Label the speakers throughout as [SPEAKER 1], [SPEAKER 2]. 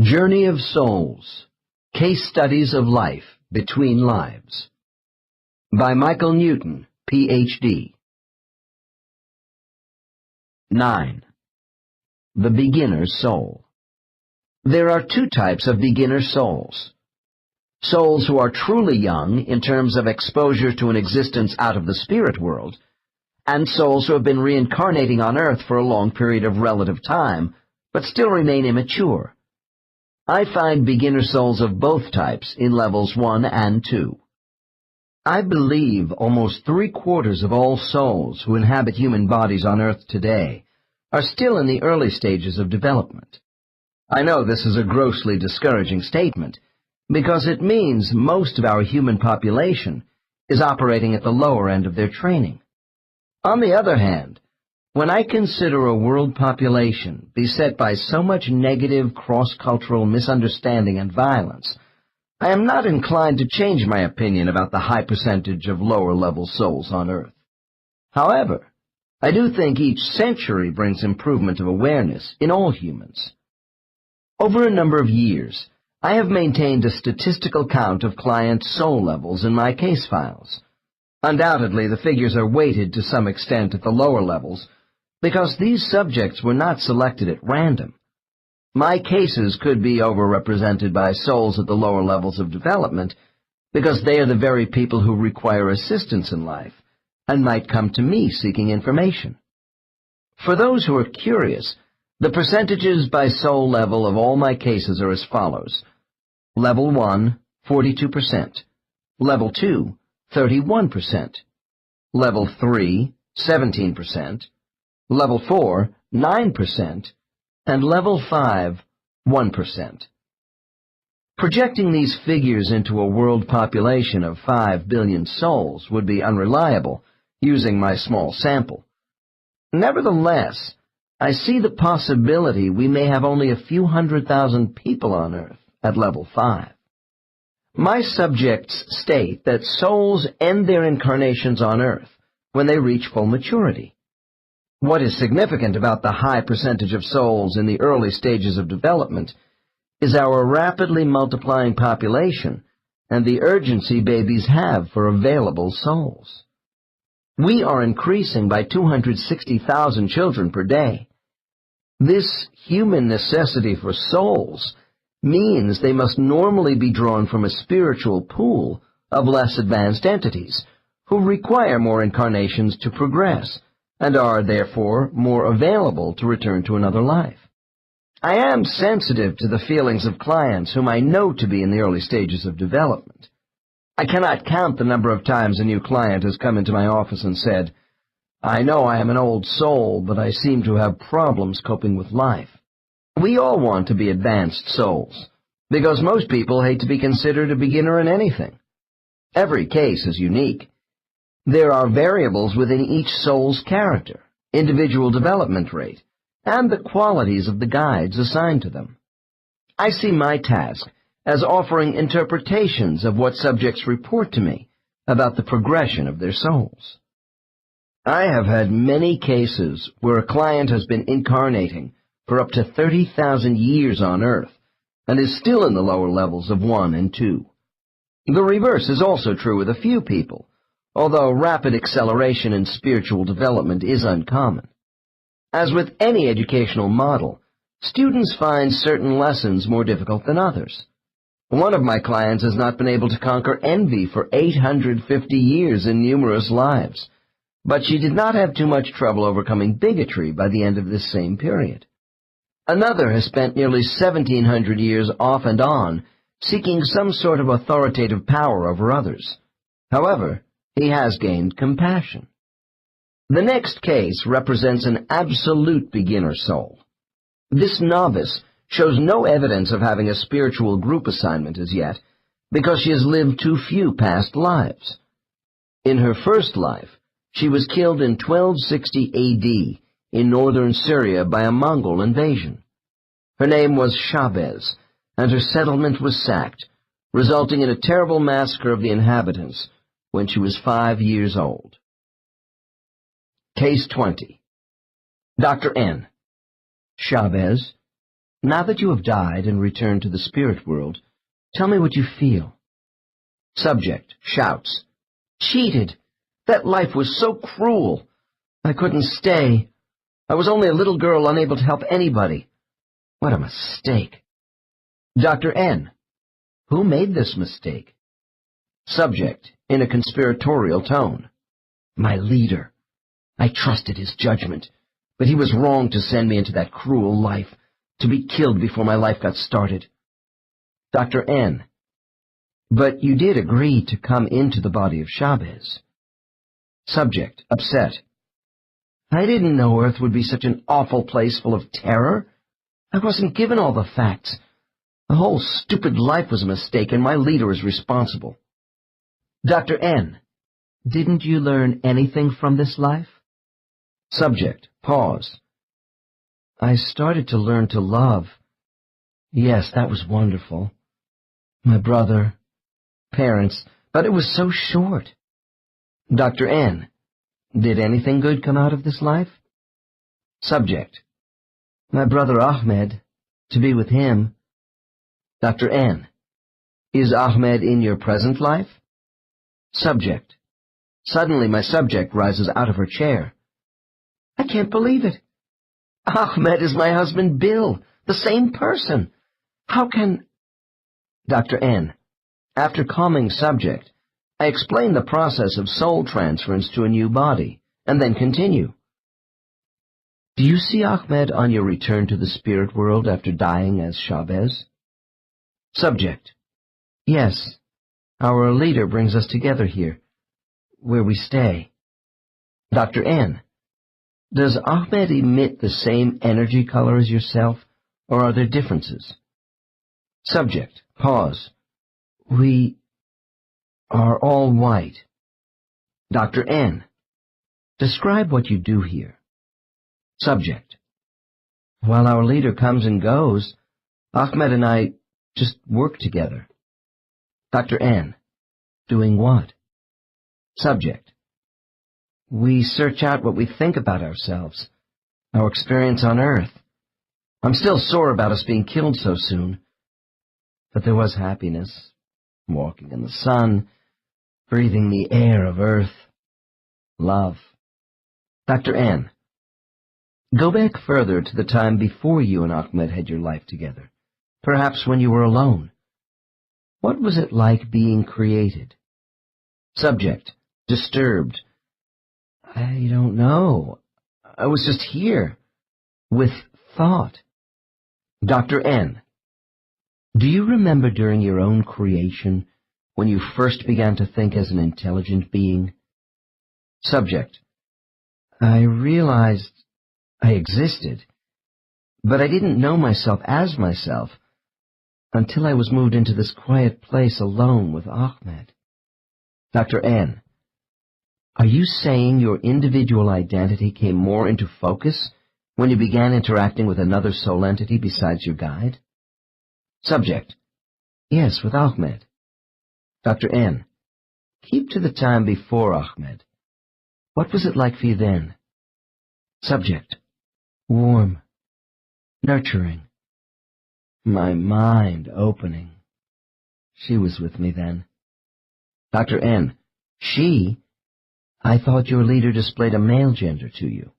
[SPEAKER 1] Journey of Souls, Case Studies of Life Between Lives, by Michael Newton, Ph.D. 9. The Beginner Soul. There are two types of beginner souls. Souls who are truly young in terms of exposure to an existence out of the spirit world, and souls who have been reincarnating on earth for a long period of relative time, but still remain immature. I find beginner souls of both types in levels 1 and 2. I believe almost 3/4 of all souls who inhabit human bodies on earth today are still in the early stages of development. I know this is a grossly discouraging statement, because it means most of our human population is operating at the lower end of their training. On the other hand, when I consider a world population beset by so much negative cross-cultural misunderstanding and violence, I am not inclined to change my opinion about the high percentage of lower-level souls on Earth. However, I do think each century brings improvement of awareness in all humans. Over a number of years, I have maintained a statistical count of clients' soul levels in my case files. Undoubtedly, the figures are weighted to some extent at the lower levels, because these subjects were not selected at random. My cases could be overrepresented by souls at the lower levels of development, because they are the very people who require assistance in life, and might come to me seeking information. For those who are curious, the percentages by soul level of all my cases are as follows. Level 1, 42%. Level 2, 31%. Level 3, 17%. Level 4, 9%, and Level 5, 1%. Projecting these figures into a world population of 5 billion souls would be unreliable, using my small sample. Nevertheless, I see the possibility we may have only a few 100,000 people on Earth at Level 5. My subjects state that souls end their incarnations on Earth when they reach full maturity. What is significant about the high percentage of souls in the early stages of development is our rapidly multiplying population and the urgency babies have for available souls. We are increasing by 260,000 children per day. This human necessity for souls means they must normally be drawn from a spiritual pool of less advanced entities who require more incarnations to progress, and are, therefore, more available to return to another life. I am sensitive to the feelings of clients whom I know to be in the early stages of development. I cannot count the number of times a new client has come into my office and said, "I know I am an old soul, but I seem to have problems coping with life." We all want to be advanced souls, because most people hate to be considered a beginner in anything. Every case is unique. There are variables within each soul's character, individual development rate, and the qualities of the guides assigned to them. I see my task as offering interpretations of what subjects report to me about the progression of their souls. I have had many cases where a client has been incarnating for up to 30,000 years on Earth and is still in the lower levels of 1 and 2. The reverse is also true with a few people, although rapid acceleration in spiritual development is uncommon. As with any educational model, students find certain lessons more difficult than others. One of my clients has not been able to conquer envy for 850 years in numerous lives, but she did not have too much trouble overcoming bigotry by the end of this same period. Another has spent nearly 1,700 years off and on seeking some sort of authoritative power over others. However, he has gained compassion. The next case represents an absolute beginner soul. This novice shows no evidence of having a spiritual group assignment as yet, because she has lived too few past lives. In her first life, she was killed in 1260 AD in northern Syria by a Mongol invasion. Her name was Chavez, and her settlement was sacked, resulting in a terrible massacre of the inhabitants when she was 5 years old. Case 20. Dr. N. Chavez, Now that you have died and returned to the spirit world, tell me what you feel. Subject shouts, "Cheated! That life was so cruel! I couldn't stay. I was only a little girl unable to help anybody. What a mistake!" Dr. N. Who made this mistake? Subject, in a conspiratorial tone. My leader. I trusted his judgment, but he was wrong to send me into that cruel life, to be killed before my life got started. Dr. N. But you did agree to come into the body of Chavez. Subject, upset. I didn't know Earth would be such an awful place full of terror. I wasn't given all the facts. The whole stupid life was a mistake, and my leader is responsible. Dr. N. Didn't you learn anything from this life? Subject, pause. I started to learn to love. Yes, that was wonderful. My brother, parents, but it was so short. Dr. N. Did anything good come out of this life? Subject. My brother Ahmed, to be with him. Dr. N. Is Ahmed in your present life? Subject. Suddenly my subject rises out of her chair. I can't believe it. Ahmed is my husband Bill, the same person. How can... Dr. N. After calming subject, I explain the process of soul transference to a new body, and then continue. Do you see Ahmed on your return to the spirit world after dying as Chavez? Subject. Yes. Our leader brings us together here, where we stay. Dr. N. Does Ahmed emit the same energy color as yourself, or are there differences? Subject. Pause. We are all white. Dr. N. Describe what you do here. Subject. While our leader comes and goes, Ahmed and I just work together. Dr. N. Doing what? Subject. We search out what we think about ourselves, our experience on Earth. I'm still sore about us being killed so soon. But there was happiness, walking in the sun, breathing the air of Earth, love. Dr. N. Go back further to the time before you and Ahmed had your life together, perhaps when you were alone. What was it like being created? Subject. Disturbed. I don't know. I was just here, with thought. Dr. N. Do you remember during your own creation, when you first began to think as an intelligent being? Subject. I realized I existed, but I didn't know myself as myself until I was moved into this quiet place alone with Ahmed. Dr. N. Are you saying your individual identity came more into focus when you began interacting with another soul entity besides your guide? Subject. Yes, with Ahmed. Dr. N. Keep to the time before Ahmed. What was it like for you then? Subject. Warm. Nurturing. My mind opening. She was with me then. Dr. N. She? I thought your leader displayed a male gender to you.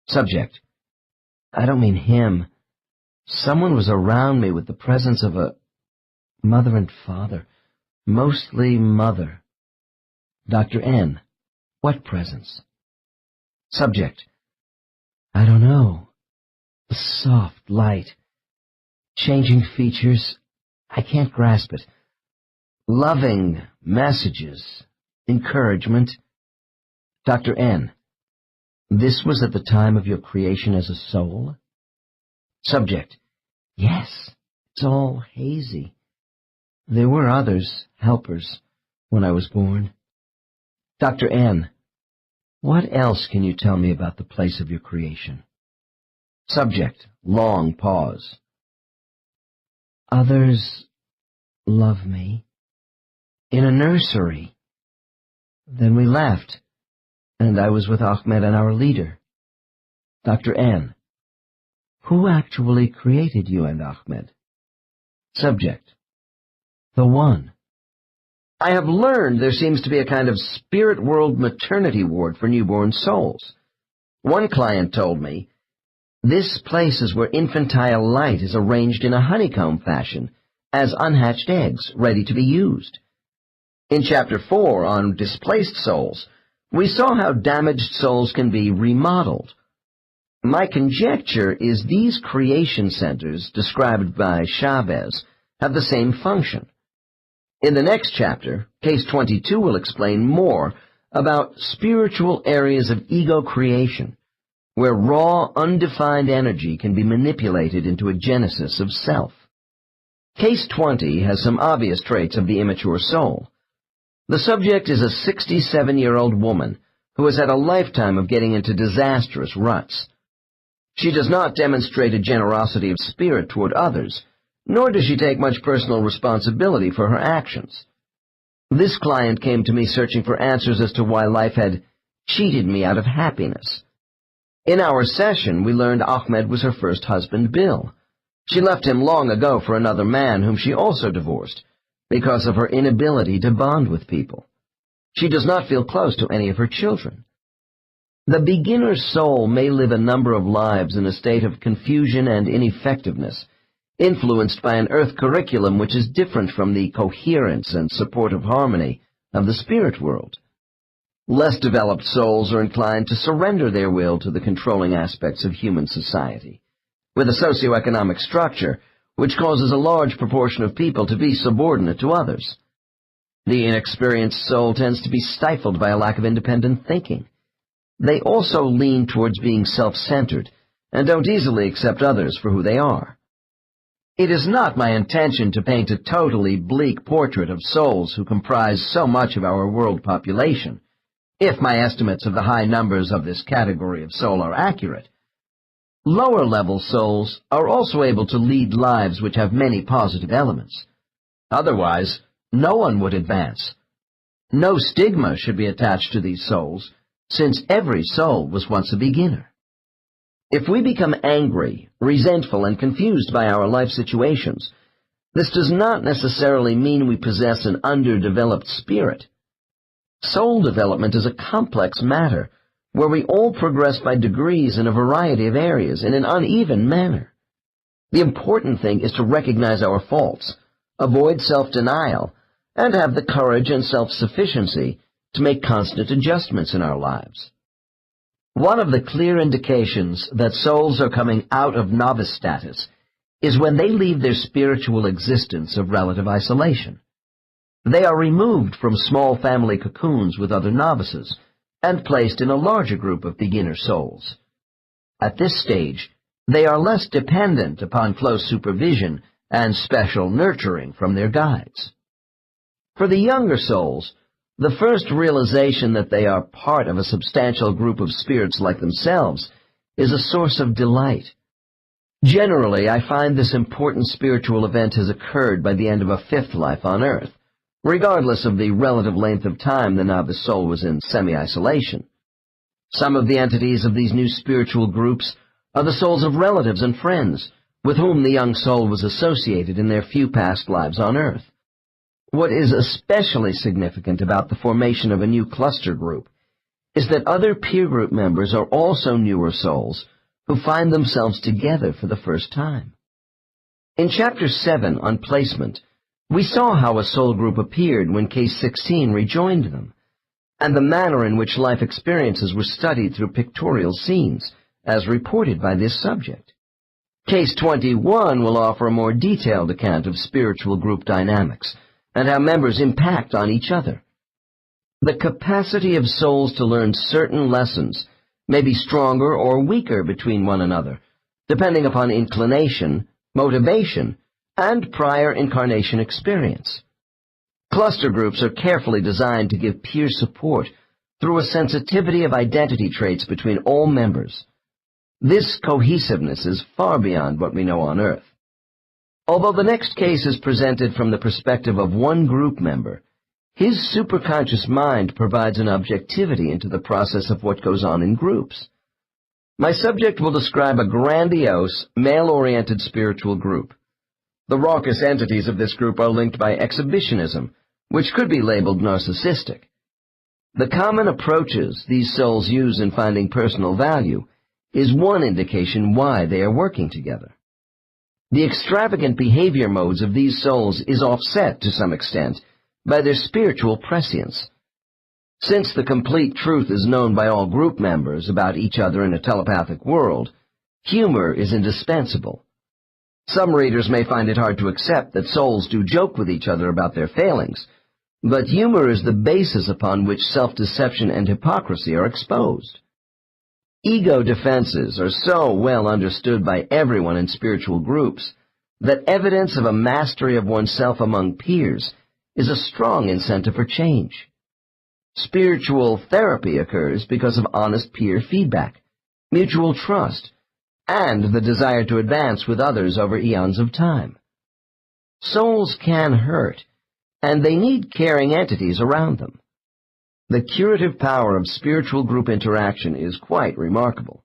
[SPEAKER 1] Subject. I don't mean him. Someone was around me with the presence of a mother and father, mostly mother. Dr. N. What presence? Subject. I don't know. A soft light. Changing features. I can't grasp it. Loving messages. Encouragement. Dr. N. This was at the time of your creation as a soul? Subject. Yes, it's all hazy. There were others, helpers, when I was born. Dr. N. What else can you tell me about the place of your creation? Subject. Long pause. Others love me. In a nursery. Then we left, and I was with Ahmed and our leader. Dr. N. Who actually created you and Ahmed? Subject: The One. I have learned there seems to be a kind of spirit world maternity ward for newborn souls. One client told me, "This place is where infantile light is arranged in a honeycomb fashion, as unhatched eggs ready to be used." In Chapter 4 on displaced souls, we saw how damaged souls can be remodeled. My conjecture is these creation centers, described by Chavez, have the same function. In the next chapter, Case 22 will explain more about spiritual areas of ego creation, where raw, undefined energy can be manipulated into a genesis of self. Case 20 has some obvious traits of the immature soul. The subject is a 67-year-old woman who has had a lifetime of getting into disastrous ruts. She does not demonstrate a generosity of spirit toward others, nor does she take much personal responsibility for her actions. This client came to me searching for answers as to why life had cheated me out of happiness. In our session, we learned Ahmed was her first husband, Bill. She left him long ago for another man whom she also divorced because of her inability to bond with people. She does not feel close to any of her children. The beginner's soul may live a number of lives in a state of confusion and ineffectiveness, influenced by an earth curriculum which is different from the coherence and supportive harmony of the spirit world. Less developed souls are inclined to surrender their will to the controlling aspects of human society, with a socioeconomic structure which causes a large proportion of people to be subordinate to others. The inexperienced soul tends to be stifled by a lack of independent thinking. They also lean towards being self-centered and don't easily accept others for who they are. It is not my intention to paint a totally bleak portrait of souls who comprise so much of our world population, if my estimates of the high numbers of this category of soul are accurate. Lower-level souls are also able to lead lives which have many positive elements. Otherwise, no one would advance. No stigma should be attached to these souls, since every soul was once a beginner. If we become angry, resentful, and confused by our life situations, this does not necessarily mean we possess an underdeveloped spirit. Soul development is a complex matter, where we all progress by degrees in a variety of areas in an uneven manner. The important thing is to recognize our faults, avoid self-denial, and have the courage and self-sufficiency to make constant adjustments in our lives. One of the clear indications that souls are coming out of novice status is when they leave their spiritual existence of relative isolation. They are removed from small family cocoons with other novices and placed in a larger group of beginner souls. At this stage, they are less dependent upon close supervision and special nurturing from their guides. For the younger souls, the first realization that they are part of a substantial group of spirits like themselves is a source of delight. Generally, I find this important spiritual event has occurred by the end of a fifth life on Earth, regardless of the relative length of time the novice soul was in semi-isolation. Some of the entities of these new spiritual groups are the souls of relatives and friends with whom the young soul was associated in their few past lives on Earth. What is especially significant about the formation of a new cluster group is that other peer group members are also newer souls who find themselves together for the first time. In Chapter 7 on placement, we saw how a soul group appeared when Case 16 rejoined them, and the manner in which life experiences were studied through pictorial scenes, as reported by this subject. Case 21 will offer a more detailed account of spiritual group dynamics, and how members impact on each other. The capacity of souls to learn certain lessons may be stronger or weaker between one another, depending upon inclination, motivation, and prior incarnation experience. Cluster groups are carefully designed to give peer support through a sensitivity of identity traits between all members. This cohesiveness is far beyond what we know on Earth. Although the next case is presented from the perspective of one group member, his superconscious mind provides an objectivity into the process of what goes on in groups. My subject will describe a grandiose, male-oriented spiritual group. The raucous entities of this group are linked by exhibitionism, which could be labeled narcissistic. The common approaches these souls use in finding personal value is one indication why they are working together. The extravagant behavior modes of these souls is offset, to some extent, by their spiritual prescience. Since the complete truth is known by all group members about each other in a telepathic world, humor is indispensable. Some readers may find it hard to accept that souls do joke with each other about their failings, but humor is the basis upon which self-deception and hypocrisy are exposed. Ego defenses are so well understood by everyone in spiritual groups that evidence of a mastery of oneself among peers is a strong incentive for change. Spiritual therapy occurs because of honest peer feedback, mutual trust, and the desire to advance with others over eons of time. Souls can hurt, and they need caring entities around them. The curative power of spiritual group interaction is quite remarkable.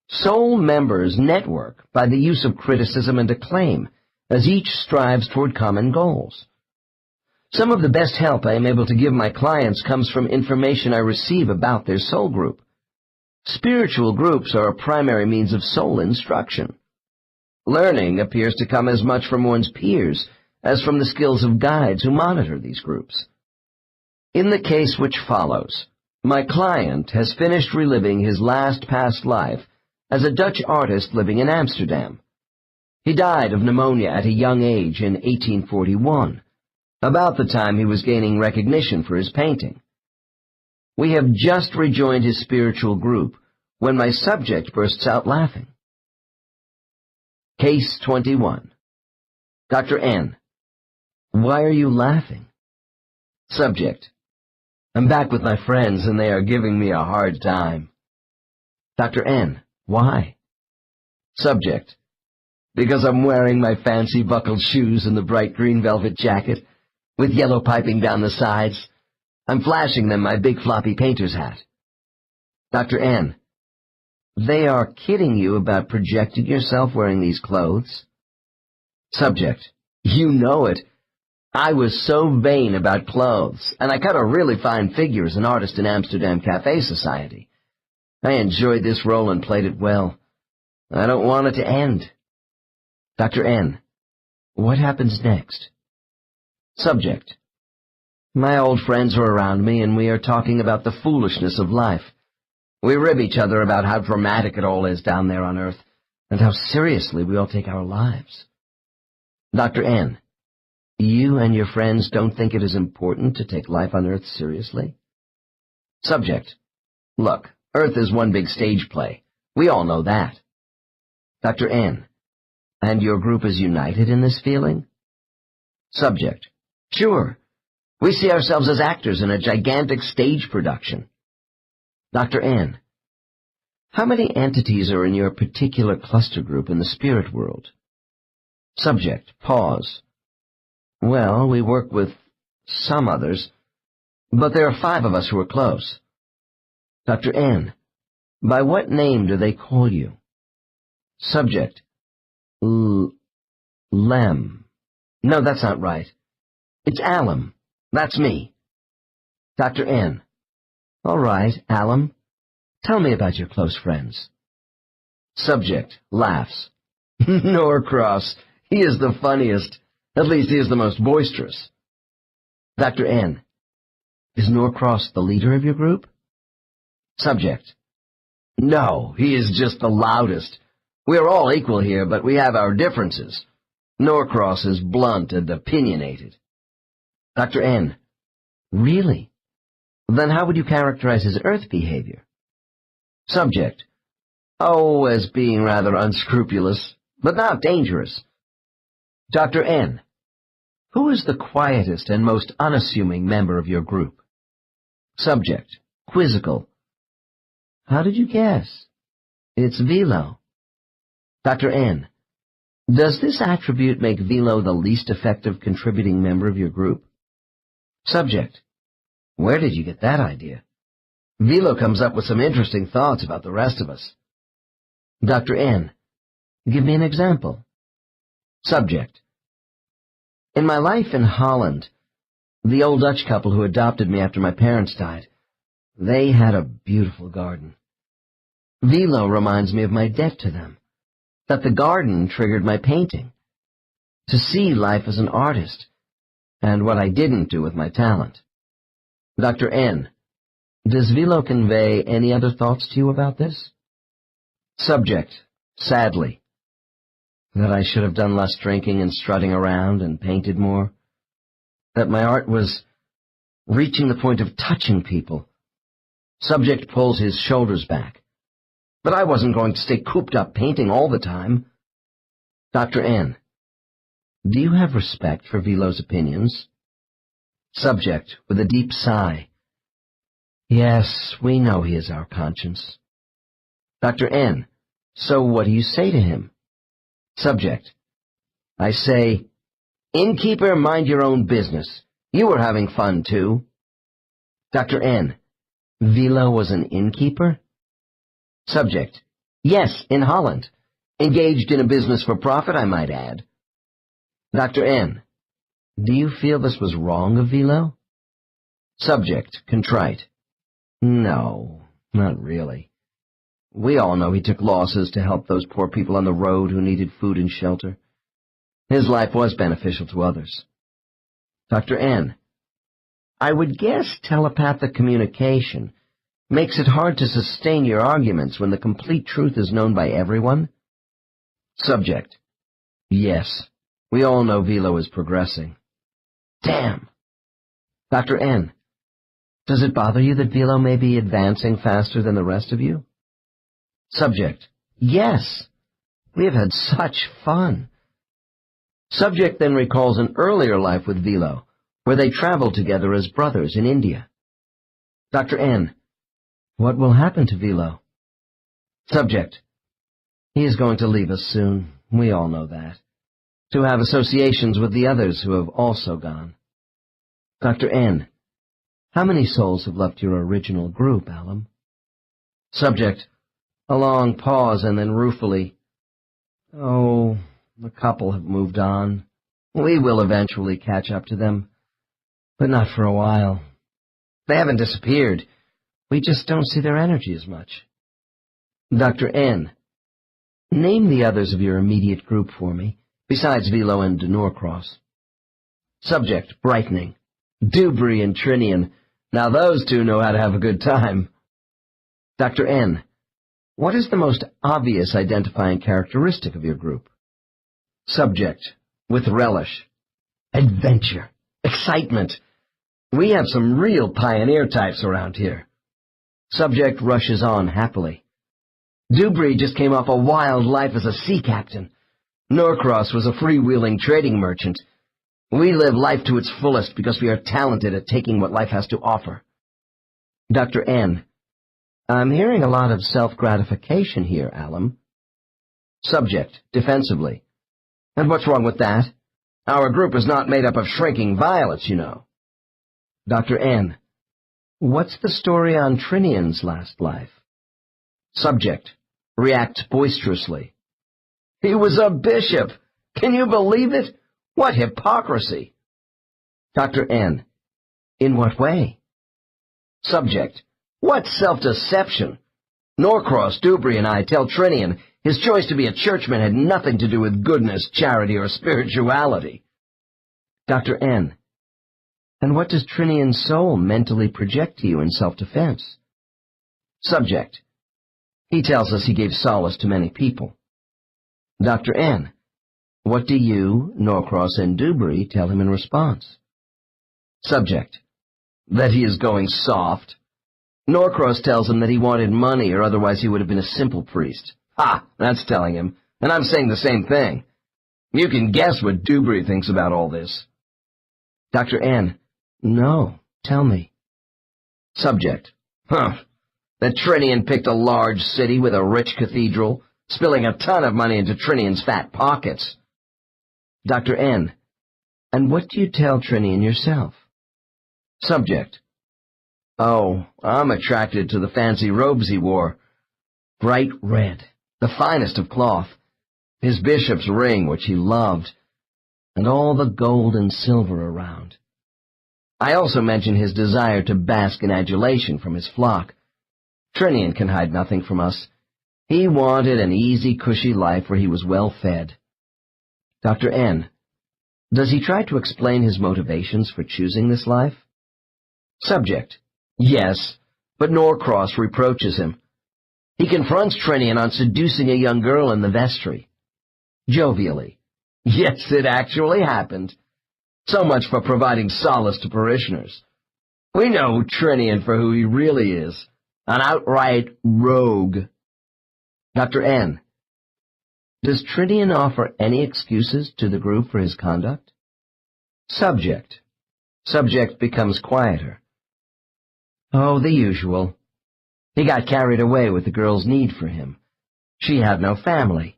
[SPEAKER 1] Soul members network by the use of criticism and acclaim, as each strives toward common goals. Some of the best help I am able to give my clients comes from information I receive about their soul group. Spiritual groups are a primary means of soul instruction. Learning appears to come as much from one's peers as from the skills of guides who monitor these groups. In the case which follows, my client has finished reliving his last past life as a Dutch artist living in Amsterdam. He died of pneumonia at a young age in 1841, about the time he was gaining recognition for his painting. We have just rejoined his spiritual group when my subject bursts out laughing. Case 21. Dr. N. Why are you laughing? Subject. I'm back with my friends and they are giving me a hard time. Dr. N. Why? Subject. Because I'm wearing my fancy buckled shoes and the bright green velvet jacket, with yellow piping down the sides. I'm flashing them my big floppy painter's hat. Dr. N. They are kidding you about projecting yourself wearing these clothes? Subject. You know it. I was so vain about clothes, and I cut a really fine figure as an artist in Amsterdam Cafe Society. I enjoyed this role and played it well. I don't want it to end. Dr. N. What happens next? Subject. My old friends are around me, and we are talking about the foolishness of life. We rib each other about how dramatic it all is down there on Earth, and how seriously we all take our lives. Dr. N. You and your friends don't think it is important to take life on Earth seriously? Subject. Look, Earth is one big stage play. We all know that. Dr. N. And your group is united in this feeling? Subject. Sure. We see ourselves as actors in a gigantic stage production. Dr. N. How many entities are in your particular cluster group in the spirit world? Subject. Pause. Well, we work with some others, but there are 5 of us who are close. Dr. N. By what name do they call you? Subject. Lem. No, that's not right. It's Alum. That's me. Dr. N. All right, Alum. Tell me about your close friends. Subject. Laughs. Norcross. He is the funniest. At least he is the most boisterous. Dr. N. Is Norcross the leader of your group? Subject. No, he is just the loudest. We are all equal here, but we have our differences. Norcross is blunt and opinionated. Dr. N. Really? Then how would you characterize his Earth behavior? Subject. Oh, as being rather unscrupulous, but not dangerous. Dr. N. Who is the quietest and most unassuming member of your group? Subject. Quizzical. How did you guess? It's Velo. Dr. N. Does this attribute make Velo the least effective contributing member of your group? Subject. Where did you get that idea? Velo comes up with some interesting thoughts about the rest of us. Dr. N. Give me an example. Subject. In my life in Holland, the old Dutch couple who adopted me after my parents died, they had a beautiful garden. Velo reminds me of my debt to them, that the garden triggered my painting, to see life as an artist, and what I didn't do with my talent. Dr. N. Does Velo convey any other thoughts to you about this? Subject. Sadly. That I should have done less drinking and strutting around and painted more. That my art was reaching the point of touching people. Subject pulls his shoulders back. But I wasn't going to stay cooped up painting all the time. Dr. N. Do you have respect for Velo's opinions? Subject, with a deep sigh. Yes, we know he is our conscience. Dr. N. So what do you say to him? Subject. I say, Innkeeper, mind your own business. You were having fun, too. Dr. N. Velo was an innkeeper? Subject. Yes, in Holland. Engaged in a business for profit, I might add. Dr. N. Do you feel this was wrong of Velo? Subject, contrite. No, not really. We all know he took losses to help those poor people on the road who needed food and shelter. His life was beneficial to others. Dr. N. I would guess telepathic communication makes it hard to sustain your arguments when the complete truth is known by everyone. Subject. Yes, we all know Velo is progressing. Damn. Dr. N. Does it bother you that Velo may be advancing faster than the rest of you? Subject. Yes. We have had such fun. Subject then recalls an earlier life with Velo, where they traveled together as brothers in India. Dr. N. What will happen to Velo? Subject. He is going to leave us soon. We all know that. To have associations with the others who have also gone. Dr. N. How many souls have left your original group, Alum? Subject. A long pause and then ruefully. Oh, a couple have moved on. We will eventually catch up to them, but not for a while. They haven't disappeared. We just don't see their energy as much. Dr. N. Name the others of your immediate group for me, besides Velo and Norcross. Subject, brightening. Dubry and Trinian. Now those two know how to have a good time. Dr. N. What is the most obvious identifying characteristic of your group? Subject, with relish. Adventure. Excitement. We have some real pioneer types around here. Subject rushes on happily. Dubry just came off a wild life as a sea captain. Norcross was a freewheeling trading merchant. We live life to its fullest because we are talented at taking what life has to offer. Dr. N. I'm hearing a lot of self-gratification here, Alum. Subject, defensively. And what's wrong with that? Our group is not made up of shrinking violets, you know. Dr. N. What's the story on Trinian's last life? Subject, reacts boisterously. He was a bishop. Can you believe it? What hypocrisy! Dr. N. In what way? Subject. What self-deception! Norcross, Dubry, and I tell Trinian his choice to be a churchman had nothing to do with goodness, charity, or spirituality. Dr. N. And what does Trinian's soul mentally project to you in self-defense? Subject. He tells us he gave solace to many people. Dr. N. What do you, Norcross, and Dubry tell him in response? Subject. That he is going soft. Norcross tells him that he wanted money, or otherwise he would have been a simple priest. Ha! That's telling him, and I'm saying the same thing. You can guess what Dubry thinks about all this. Dr. N. No, tell me. Subject. That Trinian picked a large city with a rich cathedral, spilling a ton of money into Trinian's fat pockets. Dr. N. And what do you tell Trinian yourself? Subject. Oh, I'm attracted to the fancy robes he wore. Bright red, the finest of cloth, his bishop's ring, which he loved, and all the gold and silver around. I also mention his desire to bask in adulation from his flock. Trinian can hide nothing from us. He wanted an easy, cushy life where he was well fed. Dr. N. Does he try to explain his motivations for choosing this life? Subject. Yes, but Norcross reproaches him. He confronts Trinian on seducing a young girl in the vestry. Jovially. Yes, it actually happened. So much for providing solace to parishioners. We know Trinian for who he really is, an outright rogue. Dr. N. Does Trinian offer any excuses to the group for his conduct? Subject. Subject becomes quieter. Oh, the usual. He got carried away with the girl's need for him. She had no family.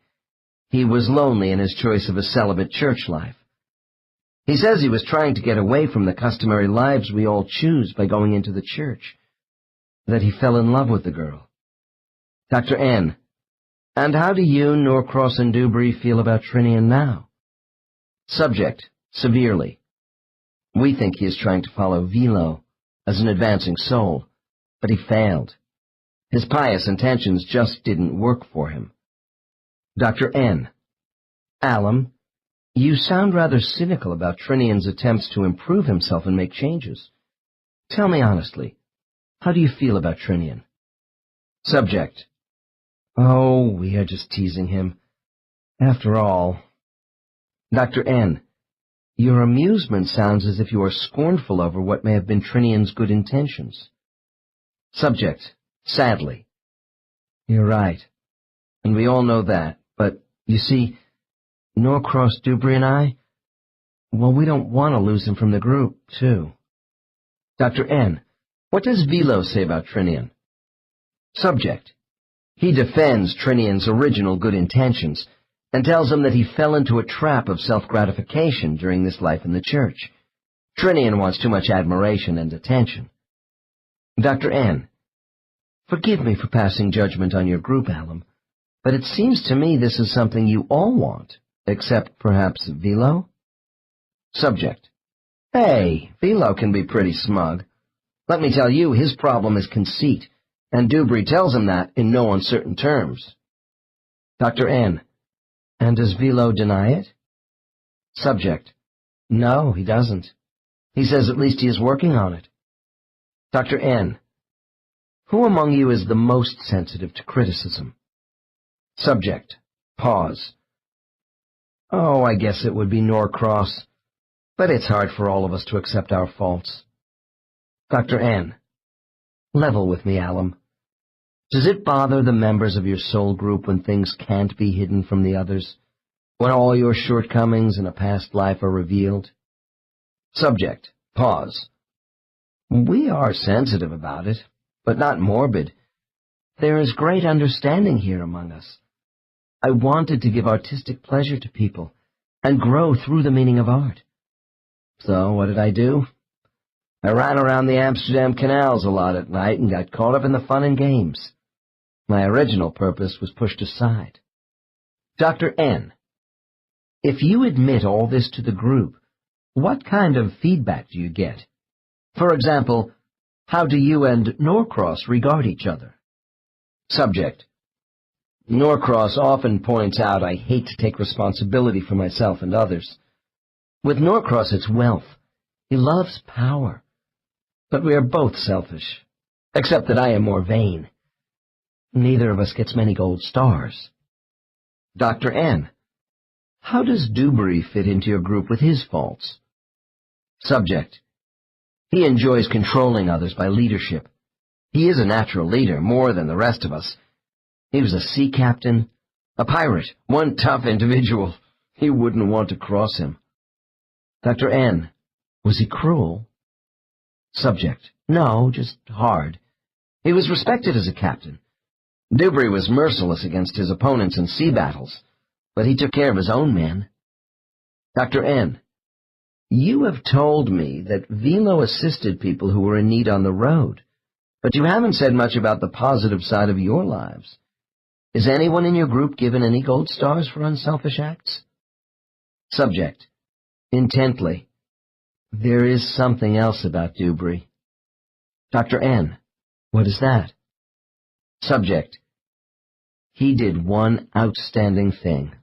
[SPEAKER 1] He was lonely in his choice of a celibate church life. He says he was trying to get away from the customary lives we all choose by going into the church. That he fell in love with the girl. Dr. N. And how do you, Norcross and Dewberry, feel about Trinian now? Subject. Severely. We think he is trying to follow Velo as an advancing soul, but he failed. His pious intentions just didn't work for him. Dr. N. Alum, you sound rather cynical about Trinian's attempts to improve himself and make changes. Tell me honestly, how do you feel about Trinian? Subject. Oh, we are just teasing him. After all. Dr. N. Your amusement sounds as if you are scornful over what may have been Trinian's good intentions. Subject. Sadly. You're right. And we all know that. But, you see, Norcross, Dewberry, and I, well, we don't want to lose him from the group, too. Dr. N. What does Velo say about Trinian? Subject. He defends Trinian's original good intentions and tells him that he fell into a trap of self-gratification during this life in the church. Trinian wants too much admiration and attention. Dr. N. Forgive me for passing judgment on your group, Alum, but it seems to me this is something you all want, except perhaps Velo? Subject. Hey, Velo can be pretty smug. Let me tell you, his problem is conceit, and Dewberry tells him that in no uncertain terms. Dr. N. And does Velo deny it? Subject. No, he doesn't. He says at least he is working on it. Dr. N. Who among you is the most sensitive to criticism? Subject. Pause. Oh, I guess it would be Norcross, but it's hard for all of us to accept our faults. Dr. N. Level with me, Alum. Does it bother the members of your soul group when things can't be hidden from the others? When all your shortcomings in a past life are revealed? Subject. Pause. We are sensitive about it, but not morbid. There is great understanding here among us. I wanted to give artistic pleasure to people and grow through the meaning of art. So what did I do? I ran around the Amsterdam canals a lot at night and got caught up in the fun and games. My original purpose was pushed aside. Dr. N. If you admit all this to the group, what kind of feedback do you get? For example, how do you and Norcross regard each other? Subject. Norcross often points out I hate to take responsibility for myself and others. With Norcross it's wealth. He loves power. But we are both selfish, except that I am more vain. Neither of us gets many gold stars. Dr. N. How does Dewberry fit into your group with his faults? Subject. He enjoys controlling others by leadership. He is a natural leader, more than the rest of us. He was a sea captain, a pirate, one tough individual. He wouldn't want to cross him. Dr. N. Was he cruel? Subject. No, just hard. He was respected as a captain. Dewberry was merciless against his opponents in sea battles, but he took care of his own men. Dr. N. You have told me that Velo assisted people who were in need on the road, but you haven't said much about the positive side of your lives. Is anyone in your group given any gold stars for unselfish acts? Subject. Intently. There is something else about Dubry. Dr. N. What is that? Subject. He did one outstanding thing.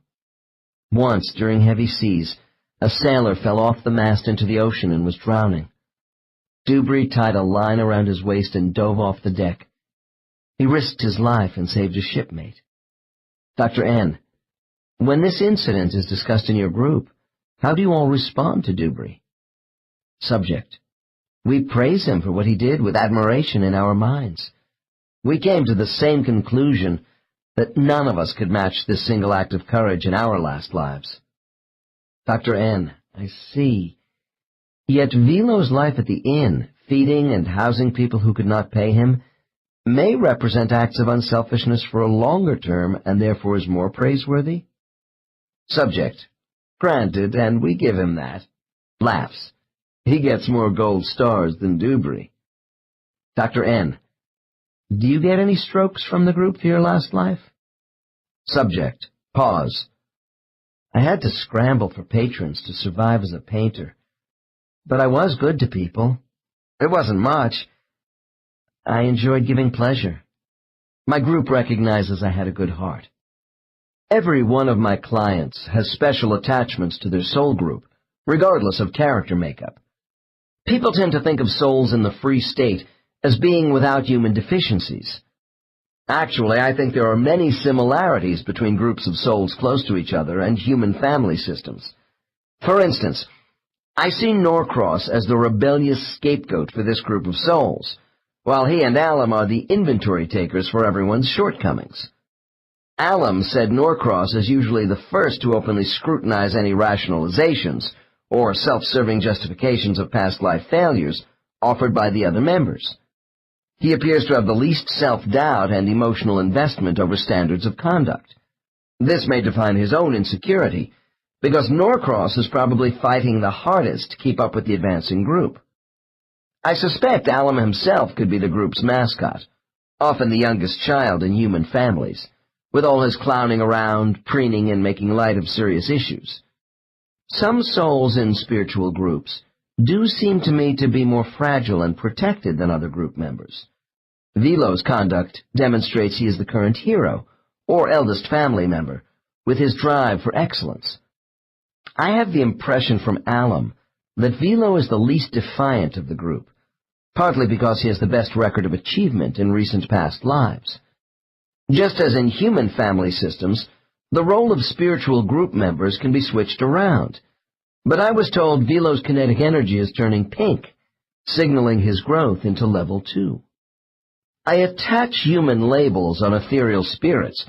[SPEAKER 1] Once, during heavy seas, a sailor fell off the mast into the ocean and was drowning. Dubry tied a line around his waist and dove off the deck. He risked his life and saved his shipmate. Dr. N. When this incident is discussed in your group, how do you all respond to Dubry? Subject. We praise him for what he did with admiration in our minds. We came to the same conclusion that none of us could match this single act of courage in our last lives. Dr. N. I see. Yet Velo's life at the inn, feeding and housing people who could not pay him, may represent acts of unselfishness for a longer term and therefore is more praiseworthy? Subject. Granted, and we give him that. Laughs. He gets more gold stars than Dubry. Dr. N. Do you get any strokes from the group for your last life? Subject. Pause. I had to scramble for patrons to survive as a painter, but I was good to people. It wasn't much. I enjoyed giving pleasure. My group recognizes I had a good heart. Every one of my clients has special attachments to their soul group, regardless of character makeup. People tend to think of souls in the free state as being without human deficiencies. Actually, I think there are many similarities between groups of souls close to each other and human family systems. For instance, I see Norcross as the rebellious scapegoat for this group of souls, while he and Alum are the inventory takers for everyone's shortcomings. Alum said Norcross is usually the first to openly scrutinize any rationalizations or self-serving justifications of past life failures offered by the other members. He appears to have the least self-doubt and emotional investment over standards of conduct. This may define his own insecurity, because Norcross is probably fighting the hardest to keep up with the advancing group. I suspect Alum himself could be the group's mascot, often the youngest child in human families, with all his clowning around, preening, and making light of serious issues. Some souls in spiritual groups do seem to me to be more fragile and protected than other group members. Velo's conduct demonstrates he is the current hero, or eldest family member, with his drive for excellence. I have the impression from Alum that Velo is the least defiant of the group, partly because he has the best record of achievement in recent past lives. Just as in human family systems, the role of spiritual group members can be switched around, but I was told Velo's kinetic energy is turning pink, signaling his growth into level 2. I attach human labels on ethereal spirits,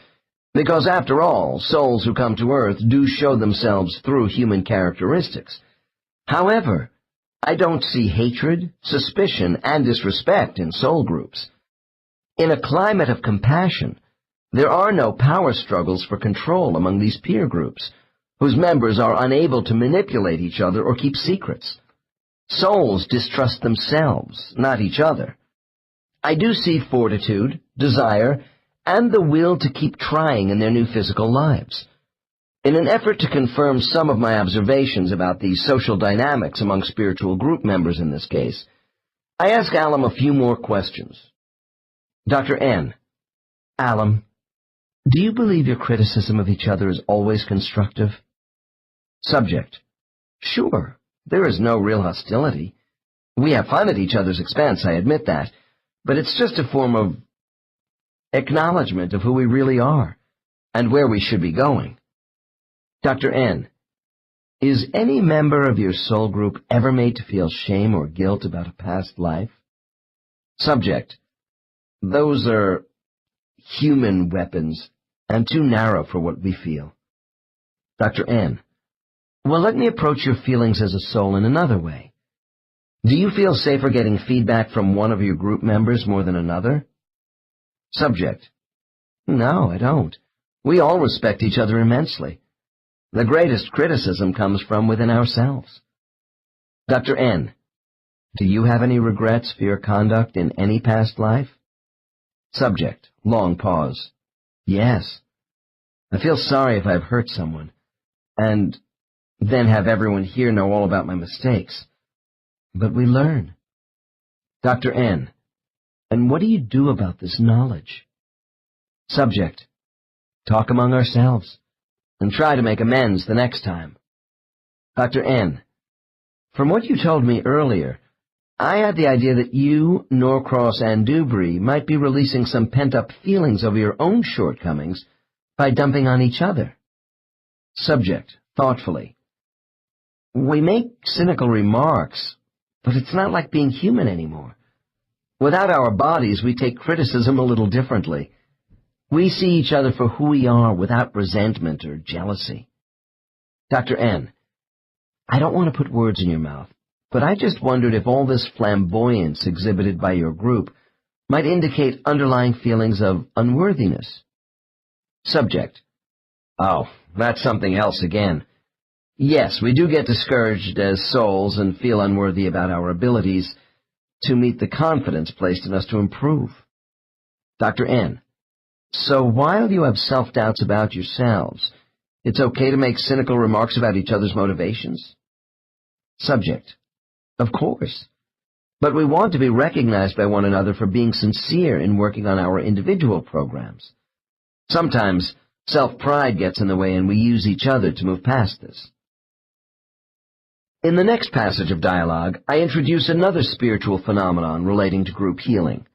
[SPEAKER 1] because after all, souls who come to Earth do show themselves through human characteristics. However, I don't see hatred, suspicion, and disrespect in soul groups. In a climate of compassion, there are no power struggles for control among these peer groups, whose members are unable to manipulate each other or keep secrets. Souls distrust themselves, not each other. I do see fortitude, desire, and the will to keep trying in their new physical lives. In an effort to confirm some of my observations about the social dynamics among spiritual group members in this case, I ask Alum a few more questions. Dr. N. Alum, do you believe your criticism of each other is always constructive? Subject. Sure, there is no real hostility. We have fun at each other's expense, I admit that, but it's just a form of acknowledgement of who we really are and where we should be going. Dr. N. Is any member of your soul group ever made to feel shame or guilt about a past life? Subject. Those are human weapons and too narrow for what we feel. Dr. N. Well, let me approach your feelings as a soul in another way. Do you feel safer getting feedback from one of your group members more than another? Subject. No, I don't. We all respect each other immensely. The greatest criticism comes from within ourselves. Dr. N. Do you have any regrets for your conduct in any past life? Subject. Long pause.
[SPEAKER 2] Yes. I feel sorry if I've hurt someone, and then have everyone here know all about my mistakes. But we learn. Dr. N. And what do you do about this knowledge? Subject. Talk among ourselves, and try to make amends the next time. Dr. N. From what you told me earlier, I had the idea that you, Norcross, and Dubry might be releasing some pent-up feelings over your own shortcomings by dumping on each other. Subject, thoughtfully. We make cynical remarks, but it's not like being human anymore. Without our bodies, we take criticism a little differently. We see each other for who we are without resentment or jealousy. Dr. N. I don't want to put words in your mouth, but I just wondered if all this flamboyance exhibited by your group might indicate underlying feelings of unworthiness. Subject. Oh, that's something else again. Yes, we do get discouraged as souls and feel unworthy about our abilities to meet the confidence placed in us to improve. Dr. N. So while you have self-doubts about yourselves, it's okay to make cynical remarks about each other's motivations? Subject. Of course. But we want to be recognized by one another for being sincere in working on our individual programs. Sometimes self-pride gets in the way and we use each other to move past this. In the next passage of dialogue, I introduce another spiritual phenomenon relating to group healing.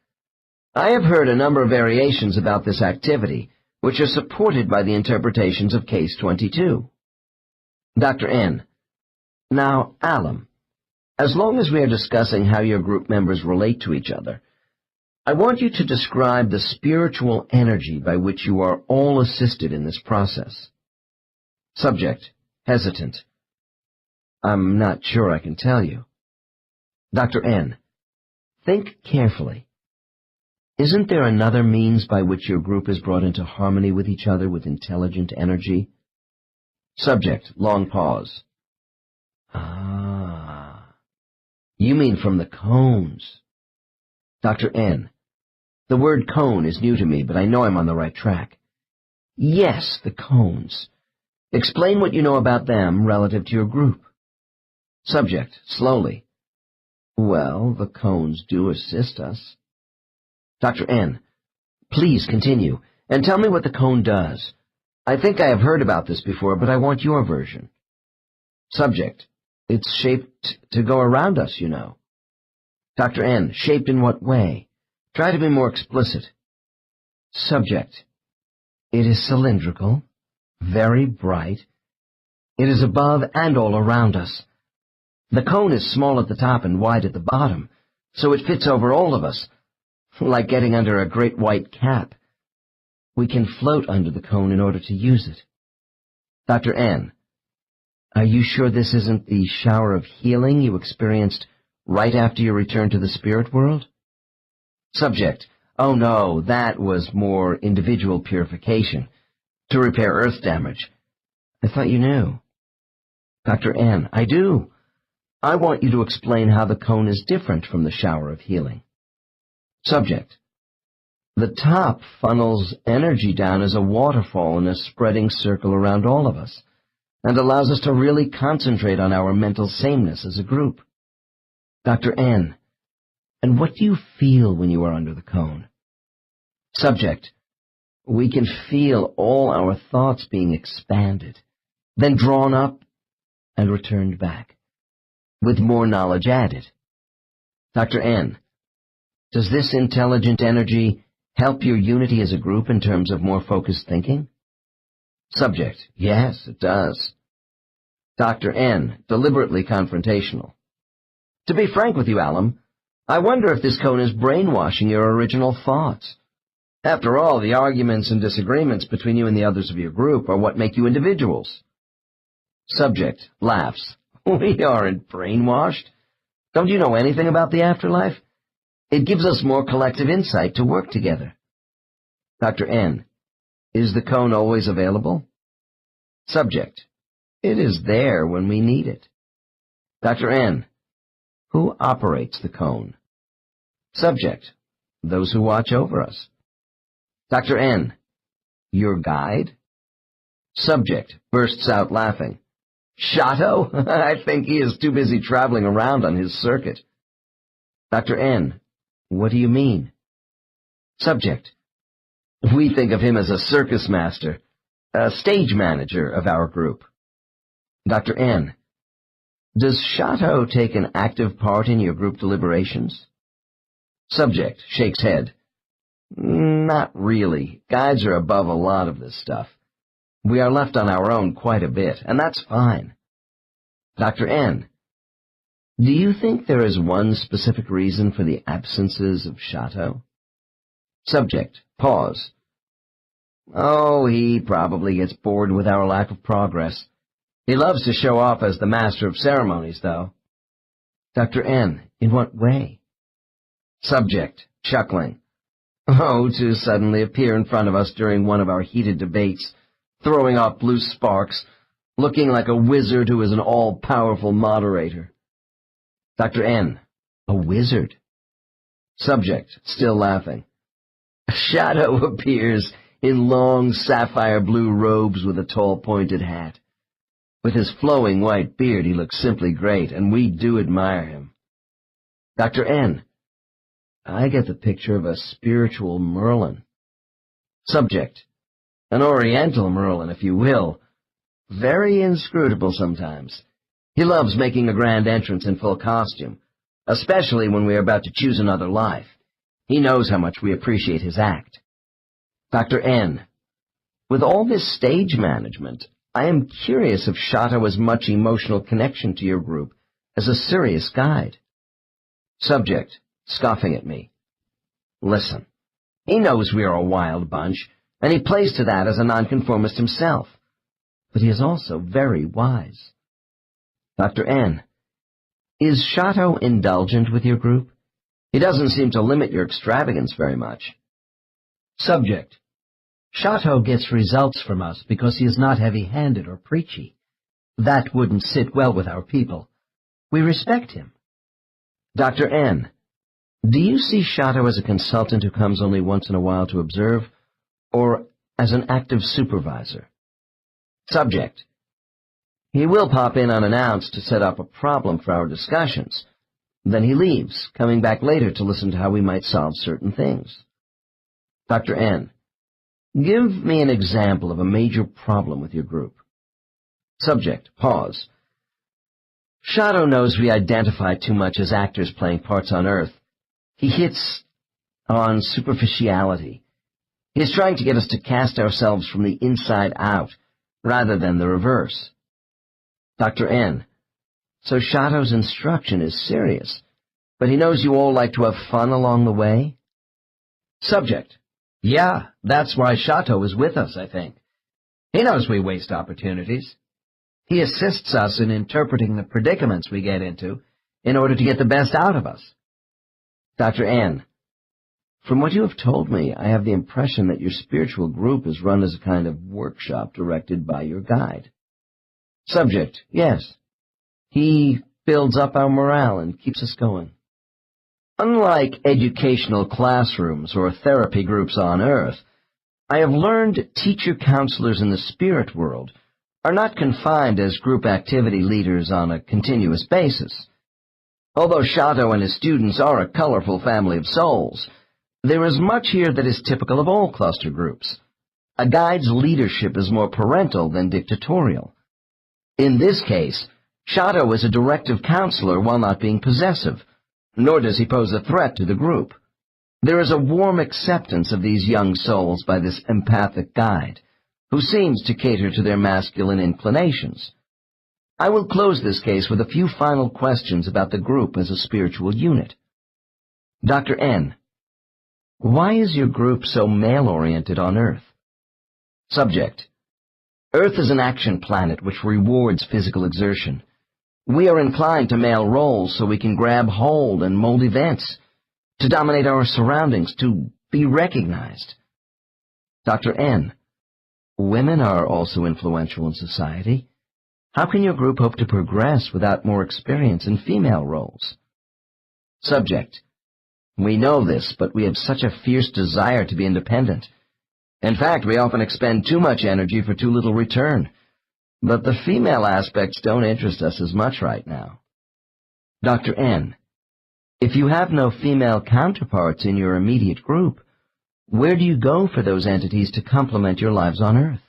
[SPEAKER 2] I have heard a number of variations about this activity, which are supported by the interpretations of Case 22. Dr. N. Now, Alum, as long as we are discussing how your group members relate to each other, I want you to describe the spiritual energy by which you are all assisted in this process. Subject, hesitant. I'm not sure I can tell you. Dr. N. Think carefully. Isn't there another means by which your group is brought into harmony with each other with intelligent energy? Subject, long pause. Ah. You mean from the cones. Dr. N. The word cone is new to me, but I know I'm on the right track. Yes, the cones. Explain what you know about them relative to your group. Subject, slowly. Well, the cones do assist us. Dr. N. Please continue, and tell me what the cone does. I think I have heard about this before, but I want your version. Subject. It's shaped to go around us, you know. Dr. N. Shaped in what way? Try to be more explicit. Subject. It is cylindrical, very bright. It is above and all around us. The cone is small at the top and wide at the bottom, so it fits over all of us, like getting under a great white cap. We can float under the cone in order to use it. Dr. N. Are you sure this isn't the shower of healing you experienced right after your return to the spirit world? Subject. Oh no, that was more individual purification, to repair earth damage. I thought you knew. Dr. N. I do. I want you to explain how the cone is different from the shower of healing. Subject. The top funnels energy down as a waterfall in a spreading circle around all of us, and allows us to really concentrate on our mental sameness as a group. Dr. N. And what do you feel when you are under the cone? Subject. We can feel all our thoughts being expanded, then drawn up and returned back, with more knowledge added. Dr. N. Does this intelligent energy help your unity as a group in terms of more focused thinking? Subject. Yes, it does. Dr. N. Deliberately confrontational. To be frank with you, Alum, I wonder if this cone is brainwashing your original thoughts. After all, the arguments and disagreements between you and the others of your group are what make you individuals. Subject laughs. We aren't brainwashed. Don't you know anything about the afterlife? It gives us more collective insight to work together. Dr. N. Is the cone always available? Subject. It is there when we need it. Dr. N. Who operates the cone? Subject. Those who watch over us. Dr. N. Your guide? Subject bursts out laughing. Shato? I think he is too busy traveling around on his circuit. Dr. N. What do you mean? Subject. We think of him as a circus master, a stage manager of our group. Dr. N. Does Shato take an active part in your group deliberations? Subject shakes head. Not really. Guides are above a lot of this stuff. We are left on our own quite a bit, and that's fine. Dr. N. Do you think there is one specific reason for the absences of Shato? Subject. Pause. Oh, he probably gets bored with our lack of progress. He loves to show off as the master of ceremonies, though. Dr. N. In what way? Subject. Chuckling. Oh, to suddenly appear in front of us during one of our heated debates, throwing off blue sparks, looking like a wizard who is an all-powerful moderator. Dr. N. A wizard? Subject, still laughing. Shadow appears in long sapphire blue robes with a tall pointed hat. With his flowing white beard he looks simply great, and we do admire him. Dr. N. I get the picture of a spiritual Merlin. Subject. An Oriental Merlin, if you will. Very inscrutable sometimes. He loves making a grand entrance in full costume, especially when we are about to choose another life. He knows how much we appreciate his act. Dr. N. With all this stage management, I am curious if Shato has much emotional connection to your group as a serious guide. Subject, scoffing at me. Listen, he knows we are a wild bunch, and he plays to that as a nonconformist himself. But he is also very wise. Dr. N. Is Shato indulgent with your group? He doesn't seem to limit your extravagance very much. Subject. Shato gets results from us because he is not heavy-handed or preachy. That wouldn't sit well with our people. We respect him. Dr. N. Do you see Shato as a consultant who comes only once in a while to observe, or as an active supervisor? Subject. He will pop in unannounced to set up a problem for our discussions. Then he leaves, coming back later to listen to how we might solve certain things. Dr. N. Give me an example of a major problem with your group. Subject. Pause. Shato knows we identify too much as actors playing parts on Earth. He hits on superficiality. He is trying to get us to cast ourselves from the inside out, rather than the reverse. Dr. N. So Shato's instruction is serious, but he knows you all like to have fun along the way? Subject. Yeah, that's why Shato is with us, I think. He knows we waste opportunities. He assists us in interpreting the predicaments we get into in order to get the best out of us. Dr. N. From what you have told me, I have the impression that your spiritual group is run as a kind of workshop directed by your guide. Subject. Yes. He builds up our morale and keeps us going. Unlike educational classrooms or therapy groups on Earth, I have learned teacher-counselors in the spirit world are not confined as group activity leaders on a continuous basis. Although Shato and his students are a colorful family of souls, there is much here that is typical of all cluster groups. A guide's leadership is more parental than dictatorial. In this case, Shato is a directive counselor while not being possessive, nor does he pose a threat to the group. There is a warm acceptance of these young souls by this empathic guide, who seems to cater to their masculine inclinations. I will close this case with a few final questions about the group as a spiritual unit. Dr. N. Why is your group so male-oriented on Earth? Subject. Earth is an action planet which rewards physical exertion. We are inclined to male roles so we can grab hold and mold events, to dominate our surroundings, to be recognized. Dr. N. Women are also influential in society. How can your group hope to progress without more experience in female roles? Subject. We know this, but we have such a fierce desire to be independent. In fact, we often expend too much energy for too little return. But the female aspects don't interest us as much right now. Dr. N, if you have no female counterparts in your immediate group, where do you go for those entities to complement your lives on Earth?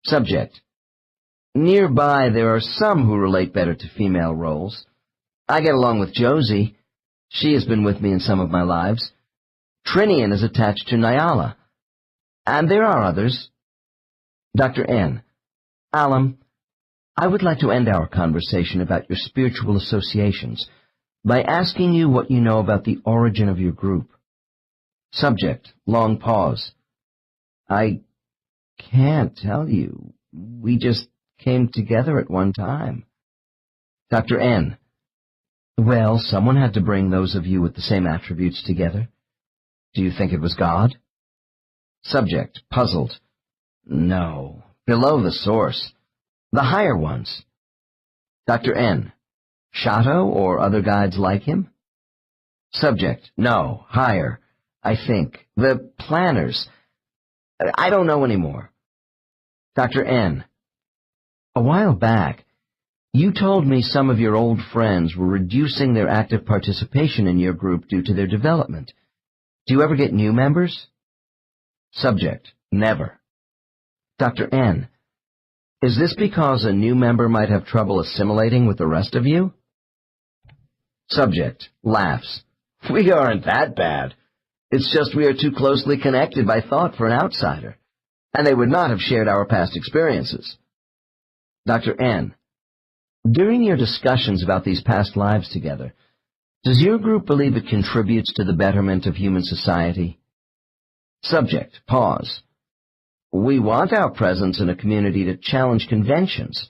[SPEAKER 2] Subject, nearby there are some who relate better to female roles. I get along with Josie. She has been with me in some of my lives. Trinian is attached to Nyala. And there are others. Dr. N, Alam, I would like to end our conversation about your spiritual associations by asking you what you know about the origin of your group. Subject, long pause. I can't tell you. We just came together at one time. Dr. N, well, someone had to bring those of you with the same attributes together. Do you think it was God? Subject, puzzled. No, below the source. The higher ones. Dr. N, Shato or other guides like him? Subject, no, higher. I think. The planners. I don't know anymore. Dr. N, a while back, you told me some of your old friends were reducing their active participation in your group due to their development. Do you ever get new members? Subject, never. Dr. N, is this because a new member might have trouble assimilating with the rest of you? Subject, laughs. We aren't that bad. It's just we are too closely connected by thought for an outsider, and they would not have shared our past experiences. Dr. N, during your discussions about these past lives together, does your group believe it contributes to the betterment of human society? Subject, pause. We want our presence in a community to challenge conventions,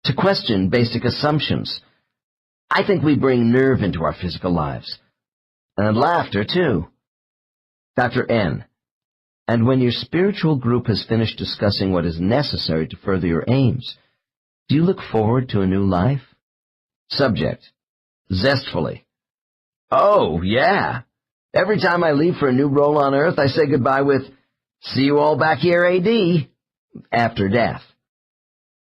[SPEAKER 2] to question basic assumptions. I think we bring nerve into our physical lives. And laughter, too. Dr. N, and when your spiritual group has finished discussing what is necessary to further your aims, do you look forward to a new life? Subject, zestfully. Oh, yeah. Every time I leave for a new role on Earth, I say goodbye with, see you all back here, AD, after death.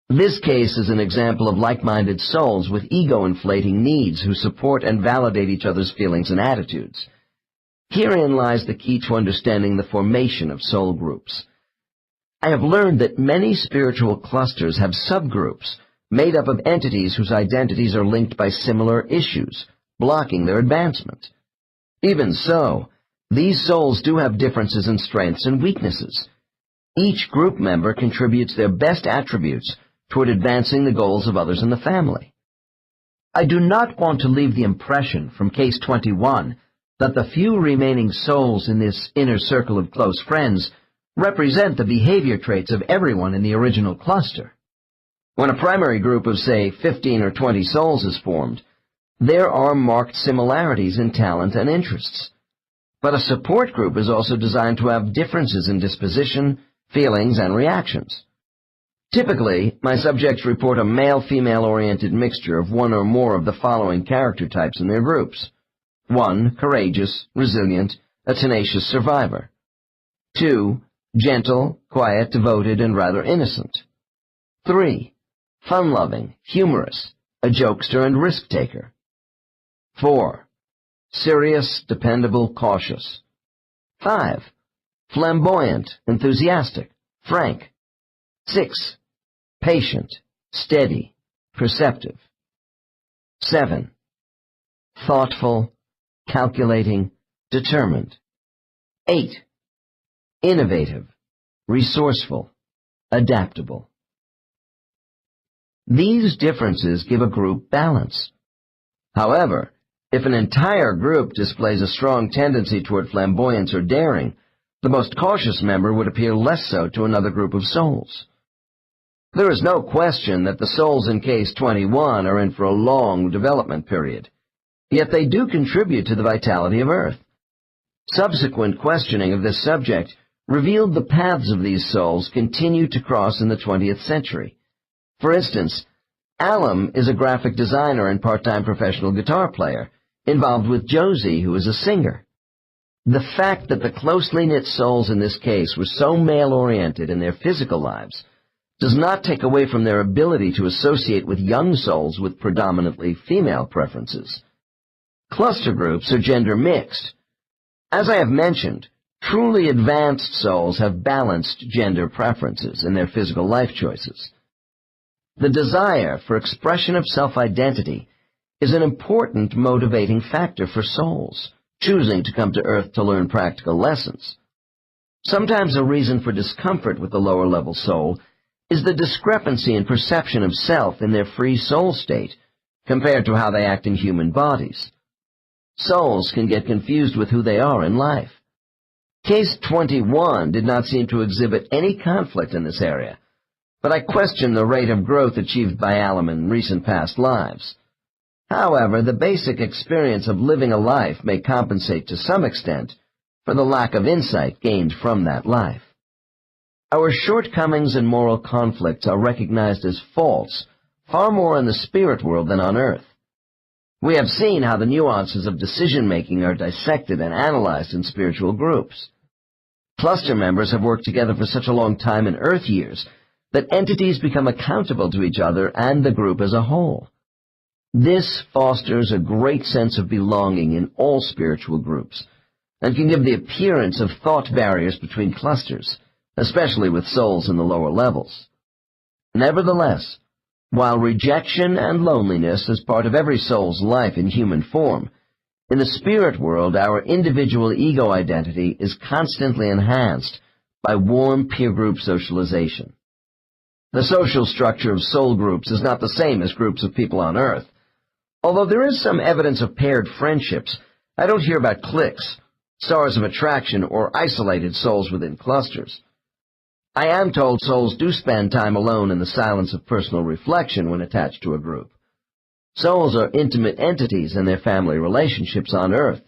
[SPEAKER 2] This case is an example of like-minded souls with ego-inflating needs who support and validate each other's feelings and attitudes. Herein lies the key to understanding the formation of soul groups. I have learned that many spiritual clusters have subgroups made up of entities whose identities are linked by similar issues, blocking their advancement. Even so, these souls do have differences in strengths and weaknesses. Each group member contributes their best attributes toward advancing the goals of others in the family. I do not want to leave the impression from Case 21 that the few remaining souls in this inner circle of close friends represent the behavior traits of everyone in the original cluster. When a primary group of, say, 15 or 20 souls is formed, there are marked similarities in talent and interests. But a support group is also designed to have differences in disposition, feelings, and reactions. Typically, my subjects report a male-female-oriented mixture of one or more of the following character types in their groups. 1. Courageous, resilient, a tenacious survivor. 2. Gentle, quiet, devoted, and rather innocent. 3. Fun-loving, humorous, a jokester and risk-taker. 4. Serious, dependable, cautious. 5. Flamboyant, enthusiastic, frank. 6. Patient, steady, perceptive. 7. Thoughtful, calculating, determined. 8. Innovative, resourceful, adaptable. These differences give a group balance. However, if an entire group displays a strong tendency toward flamboyance or daring, the most cautious member would appear less so to another group of souls. There is no question that the souls in Case 21 are in for a long development period, yet they do contribute to the vitality of Earth. Subsequent questioning of this subject revealed the paths of these souls continue to cross in the 20th century. For instance, Alum is a graphic designer and part-time professional guitar player, involved with Josie, who is a singer. The fact that the closely knit souls in this case were so male-oriented in their physical lives does not take away from their ability to associate with young souls with predominantly female preferences. Cluster groups are gender mixed. As I have mentioned, truly advanced souls have balanced gender preferences in their physical life choices. The desire for expression of self-identity is an important motivating factor for souls choosing to come to Earth to learn practical lessons. Sometimes a reason for discomfort with the lower-level soul is the discrepancy in perception of self in their free soul state compared to how they act in human bodies. Souls can get confused with who they are in life. Case 21 did not seem to exhibit any conflict in this area, but I question the rate of growth achieved by Alum in recent past lives. However, the basic experience of living a life may compensate to some extent for the lack of insight gained from that life. Our shortcomings and moral conflicts are recognized as faults far more in the spirit world than on Earth. We have seen how the nuances of decision-making are dissected and analyzed in spiritual groups. Cluster members have worked together for such a long time in Earth years that entities become accountable to each other and the group as a whole. This fosters a great sense of belonging in all spiritual groups and can give the appearance of thought barriers between clusters, especially with souls in the lower levels. Nevertheless, while rejection and loneliness is part of every soul's life in human form, in the spirit world our individual ego identity is constantly enhanced by warm peer group socialization. The social structure of soul groups is not the same as groups of people on Earth. Although there is some evidence of paired friendships, I don't hear about cliques, stars of attraction, or isolated souls within clusters. I am told souls do spend time alone in the silence of personal reflection when attached to a group. Souls are intimate entities in their family relationships on Earth,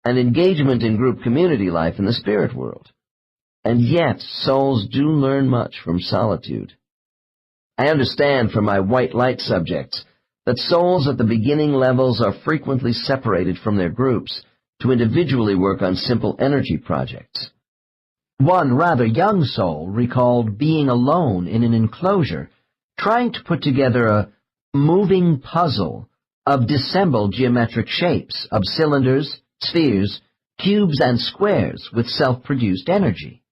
[SPEAKER 2] and engagement in group community life in the spirit world. And yet, souls do learn much from solitude. I understand from my white light subjects that souls at the beginning levels are frequently separated from their groups to individually work on simple energy projects. One rather young soul recalled being alone in an enclosure, trying to put together a moving puzzle of dissembled geometric shapes of cylinders, spheres, cubes, and squares with self-produced energy.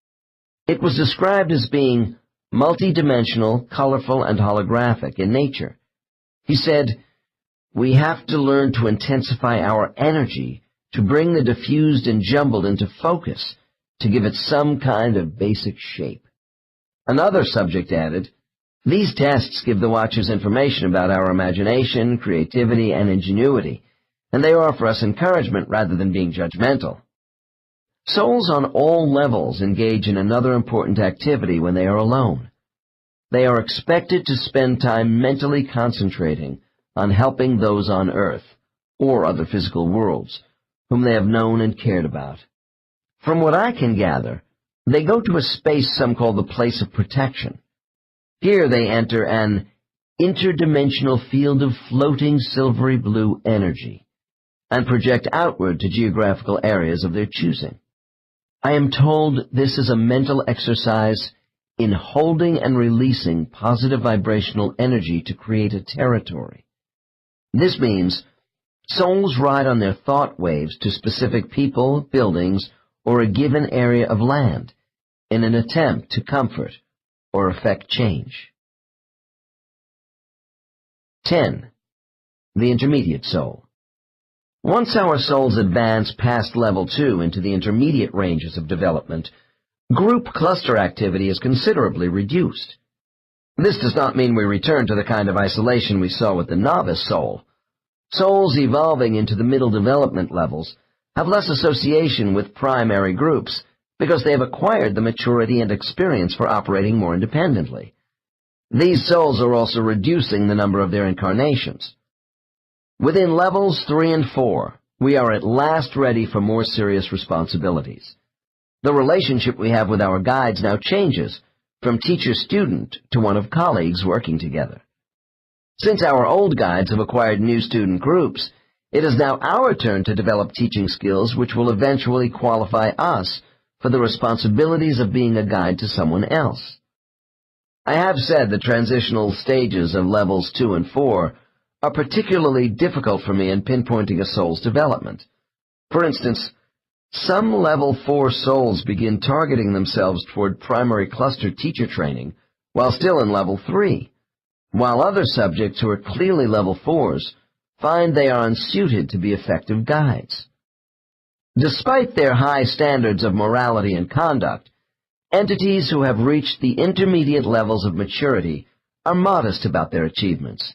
[SPEAKER 2] It was described as being multidimensional, colorful, and holographic in nature. He said, "We have to learn to intensify our energy to bring the diffused and jumbled into focus, to give it some kind of basic shape." Another subject added, "These tests give the watchers information about our imagination, creativity, and ingenuity, and they offer us encouragement rather than being judgmental." Souls on all levels engage in another important activity when they are alone. They are expected to spend time mentally concentrating on helping those on Earth, or other physical worlds, whom they have known and cared about. From what I can gather, they go to a space some call the place of protection. Here they enter an interdimensional field of floating silvery blue energy, and project outward to geographical areas of their choosing. I am told this is a mental exercise in holding and releasing positive vibrational energy to create a territory. This means souls ride on their thought waves to specific people, buildings, or a given area of land in an attempt to comfort or effect change. 10. The intermediate soul. Once our souls advance past level 2 into the intermediate ranges of development, group cluster activity is considerably reduced. This does not mean we return to the kind of isolation we saw with the novice soul. Souls evolving into the middle development levels have less association with primary groups because they have acquired the maturity and experience for operating more independently. These souls are also reducing the number of their incarnations. Within levels 3 and 4, we are at last ready for more serious responsibilities. The relationship we have with our guides now changes from teacher-student to one of colleagues working together. Since our old guides have acquired new student groups, It is now our turn to develop teaching skills which will eventually qualify us for the responsibilities of being a guide to someone else. I have said the transitional stages of levels 2 and 4 are particularly difficult for me in pinpointing a soul's development. For instance, some level 4 souls begin targeting themselves toward primary cluster teacher training while still in level 3, while other subjects who are clearly level 4s find they are unsuited to be effective guides. Despite their high standards of morality and conduct, entities who have reached the intermediate levels of maturity are modest about their achievements.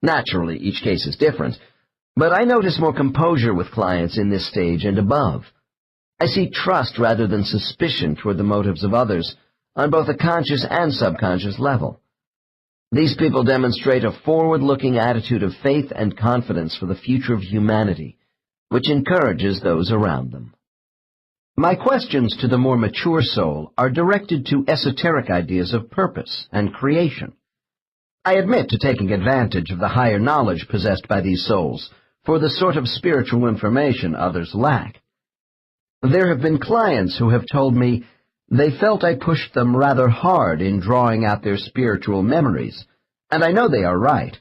[SPEAKER 2] Naturally, each case is different, but I notice more composure with clients in this stage and above. I see trust rather than suspicion toward the motives of others on both a conscious and subconscious level. These people demonstrate a forward-looking attitude of faith and confidence for the future of humanity, which encourages those around them. My questions to the more mature soul are directed to esoteric ideas of purpose and creation. I admit to taking advantage of the higher knowledge possessed by these souls for the sort of spiritual information others lack. There have been clients who have told me they felt I pushed them rather hard in drawing out their spiritual memories, and I know they are right.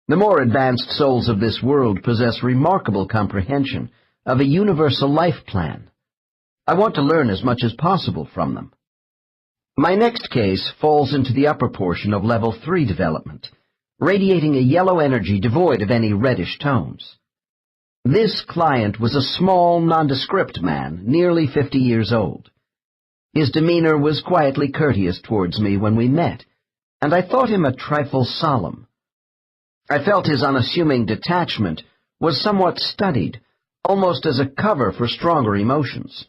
[SPEAKER 2] The more advanced souls of this world possess remarkable comprehension of a universal life plan. I want to learn as much as possible from them. My next case falls into the upper portion of level 3 development, radiating a yellow energy devoid of any reddish tones. This client was a small, nondescript man, nearly 50 years old. His demeanor was quietly courteous towards me when we met, and I thought him a trifle solemn. I felt his unassuming detachment was somewhat studied, almost as a cover for stronger emotions.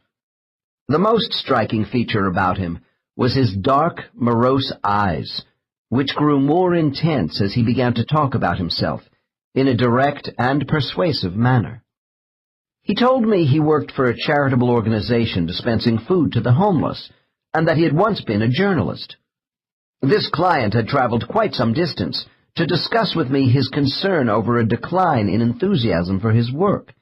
[SPEAKER 2] The most striking feature about him was his dark, morose eyes, which grew more intense as he began to talk about himself in a direct and persuasive manner. He told me he worked for a charitable organization dispensing food to the homeless, and that he had once been a journalist. This client had traveled quite some distance to discuss with me his concern over a decline in enthusiasm for his work.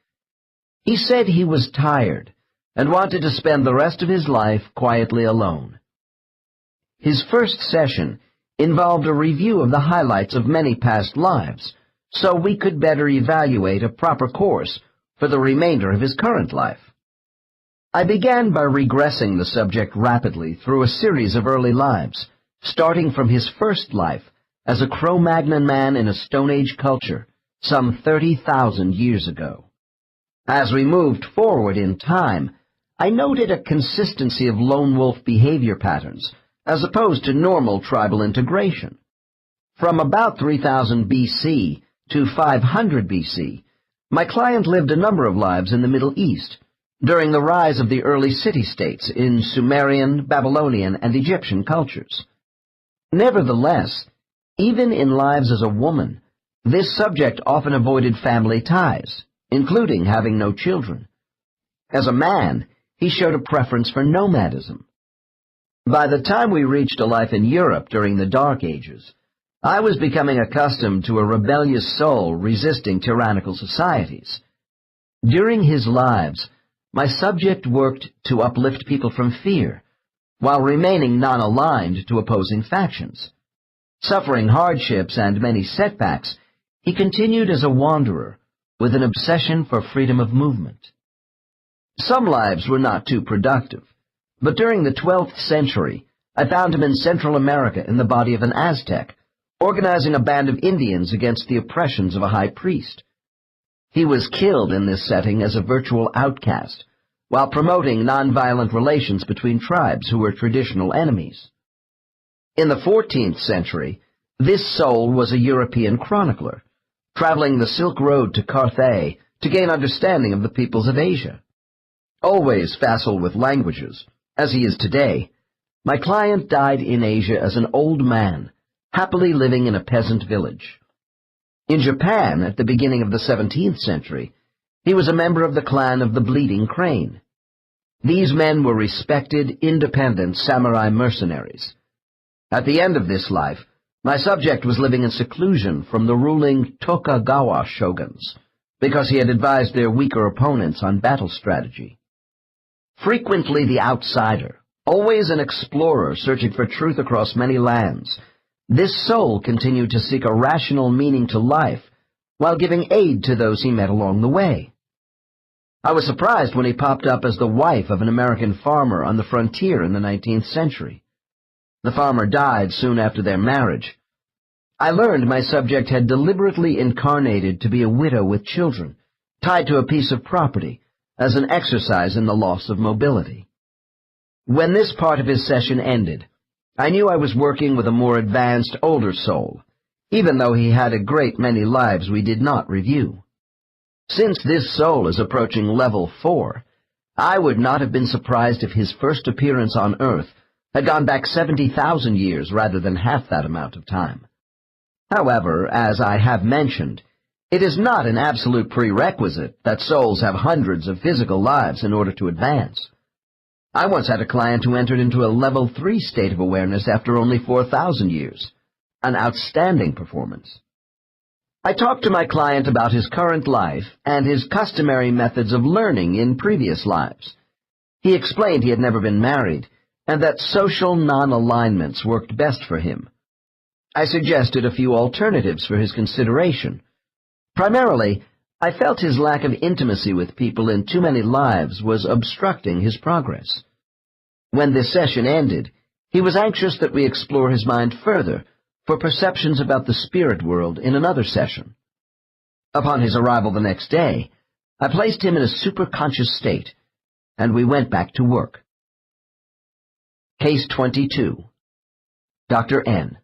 [SPEAKER 2] He said he was tired and wanted to spend the rest of his life quietly alone. His first session involved a review of the highlights of many past lives, so we could better evaluate a proper course for the remainder of his current life. I began by regressing the subject rapidly through a series of early lives, starting from his first life as a Cro-Magnon man in a Stone Age culture some 30,000 years ago. As we moved forward in time, I noted a consistency of lone wolf behavior patterns as opposed to normal tribal integration. From about 3000 BC to 500 BC, my client lived a number of lives in the Middle East, during the rise of the early city-states in Sumerian, Babylonian, and Egyptian cultures. Nevertheless, even in lives as a woman, this subject often avoided family ties, including having no children. As a man, he showed a preference for nomadism. By the time we reached a life in Europe during the Dark Ages, I was becoming accustomed to a rebellious soul resisting tyrannical societies. During his lives, my subject worked to uplift people from fear, while remaining non-aligned to opposing factions. Suffering hardships and many setbacks, he continued as a wanderer, with an obsession for freedom of movement. Some lives were not too productive, but during the 12th century, I found him in Central America in the body of an Aztec, organizing a band of Indians against the oppressions of a high priest. He was killed in this setting as a virtual outcast, while promoting nonviolent relations between tribes who were traditional enemies. In the 14th century, this soul was a European chronicler, traveling the Silk Road to Carthage to gain understanding of the peoples of Asia. Always facile with languages, as he is today, my client died in Asia as an old man, happily living in a peasant village. In Japan, at the beginning of the 17th century, he was a member of the clan of the Bleeding Crane. These men were respected, independent samurai mercenaries. At the end of this life, my subject was living in seclusion from the ruling Tokugawa shoguns,
[SPEAKER 1] because he had advised their weaker opponents on battle strategy. Frequently the outsider, always an explorer searching for truth across many lands, this soul continued to seek a rational meaning to life while giving aid to those he met along the way. I was surprised when he popped up as the wife of an American farmer on the frontier in the 19th century. The farmer died soon after their marriage. I learned my subject had deliberately incarnated to be a widow with children, tied to a piece of property, as an exercise in the loss of mobility. When this part of his session ended, I knew I was working with a more advanced, older soul, even though he had a great many lives we did not review. Since this soul is approaching level 4, I would not have been surprised if his first appearance on Earth had gone back 70,000 years rather than half that amount of time. However, as I have mentioned, it is not an absolute prerequisite that souls have hundreds of physical lives in order to advance. I once had a client who entered into a level 3 state of awareness after only 4,000 years, an outstanding performance. I talked to my client about his current life and his customary methods of learning in previous lives. He explained he had never been married, and that social non-alignments worked best for him. I suggested a few alternatives for his consideration. Primarily, I felt his lack of intimacy with people in too many lives was obstructing his progress. When this session ended, he was anxious that we explore his mind further for perceptions about the spirit world in another session. Upon his arrival the next day, I placed him in a superconscious state, and we went back to work. Case 22. Dr. N.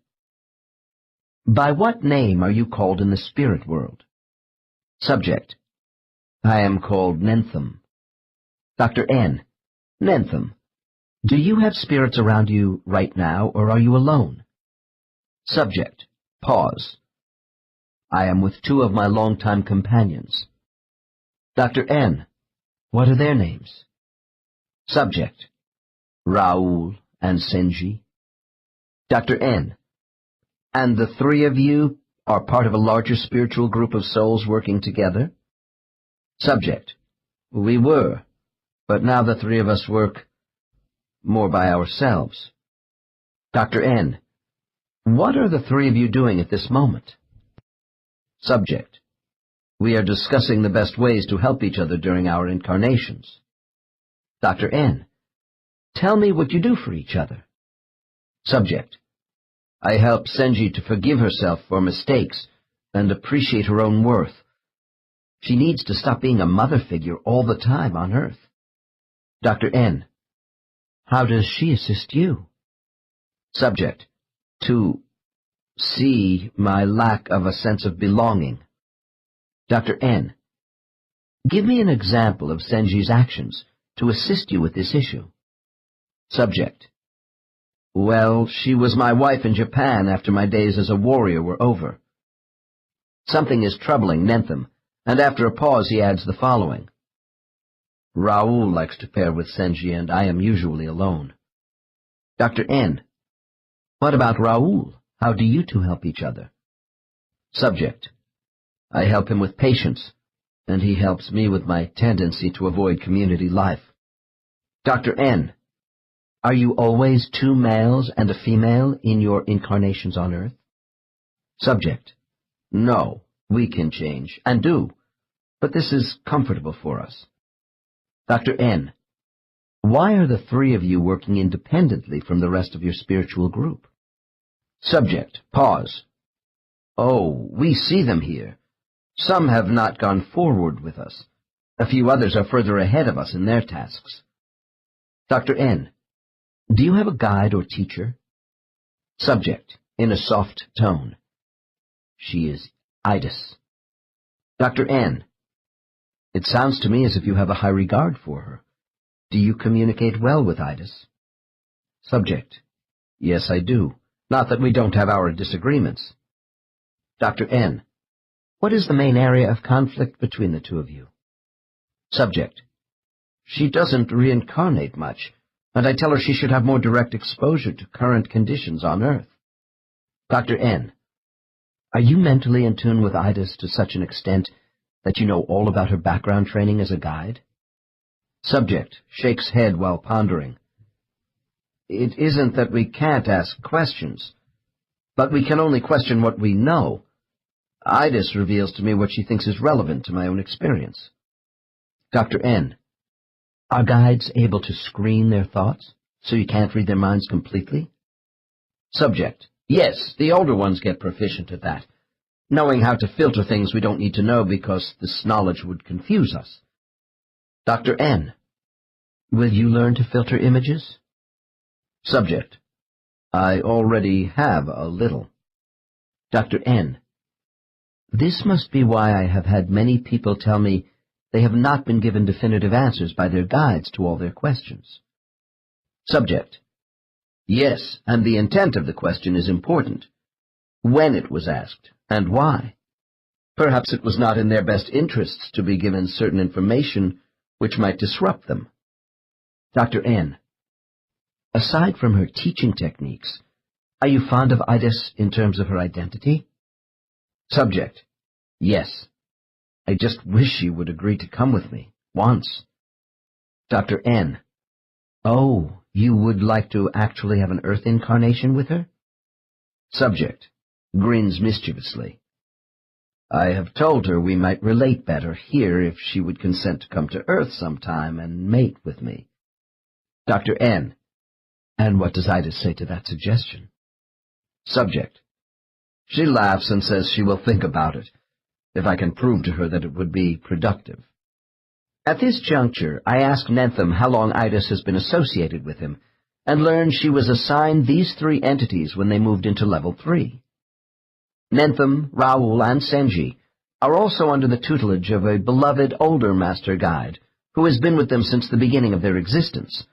[SPEAKER 1] By what name are you called in the spirit world? Subject. I am called Nentham. Dr. N. Nentham, do you have spirits around you right now, or are you alone? Subject. Pause. I am with 2 of my longtime companions. Dr. N. What are their names? Subject. Raoul and Senji. Dr. N. And the 3 of you are part of a larger spiritual group of souls working together? Subject. We were, but now the 3 of us work more by ourselves. Dr. N. What are the 3 of you doing at this moment? Subject. We are discussing the best ways to help each other during our incarnations. Dr. N. Tell me what you do for each other. Subject. I help Senji to forgive herself for mistakes and appreciate her own worth. She needs to stop being a mother figure all the time on Earth. Dr. N. How does she assist you? Subject. To see my lack of a sense of belonging. Dr. N. Give me an example of Senji's actions to assist you with this issue. Subject. Well, she was my wife in Japan after my days as a warrior were over. Something is troubling Nentham, and after a pause he adds the following. Raoul likes to pair with Senji, and I am usually alone. Dr. N. What about Raoul? How do you 2 help each other? Subject. I help him with patience, and he helps me with my tendency to avoid community life. Dr. N. Are you always 2 males and a female in your incarnations on Earth? Subject. No, we can change, and do, but this is comfortable for us. Dr. N. Why are the 3 of you working independently from the rest of your spiritual group? Subject. Pause. Oh, we see them here. Some have not gone forward with us. A few others are further ahead of us in their tasks. Dr. N. Do you have a guide or teacher? Subject. In a soft tone. She is Idis. Dr. N. It sounds to me as if you have a high regard for her. Do you communicate well with Idis? Subject. Yes, I do. Not that we don't have our disagreements. Dr. N. What is the main area of conflict between the 2 of you? Subject. She doesn't reincarnate much, and I tell her she should have more direct exposure to current conditions on Earth. Dr. N. Are you mentally in tune with Idis to such an extent
[SPEAKER 2] that you know all about her background training as a guide? Subject shakes head while pondering. It isn't that we can't ask questions, but we can only question what we know. Idis reveals to me what she thinks is relevant to my own experience. Dr. N. Are guides able to screen their thoughts, so you can't read their minds completely? Subject. Yes, the older ones get proficient at that, knowing how to filter things we don't need to know because this knowledge would confuse us. Dr. N. Will you learn to filter images? Subject. I already have a little. Dr. N. This must be why I have had many people tell me they have not been given definitive answers by their guides to all their questions. Subject. Yes, and the intent of the question is important. When it was asked, and why. Perhaps it was not in their best interests to be given certain information which might disrupt them. Dr. N. Aside from her teaching techniques, are you fond of Idis in terms of her identity? Subject. Yes. I just wish she would agree to come with me, once. Dr. N. Oh, you would like to actually have an Earth incarnation with her? Subject. Grins mischievously. I have told her we might relate better here if she would consent to come to Earth sometime and mate with me. Dr. N. And what does Idis say to that suggestion? Subject. She laughs and says she will think about it, if I can prove to her that it would be productive. At this juncture, I ask Nentham how long Idis has been associated with him, and learn she was assigned these 3 entities when they moved into Level 3. Nentham, Raoul, and Senji are also under the tutelage of a beloved older master guide, who has been with them since the beginning of their existence.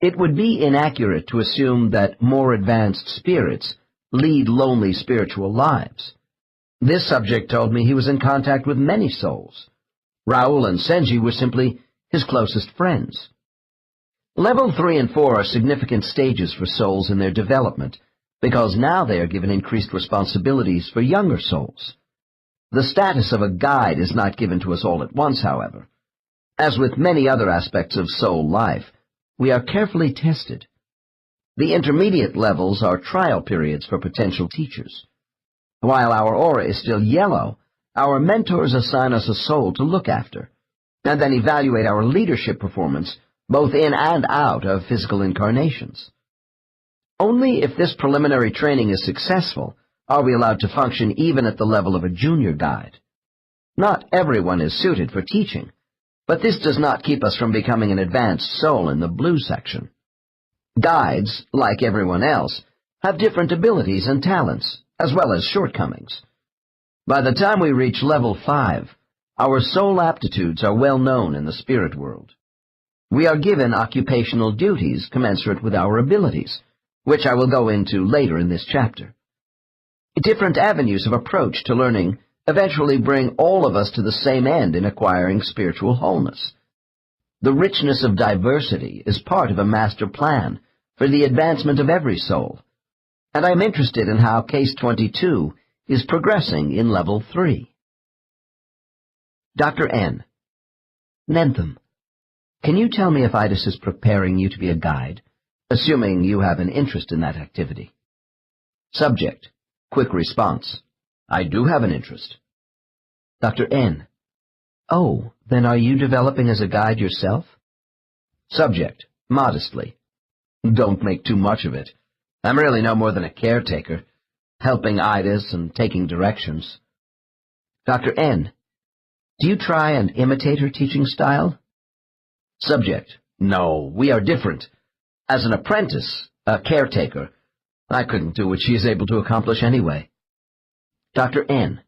[SPEAKER 2] It would be inaccurate to assume that more advanced spirits lead lonely spiritual lives. This subject told me he was in contact with many souls. Raoul and Senji were simply his closest friends. Level 3 and 4 are significant stages for souls in their development, because now they are given increased responsibilities for younger souls. The status of a guide is not given to us all at once, however. As with many other aspects of soul life, we are carefully tested. The intermediate levels are trial periods for potential teachers. While our aura is still yellow, our mentors assign us a soul to look after, and then evaluate our leadership performance both in and out of physical incarnations. Only if this preliminary training is successful are we allowed to function even at the level of a junior guide. Not everyone is suited for teaching, but this does not keep us from becoming an advanced soul in the blue section. Guides, like everyone else, have different abilities and talents, as well as shortcomings. By the time we reach level 5, our soul aptitudes are well known in the spirit world. We are given occupational duties commensurate with our abilities, which I will go into later in this chapter. Different avenues of approach to learning eventually bring all of us to the same end in acquiring spiritual wholeness. The richness of diversity is part of a master plan for the advancement of every soul, and I am interested in how Case 22 is progressing in Level 3. Dr. N. Nentham, can you tell me if Idis is preparing you to be a guide, assuming you have an interest in that activity? Subject. Quick response. I do have an interest. Dr. N. Oh, then are you developing as a guide yourself? Subject. Modestly. Don't make too much of it. I'm really no more than a caretaker, helping Idis and taking directions. Dr. N. Do you try and imitate her teaching style? Subject. No, we are different. As an apprentice, a caretaker, I couldn't do what she is able to accomplish anyway. Dr. N.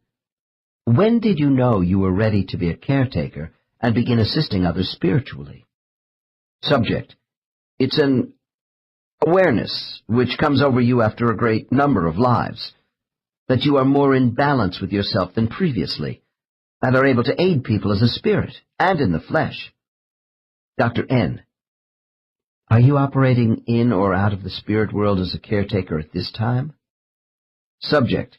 [SPEAKER 2] When did you know you were ready to be a caretaker and begin assisting others spiritually? Subject. It's an awareness which comes over you after a great number of lives, that you are more in balance with yourself than previously, and are able to aid people as a spirit and in the flesh. Dr. N. Are you operating in or out of the spirit world as a caretaker at this time? Subject.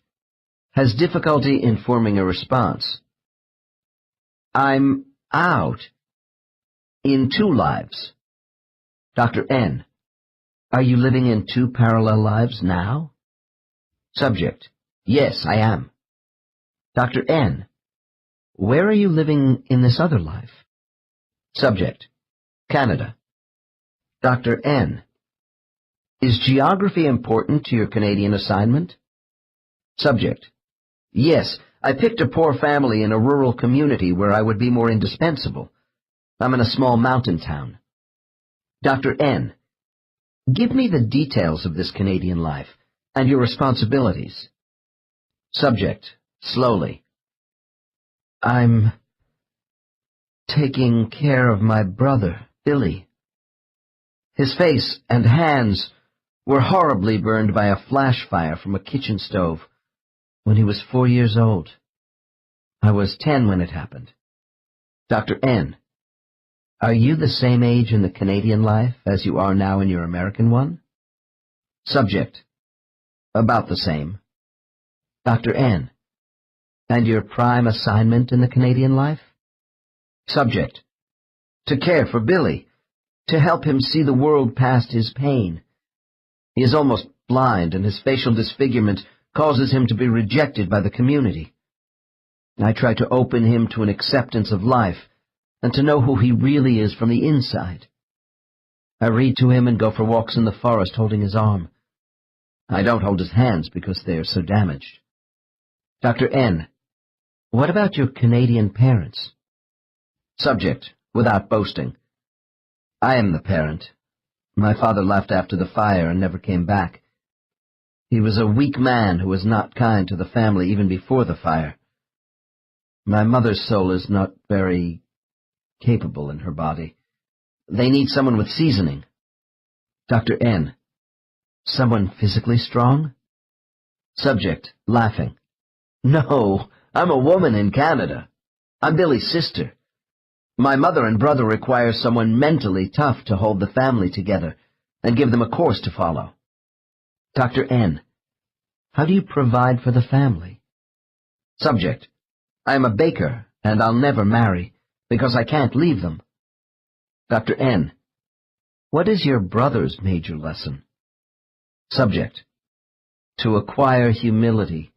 [SPEAKER 2] Has difficulty in forming a response.
[SPEAKER 1] I'm out. In 2 lives. Dr. N. Are you living in 2 parallel lives now? Subject. Yes, I am. Dr. N. Where are you living in this other life? Subject. Canada. Dr. N. Is geography important to your Canadian assignment? Subject. Yes, I picked a poor family in a rural community where I would be more indispensable. I'm in a small mountain town. Dr. N. Give me the details of this Canadian life and your responsibilities. Subject. Slowly. I'm taking care of my brother, Billy. His face and hands were horribly burned by a flash fire from a kitchen stove when he was 4 years old. I was 10 when it happened. Dr. N. Are you the same age in the Canadian life as you are now in your American one? Subject. About the same. Dr. N. And your prime assignment in the Canadian life? Subject. To care for Billy, to help him see the world past his pain. He is almost blind, and his facial disfigurement causes him to be rejected by the community. I try to open him to an acceptance of life, and to know who he really is from the inside. I read to him and go for walks in the forest holding his arm. I don't hold his hands because they are so damaged. Dr. N. What about your Canadian parents? Subject, without boasting. I am the parent. My father left after the fire and never came back. He was a weak man who was not kind to the family even before the fire. My mother's soul is not very capable in her body. They need someone with seasoning. Dr. N. Someone physically strong? Subject, laughing. No, I'm a woman in Canada. I'm Billy's sister. My mother and brother require someone mentally tough to hold the family together and give them a course to follow. Dr. N. How do you provide for the family? Subject. I am a baker, and I'll never marry, because I can't leave them. Dr. N. What is your brother's major lesson? Subject. To acquire humility,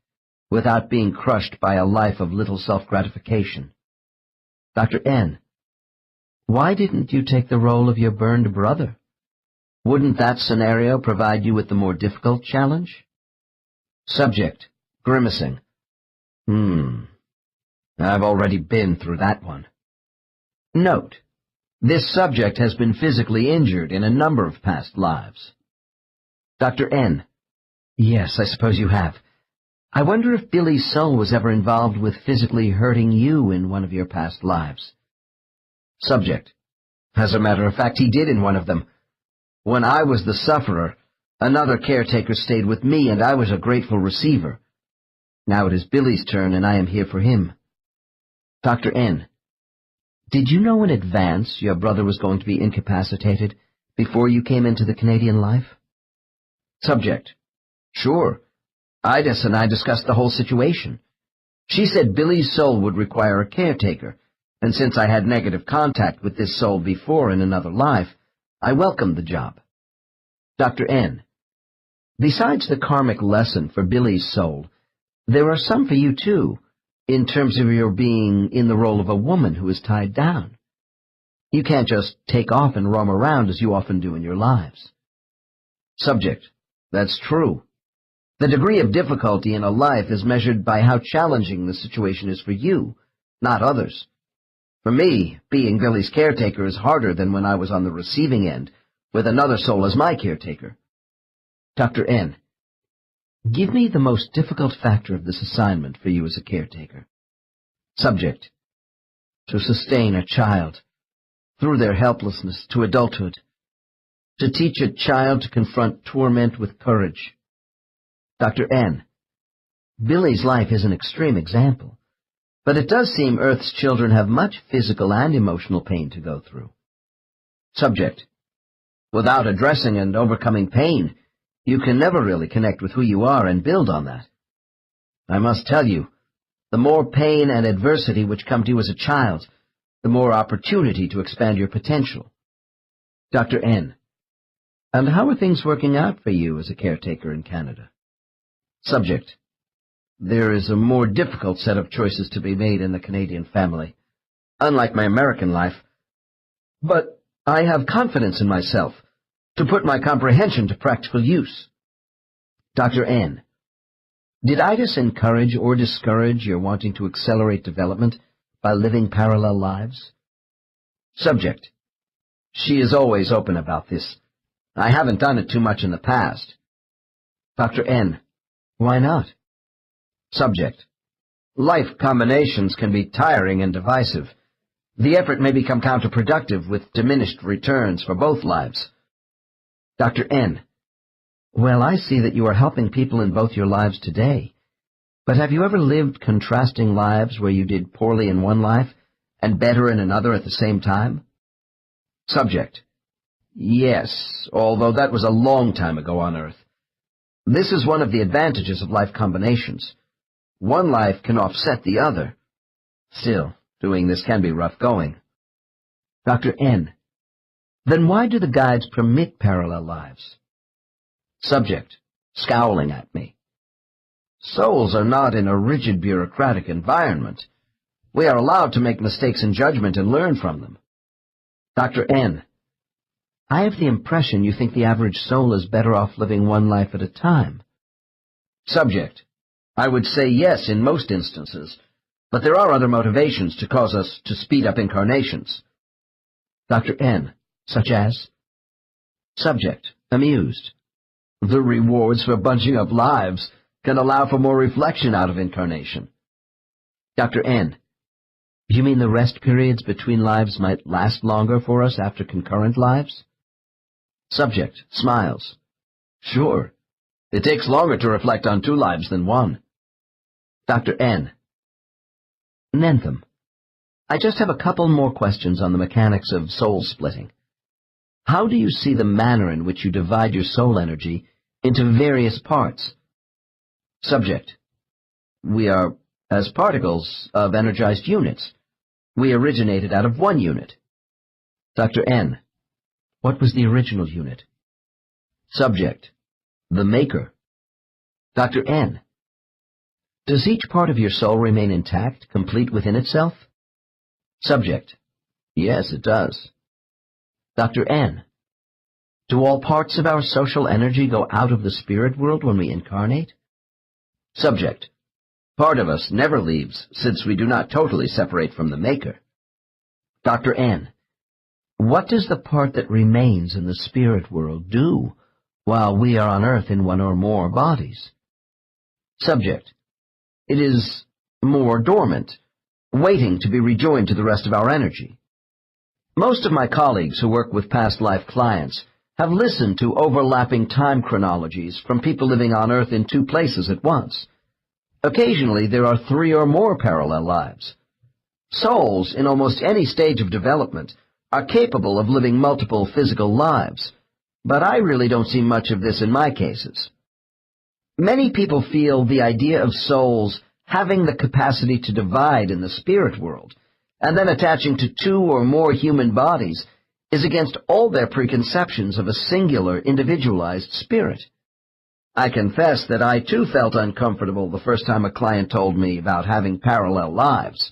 [SPEAKER 1] without being crushed by a life of little self-gratification. Dr. N. Why didn't you take the role of your burned brother? Wouldn't that scenario provide you with the more difficult challenge? Subject, grimacing. I've already been through that one. Note, this subject has been physically injured in a number of past lives. Dr. N. Yes, I suppose you have. I wonder if Billy's soul was ever involved with physically hurting you in one of your past lives. Subject. As a matter of fact, he did in one of them. When I was the sufferer, another caretaker stayed with me, and I was a grateful receiver. Now it is Billy's turn, and I am here for him. Dr. N. Did you know in advance your brother was going to be incapacitated before you came into the Canadian life? Subject. Sure. Idas and I discussed the whole situation. She said Billy's soul would require a caretaker, and since I had negative contact with this soul before in another life, I welcomed the job. Dr. N. Besides the karmic lesson for Billy's soul, there are some for you too, in terms of your being in the role of a woman who is tied down. You can't just take off and roam around as you often do in your lives. Subject. That's true. The degree of difficulty in a life is measured by how challenging the situation is for you, not others. For me, being Billy's caretaker is harder than when I was on the receiving end, with another soul as my caretaker. Dr. N. Give me the most difficult factor of this assignment for you as a caretaker. Subject. To sustain a child, through their helplessness to adulthood. To teach a child to confront torment with courage. Dr. N. Billy's life is an extreme example, but it does seem Earth's children have much physical and emotional pain to go through. Subject. Without addressing and overcoming pain, you can never really connect with who you are and build on that. I must tell you,
[SPEAKER 2] The more pain and adversity which come to you as a child, the more opportunity to expand your potential. Dr. N. And how are things working out for you as a caretaker in Canada? Subject. There is a more difficult set of choices to be made in the Canadian family, unlike my American life. But I have confidence in myself to put my comprehension to practical use. Dr. N. Did Itis encourage or discourage your wanting to accelerate development by living parallel lives? Subject. She is always open about this. I haven't done it too much in the past. Dr. N. Why not? Subject. Life combinations can be tiring and divisive. The effort may become counterproductive with diminished returns for both lives. Dr. N. Well, I see that you are helping people in both your lives today. But have you ever lived contrasting lives where you did poorly in one life and better in another at the same time? Subject. Yes, although that was a long time ago on Earth. This is one of the advantages of life combinations. One life can offset the other. Still, doing this can be rough going. Dr. N. Then why do the guides permit parallel lives? Subject, scowling at me. Souls are not in a rigid bureaucratic environment. We are allowed to make mistakes in judgment and learn from them. Dr. N. I have the impression you think the average soul is better off living one life at a time. Subject, I would say yes in most instances, but there are other motivations to cause us to speed up incarnations. Dr. N. Such as? Subject, amused. The rewards for bunching up lives can allow for more reflection out of incarnation. Dr. N. You mean the rest periods between lives might last longer for us after concurrent lives? Subject, smiles. Sure. It takes longer to reflect on two lives than one. Dr. N. Nentham, I just have a couple more questions on the mechanics of soul splitting. How do you see the manner in which you divide your soul energy into various parts? Subject. We are as particles of energized units. We originated out of one unit. Dr. N. What was the original unit? Subject. The maker. Dr. N. Does each part of your soul remain intact, complete within itself? Subject. Yes, it does. Dr. N. Do all parts of our social energy go out of the spirit world when we incarnate? Subject. Part of us never leaves, since we do not totally separate from the Maker. Dr. N. What does the part that remains in the spirit world do while we are on Earth in one or more bodies? Subject. It is more dormant, waiting to be rejoined to the rest of our energy. Most of my colleagues who work with past life clients have listened to overlapping time chronologies from people living on Earth in two places at once. Occasionally, there are 3 or more parallel lives. Souls, in almost any stage of development, are capable of living multiple physical lives, but I really don't see much of this in my cases. Many people feel the idea of souls having the capacity to divide in the spirit world, and then attaching to 2 or more human bodies, is against all their preconceptions of a singular, individualized spirit. I confess that I too felt uncomfortable the first time a client told me about having parallel lives.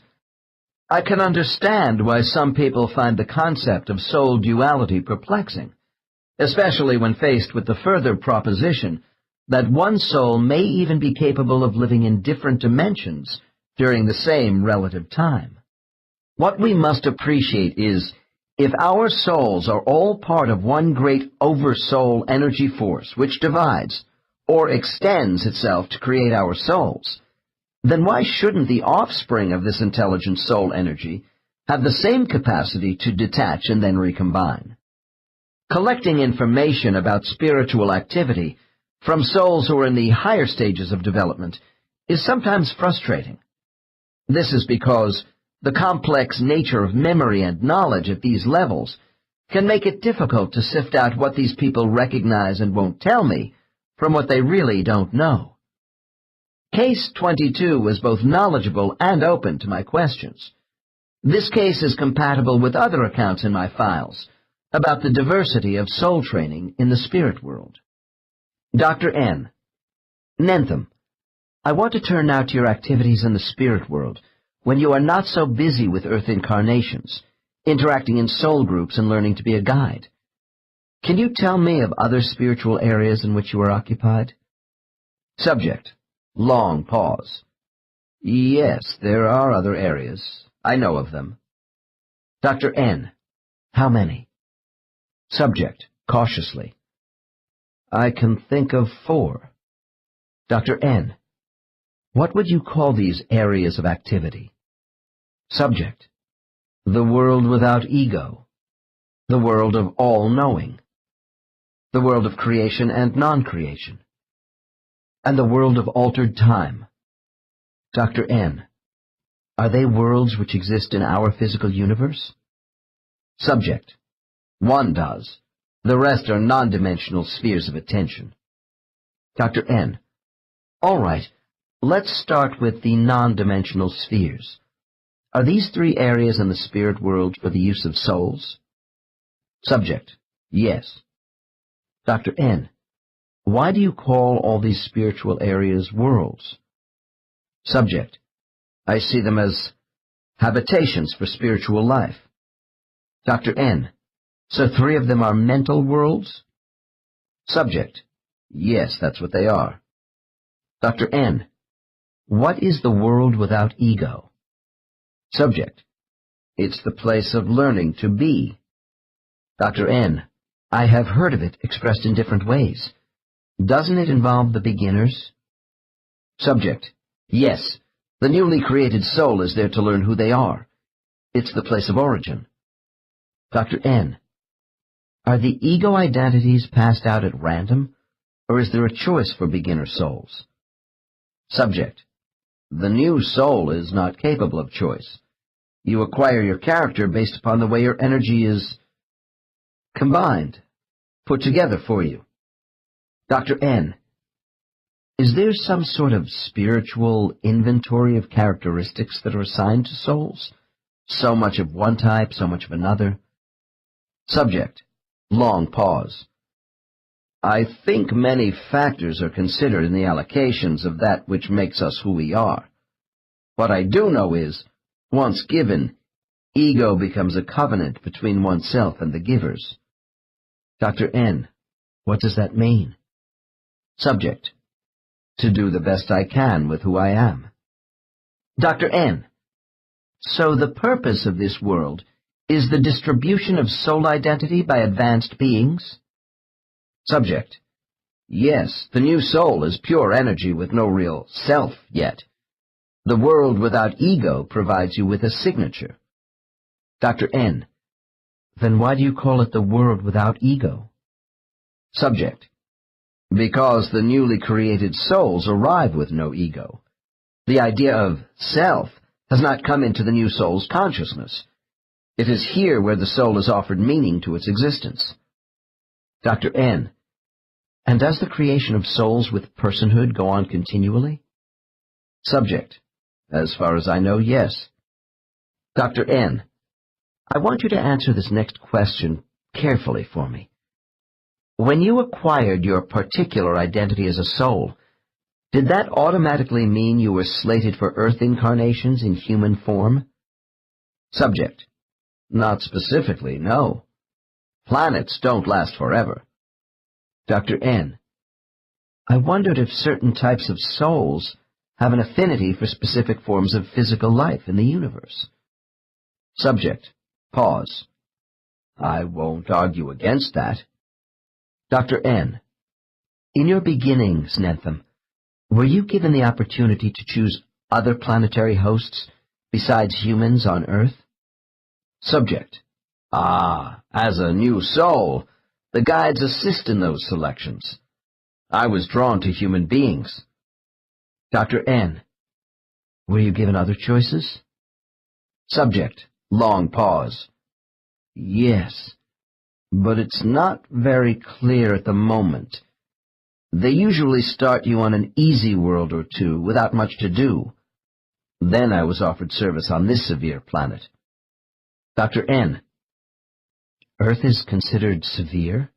[SPEAKER 2] I can understand why some people find the concept of soul duality perplexing, especially when faced with the further proposition that one soul may even be capable of living in different dimensions during the same relative time. What we must appreciate is, if our souls are all part of one great oversoul energy force which divides or extends itself to create our souls, then why shouldn't the offspring of this intelligent soul energy have the same capacity to detach and then recombine? Collecting information about spiritual activity from souls who are in the higher stages of development is sometimes frustrating. This is because the complex nature of memory and knowledge at these levels can make it difficult to sift out what these people recognize and won't tell me from what they really don't know.
[SPEAKER 1] Case 22 was both knowledgeable and open to my questions. This case is compatible with other accounts in my files about the diversity of soul training in the spirit world. Dr. N. Nentham, I want to turn now to your activities in the spirit world when you are not so busy with Earth incarnations, interacting in soul groups and learning to be a guide. Can you tell me of other spiritual areas in which you are occupied? Subject. Long pause. Yes, there are other areas. I know of them. Dr. N. How many? Subject. Cautiously. I can think of 4. Dr. N. What would you call these areas of activity? Subject. The world without ego. The world of all-knowing. The world of creation and non-creation. And the world of altered time. Dr. N. Are they worlds which exist in our physical universe? Subject. One does. The rest are non-dimensional spheres of attention. Dr. N. All right. Let's start with the non-dimensional spheres. Are these 3 areas in the spirit world for the use of souls? Subject. Yes. Dr. N. Why do you call all these spiritual areas worlds? Subject. I see them as habitations for spiritual life. Dr. N. So 3 of them are mental worlds? Subject. Yes, that's what they are. Dr. N. What is the world without ego? Subject. It's the place of learning to be. Dr. N. I have heard of it expressed in different ways. Doesn't it involve the beginners? Subject. Yes. The newly created soul is there to learn who they are. It's the place of origin. Dr. N. Are the ego identities passed out at random, or is there a choice for beginner souls? Subject. The new soul is not capable of choice. You acquire your character based upon the way your energy is combined, put together for you. Dr. N. Is there some sort of spiritual inventory of characteristics that are assigned to souls? So much of one type, so much of another? Subject. Long pause. I think many factors are considered in the allocations of that which makes us who we are. What I do know is, once given, ego becomes a covenant between oneself and the givers. Dr. N. What does that mean? Subject. To do the best I can with who I am. Dr. N. So the purpose of this world is the distribution of soul identity by advanced beings? Subject. Yes, the new soul is pure energy with no real self yet. The world without ego provides you with a signature. Dr. N. Then why do you call it the world without ego? Subject. Because the newly created souls arrive with no ego. The idea of self has not come into the new soul's consciousness. It is here where the soul is offered meaning to its existence. Dr. N. And does the creation of souls with personhood go on continually? Subject. As far as I know, yes. Dr. N. I want you to answer this next question carefully for me. When you acquired your particular identity as a soul, did that automatically mean you were slated for Earth incarnations in human form? Subject. Not specifically, no. Planets don't last forever. Dr. N. I wondered if certain types of souls have an affinity for specific forms of physical life in the universe. Subject. Pause. I won't argue against that. Dr. N. In your beginnings, Nentham, were you given the opportunity to choose other planetary hosts besides humans on Earth? Subject. As a new soul, the guides assist in those selections. I was drawn to human beings. Dr. N. Were you given other choices? Subject. Long pause. Yes, but it's not very clear at the moment. They usually start you on an easy world or two without much to do. Then I was offered service on this severe planet. Dr. N.
[SPEAKER 2] Earth is considered severe?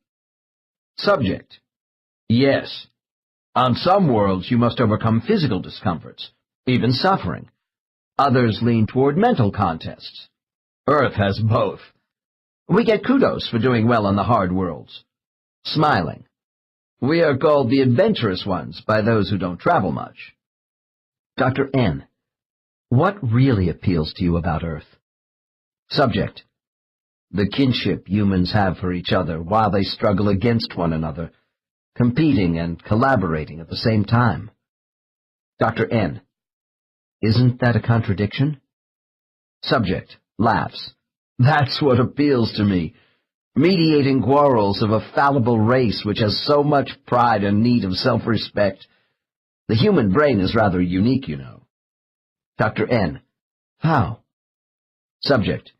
[SPEAKER 1] Subject. Yes. On some worlds you must overcome physical discomforts, even suffering. Others lean toward mental contests. Earth has both. We get kudos for doing well on the hard worlds. Smiling. We are called the adventurous ones by those who don't travel much.
[SPEAKER 2] Dr. N. What really appeals to you about Earth?
[SPEAKER 1] Subject. The kinship humans have for each other while they struggle against one another, competing and collaborating at the same time. Dr. N.
[SPEAKER 2] Isn't that a contradiction?
[SPEAKER 1] Subject. Laughs. That's what appeals to me. Mediating quarrels of a fallible race which has so much pride and need of self-respect. The human brain is rather unique, you know. Dr. N.
[SPEAKER 2] How?
[SPEAKER 1] Subject.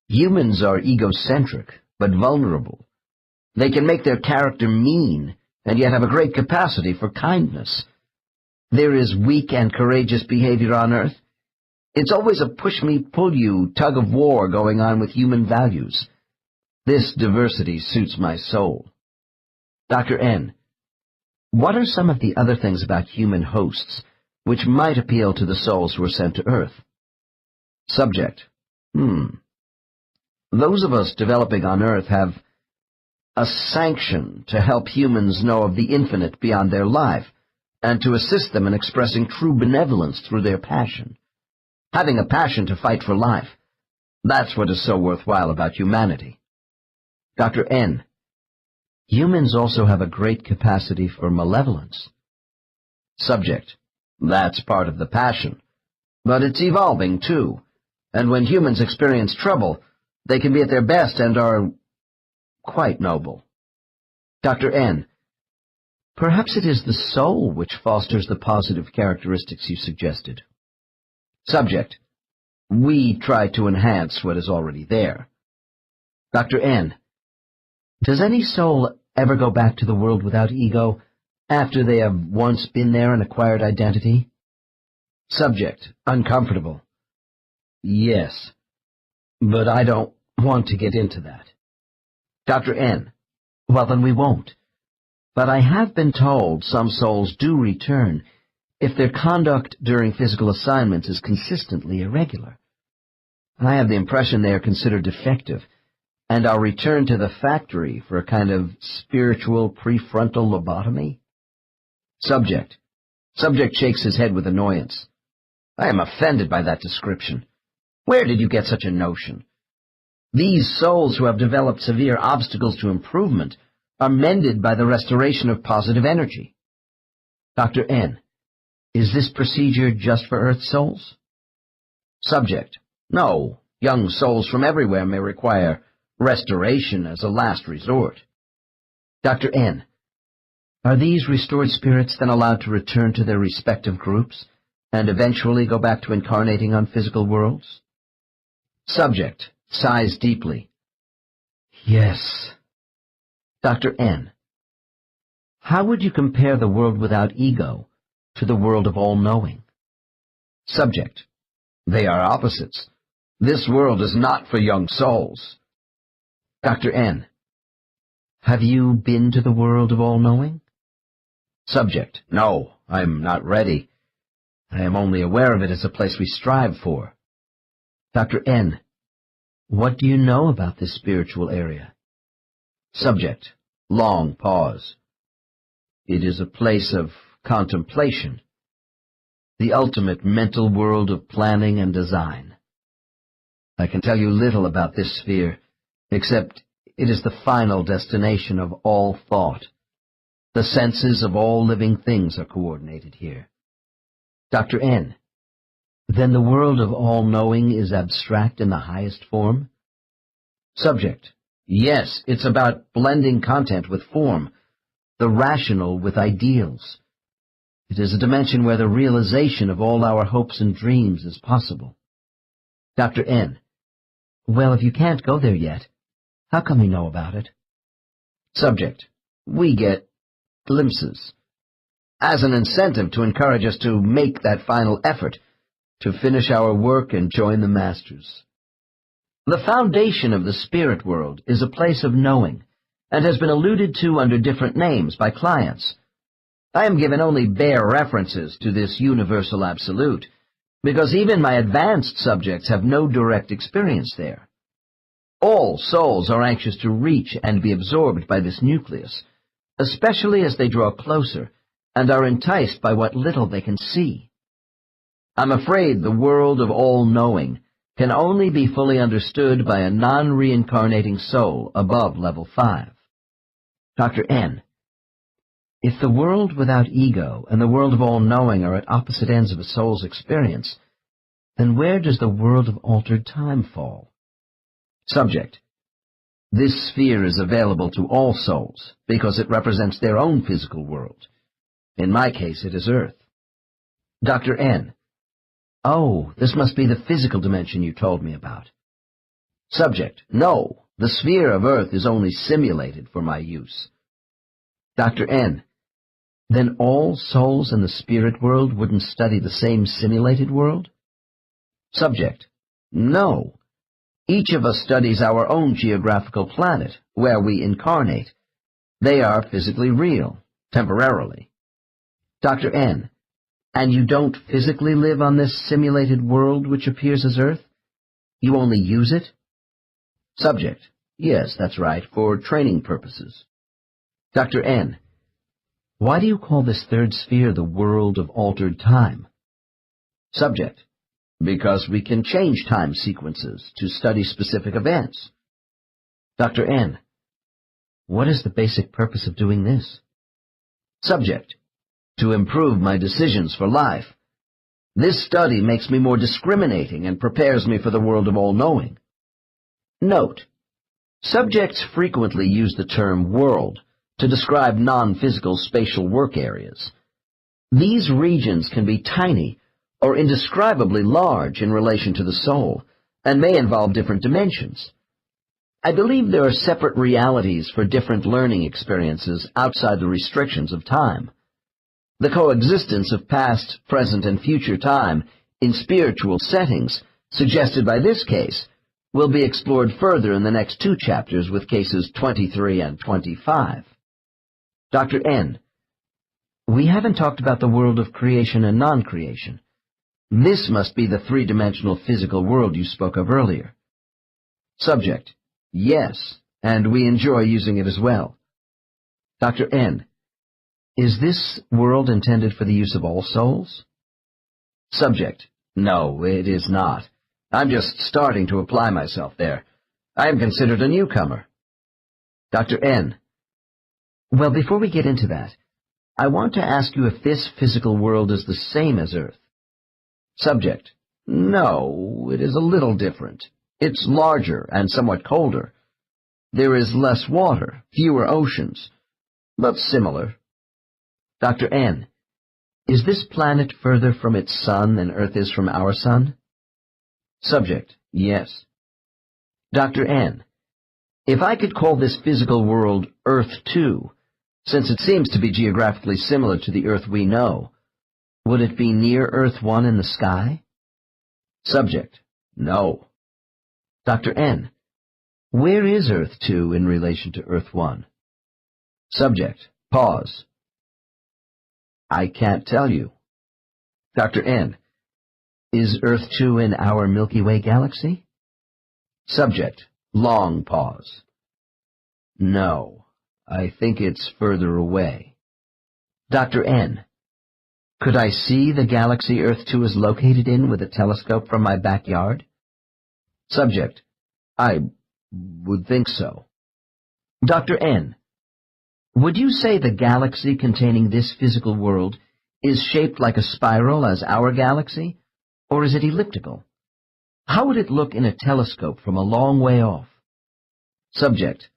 [SPEAKER 1] Humans are egocentric, but vulnerable. They can make their character mean, and yet have a great capacity for kindness. There is weak and courageous behavior on Earth. It's always a push-me-pull-you tug-of-war going on with human values. This diversity suits my soul. Dr. N.
[SPEAKER 2] What are some of the other things about human hosts which might appeal to the souls who are sent to Earth?
[SPEAKER 1] Subject. Those of us developing on Earth have a sanction to help humans know of the infinite beyond their life, and to assist them in expressing true benevolence through their passion. Having a passion to fight for life, that's what is so worthwhile about humanity. Dr. N.
[SPEAKER 2] Humans also have a great capacity for malevolence.
[SPEAKER 1] Subject. That's part of the passion. But it's evolving, too, and when humans experience trouble, they can be at their best and are quite noble. Dr. N.
[SPEAKER 2] Perhaps it is the soul which fosters the positive characteristics you suggested.
[SPEAKER 1] Subject. We try to enhance what is already there. Dr. N.
[SPEAKER 2] Does any soul ever go back to the world without ego after they have once been there and acquired identity?
[SPEAKER 1] Subject. Uncomfortable. Yes. But I don't want to get into that. Dr. N.
[SPEAKER 2] Well, then we won't. But I have been told some souls do return if their conduct during physical assignments is consistently irregular.
[SPEAKER 1] I have the impression they are considered defective, and are returned to the factory for a kind of spiritual prefrontal lobotomy. Subject. Subject shakes his head with annoyance. I am offended by that description. Where did you get such a notion? These souls who have developed severe obstacles to improvement are mended by the restoration of positive energy.
[SPEAKER 2] Dr. N. Is this procedure just for Earth souls?
[SPEAKER 1] Subject. No, young souls from everywhere may require restoration as a last resort.
[SPEAKER 2] Dr. N. Are these restored spirits then allowed to return to their respective groups and eventually go back to incarnating on physical worlds?
[SPEAKER 1] Subject. Sighs deeply.
[SPEAKER 2] Yes. Dr. N. How would you compare the world without ego to the world of all-knowing?
[SPEAKER 1] Subject. They are opposites. This world is not for young souls. Dr. N.
[SPEAKER 2] Have you been to the world of all-knowing?
[SPEAKER 1] Subject. No, I'm not ready. I am only aware of it as a place we strive for.
[SPEAKER 2] Dr. N. What do you know about this spiritual area?
[SPEAKER 1] Subject. Long pause. It is a place of contemplation. The ultimate mental world of planning and design. I can tell you little about this sphere, except it is the final destination of all thought. The senses of all living things are coordinated here.
[SPEAKER 2] Dr. N. Then the world of all-knowing is abstract in the highest form?
[SPEAKER 1] Subject. Yes, it's about blending content with form, the rational with ideals. It is a dimension where the realization of all our hopes and dreams is possible.
[SPEAKER 2] Dr. N. Well, if you can't go there yet, how come you know about it?
[SPEAKER 1] Subject. We get glimpses, as an incentive to encourage us to make that final effort, to finish our work and join the masters. The foundation of the spirit world is a place of knowing, and has been alluded to under different names by clients. I am given only bare references to this universal absolute, because even my advanced subjects have no direct experience there. All souls are anxious to reach and be absorbed by this nucleus, especially as they draw closer and are enticed by what little they can see. I'm afraid the world of all-knowing can only be fully understood by a non-reincarnating soul above level 5. Dr. N. If the world without ego and the world of all-knowing are at opposite ends of a soul's experience, then where does the world of altered time fall? Subject. This sphere is available to all souls because it represents their own physical world. In my case, it is Earth. Dr. N. Oh, this must be the physical dimension you told me about. Subject. No, the sphere of Earth is only simulated for my use. Dr. N. Then all souls in the spirit world wouldn't study the same simulated world? Subject. No. Each of us studies our own geographical planet, where we incarnate. They are physically real, temporarily. Dr. N. And you don't physically live on this simulated world which appears as Earth? You only use it? Subject. Yes, that's right, for training purposes. Dr. N. Why do you call this third sphere the world of altered time? Subject. Because we can change time sequences to study specific events. Dr. N. What is the basic purpose of doing this? Subject. To improve my decisions for life. This study makes me more discriminating and prepares me for the world of all-knowing. Note. Subjects frequently use the term world to describe non-physical spatial work areas. These regions can be tiny or indescribably large in relation to the soul, and may involve different dimensions. I believe there are separate realities for different learning experiences outside the restrictions of time. The coexistence of past, present, and future time in spiritual settings, suggested by this case, will be explored further in the next 2 chapters with cases 23 and 25. Dr. N. We haven't talked about the world of creation and non-creation. This must be the 3-dimensional physical world you spoke of earlier. Subject. Yes, and we enjoy using it as well. Dr. N. Is this world intended for the use of all souls? Subject. No, it is not. I'm just starting to apply myself there. I am considered a newcomer. Dr. N. Well, before we get into that, I want to ask you if this physical world is the same as Earth. Subject. No, it is a little different. It's larger and somewhat colder. There is less water, fewer oceans, but similar. Dr. N. Is this planet further from its sun than Earth is from our sun? Subject. Yes. Dr. N. If I could call this physical world Earth 2, since it seems to be geographically similar to the Earth we know, would it be near Earth 1 in the sky? Subject. No. Dr. N. Where is Earth 2 in relation to Earth 1? Subject. Pause. I can't tell you. Dr. N. Is Earth 2 in our Milky Way galaxy? Subject. Long pause. No. I think it's further away. Dr. N. Could I see the galaxy Earth 2 is located in with a telescope from my backyard? Subject. I would think so. Dr. N. Would you say the galaxy containing this physical world is shaped like a spiral as our galaxy, or is it elliptical? How would it look in a telescope from a long way off? Subject.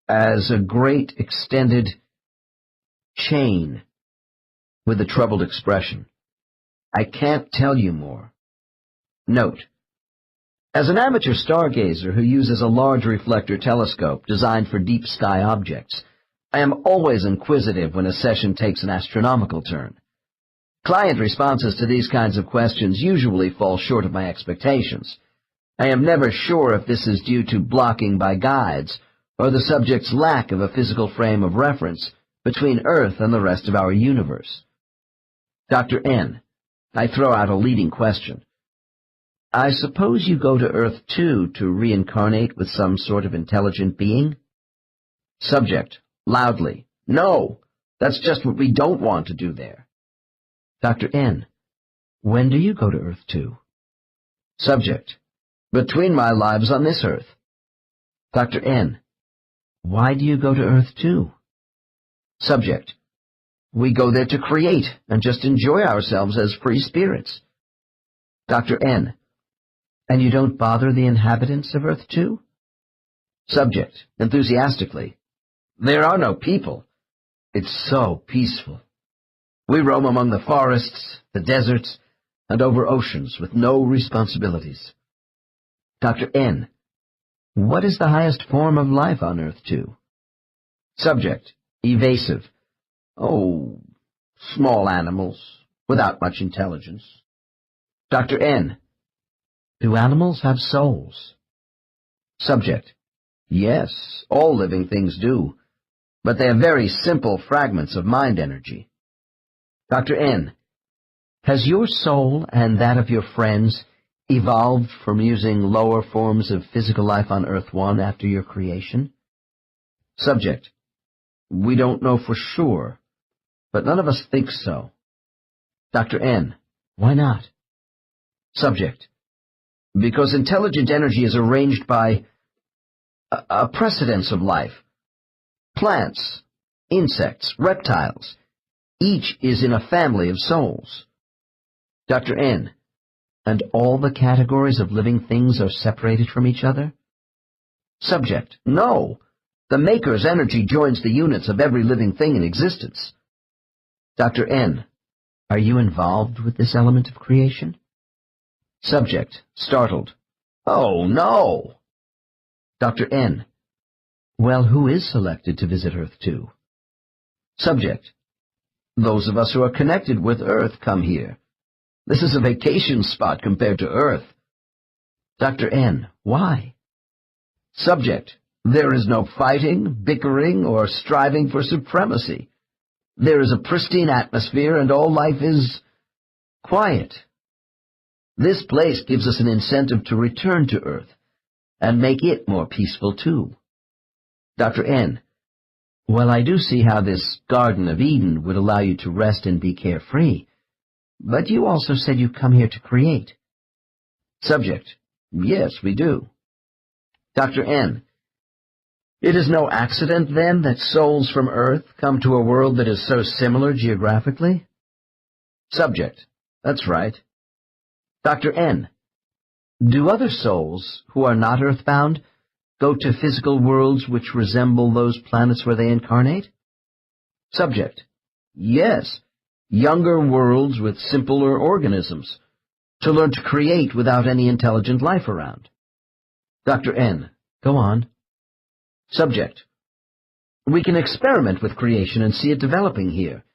[SPEAKER 1] As a great extended chain, with a troubled expression. I can't tell you more. Note. As an amateur stargazer who uses a large reflector telescope designed for deep sky objects, I am always inquisitive when a session takes an astronomical turn. Client responses to these kinds of questions usually fall short of my expectations. I am never sure if this is due to blocking by guides or the subject's lack of a physical frame of reference between Earth and the rest of our universe. Dr. N. I throw out a leading question. I suppose you go to Earth, too, to reincarnate with some sort of intelligent being? Subject, loudly, no, that's just what we don't want to do there. Dr. N. When do you go to Earth, too? Subject, between my lives on this Earth. Dr. N. Why do you go to Earth, too? Subject, we go there to create and just enjoy ourselves as free spirits. Dr. N. And you don't bother the inhabitants of Earth, too? Subject, enthusiastically. There are no people. It's so peaceful. We roam among the forests, the deserts, and over oceans with no responsibilities. Dr. N. What is the highest form of life on Earth, too? Subject, evasive. Oh, small animals, without much intelligence. Dr. N. Do animals have souls? Subject, yes, all living things do, but they are very simple fragments of mind energy. Dr. N. Has your soul and that of your friends evolved from using lower forms of physical life on Earth 1 after your creation? Subject, we don't know for sure, but none of us think so. Dr. N. Why not? Subject, because intelligent energy is arranged by a precedence of life. Plants, insects, reptiles, each is in a family of souls. Dr. N. And all the categories of living things are separated from each other? Subject, no. The Maker's energy joins the units of every living thing in existence. Dr. N. Are you involved with this element of creation? Subject, startled. Oh, no. Dr. N. Well, who is selected to visit Earth 2? Subject, those of us who are connected with Earth come here. This is a vacation spot compared to Earth. Dr. N. Why? Subject, there is no fighting, bickering, or striving for supremacy. There is a pristine atmosphere, and all life is quiet. This place gives us an incentive to return to Earth and make it more peaceful, too. Dr. N. Well, I do see how this Garden of Eden would allow you to rest and be carefree, but you also said you come here to create. Subject, yes, we do. Dr. N. It is no accident, then, that souls from Earth come to a world that is so similar geographically? Subject, that's right. Dr. N. Do other souls, who are not earthbound, go to physical worlds which resemble those planets where they incarnate? Subject, yes, younger worlds with simpler organisms, to learn to create without any intelligent life around. Dr. N. Go on. Subject, we can experiment with creation and see it developing here.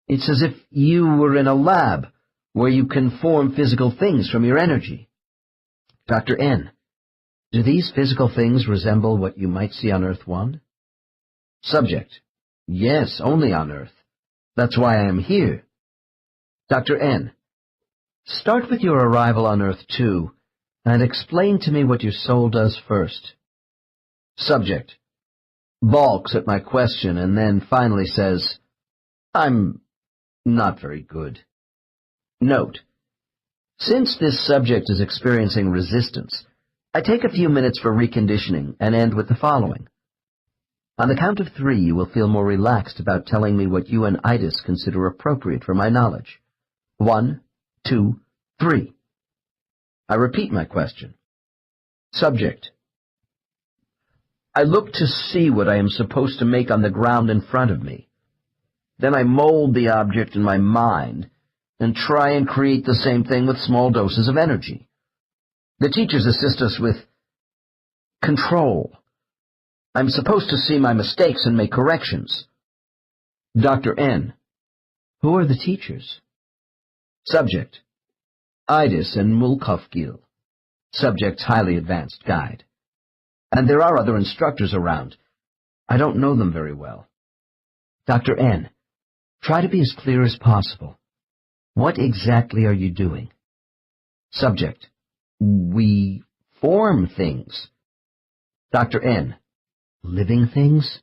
[SPEAKER 1] It's as if you were in a lab where you can form physical things from your energy. Dr. N. Do these physical things resemble what you might see on Earth 1? Subject, yes, only on Earth. That's why I am here. Dr. N. Start with your arrival on Earth 2, and explain to me what your soul does first. Subject, balks at my question and then finally says, I'm not very good. Note, since this subject is experiencing resistance, I take a few minutes for reconditioning and end with the following. On the count of 3, you will feel more relaxed about telling me what you and Itis consider appropriate for my knowledge. 1, 2, 3. I repeat my question. Subject, I look to see what I am supposed to make on the ground in front of me. Then I mold the object in my mind and try and create the same thing with small doses of energy. The teachers assist us with control. I'm supposed to see my mistakes and make corrections. Dr. N.
[SPEAKER 2] Who are the teachers?
[SPEAKER 1] Subject: Idis and Mulkofgil. Subject's highly advanced guide. And there are other instructors around. I don't know them very well.
[SPEAKER 2] Dr. N. Try to be as clear as possible. What exactly are you doing?
[SPEAKER 1] Subject: We form things. Dr. N.
[SPEAKER 2] Living things?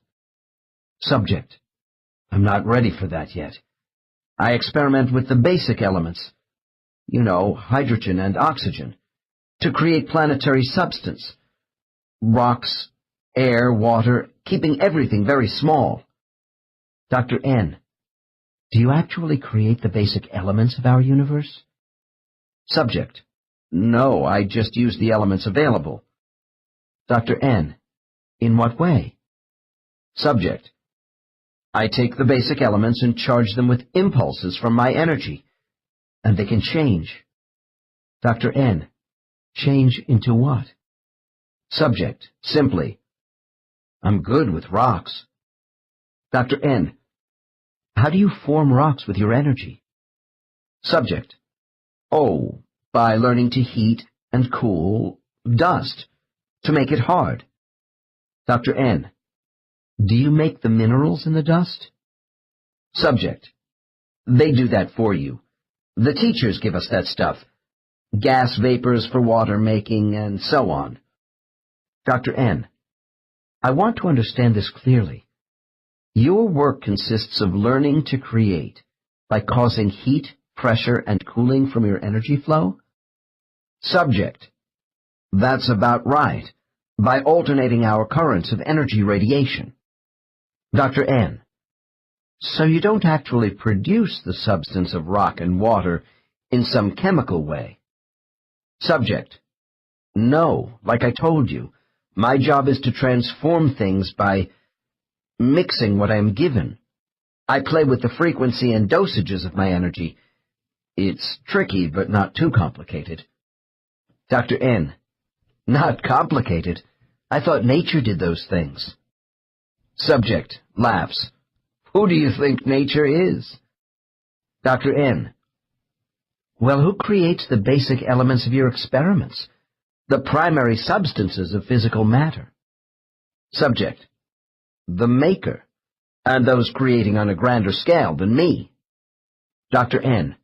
[SPEAKER 1] Subject: I'm not ready for that yet. I experiment with the basic elements, hydrogen and oxygen, to create planetary substance. Rocks, air, water, keeping everything very small.
[SPEAKER 2] Dr. N. Do you actually create the basic elements of our universe?
[SPEAKER 1] Subject: No, I just use the elements available.
[SPEAKER 2] Dr. N. In what way?
[SPEAKER 1] Subject: I take the basic elements and charge them with impulses from my energy,
[SPEAKER 2] and they can change. Dr. N. Change into what?
[SPEAKER 1] Subject: Simply, I'm good with rocks. Dr. N.
[SPEAKER 2] How do you form rocks with your energy?
[SPEAKER 1] Subject: Oh, by learning to heat and cool dust, to make it hard.
[SPEAKER 2] Dr. N. Do you make the minerals in the dust?
[SPEAKER 1] Subject: They do that for you. The teachers give us that stuff. Gas vapors for water making, and so on.
[SPEAKER 2] Dr. N. I want to understand this clearly. Your work consists of learning to create by causing heat, pressure, and cooling from your energy flow?
[SPEAKER 1] Subject: That's about right, by alternating our currents of energy radiation.
[SPEAKER 2] Dr. N. So you don't actually produce the substance of rock and water in some chemical way?
[SPEAKER 1] Subject: No, like I told you, my job is to transform things by mixing what I am given. I play with the frequency and dosages of my energy. It's tricky, but not too complicated.
[SPEAKER 2] Dr. N.
[SPEAKER 1] Not complicated? I thought nature did those things. Subject laughs. Who do you think nature is?
[SPEAKER 2] Dr. N. Well, who creates the basic elements of your experiments, the primary substances of physical matter?
[SPEAKER 1] Subject: The maker, and those creating on a grander scale than me.
[SPEAKER 2] Dr. N.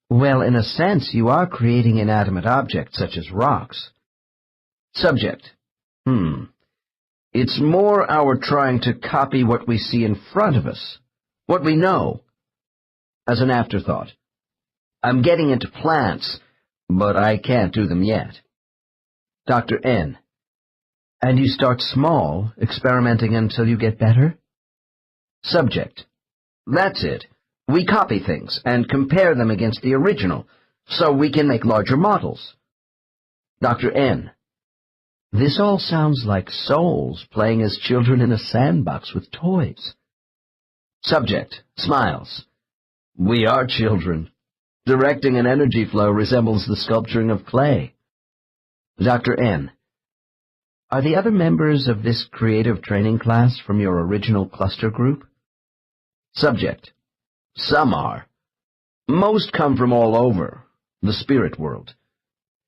[SPEAKER 2] Well, in a sense, you are creating inanimate objects such as rocks.
[SPEAKER 1] Subject: It's more our trying to copy what we see in front of us, what we know. As an afterthought, I'm getting into plants, but I can't do them yet.
[SPEAKER 2] Dr. N. And you start small, experimenting until you get better?
[SPEAKER 1] Subject: That's it. We copy things and compare them against the original, so we can make larger models. Dr. N.
[SPEAKER 2] This all sounds like souls playing as children in a sandbox with toys.
[SPEAKER 1] Subject smiles. We are children. Directing an energy flow resembles the sculpturing of clay.
[SPEAKER 2] Dr. N. Are the other members of this creative training class from your original cluster group?
[SPEAKER 1] Subject: Some are. Most come from all over, the spirit world,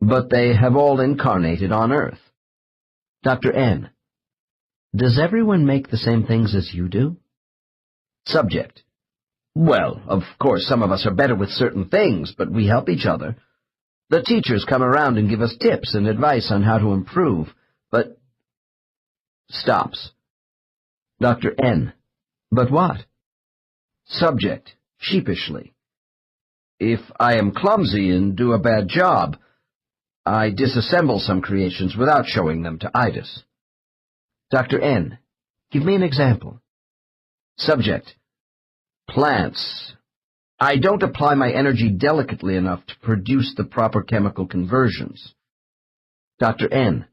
[SPEAKER 1] but they have all incarnated on Earth.
[SPEAKER 2] Dr. N. Does everyone make the same things as you do?
[SPEAKER 1] Subject: Well, of course some of us are better with certain things, but we help each other. The teachers come around and give us tips and advice on how to improve, but... Stops. Dr. N.
[SPEAKER 2] But what?
[SPEAKER 1] Subject sheepishly: If I am clumsy and do a bad job, I disassemble some creations without showing them to Idis.
[SPEAKER 2] Dr. N. Give me an example.
[SPEAKER 1] Subject: Plants. I don't apply my energy delicately enough to produce the proper chemical conversions.
[SPEAKER 2] Dr. N.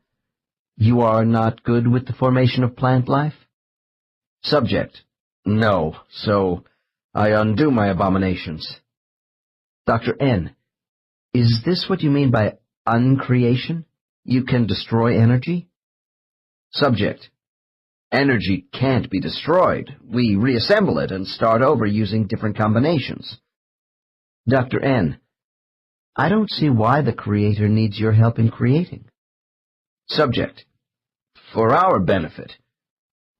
[SPEAKER 2] You are not good with the formation of plant life?
[SPEAKER 1] Subject: No, so I undo my abominations.
[SPEAKER 2] Dr. N. Is this what you mean by uncreation? You can destroy energy?
[SPEAKER 1] Subject: Energy can't be destroyed. We reassemble it and start over using different combinations.
[SPEAKER 2] Dr. N, I don't see why the Creator needs your help in creating.
[SPEAKER 1] Subject: for our benefit.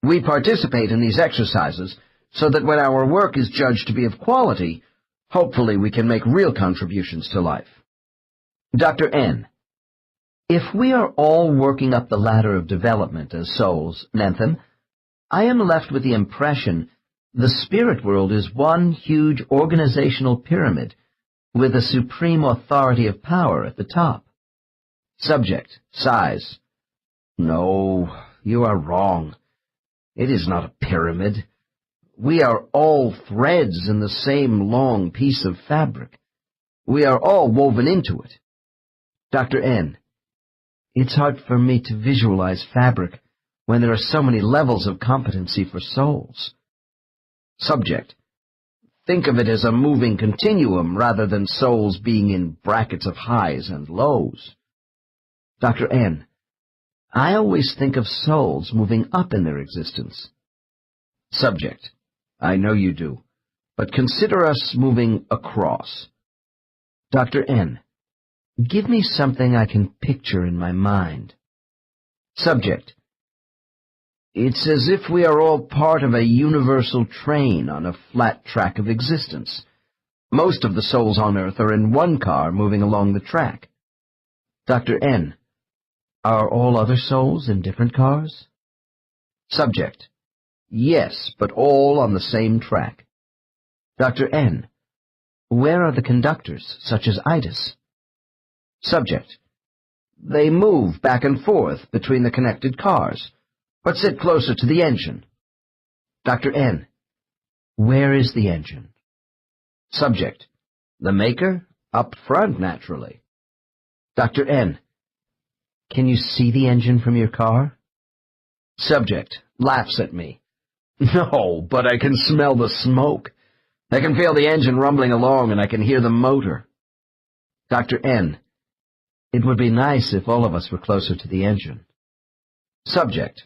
[SPEAKER 1] We participate in these exercises so that when our work is judged to be of quality, hopefully we can make real contributions to life.
[SPEAKER 2] Dr. N, if we are all working up the ladder of development as souls, Nentham, I am left with the impression the spirit world is one huge organizational pyramid with a supreme authority of power at the top.
[SPEAKER 1] Subject: size. No, you are wrong. It is not a pyramid. We are all threads in the same long piece of fabric. We are all woven into it.
[SPEAKER 2] Dr. N, it's hard for me to visualize fabric when there are so many levels of competency for souls.
[SPEAKER 1] Subject: think of it as a moving continuum rather than souls being in brackets of highs and lows.
[SPEAKER 2] Dr. N, I always think of souls moving up in their existence.
[SPEAKER 1] Subject: I know you do, but consider us moving across.
[SPEAKER 2] Dr. N, give me something I can picture in my mind.
[SPEAKER 1] Subject: it's as if we are all part of a universal train on a flat track of existence. Most of the souls on Earth are in one car moving along the track.
[SPEAKER 2] Dr. N, are all other souls in different cars?
[SPEAKER 1] Subject: yes, but all on the same track.
[SPEAKER 2] Dr. N, where are the conductors, such as Itis?
[SPEAKER 1] Subject: they move back and forth between the connected cars, but sit closer to the engine.
[SPEAKER 2] Dr. N, where is the engine?
[SPEAKER 1] Subject: the maker? Up front, naturally.
[SPEAKER 2] Dr. N, can you see the engine from your car?
[SPEAKER 1] Subject laughs at me. No, but I can smell the smoke. I can feel the engine rumbling along, and I can hear the motor.
[SPEAKER 2] Dr. N, it would be nice if all of us were closer to the engine.
[SPEAKER 1] Subject: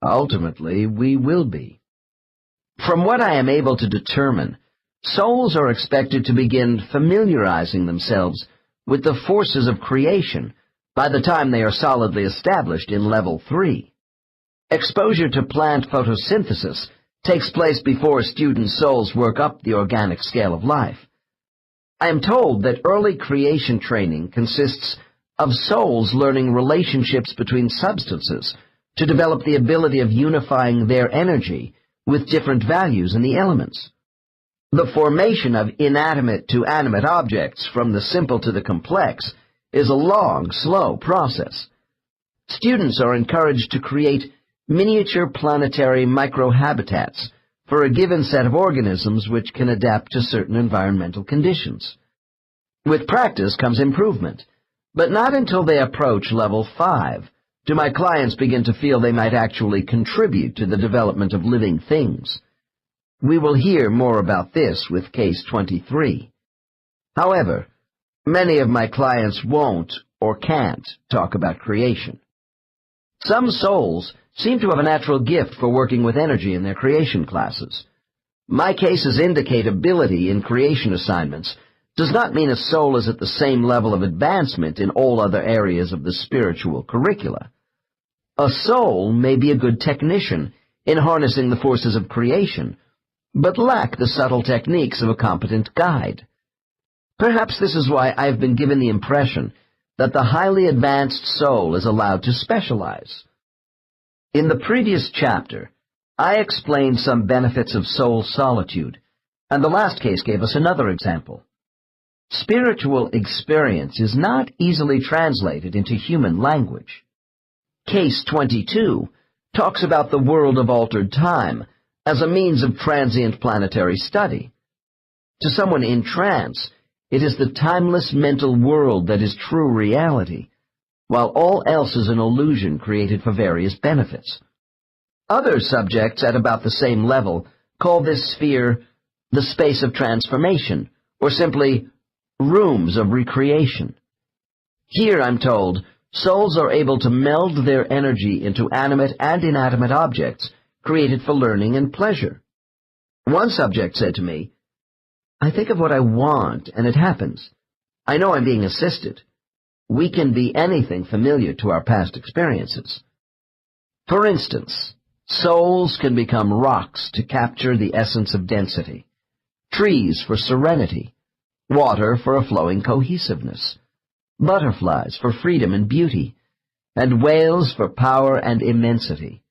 [SPEAKER 1] ultimately, we will be. From what I am able to determine, souls are expected to begin familiarizing themselves with the forces of creation by the time they are solidly established in level 3. Exposure to plant photosynthesis takes place before student souls work up the organic scale of life. I am told that early creation training consists of souls learning relationships between substances to develop the ability of unifying their energy with different values in the elements. The formation of inanimate to animate objects from the simple to the complex is a long, slow process. Students are encouraged to create miniature planetary microhabitats for a given set of organisms which can adapt to certain environmental conditions. With practice comes improvement, but not until they approach level 5 do my clients begin to feel they might actually contribute to the development of living things. We will hear more about this with Case 23. However, many of my clients won't or can't talk about creation. Some souls seem to have a natural gift for working with energy in their creation classes. My cases indicate ability in creation assignments does not mean a soul is at the same level of advancement in all other areas of the spiritual curricula. A soul may be a good technician in harnessing the forces of creation, but lack the subtle techniques of a competent guide. Perhaps this is why I have been given the impression that the highly advanced soul is allowed to specialize. In the previous chapter, I explained some benefits of soul solitude, and the last case gave us another example. Spiritual experience is not easily translated into human language. Case 22 talks about the world of altered time as a means of transient planetary study. To someone in trance, it is the timeless mental world that is true reality, while all else is an illusion created for various benefits. Other subjects at about the same level call this sphere the space of transformation, or simply rooms of recreation. Here, I'm told, Souls are able to meld their energy into animate and inanimate objects created for learning and pleasure. One subject said to me, "I think of what I want, and it happens. I know I'm being assisted." We can be anything familiar to our past experiences. For instance, souls can become rocks to capture the essence of density, trees for serenity, water for a flowing cohesiveness, butterflies for freedom and beauty, and whales for power and immensity.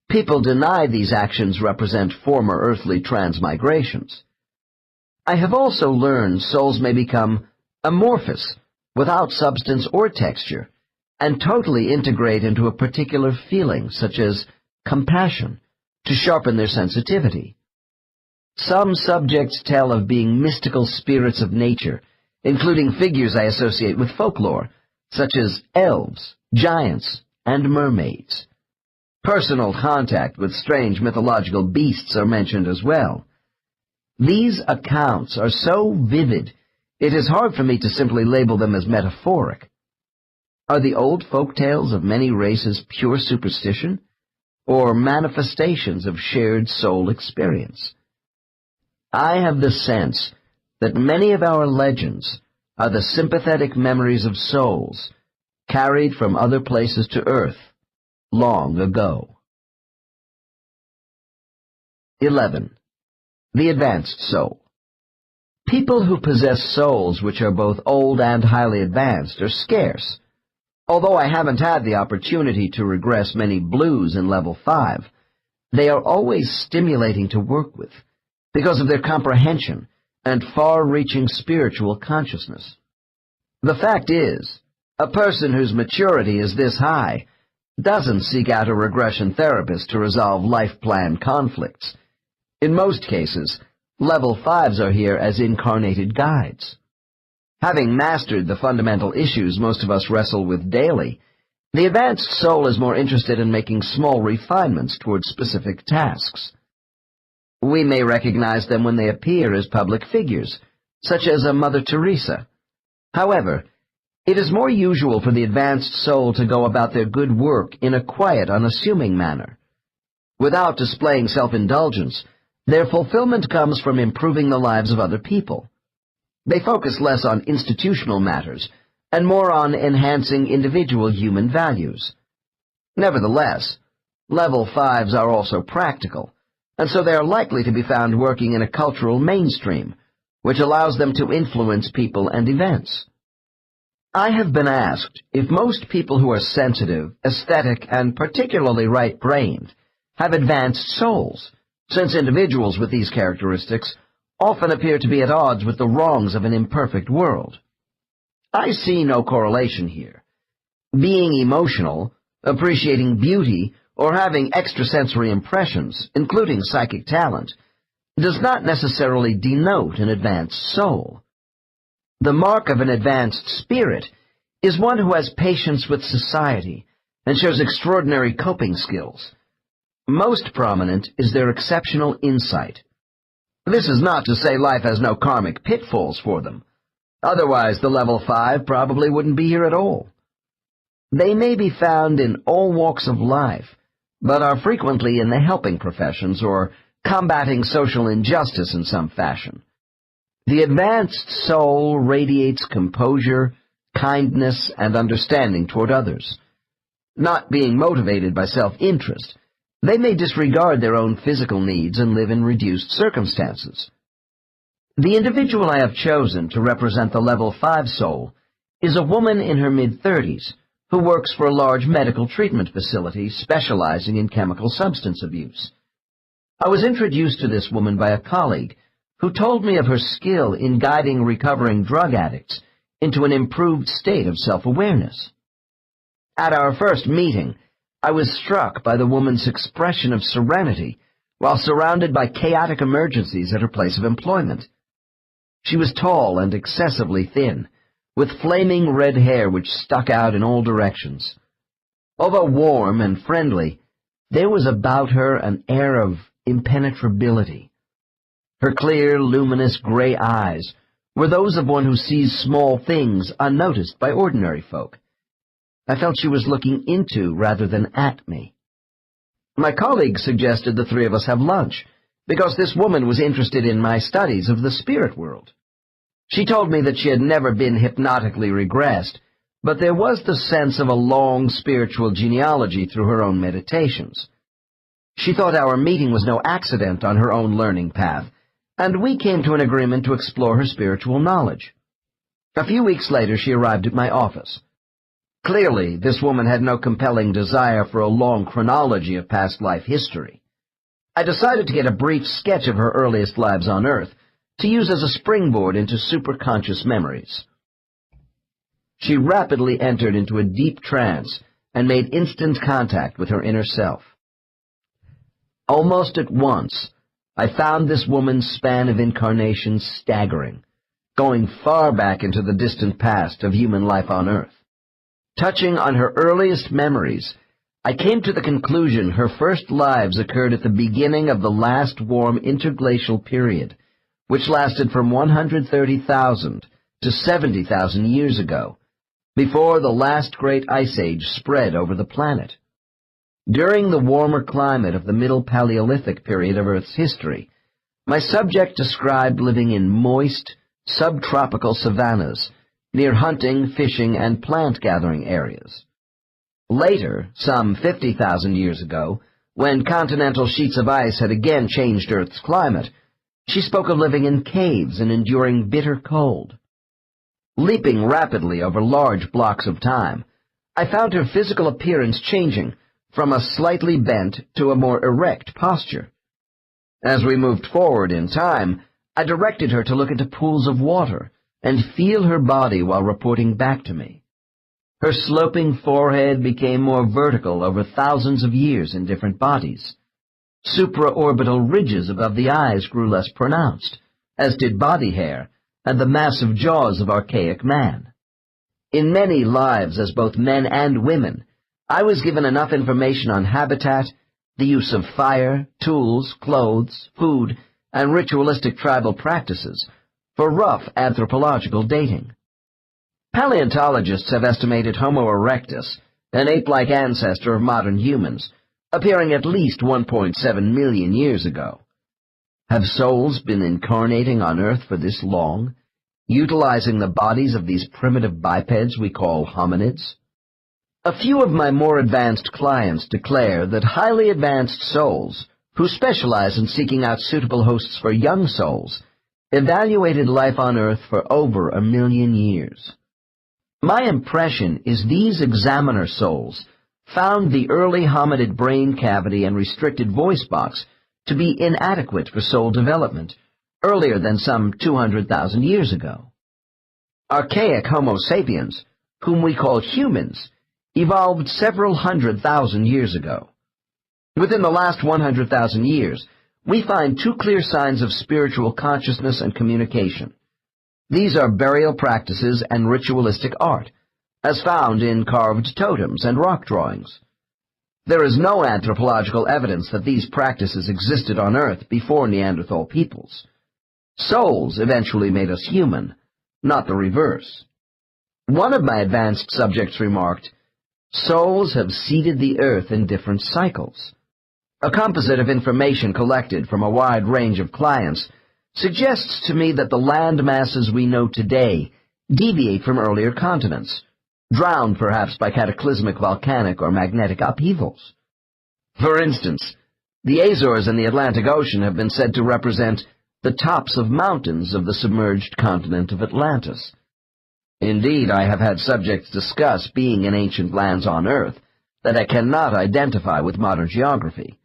[SPEAKER 1] People deny these actions represent former earthly transmigrations. I have also learned souls may become amorphous, without substance or texture, and totally integrate into a particular feeling, such as compassion, to sharpen their sensitivity. Some subjects tell of being mystical spirits of nature, including figures I associate with folklore, such as elves, giants, and mermaids. Personal contact with strange mythological beasts are mentioned as well. These accounts are so vivid, it is hard for me to simply label them as metaphoric. Are the old folk tales of many races pure superstition, or manifestations of shared soul experience? I have the sense that many of our legends are the sympathetic memories of souls carried from other places to Earth long ago. 11. The advanced soul. People who possess souls which are both old and highly advanced are scarce. Although I haven't had the opportunity to regress many blues in level 5, they are always stimulating to work with because of their comprehension and far-reaching spiritual consciousness. The fact is, a person whose maturity is this high doesn't seek out a regression therapist to resolve life plan conflicts. In most cases, level 5s are here as incarnated guides. Having mastered the fundamental issues most of us wrestle with daily, the advanced soul is more interested in making small refinements towards specific tasks. We may recognize them when they appear as public figures, such as a Mother Teresa. However, it is more usual for the advanced soul to go about their good work in a quiet, unassuming manner. Without displaying self-indulgence, their fulfillment comes from improving the lives of other people. They focus less on institutional matters and more on enhancing individual human values. Nevertheless, level 5s are also practical, and so they are likely to be found working in a cultural mainstream, which allows them to influence people and events. I have been asked if most people who are sensitive, aesthetic, and particularly right-brained have advanced souls, since individuals with these characteristics often appear to be at odds with the wrongs of an imperfect world. I see no correlation here. Being emotional, appreciating beauty, or having extrasensory impressions, including psychic talent, does not necessarily denote an advanced soul. The mark of an advanced spirit is one who has patience with society and shows extraordinary coping skills. Most prominent is their exceptional insight. This is not to say life has no karmic pitfalls for them. Otherwise, the level 5 probably wouldn't be here at all. They may be found in all walks of life, but are frequently in the helping professions or combating social injustice in some fashion. The advanced soul radiates composure, kindness, and understanding toward others. Not being motivated by self-interest, they may disregard their own physical needs and live in reduced circumstances. The individual I have chosen to represent the level 5 soul is a woman in her mid-30s who works for a large medical treatment facility specializing in chemical substance abuse. I was introduced to this woman by a colleague who told me of her skill in guiding recovering drug addicts into an improved state of self-awareness. At our first meeting, I was struck by the woman's expression of serenity while surrounded by chaotic emergencies at her place of employment. She was tall and excessively thin, with flaming red hair which stuck out in all directions. Although warm and friendly, there was about her an air of impenetrability. Her clear, luminous gray eyes were those of one who sees small things unnoticed by ordinary folk, I felt she was looking into rather than at me. My colleague suggested the three of us have lunch, because this woman was interested in my studies of the spirit world. She told me that she had never been hypnotically regressed, but there was the sense of a long spiritual genealogy through her own meditations. She thought our meeting was no accident on her own learning path, and we came to an agreement to explore her spiritual knowledge. A few weeks later, she arrived at my office. Clearly, this woman had no compelling desire for a long chronology of past life history. I decided to get a brief sketch of her earliest lives on Earth, to use as a springboard into superconscious memories. She rapidly entered into a deep trance and made instant contact with her inner self. Almost at once, I found this woman's span of incarnations staggering, going far back into the distant past of human life on Earth. Touching on her earliest memories, I came to the conclusion her first lives occurred at the beginning of the last warm interglacial period, which lasted from 130,000 to 70,000 years ago, before the last great ice age spread over the planet. During the warmer climate of the Middle Paleolithic period of Earth's history, my subject described living in moist, subtropical savannas near hunting, fishing, and plant-gathering areas. Later, some 50,000 years ago, when continental sheets of ice had again changed Earth's climate, she spoke of living in caves and enduring bitter cold. Leaping rapidly over large blocks of time, I found her physical appearance changing from a slightly bent to a more erect posture. As we moved forward in time, I directed her to look into pools of water and feel her body while reporting back to me. Her sloping forehead became more vertical over thousands of years in different bodies. Supraorbital ridges above the eyes grew less pronounced, as did body hair and the massive jaws of archaic man. In many lives as both men and women, I was given enough information on habitat, the use of fire, tools, clothes, food, and ritualistic tribal practices for rough anthropological dating. Paleontologists have estimated Homo erectus, an ape-like ancestor of modern humans, appearing at least 1.7 million years ago. Have souls been incarnating on Earth for this long, utilizing the bodies of these primitive bipeds we call hominids? A few of my more advanced clients declare that highly advanced souls, who specialize in seeking out suitable hosts for young souls, evaluated life on Earth for over 1 million years. My impression is these examiner souls found the early hominid brain cavity and restricted voice box to be inadequate for soul development earlier than some 200,000 years ago. Archaic Homo sapiens, whom we call humans, evolved several 100,000 years ago. Within the last 100,000 years, we find two clear signs of spiritual consciousness and communication. These are burial practices and ritualistic art, as found in carved totems and rock drawings. There is no anthropological evidence that these practices existed on Earth before Neanderthal peoples. Souls eventually made us human, not the reverse. One of my advanced subjects remarked, "Souls have seeded the Earth in different cycles." A composite of information collected from a wide range of clients suggests to me that the land masses we know today deviate from earlier continents, drowned perhaps by cataclysmic volcanic or magnetic upheavals. For instance, the Azores in the Atlantic Ocean have been said to represent the tops of mountains of the submerged continent of Atlantis. Indeed, I have had subjects discuss being in ancient lands on Earth that I cannot identify with modern geography.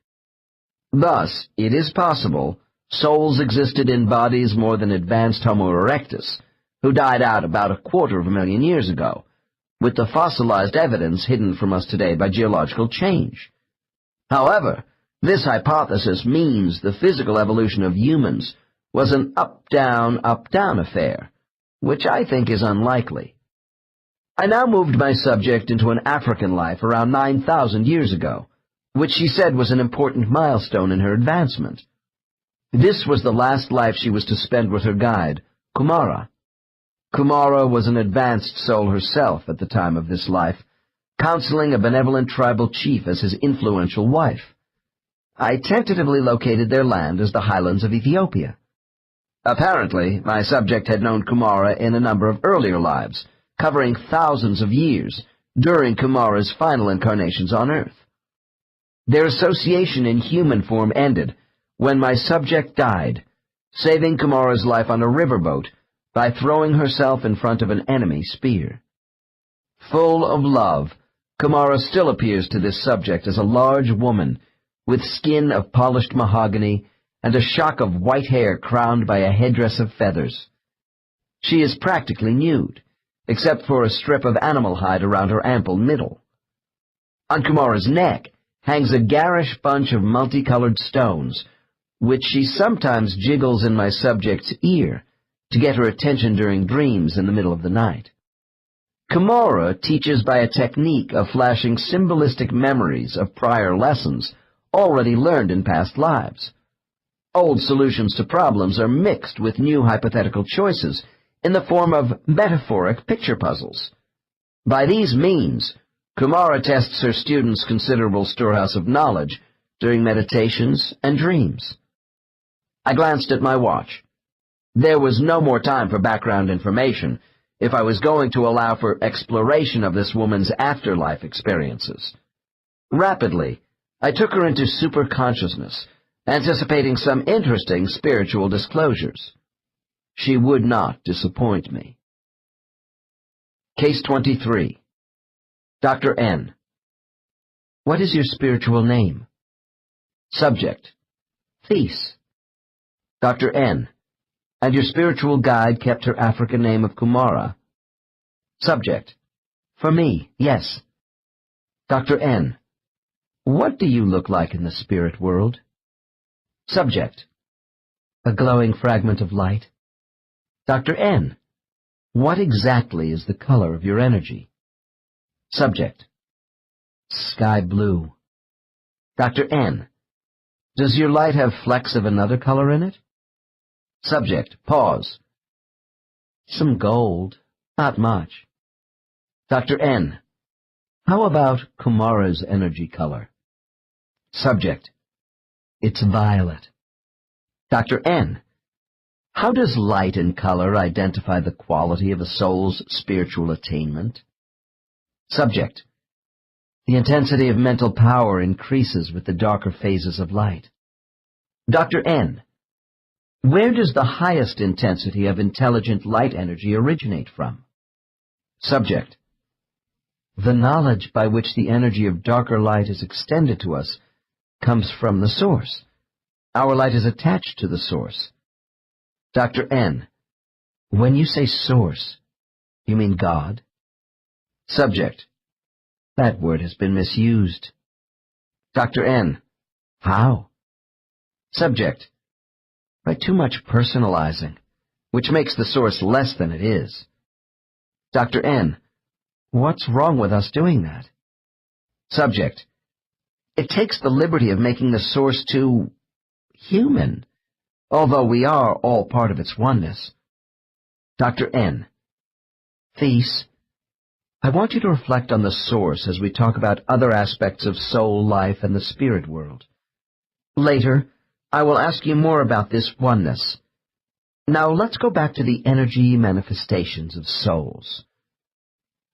[SPEAKER 1] Thus, it is possible souls existed in bodies more than advanced Homo erectus, who died out about 250,000 years ago, with the fossilized evidence hidden from us today by geological change. However, this hypothesis means the physical evolution of humans was an up-down affair, which I think is unlikely. I now moved my subject into an African life around 9,000 years ago, which she said was an important milestone in her advancement. This was the last life she was to spend with her guide, Kumara. Kumara was an advanced soul herself at the time of this life, counseling a benevolent tribal chief as his influential wife. I tentatively located their land as the highlands of Ethiopia. Apparently, my subject had known Kumara in a number of earlier lives, covering thousands of years, during Kumara's final incarnations on Earth. Their association in human form ended when my subject died, saving Kumara's life on a riverboat by throwing herself in front of an enemy spear. Full of love, Kumara still appears to this subject as a large woman with skin of polished mahogany and a shock of white hair crowned by a headdress of feathers. She is practically nude, except for a strip of animal hide around her ample middle. On Kumara's neck hangs a garish bunch of multicolored stones, which she sometimes jiggles in my subject's ear to get her attention during dreams in the middle of the night. Kumara teaches by a technique of flashing symbolistic memories of prior lessons already learned in past lives. Old solutions to problems are mixed with new hypothetical choices in the form of metaphoric picture puzzles. By these means, Kumara tests her students' considerable storehouse of knowledge during meditations and dreams. I glanced at my watch. There was no more time for background information if I was going to allow for exploration of this woman's afterlife experiences. Rapidly, I took her into superconsciousness, anticipating some interesting spiritual disclosures. She would not disappoint me. Case 23. Dr. N. What is your spiritual name? Subject. Thys. Dr. N. And your spiritual guide kept her African name of Kumara? Subject. For me, yes. Dr. N. What do you look like in the spirit world? Subject. A glowing fragment of light. Dr. N. What exactly is the color of your energy? Subject. Sky blue. Dr. N. Does your light have flecks of another color in it? Subject. Pause. Some gold. Not much. Dr. N. How about Kumara's energy color? Subject. It's violet. Dr. N. How does light and color identify the quality of a soul's spiritual attainment? Subject. The intensity of mental power increases with the darker phases of light. Dr. N. Where does the highest intensity of intelligent light energy originate from? Subject. The knowledge by which the energy of darker light is extended to us comes from the source. Our light is attached to the source. Dr. N. When you say source, you mean God? Subject. That word has been misused. Dr. N. How? Subject. By too much personalizing, which makes the source less than it is. Dr. N. What's wrong with us doing that? Subject. It takes the liberty of making the source too human, although we are all part of its oneness. Dr. N. Thys, I want you to reflect on the source as we talk about other aspects of soul life and the spirit world. Later, I will ask you more about this oneness. Now let's go back to the energy manifestations of souls.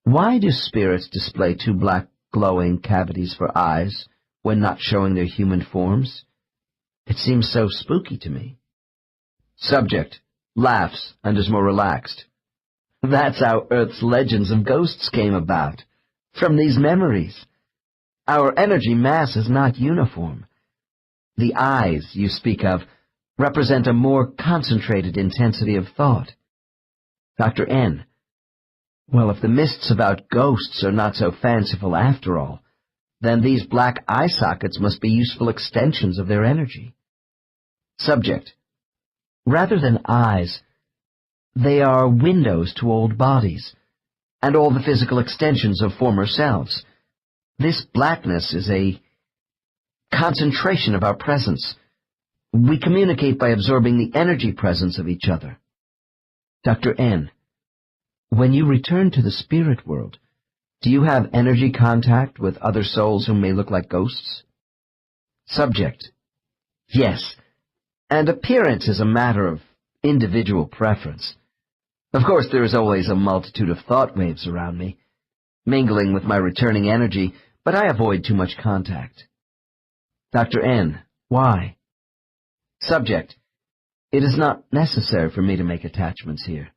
[SPEAKER 1] Why do spirits display two black glowing cavities for eyes when not showing their human forms? It seems so spooky to me. Subject laughs and is more relaxed. That's how Earth's legends of ghosts came about, from these memories. Our energy mass is not uniform. The eyes you speak of represent a more concentrated intensity of thought. Dr. N. Well, if the myths about ghosts are not so fanciful after all, then these black eye sockets must be useful extensions of their energy. Subject. Rather than eyes, they are windows to old bodies, and all the physical extensions of former selves. This blackness is a concentration of our presence. We communicate by absorbing the energy presence of each other. Dr. N. When you return to the spirit world,
[SPEAKER 2] Do you have energy contact with other souls who may look like ghosts? Subject: Yes, and appearance is a matter of individual preference. Of course, there is always a multitude of thought waves around me, mingling with my returning energy, but I avoid too much contact. Dr. N: Why? Subject: It is not necessary for me to make attachments here.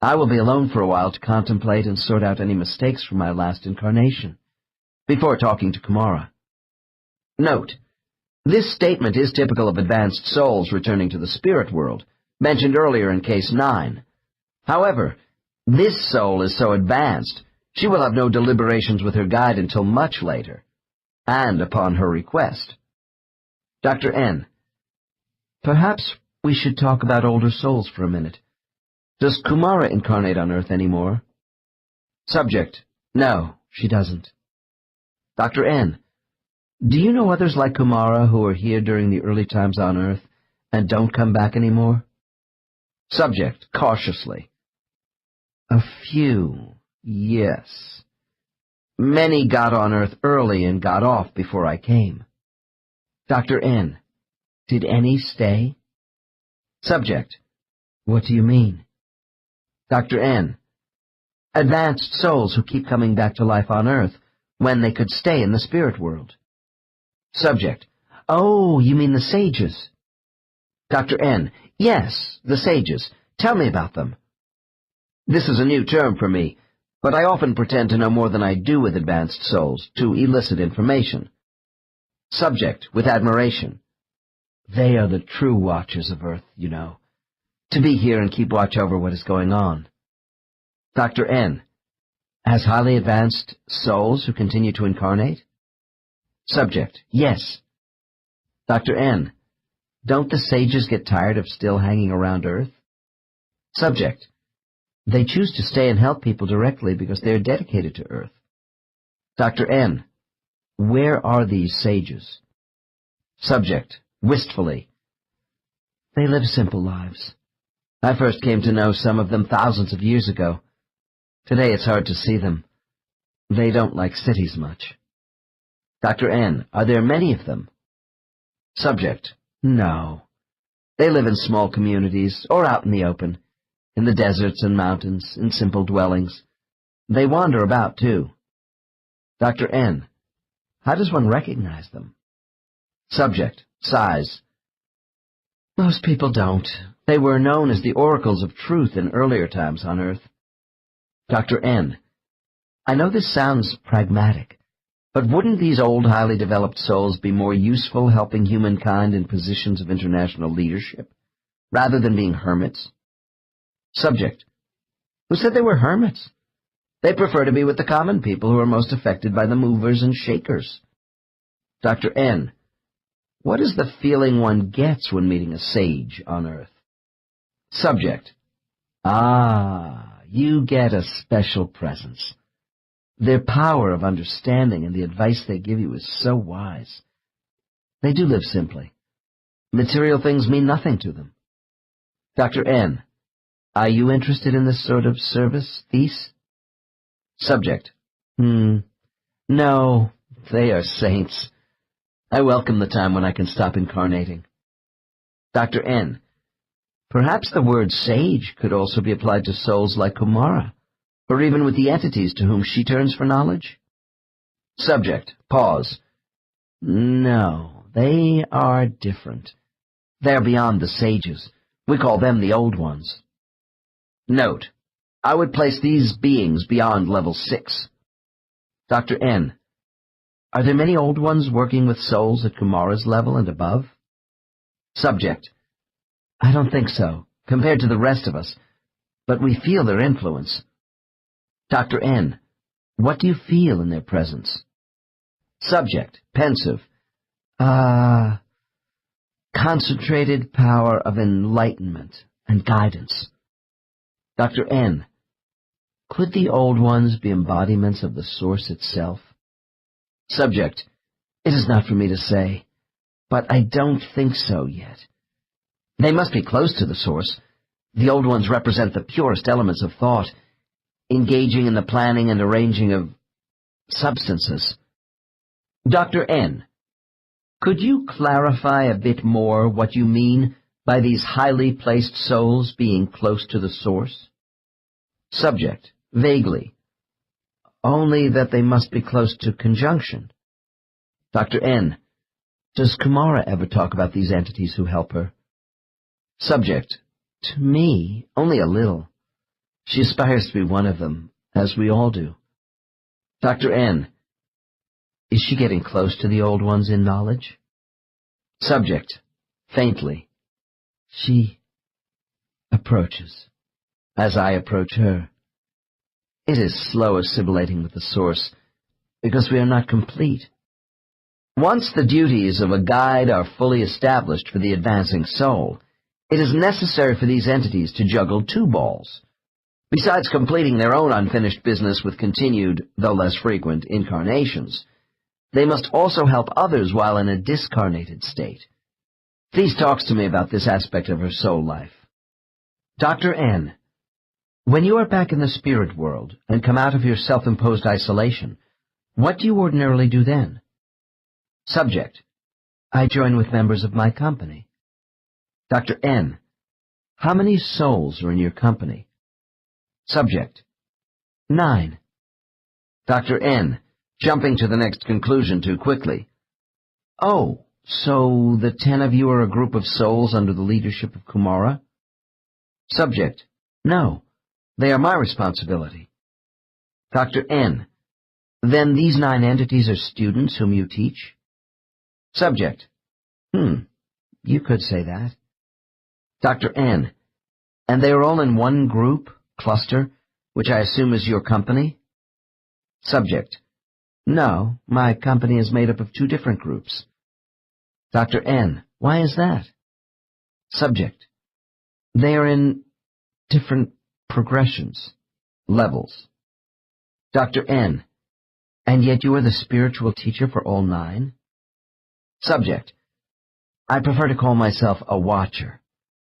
[SPEAKER 2] I will be alone for a while to contemplate and sort out any mistakes from my last incarnation, before talking to Kumara. Note: This statement is typical of advanced souls returning to the spirit world, mentioned earlier in Case 9. However, this soul is so advanced, she will have no deliberations with her guide until much later, and upon her request. Dr. N: Perhaps we should talk about older souls for a minute. Does Kumara incarnate on Earth anymore? Subject: No, she doesn't. Dr. N: Do you know others like Kumara who were here during the early times on Earth and don't come back anymore? Subject, cautiously: A few, yes. Many got on Earth early and got off before I came. Dr. N: Did any stay? Subject: What do you mean? Dr. N: Advanced souls who keep coming back to life on Earth when they could stay in the spirit world. Subject: Oh, you mean the sages? Dr. N: Yes, the sages. Tell me about them. This is a new term for me, but I often pretend to know more than I do with advanced souls to elicit information. Subject, with admiration: They are the true watchers of Earth, you know, to be here and keep watch over what is going on. Dr. N: As highly advanced souls who continue to incarnate? Subject: Yes. Dr. N: Don't the sages get tired of still hanging around Earth? Subject: They choose to stay and help people directly because they are dedicated to Earth. Dr. N: Where are these sages? Subject, wistfully: They live simple lives. I first came to know some of them thousands of years ago. Today it's hard to see them. They don't like cities much. Dr. N: Are there many of them? Subject: No. They live in small communities or out in the open, in the deserts and mountains, in simple dwellings. They wander about, too. Dr. N: How does one recognize them? Subject, sighs: Most people don't. They were known as the oracles of truth in earlier times on Earth. Dr. N: I know this sounds pragmatic, but wouldn't these old, highly developed souls be more useful helping humankind in positions of international leadership, rather than being hermits? Subject: Who said they were hermits? They prefer to be with the common people who are most affected by the movers and shakers. Dr. N: What is the feeling one gets when meeting a sage on Earth? Subject: You get a special presence. Their power of understanding and the advice they give you is so wise. They do live simply. Material things mean nothing to them. Dr. N: Are you interested in this sort of service, Thys? Subject: No, they are saints. I welcome the time when I can stop incarnating. Dr. N: Perhaps the word sage could also be applied to souls like Kumara, or even with the entities to whom she turns for knowledge? Subject, pause: No, they are different. They are beyond the sages. We call them the old ones. Note: I would place these beings beyond level 6. Dr. N: Are there many old ones working with souls at Kumara's level and above? Subject: I don't think so, compared to the rest of us, but we feel their influence. Dr. N: What do you feel in their presence? Subject, pensive: Concentrated power of enlightenment and guidance. Dr. N: Could the old ones be embodiments of the Source itself? Subject: It is not for me to say, but I don't think so yet. They must be close to the Source. The old ones represent the purest elements of thought.
[SPEAKER 1] engaging in the planning and arranging of substances. Dr. N, could you clarify a bit more what you mean by these highly placed souls being close to the source? Subject, vaguely. Only that they must be close to conjunction. Dr. N, does Kumara ever talk about these entities who help her? Subject, to me, only a little. She aspires to be one of them, as we all do. Dr. N, is she getting close to the old ones in knowledge? Subject, faintly. She approaches, as I approach her. It is slow assimilating with the source, because we are not complete. Once the duties of a guide are fully established for the advancing soul, it is necessary for these entities to juggle two balls. Besides completing their own unfinished business with continued, though less frequent, incarnations, they must also help others while in a discarnated state. Please talk to me about this aspect of her soul life. Dr. N, when you are back in the spirit world and come out of your self-imposed isolation, what do you ordinarily do then? Subject, I join with members of my company. Dr. N, how many souls are in your company? Subject, 9. Dr. N, jumping to the next conclusion too quickly. Oh, so the 10 of you are a group of souls under the leadership of Kumara? Subject, no, they are my responsibility. Dr. N, then these 9 entities are students whom you teach? Subject, you could say that. Dr. N, and they are all in one group, cluster, which I assume is your company? Subject, no, my company is made up of 2 different groups. Dr. N, why is that? Subject, they are in different progressions, levels. Dr. N, and yet you are the spiritual teacher for all 9? Subject, I prefer to call myself a watcher.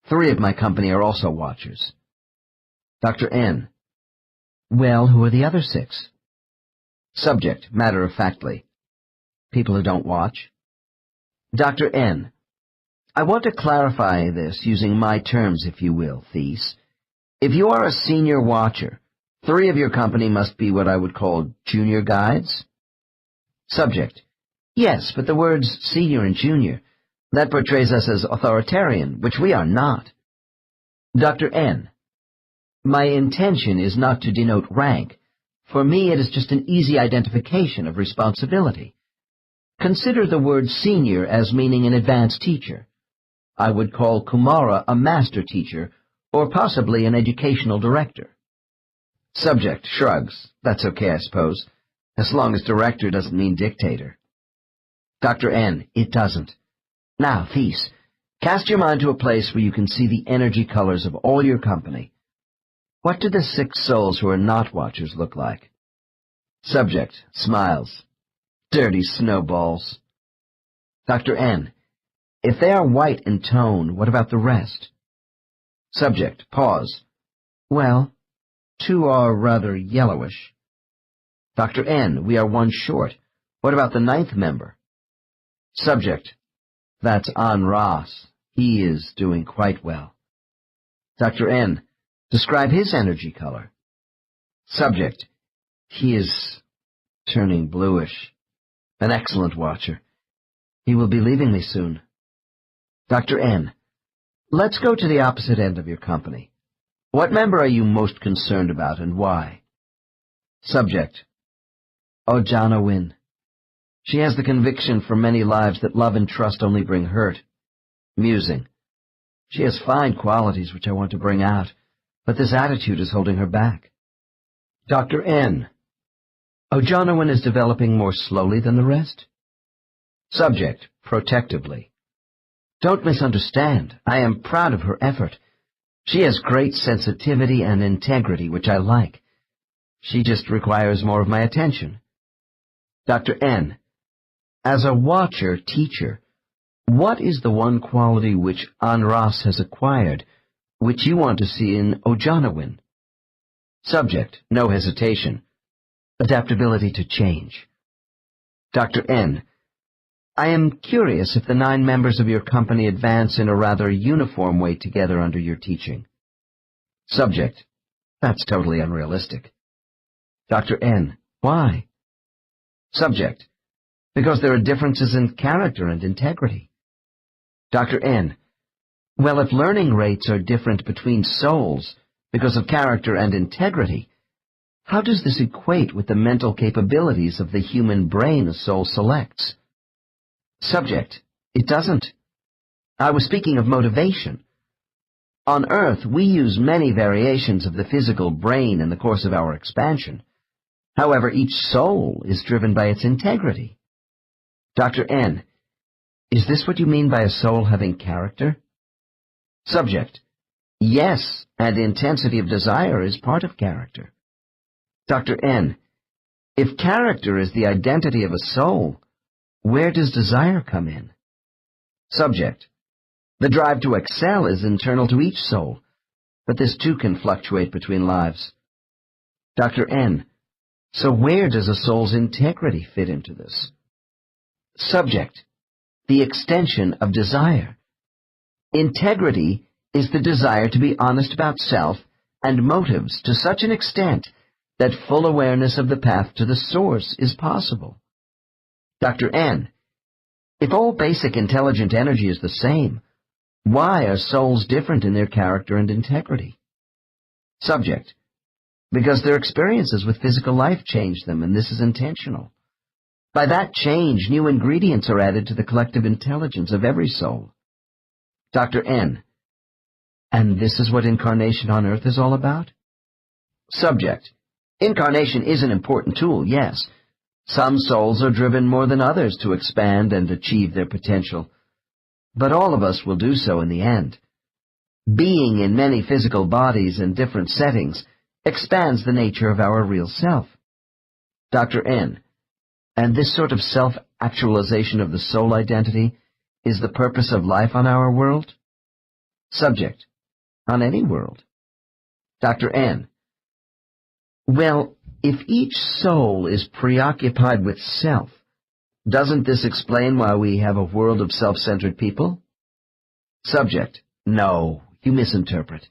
[SPEAKER 1] 3 of my company are also watchers. Dr. N, well, who are the other 6? Subject, matter-of-factly, people who don't watch. Dr. N, I want to clarify this using my terms, if you will, Thys. If you are a senior watcher, 3 of your company must be what I would call junior guides? Subject, yes, but the words senior and junior, that portrays us as authoritarian, which we are not. Dr. N, my intention is not to denote rank. For me, it is just an easy identification of responsibility. Consider the word senior as meaning an advanced teacher. I would call Kumara a master teacher, or possibly an educational director. Subject shrugs. That's okay, I suppose, as long as director doesn't mean dictator. Dr. N, it doesn't. Now, Thys, cast your mind to a place where you can see the energy colors of all your company. What do the 6 souls who are not watchers look like? Subject smiles. Dirty snowballs. Dr. N, if they are white in tone, what about the rest? Subject, pause. Well, 2 are rather yellowish. Dr. N, we are 1 short. What about the 9th member? Subject, that's Ras. He is doing quite well. Dr. N, describe his energy color. Subject, he is turning bluish. An excellent watcher. He will be leaving me soon. Dr. N, let's go to the opposite end of your company. What member are you most concerned about and why? Subject, Ojana. She has the conviction for many lives that love and trust only bring hurt. Musing. She has fine qualities which I want to bring out, but this attitude is holding her back. Dr. N, Ojana is developing more slowly than the rest? Subject, protectively. Don't misunderstand. I am proud of her effort. She has great sensitivity and integrity, which I like. She just requires more of my attention. Dr. N, as a watcher-teacher, what is the one quality which Ras has acquired, which you want to see in Ojana?
[SPEAKER 2] Subject, no hesitation. Adaptability to change. Dr. N, I am curious if the 9 members of your company advance in a rather uniform way together under your teaching. Subject, that's totally unrealistic. Dr. N, why? Subject, because there are differences in character and integrity. Dr. N, well, if learning rates are different between souls because of character and integrity, how does this equate with the mental capabilities of the human brain a soul selects? Subject, it doesn't. I was speaking of motivation. On Earth, we use many variations of the physical brain in the course of our expansion. However, each soul is driven by its integrity. Dr. N, is this what you mean by a soul having character? Subject, yes, and intensity of desire is part of character. Dr. N, if character is the identity of a soul, where does desire come in? Subject, the drive to excel is internal to each soul, but this too can fluctuate between lives. Dr. N, so where does a soul's integrity fit into this? Subject, the extension of desire. Integrity is the desire to be honest about self and motives to such an extent that full awareness of the path to the source is possible. Dr. N, if all basic intelligent energy is the same, why are souls different in their character and integrity? Subject, because their experiences with physical life change them, and this is intentional. By that change, new ingredients are added to the collective intelligence of every soul. Dr. N, and this is what incarnation on Earth is all about? Subject, incarnation is an important tool, yes. Some souls are driven more than others to expand and achieve their potential, but all of us will do so in the end. Being in many physical bodies in different settings expands the nature of our real self. Dr. N, and this sort of self-actualization of the soul identity is the purpose of life on our world? Subject, on any world. Dr. N, well, if each soul is preoccupied with self, doesn't this explain why we have a world of self-centered people? Subject, no, you misinterpret.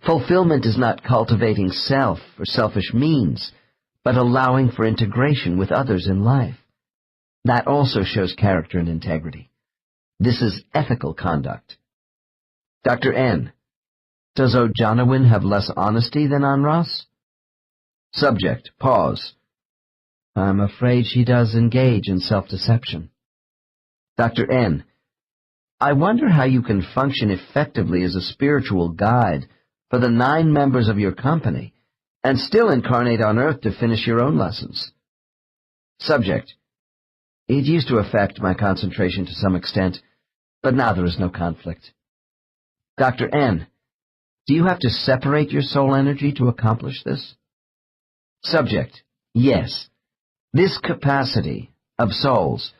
[SPEAKER 2] Fulfillment is not cultivating self for selfish means, but allowing for integration with others in life. That also shows character and integrity. This is ethical conduct. Dr. N, does Ojanawan have less honesty than Anras? Subject, pause. I'm afraid she does engage in self-deception. Dr. N, I wonder how you can function effectively as a spiritual guide for the 9 members of your company and still incarnate on Earth to finish your own lessons. Subject, it used to affect my concentration to some extent, but now there is no conflict. Dr. N, do you have to separate your soul energy to accomplish this? Subject, yes. This capacity of souls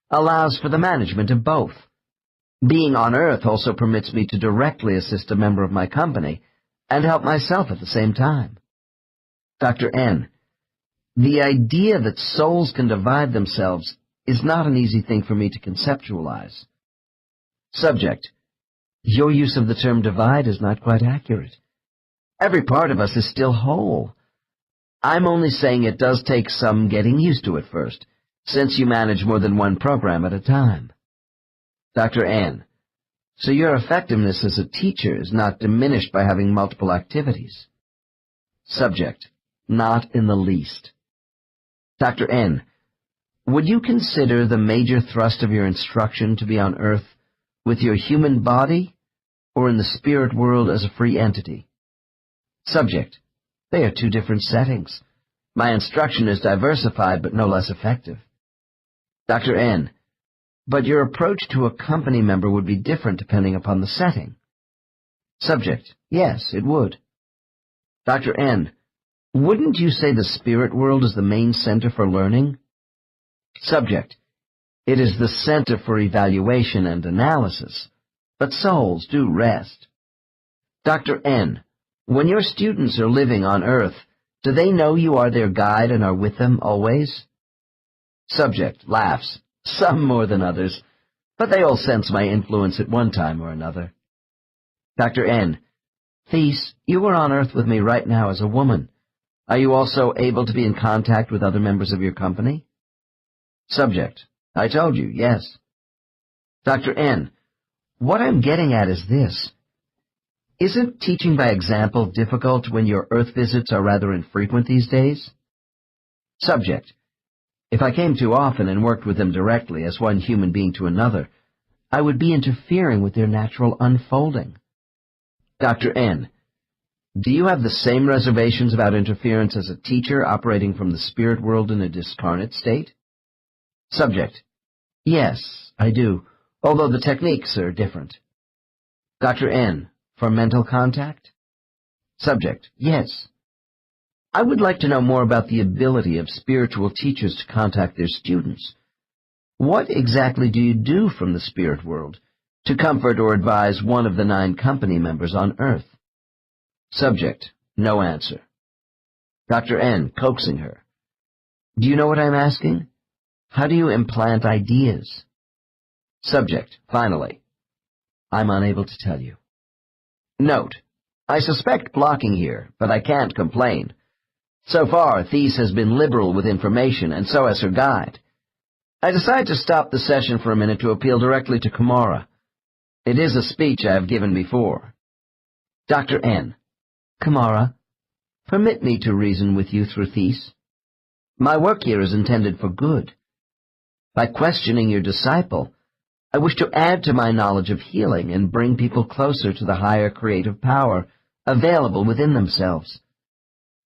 [SPEAKER 2] allows for the management of both. Being on Earth also permits me to directly assist a member of my company and help myself at the same time. Dr. N, the idea that souls can divide themselves is not an easy thing for me to conceptualize. Subject, your use of the term divide is not quite accurate. Every part of us is still whole. I'm only saying it does take some getting used to at first, since you manage more than one program at a time. Dr. N, so your effectiveness as a teacher is not diminished by having multiple activities. Subject, not in the least. Dr. N, would you consider the major thrust of your instruction to be on Earth with your human body or in the spirit world as a free entity? Subject, they are 2 different settings. My instruction is diversified but no less effective. Dr. N, but your approach to a company member would be different depending upon the setting. Subject, yes, it would. Dr. N, wouldn't you say the spirit world is the main center for learning? Subject, it is the center for evaluation and analysis, but souls do rest. Dr. N,
[SPEAKER 1] When your students are living on Earth, do they know you are their guide and are with them always? Subject laughs, some more than others, but they all sense my influence at one time or another. Dr. N. Thys, you are on Earth with me right now as a woman. Are you also able to be in contact with other members of your company? Subject. I told you, yes. Dr. N. What I'm getting at is this. Isn't teaching by example difficult when your Earth visits are rather infrequent these days? Subject. If I came too often and worked with them directly as one human being to another, I would be interfering with their natural unfolding. Dr. N. Do you have the same reservations about interference as a teacher operating from the spirit world in a discarnate state? Subject. Yes, I do, although the techniques are different. Dr. N. For mental contact? Subject. Yes. I would like to know more about the ability of spiritual teachers to contact their students. What exactly do you do from the spirit world to comfort or advise one of the 9 company members on Earth? Subject. No answer. Dr. N. Coaxing her. Do you know what I'm asking? How do you implant ideas? Subject. Finally. I'm unable to tell you. Note. I suspect blocking here, but I can't complain. So far, Thys has been liberal with information, and so has her guide. I decide to stop the session for a minute to appeal directly to Kamara. It is a speech I have given before. Dr. N. Kamara, permit me to reason with you through Thys. My work here is intended for good. By questioning your disciple, I wish to add to my knowledge of healing and bring people closer to the higher creative power available within themselves.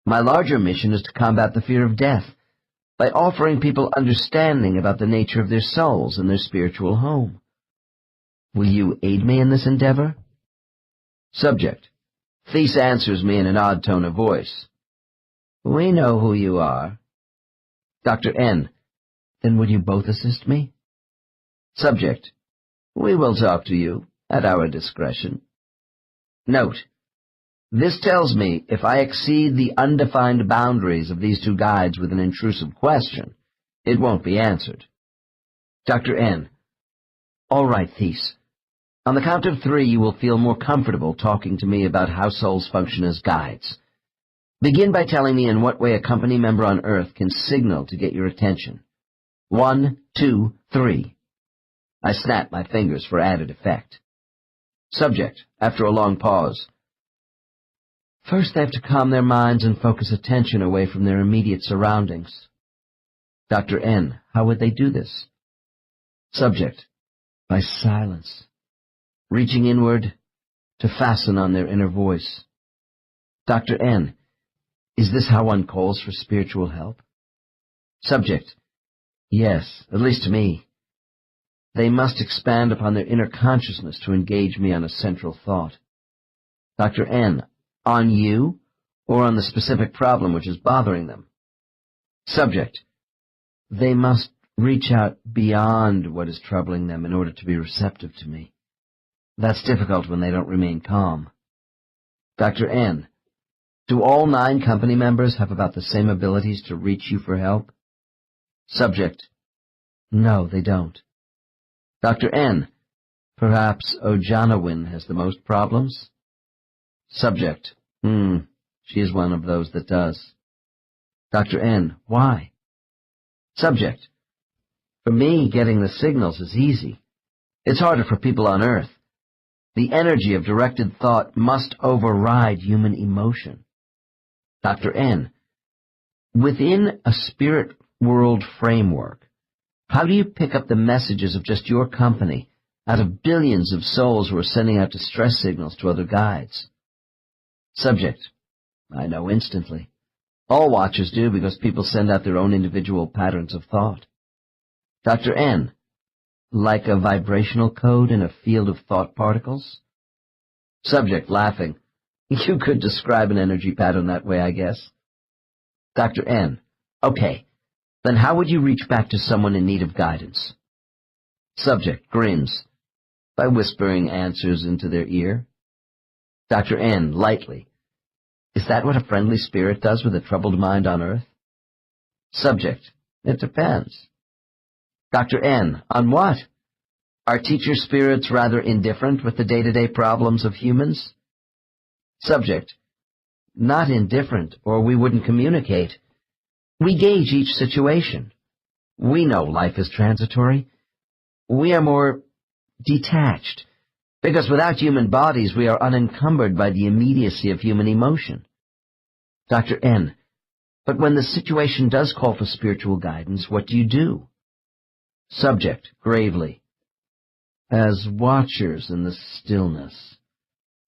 [SPEAKER 1] My larger mission is to combat the fear of death by offering people understanding about the nature of their souls and their spiritual home. Will you aid me in this endeavor? Subject. Thys answers me in an odd tone of voice. We know who you are. Dr. N. Then would you both assist me? Subject. We will talk to you at our discretion. Note. This tells me if I exceed the undefined boundaries of these 2 guides with an intrusive question, it won't be answered. Dr. N. All right, Thys. On the count of 3, you will feel more comfortable talking to me about how souls function as guides. Begin by telling me in what way a company member on Earth can signal to get your attention. 1, 2, 3. I snap my fingers for added effect. Subject, after a long pause. First they have to calm their minds and focus attention away from their immediate surroundings. Dr. N. How would they do this? Subject, by silence, reaching inward to fasten on their inner voice. Dr. N. Is this how one calls for spiritual help? Subject, yes, at least to me. They must expand upon their inner consciousness to engage me on a central thought. Dr. N. On you, or on the specific problem which is bothering them? Subject. They must reach out beyond what is troubling them in order to be receptive to me. That's difficult when they don't remain calm. Dr. N. Do all 9 company members have about the same abilities to reach you for help? Subject. No, they don't. Dr. N. Perhaps Ojanawin has the most problems? Subject. She is one of those that does. Dr. N. Why? Subject. For me, getting the signals is easy. It's harder for people on Earth. The energy of directed thought must override human emotion. Dr. N. Within a spirit world framework, how do you pick up the messages of just your company out of billions of souls who are sending out distress signals to other guides? Subject. I know instantly. All watchers do because people send out their own individual patterns of thought. Dr. N. Like a vibrational code in a field of thought particles? Subject, laughing. You could describe an energy pattern that way, I guess. Dr. N. Okay. Then how would you reach back to someone in need of guidance? Subject grins. By whispering answers into their ear. Dr. N. Lightly.
[SPEAKER 2] Is that what a friendly spirit does with a troubled mind on Earth? Subject: It depends. Dr. N: On what? Are teacher spirits rather indifferent with the day-to-day problems of humans? Subject: Not indifferent, or we wouldn't communicate. We gauge each situation. We know life is transitory. We are more detached, because without human bodies we are unencumbered by the immediacy of human emotion. Dr. N: But when the situation does call for spiritual guidance, what do? Subject, gravely: As watchers in the stillness,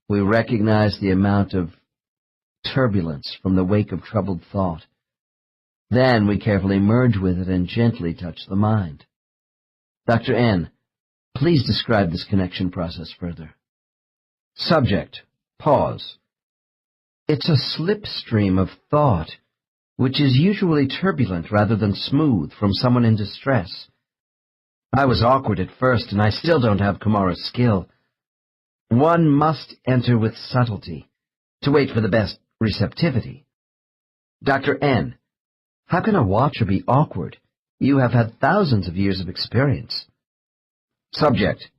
[SPEAKER 2] we recognize the amount of turbulence from the wake of troubled thought. Then we carefully merge with it and gently touch the mind. Dr. N: Please describe this connection process further. Subject, pause. It's a slipstream of thought, which is usually turbulent rather than smooth from someone in distress. I was awkward at first, and I still don't have Kumara's skill. One must enter with subtlety, to wait for the best receptivity. Dr. N: How can a watcher be awkward? You have had thousands of years of experience. Subject: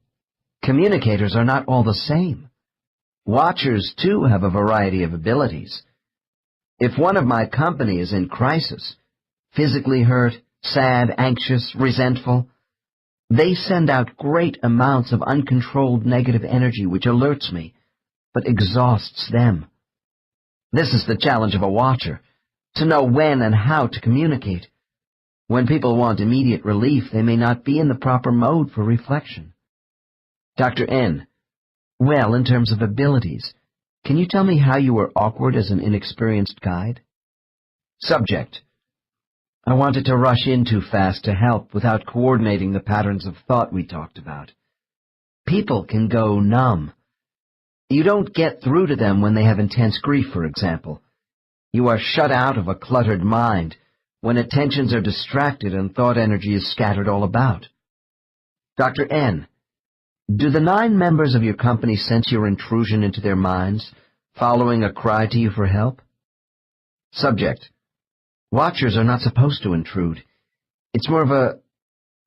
[SPEAKER 2] Communicators are not all the same. Watchers, too, have a variety of abilities. If one of my company is in crisis, physically hurt, sad, anxious, resentful, they send out great amounts of uncontrolled negative energy which alerts me, but exhausts them. This is the challenge of a watcher, to know when and how to communicate. When people want immediate relief, they may not be in the proper mode for reflection. Dr. N: Well, in terms of abilities, can you tell me how you were awkward as an inexperienced guide? Subject: I wanted to rush in too fast to help without coordinating the patterns of thought we talked about. People can go numb. You don't get through to them when they have intense grief, for example. You are shut out of a cluttered mind when attentions are distracted and thought energy is scattered all about. Dr. N: Do the 9 members of your company sense your intrusion into their minds, following a cry to you for help? Subject: Watchers are not supposed to intrude. It's more of a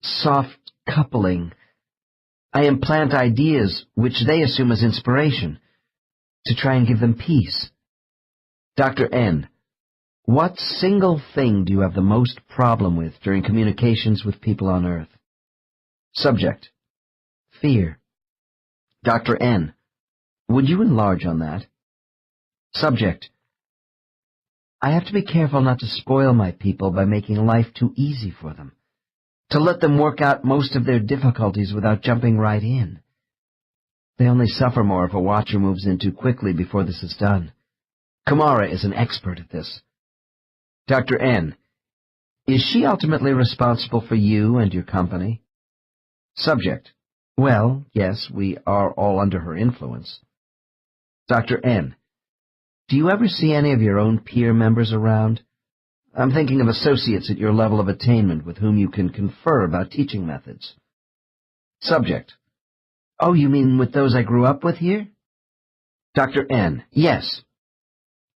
[SPEAKER 2] soft coupling. I implant ideas which they assume as inspiration, to try and give them peace. Dr. N: What single thing do you have the most problem with during communications with people on Earth? Subject: Fear. Dr. N: Would you enlarge on that? Subject: I have to be careful not to spoil my people by making life too easy for them, to let them work out most of their difficulties without jumping right in. They only suffer more if a watcher moves in too quickly before this is done. Kumara is an expert at this. Dr. N: Is she ultimately responsible for you and your company? Subject: Well, yes, we are all under her influence. Dr. N: Do you ever see any of your own peer members around? I'm thinking of associates at your level of attainment with whom you can confer about teaching methods. Subject: Oh, you mean with those I grew up with here? Dr. N: Yes.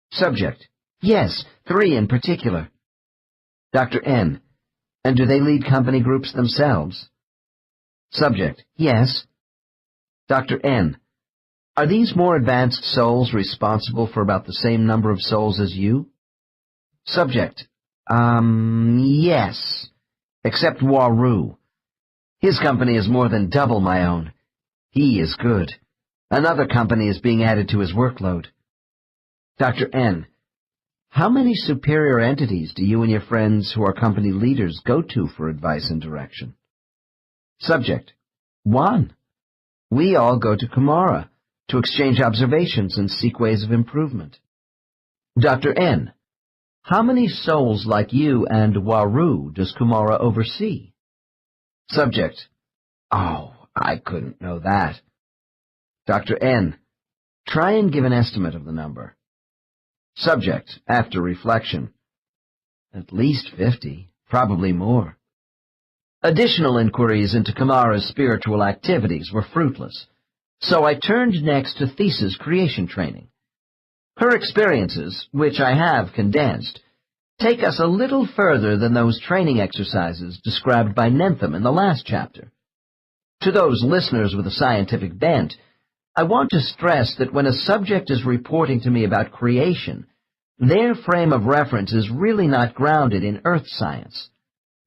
[SPEAKER 2] Subject: Yes, 3 in particular. Dr. N: And do they lead company groups themselves? Subject: Yes. Dr. N: Are these more advanced souls responsible for about the same number of souls as you? Subject: Yes, except Waru. His company is more than double my own. He is good. Another company is being added to his workload. Dr. N: How many superior entities do you and your friends who are company leaders go to for advice and direction? Subject: 1. We all go to Kumara to exchange observations and seek ways of improvement. Dr. N: How many souls like you and Waru does Kumara oversee? Subject: Oh, I couldn't know that. Dr. N: Try and give an estimate of the number. Subject, after reflection: At least 50, probably more. Additional inquiries into Kumara's spiritual activities were fruitless, so I turned next to thesis creation training.
[SPEAKER 1] Her experiences, which I have condensed, take us a little further than those training exercises described by Nentham in the last chapter. To those listeners with a scientific bent, I want to stress that when a subject is reporting to me about creation, their frame of reference is really not grounded in earth science.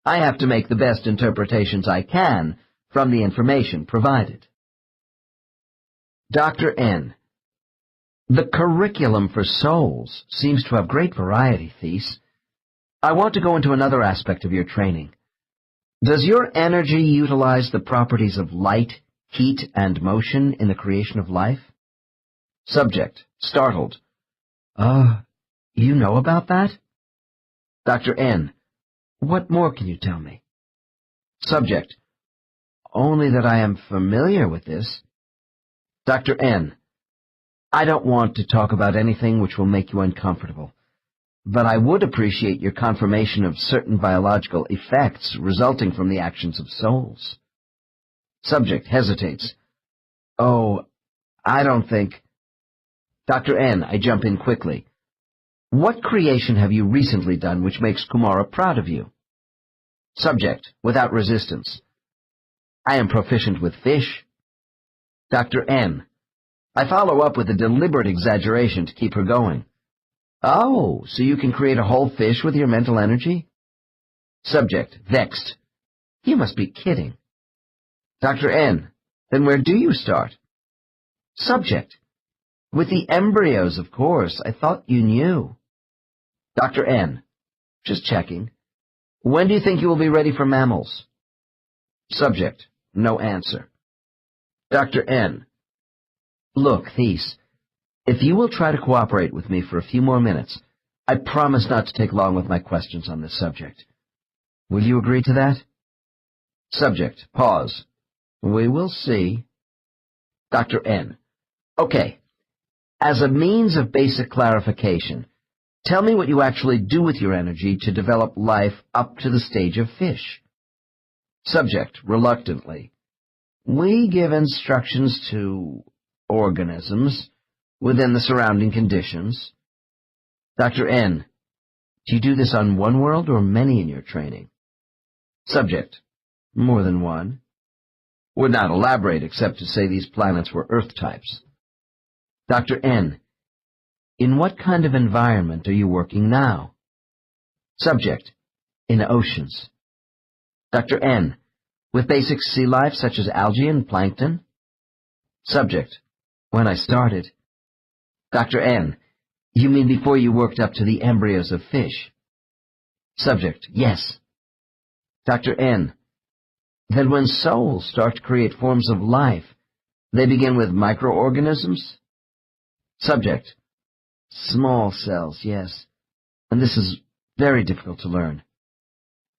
[SPEAKER 1] I have to make the best interpretations I can from the information provided. Dr. N. The curriculum for souls seems to have great variety, Thies. I want to go into another aspect of your training. Does your energy utilize the properties of light, heat, and motion in the creation of life? Subject, startled. You know about that? Dr. N. What more can you tell me? Subject, only that I am familiar with this. Dr. N. I don't want to talk about anything which will make you uncomfortable, but I would appreciate your confirmation of certain biological effects resulting from the actions of souls. Subject hesitates. Oh, I don't think... Dr. N. I jump in quickly. What creation have you recently done which makes Kumara proud of you? Subject, without resistance. I am proficient with fish. Dr. N. I follow up with a deliberate exaggeration to keep her going. Oh, so you can create a whole fish with your mental energy? Subject, vexed. You must be kidding. Dr. N. Then where do you start? Subject. With the embryos, of course. I thought you knew. Dr. N. Just checking. When do you think you will be ready for mammals? Subject. No answer. Dr. N. Look, Thies, if you will try to cooperate with me for a few more minutes, I promise not to take long with my questions on this subject. Will you agree to that? Subject. Pause. We will see. Dr. N. Okay. As a means of basic clarification, tell me what you actually do with your energy to develop life up to the stage of fish. Subject, reluctantly. We give instructions to organisms within the surrounding conditions. Dr. N. Do you do this on one world or many in your training? Subject. More than one. Would not elaborate except to say these planets were Earth types. Dr. N. In what kind of environment are you working now? Subject. In oceans. Dr. N. With basic sea life such as algae and plankton? Subject. When I started. Dr. N. You mean before you worked up to the embryos of fish? Subject. Yes. Dr. N. Then when souls start to create forms of life, they begin with microorganisms? Subject. Small cells, yes. And this is very difficult to learn.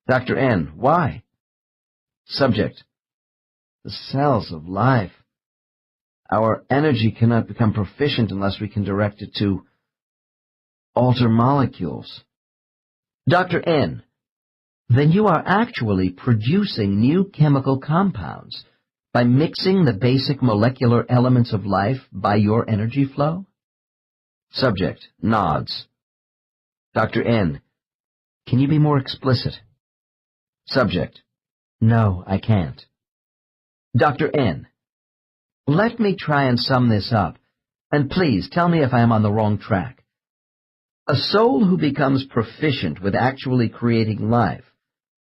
[SPEAKER 1] Dr. N. Why? Subject. The cells of life. Our energy cannot become proficient unless we can direct it to alter molecules. Dr. N. Then you are actually producing new chemical compounds by mixing the basic molecular elements of life by your energy flow? Subject. Nods. Dr. N. Can you be more explicit? Subject. No, I can't. Dr. N. Let me try and sum this up, and please tell me if I am on the wrong track. A soul who becomes proficient with actually creating life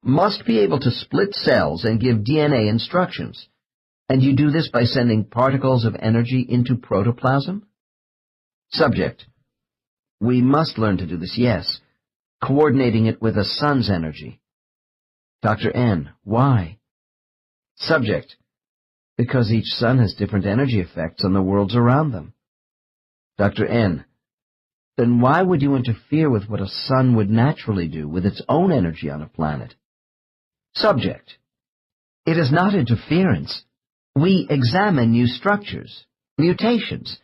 [SPEAKER 1] must be able to split cells and give DNA instructions, and you do this by sending particles of energy into protoplasm? Subject. We must learn to do this, yes, coordinating it with a sun's energy. Dr. N. Why? Subject. Because each sun has different energy effects on the worlds around them. Dr. N. Then why would you interfere with what a sun would naturally do with its own energy on a planet? Subject. It is not interference. We examine new structures, mutations,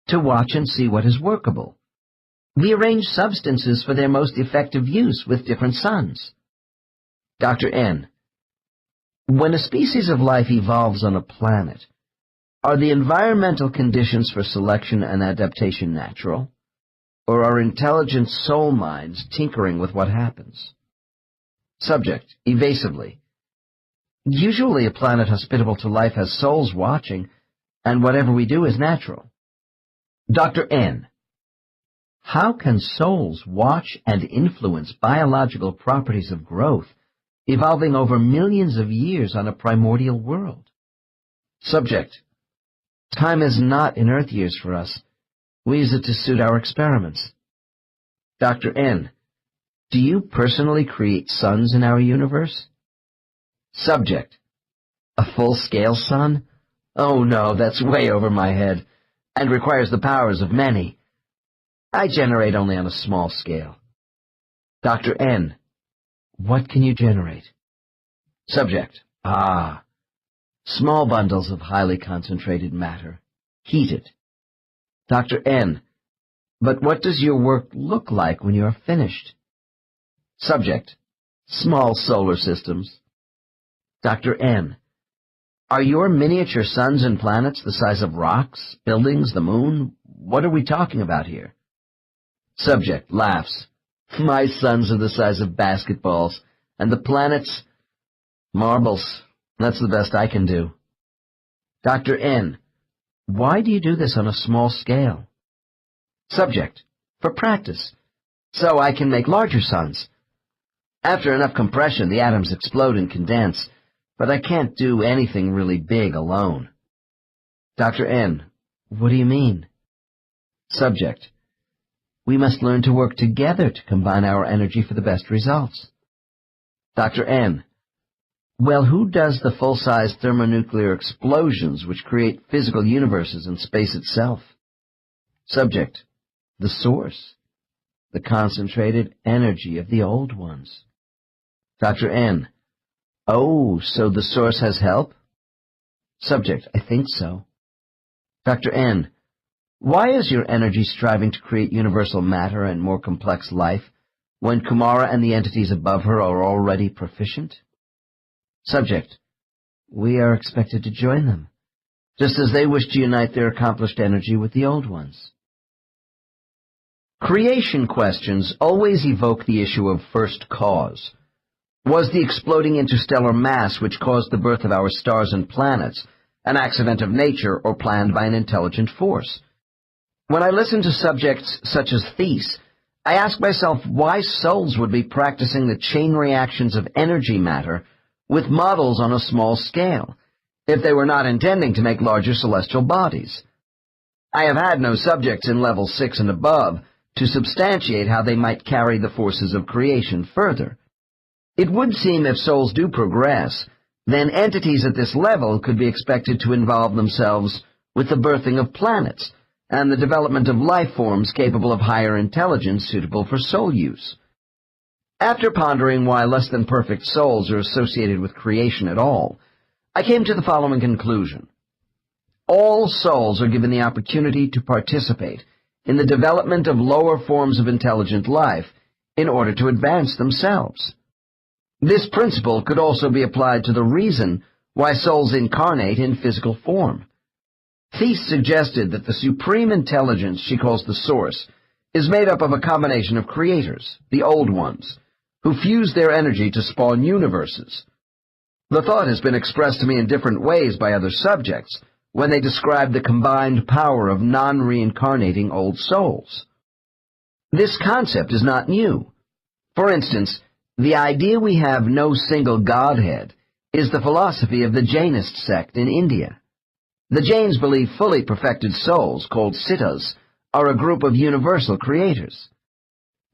[SPEAKER 1] to watch and see what is workable. We arrange substances for their most effective use with different suns. Dr. N. When a species of life evolves on a planet, are the environmental conditions for selection and adaptation natural?
[SPEAKER 2] or are intelligent soul minds tinkering with what happens? Subject, evasively. Usually a planet hospitable to life has souls watching, and whatever we do is natural. Dr. N. How can souls watch and influence biological properties of growth, evolving over millions of years on a primordial world? Subject. Time is not in Earth years for us. We use it to suit our experiments. Dr. N. Do you personally create suns in our universe? Subject. A full-scale sun? Oh no, that's way over my head, and requires the powers of many. I generate only on a small scale. Dr. N. What can you generate? Subject. Small bundles of highly concentrated matter, heated. Dr. N. But what does your work look like when you are finished? Subject. Small solar systems. Dr. N. Are your miniature suns and planets the size of rocks, buildings, the moon? What are we talking about here? Subject laughs. My suns are the size of basketballs, and the planets, marbles. That's the best I can do. Dr. N. Why do you do this on a small scale? Subject. For practice, so I can make larger suns. After enough compression, the atoms explode and condense, but I can't do anything really big alone. Dr. N. What do you mean? Subject. We must learn to work together to combine our energy for the best results. Dr. N. Well, who does the full-size thermonuclear explosions which create physical universes in space itself? Subject. The source. The concentrated energy of the old ones. Dr. N. Oh, so the source has help? Subject. I think so. Dr. N. Why is your energy striving to create universal matter and more complex life when Kumara and the entities above her are already proficient? Subject. We are expected to join them, just as they wish to unite their accomplished energy with the old ones. Creation questions always evoke the issue of first cause. Was the exploding interstellar mass which caused the birth of our stars and planets an accident of nature or planned by an intelligent force? When I listen to subjects such as Thys, I ask myself why souls would be practicing the chain reactions of energy matter with models on a small scale, if they were not intending to make larger celestial bodies. I have had no subjects in level 6 and above to substantiate how they might carry the forces of creation further. It would seem if souls do progress, then entities at this level could be expected to involve themselves with the birthing of planets and the development of life forms capable of higher intelligence suitable for soul use. After pondering why less than perfect souls are associated with creation at all, I came to the following conclusion. All souls are given the opportunity to participate in the development of lower forms of intelligent life in order to advance themselves. This principle could also be applied to the reason why souls incarnate in physical form. Thys suggested that the supreme intelligence she calls the Source is made up of a combination of creators, the old ones, who fuse their energy to spawn universes. The thought has been expressed to me in different ways by other subjects when they describe the combined power of non-reincarnating old souls. This concept is not new. For instance, the idea we have no single Godhead is the philosophy of the Jainist sect in India. The Jains believe fully perfected souls, called siddhas, are a group of universal creators.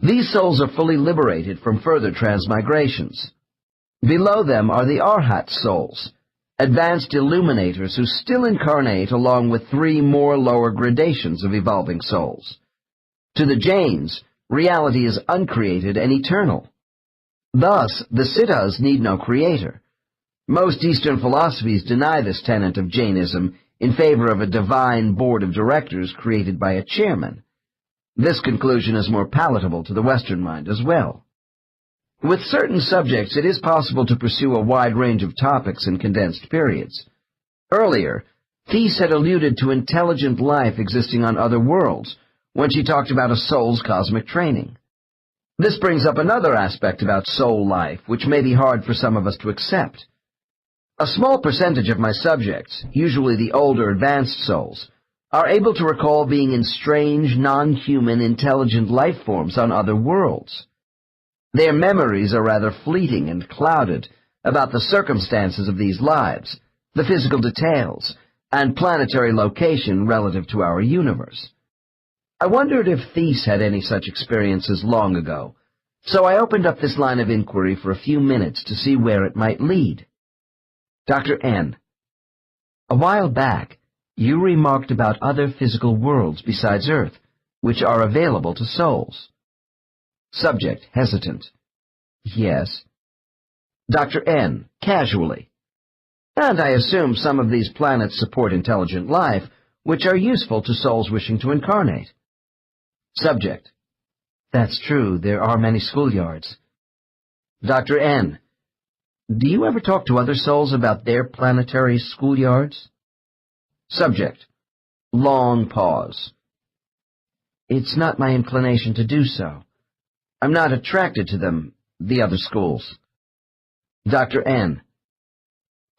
[SPEAKER 2] These souls are fully liberated from further transmigrations. Below them are the arhat souls, advanced illuminators who still incarnate along with 3 more lower gradations of evolving souls. To the Jains, reality is uncreated and eternal. Thus, the siddhas need no creator. Most Eastern philosophies deny this tenet of Jainism in favor of a divine board of directors created by a chairman. This conclusion is more palatable to the Western mind as well. With certain subjects, it is possible to pursue a wide range of topics in condensed periods. Earlier, Thys had alluded to intelligent life existing on other worlds,
[SPEAKER 1] when she talked about a soul's cosmic training. This brings up another aspect about soul life, which may be hard for some of us to accept. A small percentage of my subjects, usually the older advanced souls, are able to recall being in strange, non-human, intelligent life forms on other worlds. Their memories are rather fleeting and clouded about the circumstances of these lives, the physical details, and planetary location relative to our universe. I wondered if Thies had any such experiences long ago, so I opened up this line of inquiry for a few minutes to see where it might lead. Dr. N. A while back, you remarked about other physical worlds besides Earth, which are available to souls. Subject, hesitant. Yes. Dr. N. Casually. And I assume some of these planets support intelligent life, which are useful to souls wishing to incarnate. Subject. That's true, there are many schoolyards. Dr. N. Do you ever talk to other souls about their planetary schoolyards? Subject. Long pause. It's not my inclination to do so. I'm not attracted to them, the other schools. Dr. N.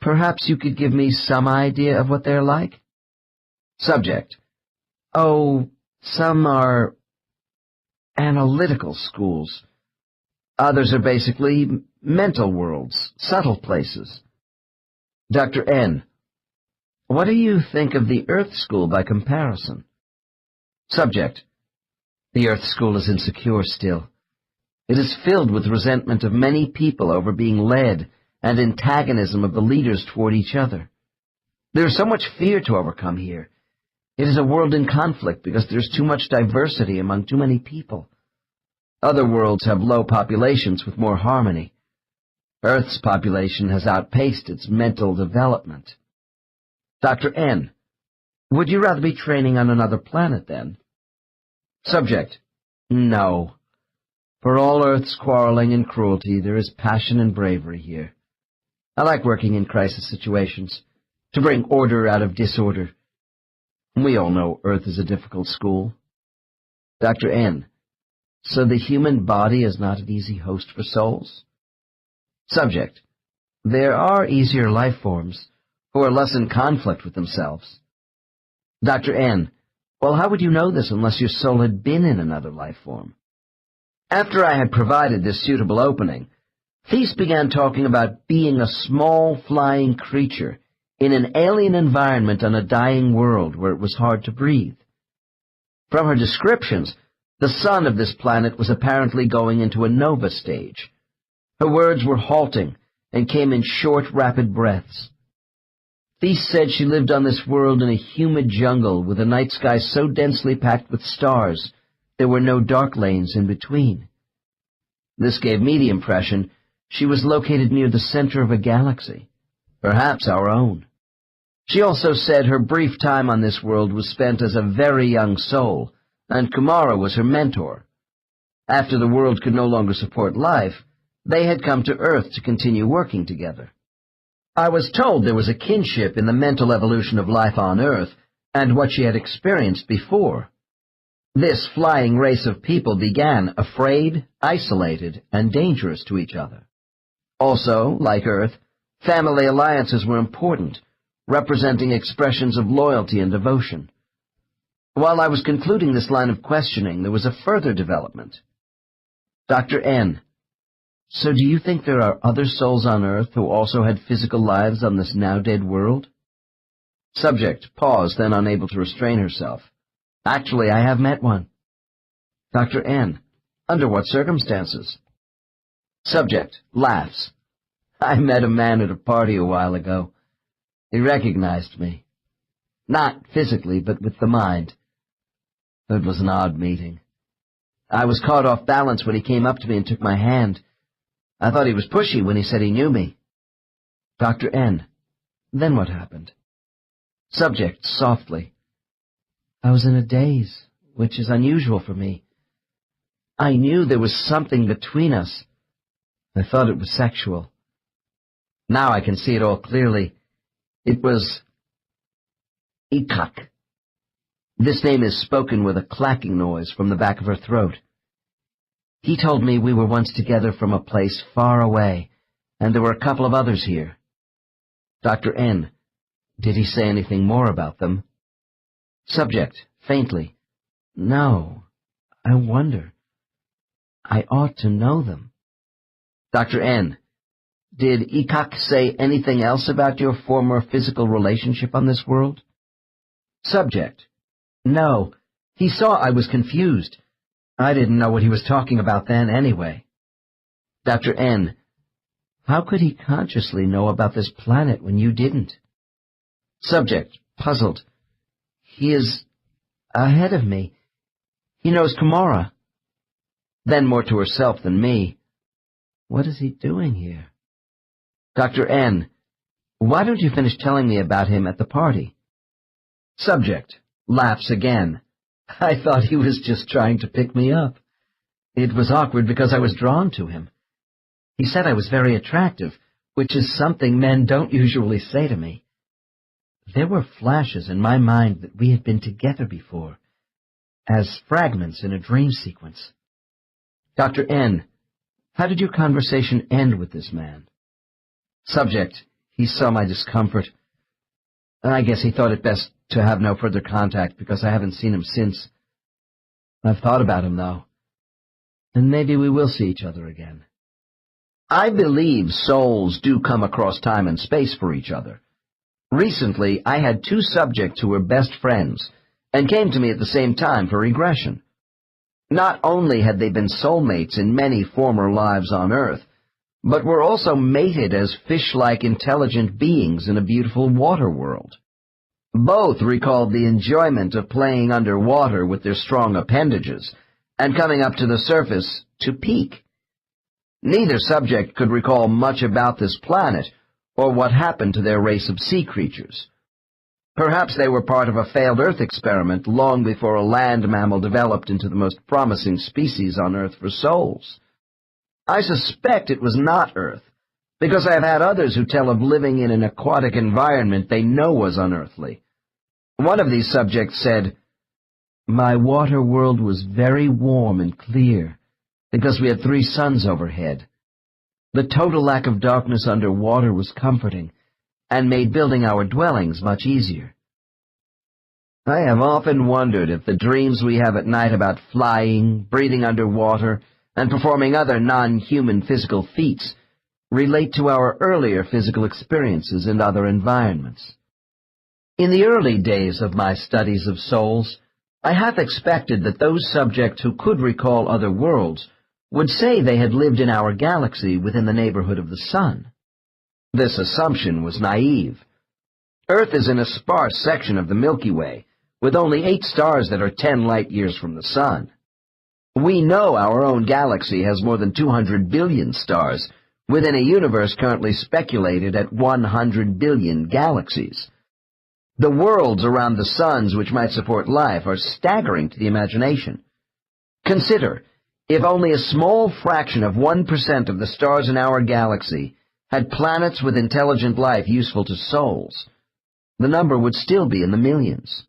[SPEAKER 1] Perhaps you could give me some idea of what they're like? Subject. Oh, some are analytical schools. Others are basically mental worlds, subtle places. Dr. N. What do you think of the Earth School by comparison? Subject. The Earth School is insecure still. It is filled with resentment of many people over being led and antagonism of the leaders toward each other. There is so much fear to overcome here. It is a world in conflict because there's too much diversity among too many people. Other worlds have low populations with more harmony. Earth's population has outpaced its mental development. Dr. N. Would you rather be training on another planet, then? Subject. No. For all Earth's quarreling and cruelty, there is passion and bravery here. I like working in crisis situations, to bring order out of disorder. We all know Earth is a difficult school. Dr. N. So the human body is not an easy host for souls? Subject. There are easier life forms, who are less in conflict with themselves. Dr. N. Well, how would you know this unless your soul had been in another life form? After I had provided this suitable opening, Thies began talking about being a small flying creature in an alien environment on a dying world where it was hard to breathe. From her descriptions, the sun of this planet was apparently going into a nova stage. Her words were halting and came in short, rapid breaths. Thies said she lived on this world in a humid jungle with a night sky so densely packed with stars there were no dark lanes in between. This gave me the impression she was located near the center of a galaxy, perhaps our own. She also said her brief time on this world was spent as a very young soul, and Kumara was her mentor. After the world could no longer support life, they had come to Earth to continue working together. I was told there was a kinship in the mental evolution of life on Earth and what she had experienced before. This flying race of people began afraid, isolated, and dangerous to each other. Also, like Earth, family alliances were important, representing expressions of loyalty and devotion. While I was concluding this line of questioning, there was a further development. Dr. N. So do you think there are other souls on Earth who also had physical lives on this now-dead world? Subject paused, then unable to restrain herself. Actually, I have met one. Dr. N. Under what circumstances? Subject laughs. I met a man at a party a while ago. He recognized me. Not physically, but with the mind. It was an odd meeting. I was caught off balance when he came up to me and took my hand. I thought he was pushy when he said he knew me. Dr. N. Then what happened? Subject softly. I was in a daze, which is unusual for me. I knew there was something between us. I thought it was sexual. Now I can see it all clearly. It was ikak.
[SPEAKER 2] This name is spoken with a clacking noise from the back of her throat. He told me we were once together from a place far away, and there were a couple of others here. Dr. N. Did he say anything more about them? Subject, faintly. No. I wonder. I ought to know them. Dr. N. Did Ikak say anything else about your former physical relationship on this world? Subject. No. He saw I was confused. I didn't know what he was talking about then anyway. Dr. N. How could he consciously know about this planet when you didn't? Subject, puzzled. He is ahead of me. He knows Kamara. Then more to herself than me. What is he doing here? Dr. N. Why don't you finish telling me about him at the party? Subject, laughs again. I thought he was just trying to pick me up. It was awkward because I was drawn to him. He said I was very attractive, which is something men don't usually say to me. There were flashes in my mind that we had been together before, as fragments in a dream sequence. Dr. N., how did your conversation end with this man? Subject, he saw my discomfort. I guess he thought it best to have no further contact because I haven't seen him since. I've thought about him, though, and maybe we will see each other again. I believe souls do come across time and space for each other. Recently, I had two subjects who were best friends and came to me at the same time for regression. Not only had they been soulmates in many former lives on Earth, but were also mated as fish-like intelligent beings in a beautiful water world. Both recalled the enjoyment of playing underwater with their strong appendages and coming up to the surface to peak. Neither subject could recall much about this planet or what happened to their race of sea creatures. Perhaps they were part of a failed Earth experiment long before a land mammal developed into the most promising species on Earth for souls. I suspect it was not Earth, because I have had others who tell of living in an aquatic environment they know was unearthly. One of these subjects said, "My water world was very warm and clear, because we had 3 suns overhead. The total lack of darkness underwater was comforting, and made building our dwellings much easier." I have often wondered if the dreams we have at night about flying, breathing underwater, and performing other non-human physical feats relate to our earlier physical experiences in other environments. In the early days of my studies of souls, I half expected that those subjects who could recall other worlds would say they had lived in our galaxy within the neighborhood of the sun. This assumption was naive. Earth is in a sparse section of the Milky Way, with only 8 stars that are 10 light-years from the sun. We know our own galaxy has more than 200 billion stars, within a universe currently speculated at 100 billion galaxies. The worlds around the suns which might support life are staggering to the imagination. Consider, if only a small fraction of 1% of the stars in our galaxy had planets with intelligent life useful to souls, the number would still be in the millions.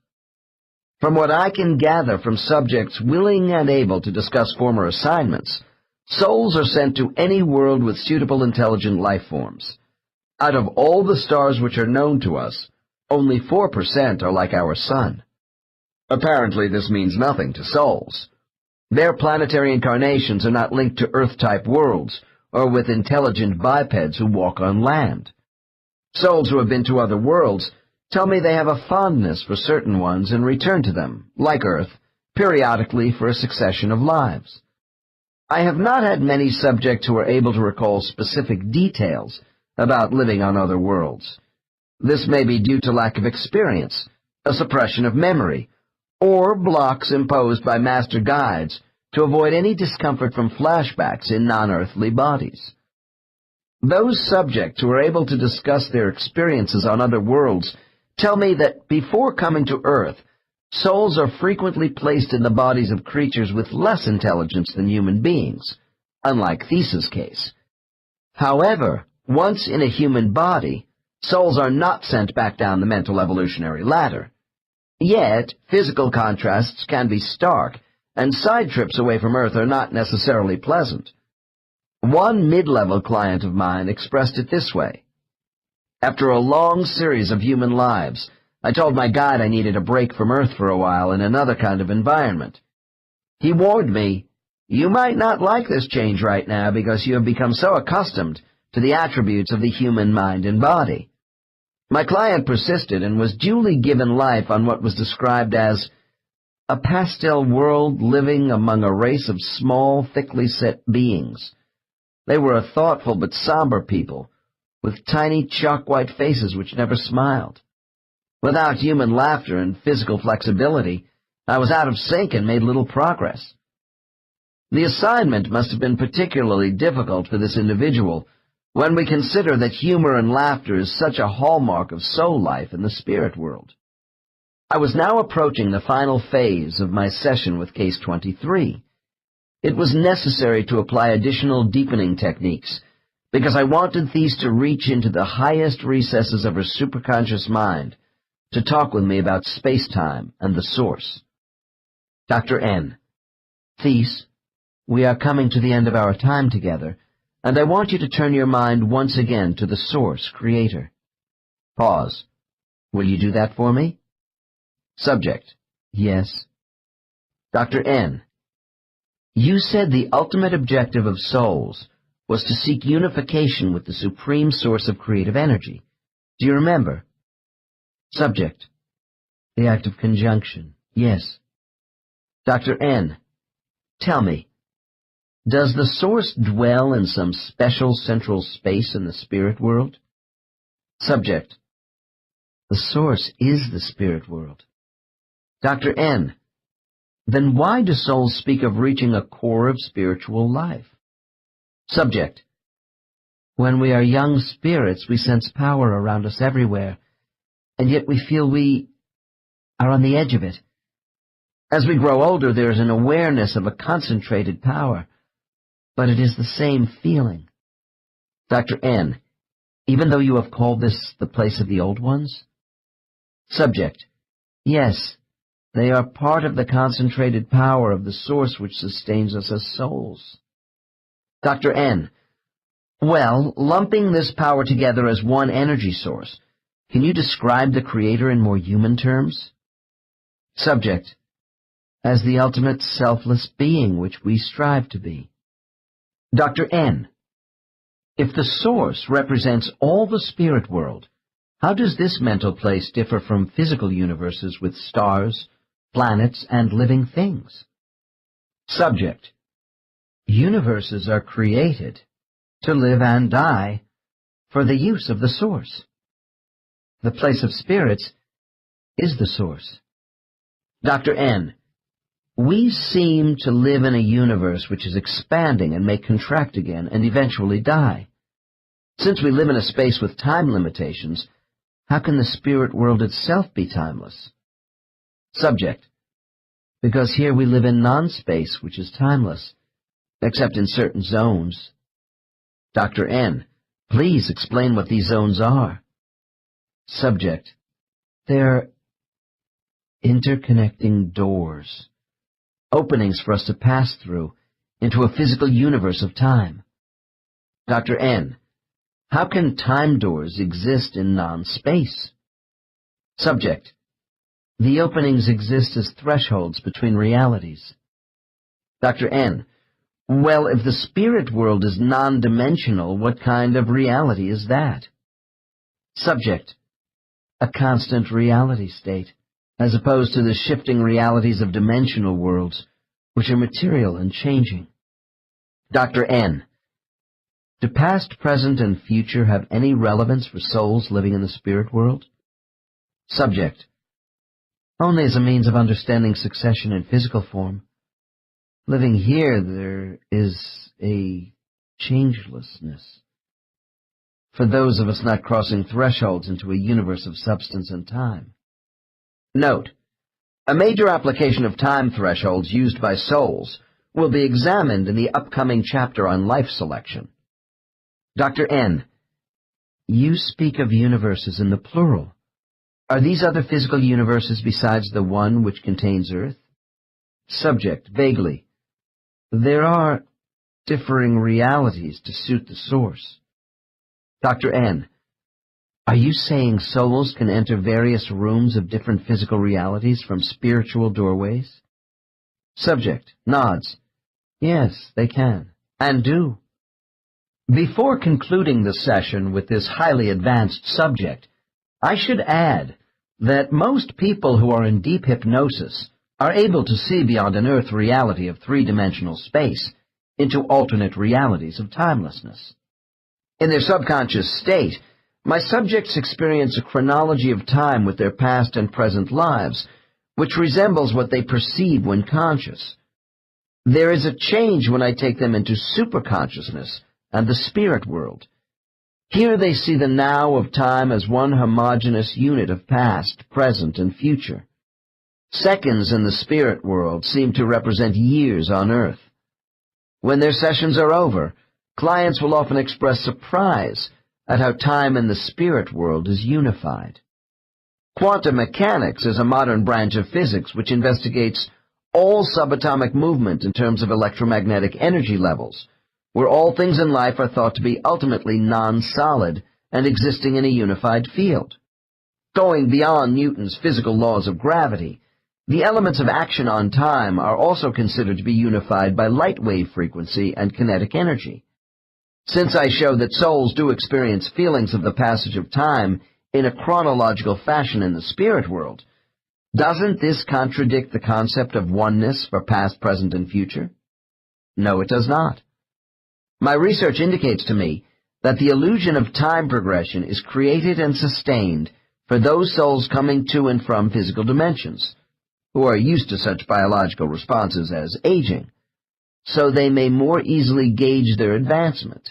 [SPEAKER 2] From what I can gather from subjects willing and able to discuss former assignments, souls are sent to any world with suitable intelligent life forms. Out of all the stars which are known to us, only 4% are like our sun. Apparently this means nothing to souls. Their planetary incarnations are not linked to Earth-type worlds, or with intelligent bipeds who walk on land. Souls who have been to other worlds tell me they have a fondness for certain ones and return to them, like Earth, periodically for a succession of lives. I have not had many subjects who are able to recall specific details about living on other worlds. This may be due to lack of experience, a suppression of memory, or blocks imposed by master guides to avoid any discomfort from flashbacks in non-earthly bodies. Those subjects who are able to discuss their experiences on other worlds tell me that before coming to Earth, souls are frequently placed in the bodies of creatures with less intelligence than human beings, unlike Thesa's case. However, once in a human body, souls are not sent back down the mental evolutionary ladder.
[SPEAKER 1] Yet, physical contrasts can be stark, and side trips away from Earth are not necessarily pleasant. One mid-level client of mine expressed it this way. After a long series of human lives, I told my guide I needed a break from Earth for a while in another kind of environment. He warned me, "You might not like this change right now because you have become so accustomed to the attributes of the human mind and body." My client persisted and was duly given life on what was described as a pastel world living among a race of small, thickly set beings. They were a thoughtful but somber people, with tiny chalk-white faces which never smiled. Without human laughter and physical flexibility, I was out of sync and made little progress. The assignment must have been particularly difficult for this individual, when we consider that humor and laughter is such a hallmark of soul life in the spirit world. I was now approaching the final phase of my session with Case 23. It was necessary to apply additional deepening techniques, because I wanted Thies to reach into the highest recesses of her superconscious mind to talk with me about space-time and the source. Dr. N. Thies, we are coming to the end of our time together, and I want you to turn your mind once again to the source, creator. Pause. Will you do that for me? Subject. Yes. Dr. N. You said the ultimate objective of souls was to seek unification with the supreme source of creative energy. Do you remember? Subject. The act of conjunction. Yes. Dr. N. Tell me, does the source dwell in some special central space in the spirit world? Subject. The source is the spirit world. Dr. N. Then why do souls speak of reaching a core of spiritual life? Subject. When we are young spirits, we sense power around us everywhere, and yet we feel we are on the edge of it. As we grow older, there is an awareness of a concentrated power, but it is the same feeling. Dr. N. Even though you have called this the place of the old ones? Subject. Yes, they are part of the concentrated power of the source which sustains us as souls. Dr. N. Well, lumping this power together as one energy source, can you describe the Creator in more human terms? Subject. As the ultimate selfless being which we strive to be. Dr. N. If the source represents all the spirit world, how does this mental place differ from physical universes with stars, planets, and living things? Subject. Universes are created to live and die for the use of the source. The place of spirits is the source. Dr. N. We seem to live in a universe which is expanding and may contract again and eventually die. Since we live in a space with time limitations, how can the spirit world itself be timeless? Subject. Because here we live in non-space, which is timeless, except in certain zones. Dr. N. Please explain what these zones are. Subject. They're interconnecting doors, openings for us to pass through into a physical universe of time. Dr. N. How can time doors exist in non-space? Subject. The openings exist as thresholds between realities. Dr. N. Well, if the spirit world is non-dimensional, what kind of reality is that? Subject. A constant reality state, as opposed to the shifting realities of dimensional worlds, which are material and changing. Dr. N. Do past, present, and future have any relevance for souls living in the spirit world? Subject. Only as a means of understanding succession in physical form. Living here, there is a changelessness. For those of us not crossing thresholds into a universe of substance and time. Note: a major application of time thresholds used by souls will be examined in the upcoming chapter on life selection. Dr. N. You speak of universes in the plural.
[SPEAKER 2] Are these other physical universes besides the one which contains Earth? Subject, vaguely. There are differing realities to suit the source. Dr. N. Are you saying souls can enter various rooms of different physical realities from spiritual doorways? Subject, nods. Yes, they can, and do. Before concluding the session with this highly advanced subject, I should add that most people who are in deep hypnosis are able to see beyond an earth reality of three-dimensional space into alternate realities of timelessness. In their subconscious state, my subjects experience a chronology of time with their past and present lives, which resembles what they perceive when conscious. There is a change when I take them into superconsciousness and the spirit world. Here they see the now of time as one homogeneous unit of past, present, and future. Seconds in the spirit world seem to represent years on Earth. When their sessions are over, clients will often express surprise at how time in the spirit world is unified. Quantum mechanics is a modern branch of physics which investigates all subatomic movement in terms of electromagnetic energy levels, where all things in life are thought to be ultimately non-solid and existing in a unified field. Going beyond Newton's physical laws of gravity, the elements of action on time are also considered to be unified by light wave frequency and kinetic energy. Since I show that souls do experience feelings of the passage of time in a chronological fashion in the spirit world, doesn't this contradict the concept of oneness for past, present, and future? No, it does not. My research indicates to me that the illusion of time progression is created and sustained for those souls coming to and from physical dimensions, who are used to such biological responses as aging, so they may more easily gauge their advancement.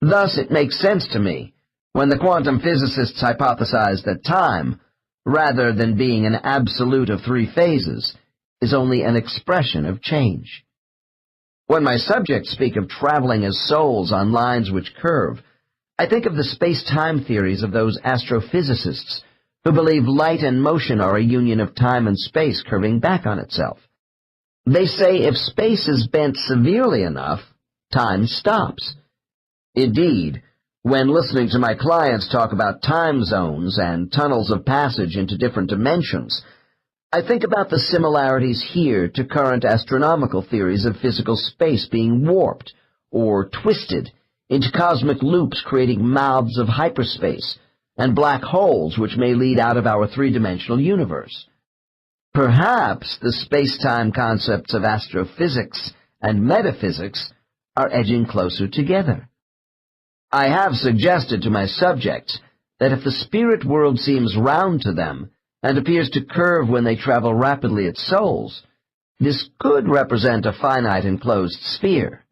[SPEAKER 2] Thus, it makes sense to me when the quantum physicists hypothesize that time, rather than being an absolute of three phases, is only an expression of change. When my subjects speak of traveling as souls on lines which curve, I think of the space-time theories of those astrophysicists who believe light and motion are a union of time and space curving back on itself. They say if space is bent severely enough, time stops. Indeed, when listening to my clients talk about time zones and tunnels of passage into different dimensions, I think about the similarities here to current astronomical theories of physical space being warped or twisted into cosmic loops creating mouths of hyperspace and black holes which may lead out of our three-dimensional universe. Perhaps the space-time concepts of astrophysics and metaphysics are edging closer together. I have suggested to my subjects that if the spirit world seems round to them and appears to curve when they travel rapidly as souls, this could represent a finite enclosed sphere.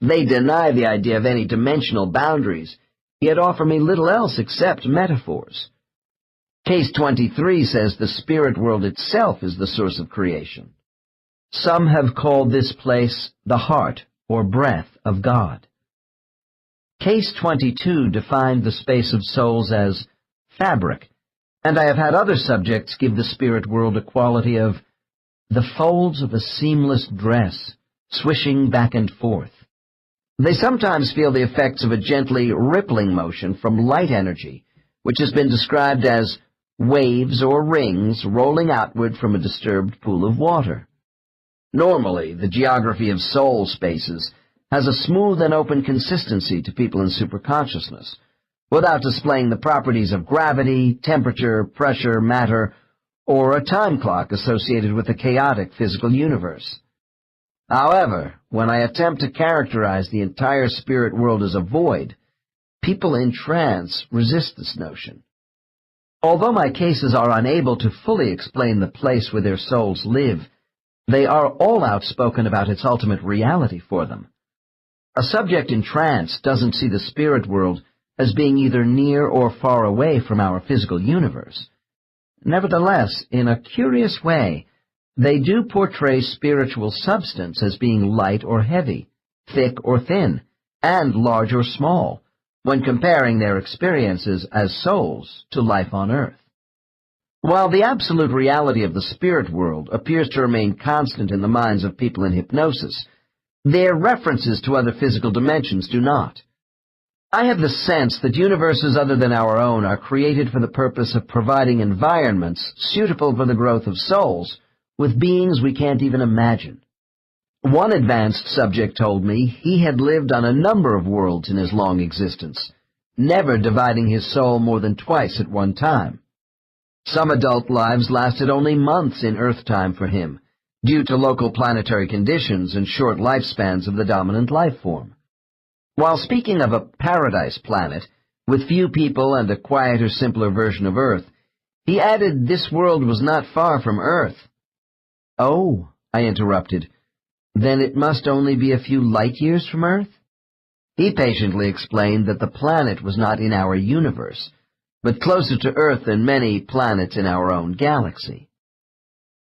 [SPEAKER 2] They deny the idea of any dimensional boundaries, yet offer me little else except metaphors. Case 23 says the spirit world itself is the source of creation. Some have called this place the heart or breath of God. Case 22 defined the space of souls as fabric, and I have had other subjects give the spirit world a quality of the folds of a seamless dress, swishing back and forth. They sometimes feel the effects of a gently rippling motion from light energy, which has been described as waves or rings rolling outward from a disturbed pool of water. Normally, the geography of soul spaces has a smooth and open consistency to people in superconsciousness, without displaying the properties of gravity, temperature, pressure, matter, or a time clock associated with a chaotic physical universe. However, when I attempt to characterize the entire spirit world as a void, people in trance resist this notion. Although my cases are unable to fully explain the place where their souls live, they are all outspoken about its ultimate reality for them. A subject in trance doesn't see the spirit world as being either near or far away from our physical universe. Nevertheless, in a curious way, they do portray spiritual substance as being light or heavy, thick or thin, and large or small, when comparing their experiences as souls to life on Earth.
[SPEAKER 1] While the absolute reality of the spirit world appears to remain constant in the minds of people in hypnosis, their references to other physical dimensions do not. I have the sense that universes other than our own are created for the purpose of providing environments suitable for the growth of souls with beings we can't even imagine. One advanced subject told me he had lived on a number of worlds in his long existence, never dividing his soul more than twice at one time. Some adult lives lasted only months in Earth time for him, due to local planetary conditions and short lifespans of the dominant life form. While speaking of a paradise planet, with few people and a quieter, simpler version of Earth, he added this world was not far from Earth. "Oh," I interrupted, "then it must only be a few light years from Earth?" He patiently explained that the planet was not in our universe, but closer to Earth than many planets in our own galaxy.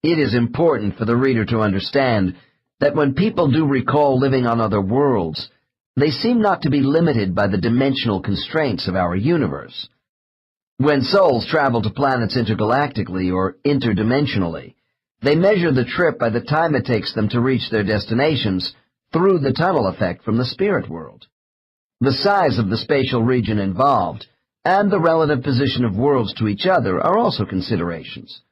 [SPEAKER 1] It is important for the reader to understand that when people do recall living on other worlds, they seem not to be limited by the dimensional constraints of our universe. When souls travel to planets intergalactically or interdimensionally, they measure the trip by the time it takes them to reach their destinations through the tunnel effect from the spirit world. The size of the spatial region involved and the relative position of worlds to each other are also considerations.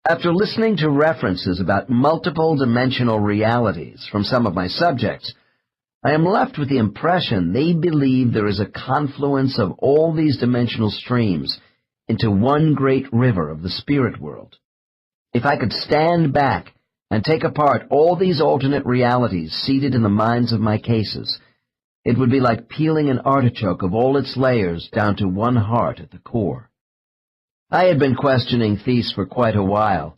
[SPEAKER 1] After listening to references about multiple dimensional realities from some of my subjects, I am left with the impression they believe there is a confluence of all these dimensional streams into one great river of the spirit world. If I could stand back and take apart all these alternate realities seated in the minds of my cases, it would be like peeling an artichoke of all its layers down to one heart at the core. I had been questioning Thais for quite a while,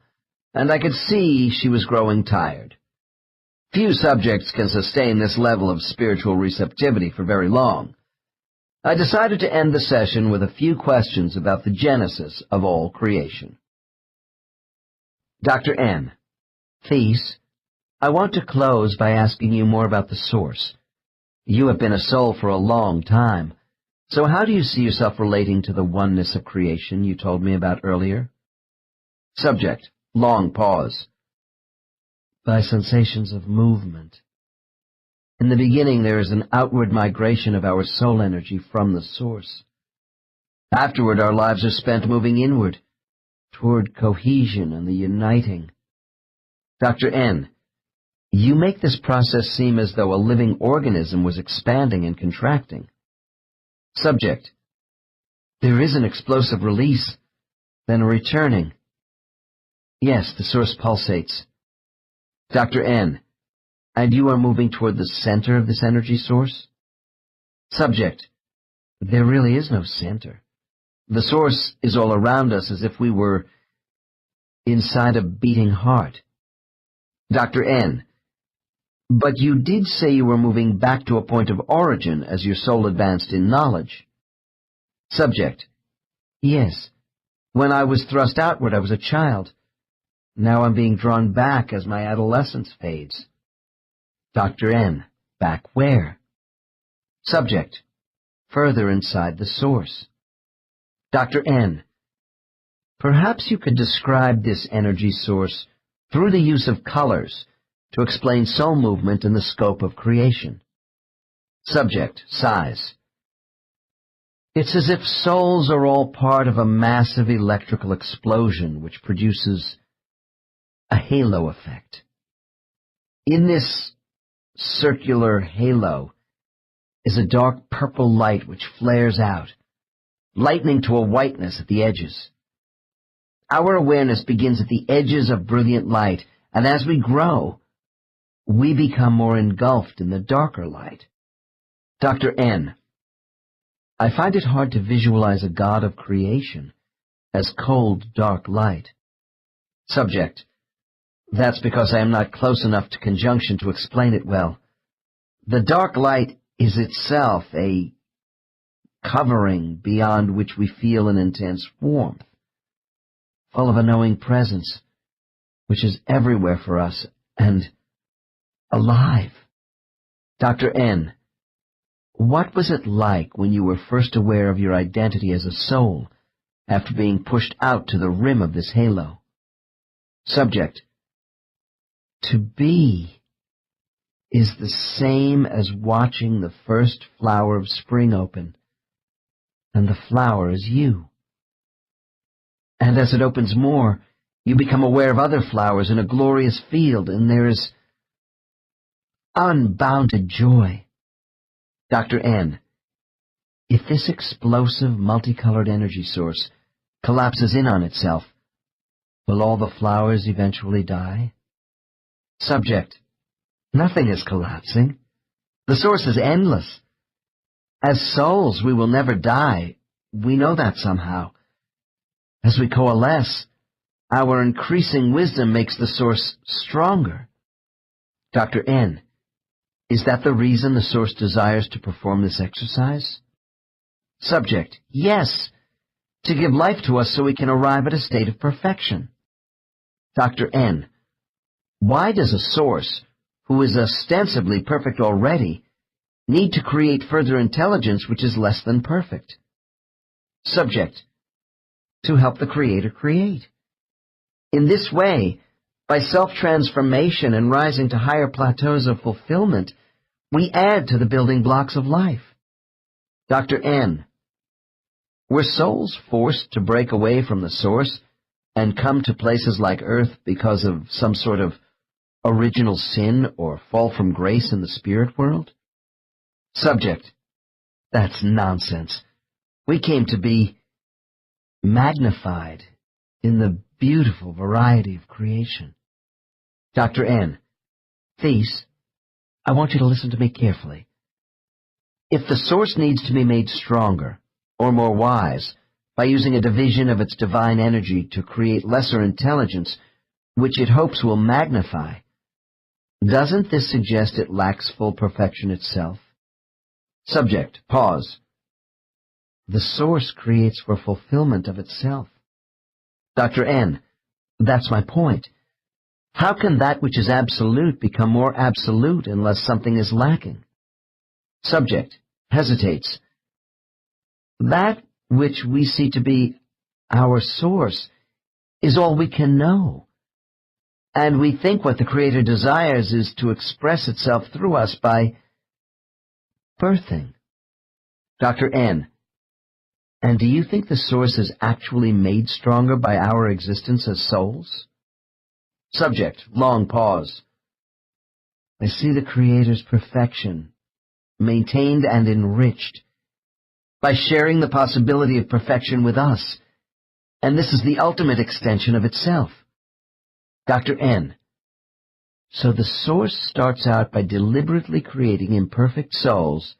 [SPEAKER 1] and I could see she was growing tired. Few subjects can sustain this level of spiritual receptivity for very long. I decided to end the session with a few questions about the genesis of all creation. Dr. N. Thais, I want to close by asking you more about the source. You have been a soul for a long time, so how do you see yourself relating to the oneness of creation you told me about earlier? Subject. Long pause. By sensations of movement. In the beginning, there is an outward migration of our soul energy from the source. Afterward, our lives are spent moving inward, toward cohesion and the uniting. Dr. N., you make this process seem as though a living organism was expanding and contracting. Subject. There is an explosive release, then a returning. Yes, the source pulsates. Dr. N., and you are moving toward the center of this energy source? Subject. There really is no center. The source is all around us as if we were inside a beating heart. Dr. N., but you did say you were moving back to a point of origin as your soul advanced in knowledge. Subject. Yes. When I was thrust outward, I was a child. Now I'm being drawn back as my adolescence fades. Dr. N. Back where? Subject. Further inside the source. Dr. N. Perhaps you could describe this energy source through the use of colors to explain soul movement in the scope of creation. Subject. Size. It's as if souls are all part of a massive electrical explosion which produces a halo effect. In this circular halo is a dark purple light which flares out, lightening to a whiteness at the edges. Our awareness begins at the edges of brilliant light, and as we grow, we become more engulfed in the darker light. Dr. N. I find it hard to visualize a God of creation as cold, dark light. Subject. That's because I am not close enough to conjunction to explain it well. The dark light is itself a covering beyond which we feel an intense warmth, full of a knowing presence, which is everywhere for us and alive. Dr. N., what was it like when you were first aware of your identity as a soul
[SPEAKER 2] after being pushed out to the rim of this halo. Subject: to be is the same as watching the first flower of spring open, and the flower is you. And as it opens more, you become aware of other flowers in a glorious field, and there is unbounded joy. Dr. N: if this explosive, multicolored energy source collapses in on itself, will all the flowers eventually die? Subject: nothing is collapsing. The source is endless. As souls, we will never die. We know that somehow. As we coalesce, our increasing wisdom makes the source stronger. Dr. N: is that the reason the source desires to perform this exercise? Subject: yes, to give life to us so we can arrive at a state of perfection. Dr. N: why does a source, who is ostensibly perfect already, need to create further intelligence which is less than perfect? Subject: to help the Creator create. In this way, by self-transformation and rising to higher plateaus of fulfillment, we add to the building blocks of life. Dr. N: were souls forced to break away from the source and come to places like Earth because of some sort of original sin or fall from grace in the spirit world? Subject: that's nonsense. We came to be magnified in the beautiful variety of creation. Dr. N: Thais, I want you to listen to me carefully. If the source needs to be made stronger or more wise by using a division of its divine energy to create lesser intelligence, which it hopes will magnify, doesn't this suggest it lacks full perfection itself? Subject: pause. The source creates for fulfillment of itself. Dr. N: that's my point. How can that which is absolute become more absolute unless something is lacking? Subject hesitates. That which we see to be our source is all we can know, and we think what the Creator desires is to express itself through us by birthing. Dr. N: and do you think the source is actually made stronger by our existence as souls? Subject long pause. I see the Creator's perfection maintained and enriched by sharing the possibility of perfection with us, and this is the ultimate extension of itself. Dr. N: so the source starts out by deliberately creating imperfect souls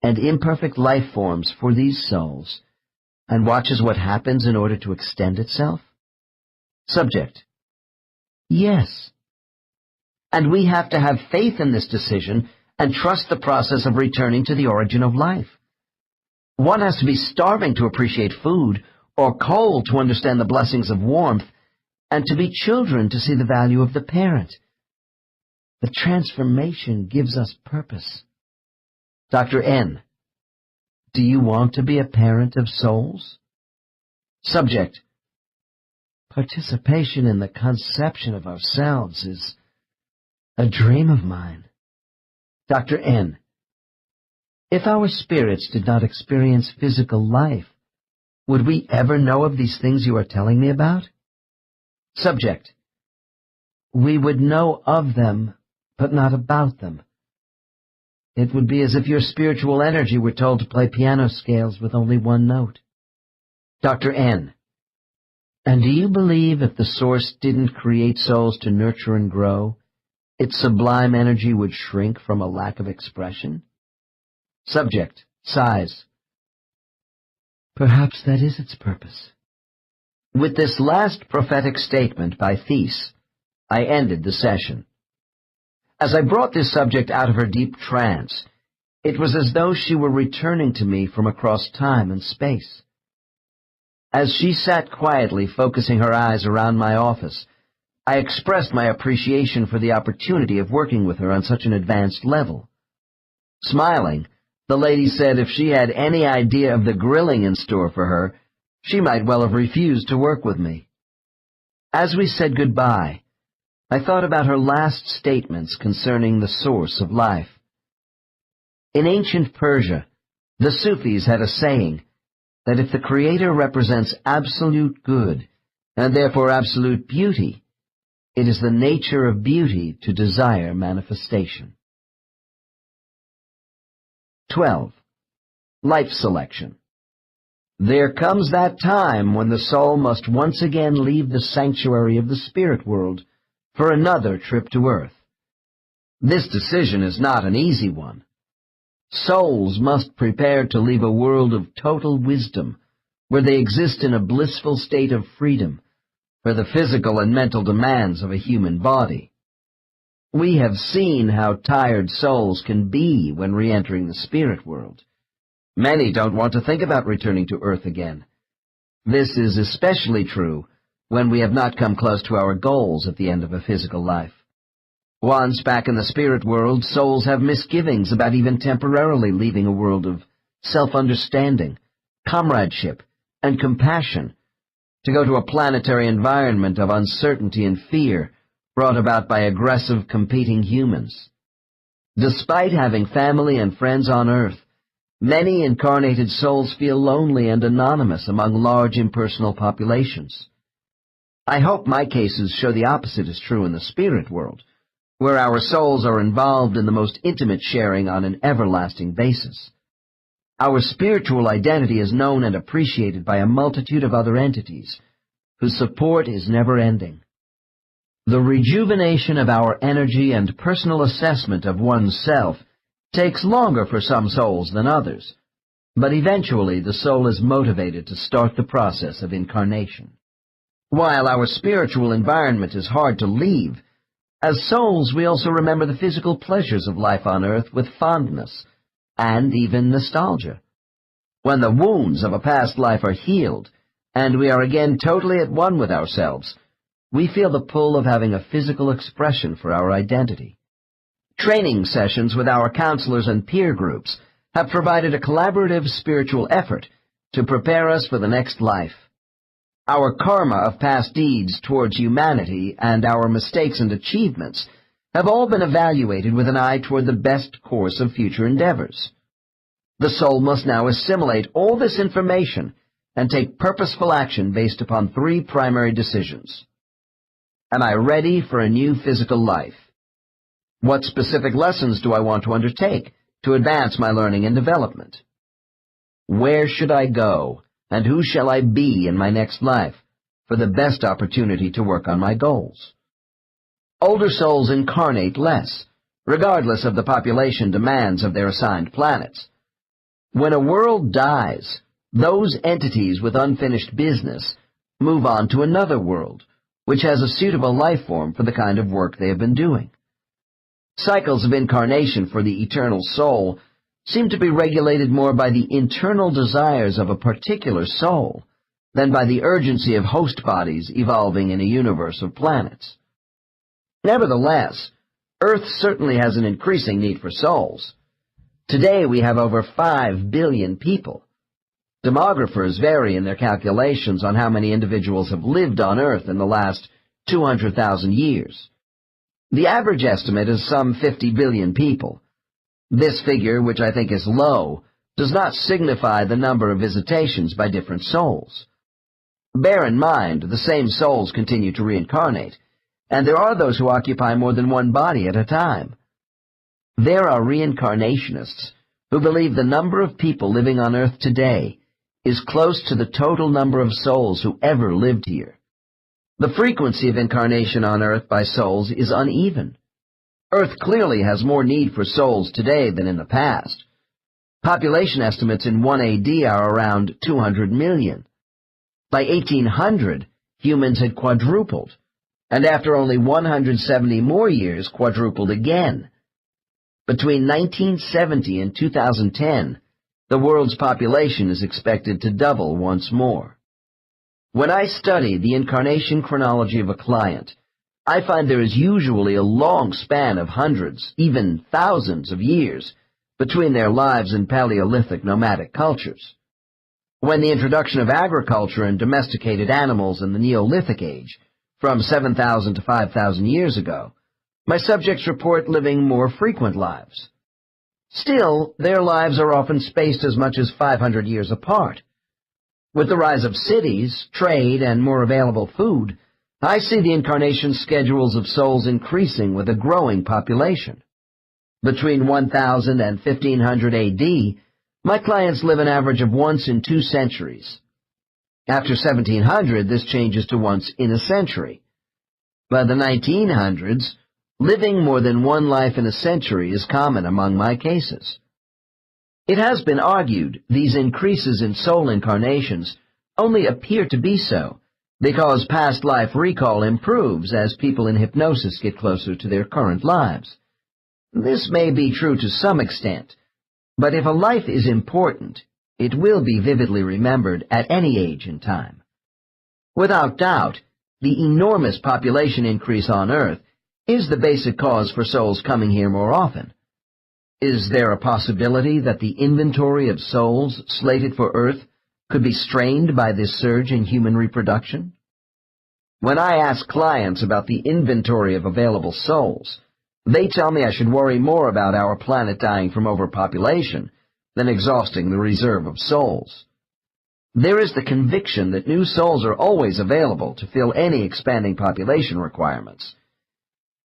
[SPEAKER 2] and imperfect life forms for these souls, and watches what happens in order to extend itself? Subject: yes. And we have to have faith in this decision and trust the process of returning to the origin of life. One has to be starving to appreciate food, or cold to understand the blessings of warmth, and to be children to see the value of the parent. The transformation gives us purpose. Dr. N: do you want to be a parent of souls? Subject: participation in the conception of ourselves is a dream of mine. Dr. N: if our spirits did not experience physical life, would we ever know of these things you are telling me about? Subject: we would know of them, but not about them. It would be as if your spiritual energy were told to play piano scales with only one note. Dr. N: and do you believe if the source didn't create souls to nurture and grow, its sublime energy would shrink from a lack of expression? Subject sighs. Perhaps that is its purpose. With this last prophetic statement by Thais, I ended the session. As I brought this subject out of her deep trance, it was as though she were returning to me from across time and space. As she sat quietly focusing her eyes around my office, I expressed my appreciation for the opportunity of working with her on such an advanced level. Smiling, the lady said if she had any idea of the grilling in store for her,
[SPEAKER 1] She might well have refused to work with me. As we said goodbye, I thought about her last statements concerning the source of life. In ancient Persia, the Sufis had a saying that if the Creator represents absolute good, and therefore absolute beauty, it is the nature of beauty to desire manifestation. 12. Life selection. There comes that time when the soul must once again leave the sanctuary of the spirit world for another trip to earth. This decision is not an easy one. Souls must prepare to leave a world of total wisdom, where they exist in a blissful state of freedom, for the physical and mental demands of a human body. We have seen how tired souls can be when re-entering the spirit world. Many don't want to think about returning to earth again. This is especially true when we have not come close to our goals at the end of a physical life. Once back in the spirit world, souls have misgivings about even temporarily leaving a world of self-understanding, comradeship, and compassion to go to a planetary environment of uncertainty and fear brought about by aggressive, competing humans. Despite having family and friends on earth, many incarnated souls feel lonely and anonymous among large impersonal populations. I hope my cases show the opposite is true in the spirit world, where our souls are involved in the most intimate sharing on an everlasting basis. Our spiritual identity is known and appreciated by a multitude of other entities, whose support is never-ending. The rejuvenation of our energy and personal assessment of one's self takes longer for some souls than others, but eventually the soul is motivated to start the process of incarnation. While our spiritual environment is hard to leave, as souls we also remember the physical pleasures of life on earth with fondness and even nostalgia. When the wounds of a past life are healed, and we are again totally at one with ourselves, we feel the pull of having a physical expression for our identity. Training sessions with our counselors and peer groups have provided a collaborative spiritual effort to prepare us for the next life. Our karma of past deeds towards humanity and our mistakes and achievements have all been evaluated with an eye toward the best course of future endeavors. The soul must now assimilate all this information and take purposeful action based upon three primary decisions. Am I ready for a new physical life? What specific lessons do I want to undertake to advance my learning and development? Where should I go, and who shall I be in my next life for the best opportunity to work on my goals? Older souls incarnate less, regardless of the population demands of their assigned planets. When a world dies, those entities with unfinished business move on to another world, which has a suitable life form for the kind of work they have been doing. Cycles of incarnation for the eternal soul seem to be regulated more by the internal desires of a particular soul than by the urgency of host bodies evolving in a universe of planets. Nevertheless, Earth certainly has an increasing need for souls. Today we have over 5 billion people. Demographers vary in their calculations on how many individuals have lived on Earth in the last 200,000 years. The average estimate is some 50 billion people. This figure, which I think is low, does not signify the number of visitations by different souls. Bear in mind, the same souls continue to reincarnate, and there are those who occupy more than one body at a time. There are reincarnationists who believe the number of people living on Earth today is close to the total number of souls who ever lived here. The frequency of incarnation on Earth by souls is uneven. Earth clearly has more need for souls today than in the past. Population estimates in 1 AD are around 200 million. By 1800, humans had quadrupled, and after only 170 more years, quadrupled again. Between 1970 and 2010, the world's population is expected to double once more. When I study the incarnation chronology of a client, I find there is usually a long span of hundreds, even thousands of years between their lives in Paleolithic nomadic cultures. When the introduction of agriculture and domesticated animals in the Neolithic age, from 7,000 to 5,000 years ago, my subjects report living more frequent lives. Still, their lives are often spaced as much as 500 years apart. With the rise of cities, trade, and more available food, I see the incarnation schedules of souls increasing with a growing population. Between 1000 and 1500 AD, my clients live an average of once in 2 centuries. After 1700, this changes to once in a century. By the 1900s, living more than one life in a century is common among my cases. It has been argued these increases in soul incarnations only appear to be so because past life recall improves as people in hypnosis get closer to their current lives. This may be true to some extent, but if a life is important, it will be vividly remembered at any age and time. Without doubt, the enormous population increase on Earth is the basic cause for souls coming here more often. Is there a possibility that the inventory of souls slated for Earth could be strained by this surge in human reproduction? When I ask clients about the inventory of available souls, they tell me I should worry more about our planet dying from overpopulation than exhausting the reserve of souls. There is the conviction that new souls are always available to fill any expanding population requirements.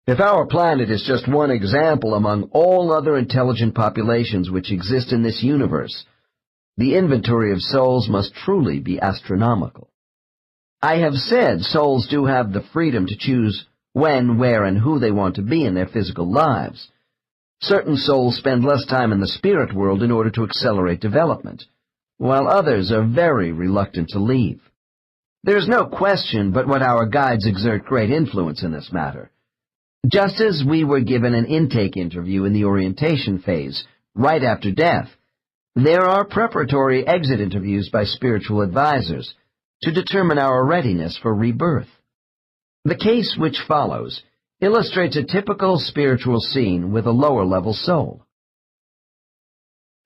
[SPEAKER 1] If our planet is just one example among all other intelligent populations which exist in this universe, the inventory of souls must truly be astronomical. I have said souls do have the freedom to choose when, where, and who they want to be in their physical lives. Certain souls spend less time in the spirit world in order to accelerate development, while others are very reluctant to leave. There's no question but what our guides exert great influence in this matter. Just as we were given an intake interview in the orientation phase, right after death, there are preparatory exit interviews by spiritual advisors to determine our readiness for rebirth. The case which follows illustrates a typical spiritual scene with a lower-level soul.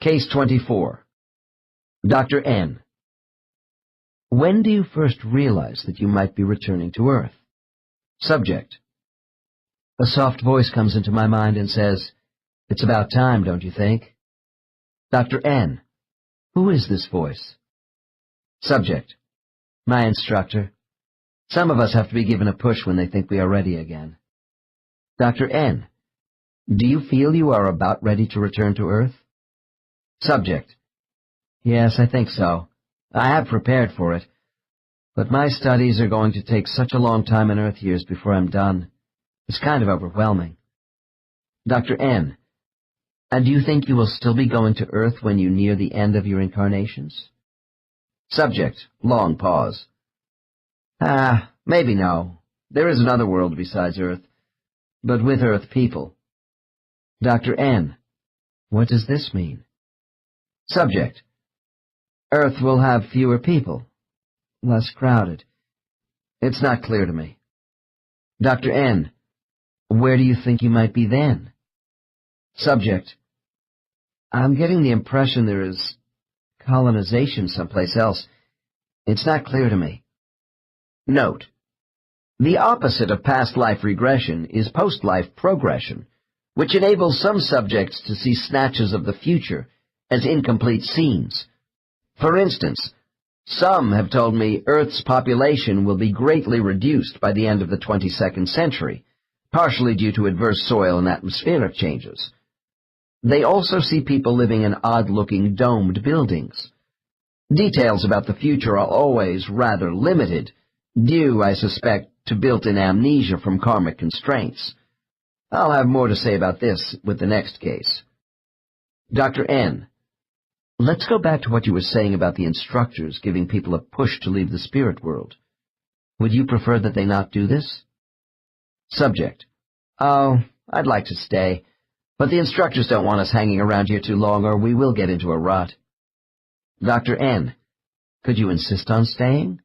[SPEAKER 1] Case 24. Dr. N. When do you first realize that you might be returning to Earth? Subject. A soft voice comes into my mind and says, "It's about time, don't you think?" Dr. N. Who is this voice? Subject. My instructor. Some of us have to be given a push when they think we are ready again. Dr. N. Do you feel you are about ready to return to Earth? Subject. Yes, I think so. I have prepared for it. But my studies are going to take such a long time in Earth years before I'm done. It's kind of overwhelming. Dr. N. And do you think you will still be going to Earth when you near the end of your incarnations? Subject. Long pause. Maybe no. There is another world besides Earth, but with Earth people. Dr. N. What does this mean? Subject. Earth will have fewer people, less crowded. It's not clear to me. Dr. N. Where do you think you might be then? Subject. I'm getting the impression there is colonization someplace else. It's not clear to me. Note. The opposite of past life regression is post-life progression, which enables some subjects to see snatches of the future as incomplete scenes. For instance, some have told me Earth's population will be greatly reduced by the end of the 22nd century, partially due to adverse soil and atmospheric changes. They also see people living in odd-looking domed buildings. Details about the future are always rather limited, due, I suspect, to built-in amnesia from karmic constraints. I'll have more to say about this with the next case. Dr. N. Let's go back to what you were saying about the instructors giving people a push to leave the spirit world. Would you prefer that they not do this? Subject. Oh, I'd like to stay, but the instructors don't want us hanging around here too long or we will get into a rut. Dr. N. Could you insist on staying?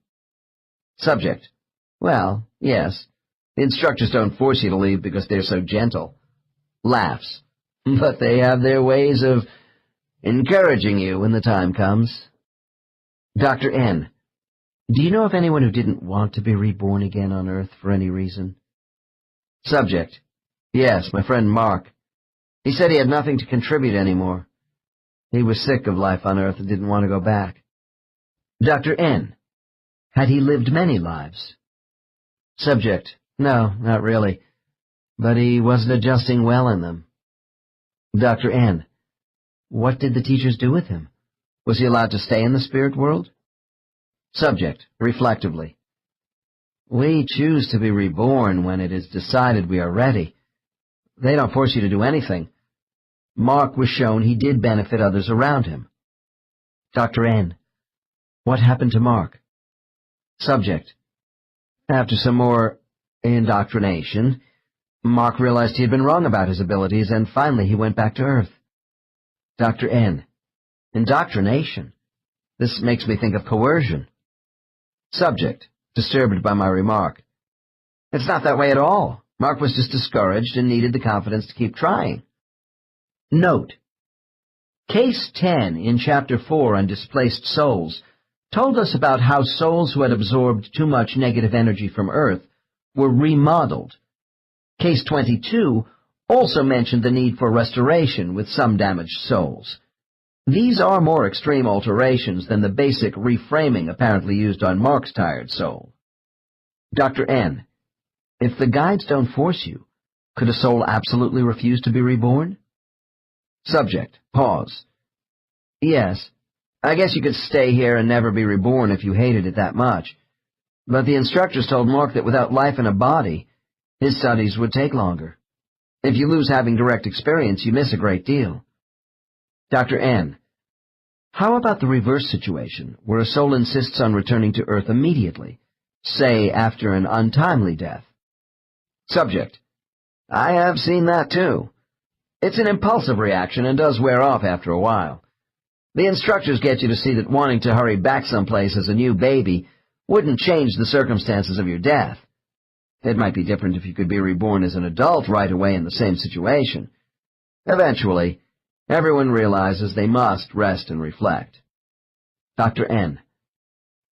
[SPEAKER 1] Subject. Well, yes. The instructors don't force you to leave because they're so gentle. Laughs. But they have their ways of encouraging you when the time comes.
[SPEAKER 2] Dr. N, do you know of anyone who didn't want to be reborn again on Earth for any reason?
[SPEAKER 1] Subject: Yes, my friend Mark. He said he had nothing to contribute anymore. He was sick of life on Earth and didn't want to go back.
[SPEAKER 2] Dr. N, had he lived many lives?
[SPEAKER 1] Subject: No, not really. But he wasn't adjusting well in them.
[SPEAKER 2] Dr. N, what did the teachers do with him? Was he allowed to stay in the spirit world?
[SPEAKER 1] Subject, reflectively: We choose to be reborn when it is decided we are ready. They don't force you to do anything. Mark was shown he did benefit others around him.
[SPEAKER 2] Dr. N, what happened to Mark?
[SPEAKER 1] Subject: After some more indoctrination, Mark realized he had been wrong about his abilities, and finally he went back to Earth.
[SPEAKER 2] Dr. N,
[SPEAKER 1] indoctrination? This makes me think of coercion. Subject, disturbed by my remark: It's not that way at all. Mark was just discouraged and needed the confidence to keep trying.
[SPEAKER 2] Note: Case 10 in Chapter 4 on displaced souls told us about how souls who had absorbed too much negative energy from Earth were remodeled. Case 22 also mentioned the need for restoration with some damaged souls. These are more extreme alterations than the basic reframing apparently used on Mark's tired soul.
[SPEAKER 1] Dr. N, if the guides don't force you, could a soul absolutely refuse to be reborn? Subject, pause. Yes, I guess you could stay here and never be reborn if you hated it that much. But the instructors told Mark that without life in a body, his studies would take longer. If you lose having direct experience, you miss a great deal.
[SPEAKER 2] Dr. N, how about the reverse situation, where a soul insists on returning to Earth immediately, say after an untimely death?
[SPEAKER 1] Subject, I have seen that too. It's an impulsive reaction and does wear off after a while. The instructors get you to see that wanting to hurry back someplace as a new baby wouldn't change the circumstances of your death. It might be different if you could be reborn as an adult right away in the same situation. Eventually, everyone realizes they must rest and reflect.
[SPEAKER 2] Dr. N,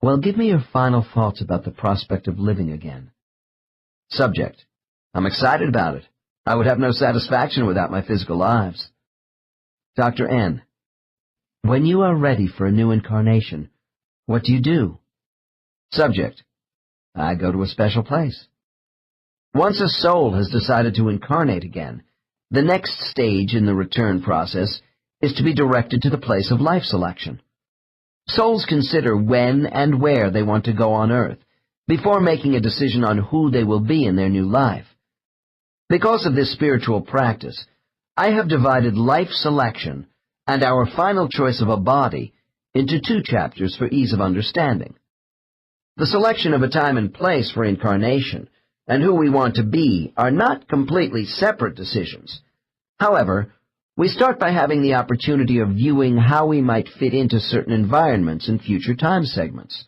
[SPEAKER 2] well, give me your final thoughts about the prospect of living again.
[SPEAKER 1] Subject, I'm excited about it. I would have no satisfaction without my physical lives.
[SPEAKER 2] Dr. N, when you are ready for a new incarnation, what do you do?
[SPEAKER 1] Subject, I go to a special place. Once a soul has decided to incarnate again, the next stage in the return process is to be directed to the place of life selection. Souls consider when and where they want to go on Earth before making a decision on who they will be in their new life. Because of this spiritual practice, I have divided life selection and our final choice of a body into 2 chapters for ease of understanding. The selection of a time and place for incarnation and who we want to be are not completely separate decisions. However, we start by having the opportunity of viewing how we might fit into certain environments in future time segments.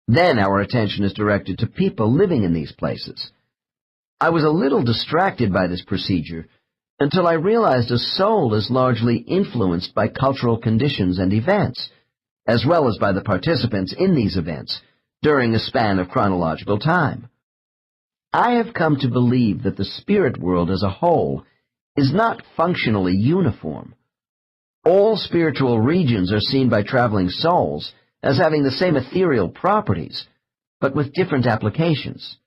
[SPEAKER 1] Then our attention is directed to people living in these places. I was a little distracted by this procedure until I realized a soul is largely influenced by cultural conditions and events, as well as by the participants in these events during a span of chronological time. I have come to believe that the spirit world as a whole is not functionally uniform. All spiritual regions are seen by traveling souls as having the same ethereal properties, but with different applications.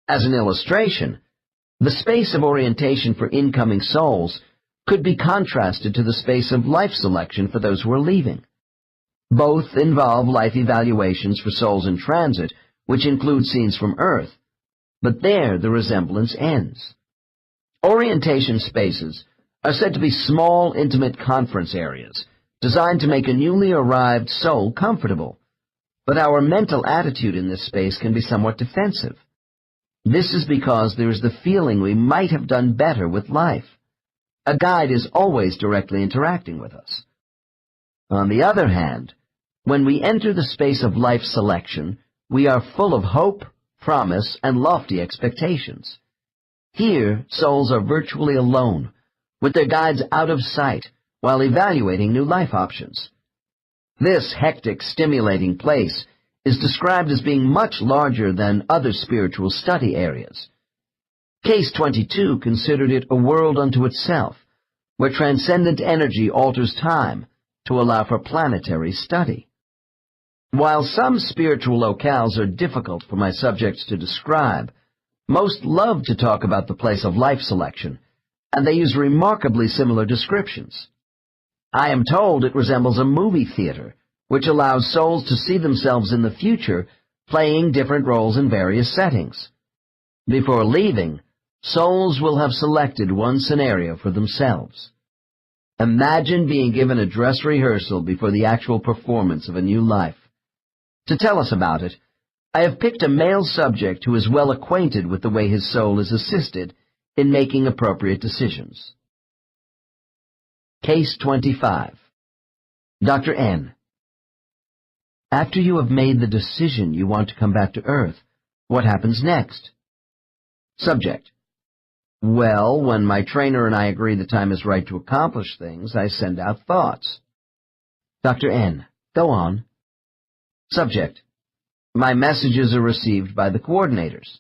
[SPEAKER 1] As an illustration, the space of orientation for incoming souls could be contrasted to the space of life selection for those who are leaving. Both involve life evaluations for souls in transit, which include scenes from Earth, but there the resemblance ends. Orientation spaces are said to be small, intimate conference areas designed to make a newly arrived soul comfortable, but our mental attitude in this space can be somewhat defensive. This is because there is the feeling we might have done better with life. A guide is always directly interacting with us. On the other hand, when we enter the space of life selection, we are full of hope, promise, and lofty expectations. Here, souls are virtually alone, with their guides out of sight, while evaluating new life options. This hectic, stimulating place is described as being much larger than other spiritual study areas. Case 22 considered it a world unto itself, where transcendent energy alters time to allow for planetary study. While some spiritual locales are difficult for my subjects to describe, most love to talk about the place of life selection, and they use remarkably similar descriptions. I am told it resembles a movie theater, which allows souls to see themselves in the future playing different roles in various settings. Before leaving, souls will have selected one scenario for themselves. Imagine being given a dress rehearsal before the actual performance of a new life. To tell us about it, I have picked a male subject who is well acquainted with the way his soul is assisted in making appropriate decisions. Case 25. Dr. N. After you have made the decision you want to come back to Earth, what happens next? Subject. Well, when my trainer and I agree the time is right to accomplish things, I send out thoughts. Dr. N. Go on. Subject. My messages are received by the coordinators.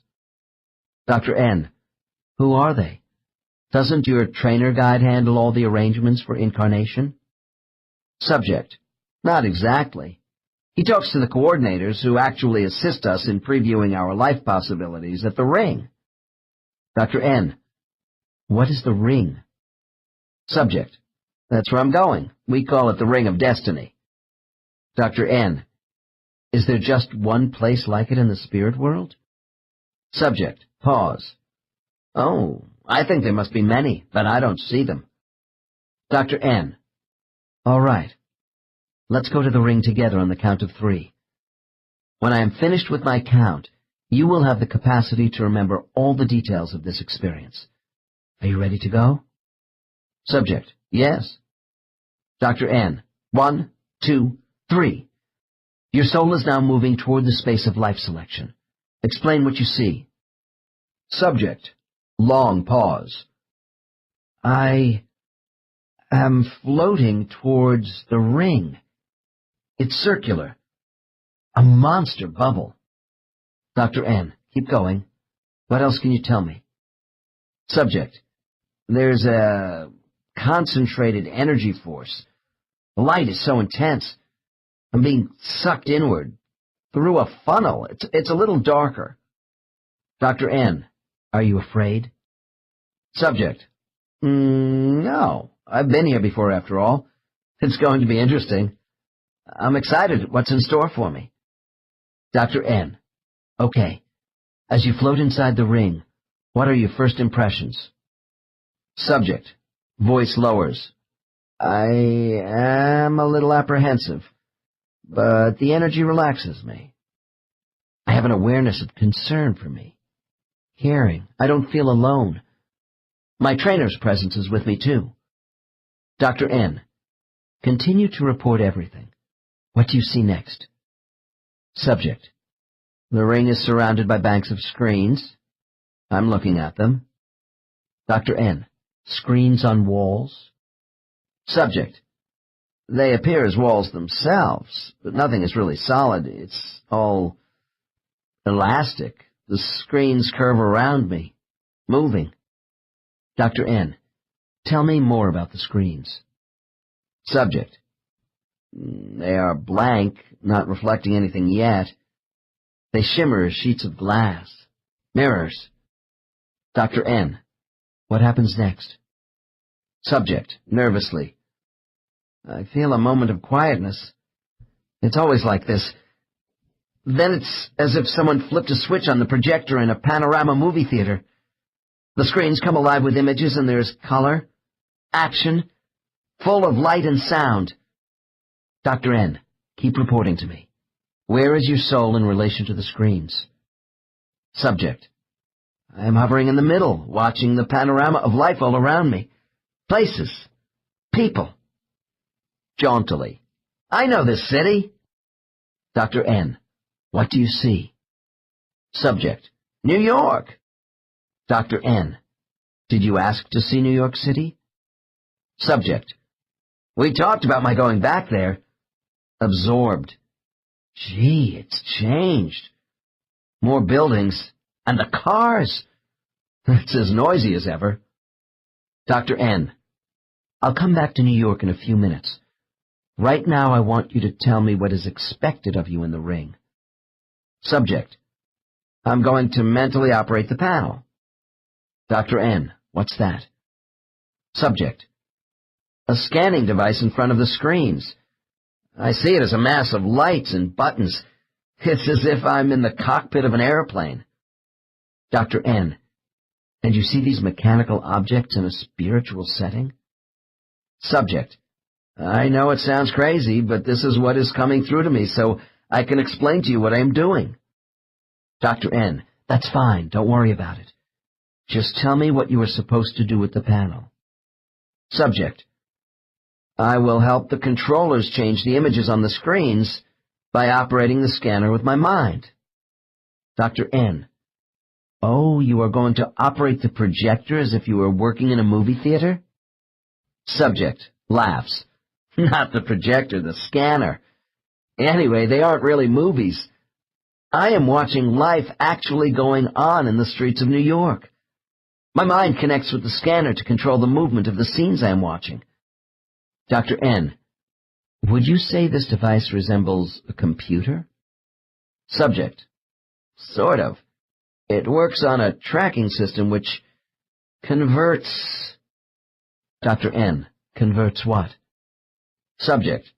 [SPEAKER 1] Dr. N. Who are they? Doesn't your trainer guide handle all the arrangements for incarnation? Subject. Not exactly. He talks to the coordinators who actually assist us in previewing our life possibilities at the ring. Dr. N. What is the ring? Subject. That's where I'm going. We call it the Ring of Destiny. Dr. N. Is there just one place like it in the spirit world? Subject. Pause. Oh, I think there must be many, but I don't see them. Dr. N. All right. Let's go to the ring together on the count of 3. When I am finished with my count, you will have the capacity to remember all the details of this experience. Are you ready to go? Subject. Yes. Dr. N. 1, 2, 3. Your soul is now moving toward the space of life selection. Explain what you see. Subject. Long pause. I am floating towards the ring. It's circular. A monster bubble. Dr. N. Keep going. What else can you tell me? Subject. There's a concentrated energy force. The light is so intense. I'm being sucked inward, through a funnel. It's a little darker. Dr. N. Are you afraid? Subject. No. I've been here before, after all. It's going to be interesting. I'm excited. What's in store for me? Dr. N. Okay. As you float inside the ring, what are your first impressions? Subject. Voice lowers. I am a little apprehensive, but the energy relaxes me. I have an awareness of concern for me. Caring. I don't feel alone. My trainer's presence is with me, too. Dr. N. Continue to report everything. What do you see next? Subject. The ring is surrounded by banks of screens. I'm looking at them. Dr. N. Screens on walls? Subject. They appear as walls themselves, but nothing is really solid. It's all elastic. The screens curve around me, moving. Dr. N. Tell me more about the screens. Subject. They are blank, not reflecting anything yet. They shimmer as sheets of glass. Mirrors. Dr. N. What happens next? Subject, nervously. I feel a moment of quietness. It's always like this. Then it's as if someone flipped a switch on the projector in a panorama movie theater. The screens come alive with images and there's color, action, full of light and sound. Dr. N, keep reporting to me. Where is your soul in relation to the screens? Subject. I am hovering in the middle, watching the panorama of life all around me. Places. People. Jauntily. I know this city. Dr. N. What do you see? Subject. New York. Dr. N. Did you ask to see New York City? Subject. We talked about my going back there. Absorbed. Gee, it's changed. More buildings. And the cars. It's as noisy as ever. Dr. N. I'll come back to New York in a few minutes. Right now I want you to tell me what is expected of you in the ring. Subject. I'm going to mentally operate the panel. Dr. N. What's that? Subject. A scanning device in front of the screens. I see it as a mass of lights and buttons. It's as if I'm in the cockpit of an airplane. Dr. N. And you see these mechanical objects in a spiritual setting? Subject. I know it sounds crazy, but this is what is coming through to me, so I can explain to you what I am doing. Dr. N. That's fine. Don't worry about it. Just tell me what you are supposed to do with the panel. Subject. I will help the controllers change the images on the screens by operating the scanner with my mind. Dr. N. Oh, you are going to operate the projector as if you were working in a movie theater? Subject. Laughs. Not the projector, the scanner. Anyway, they aren't really movies. I am watching life actually going on in the streets of New York. My mind connects with the scanner to control the movement of the scenes I am watching. Dr. N. Would you say this device resembles a computer? Subject. Sort of. It works on a tracking system which converts... Dr. N. Converts what? Subject.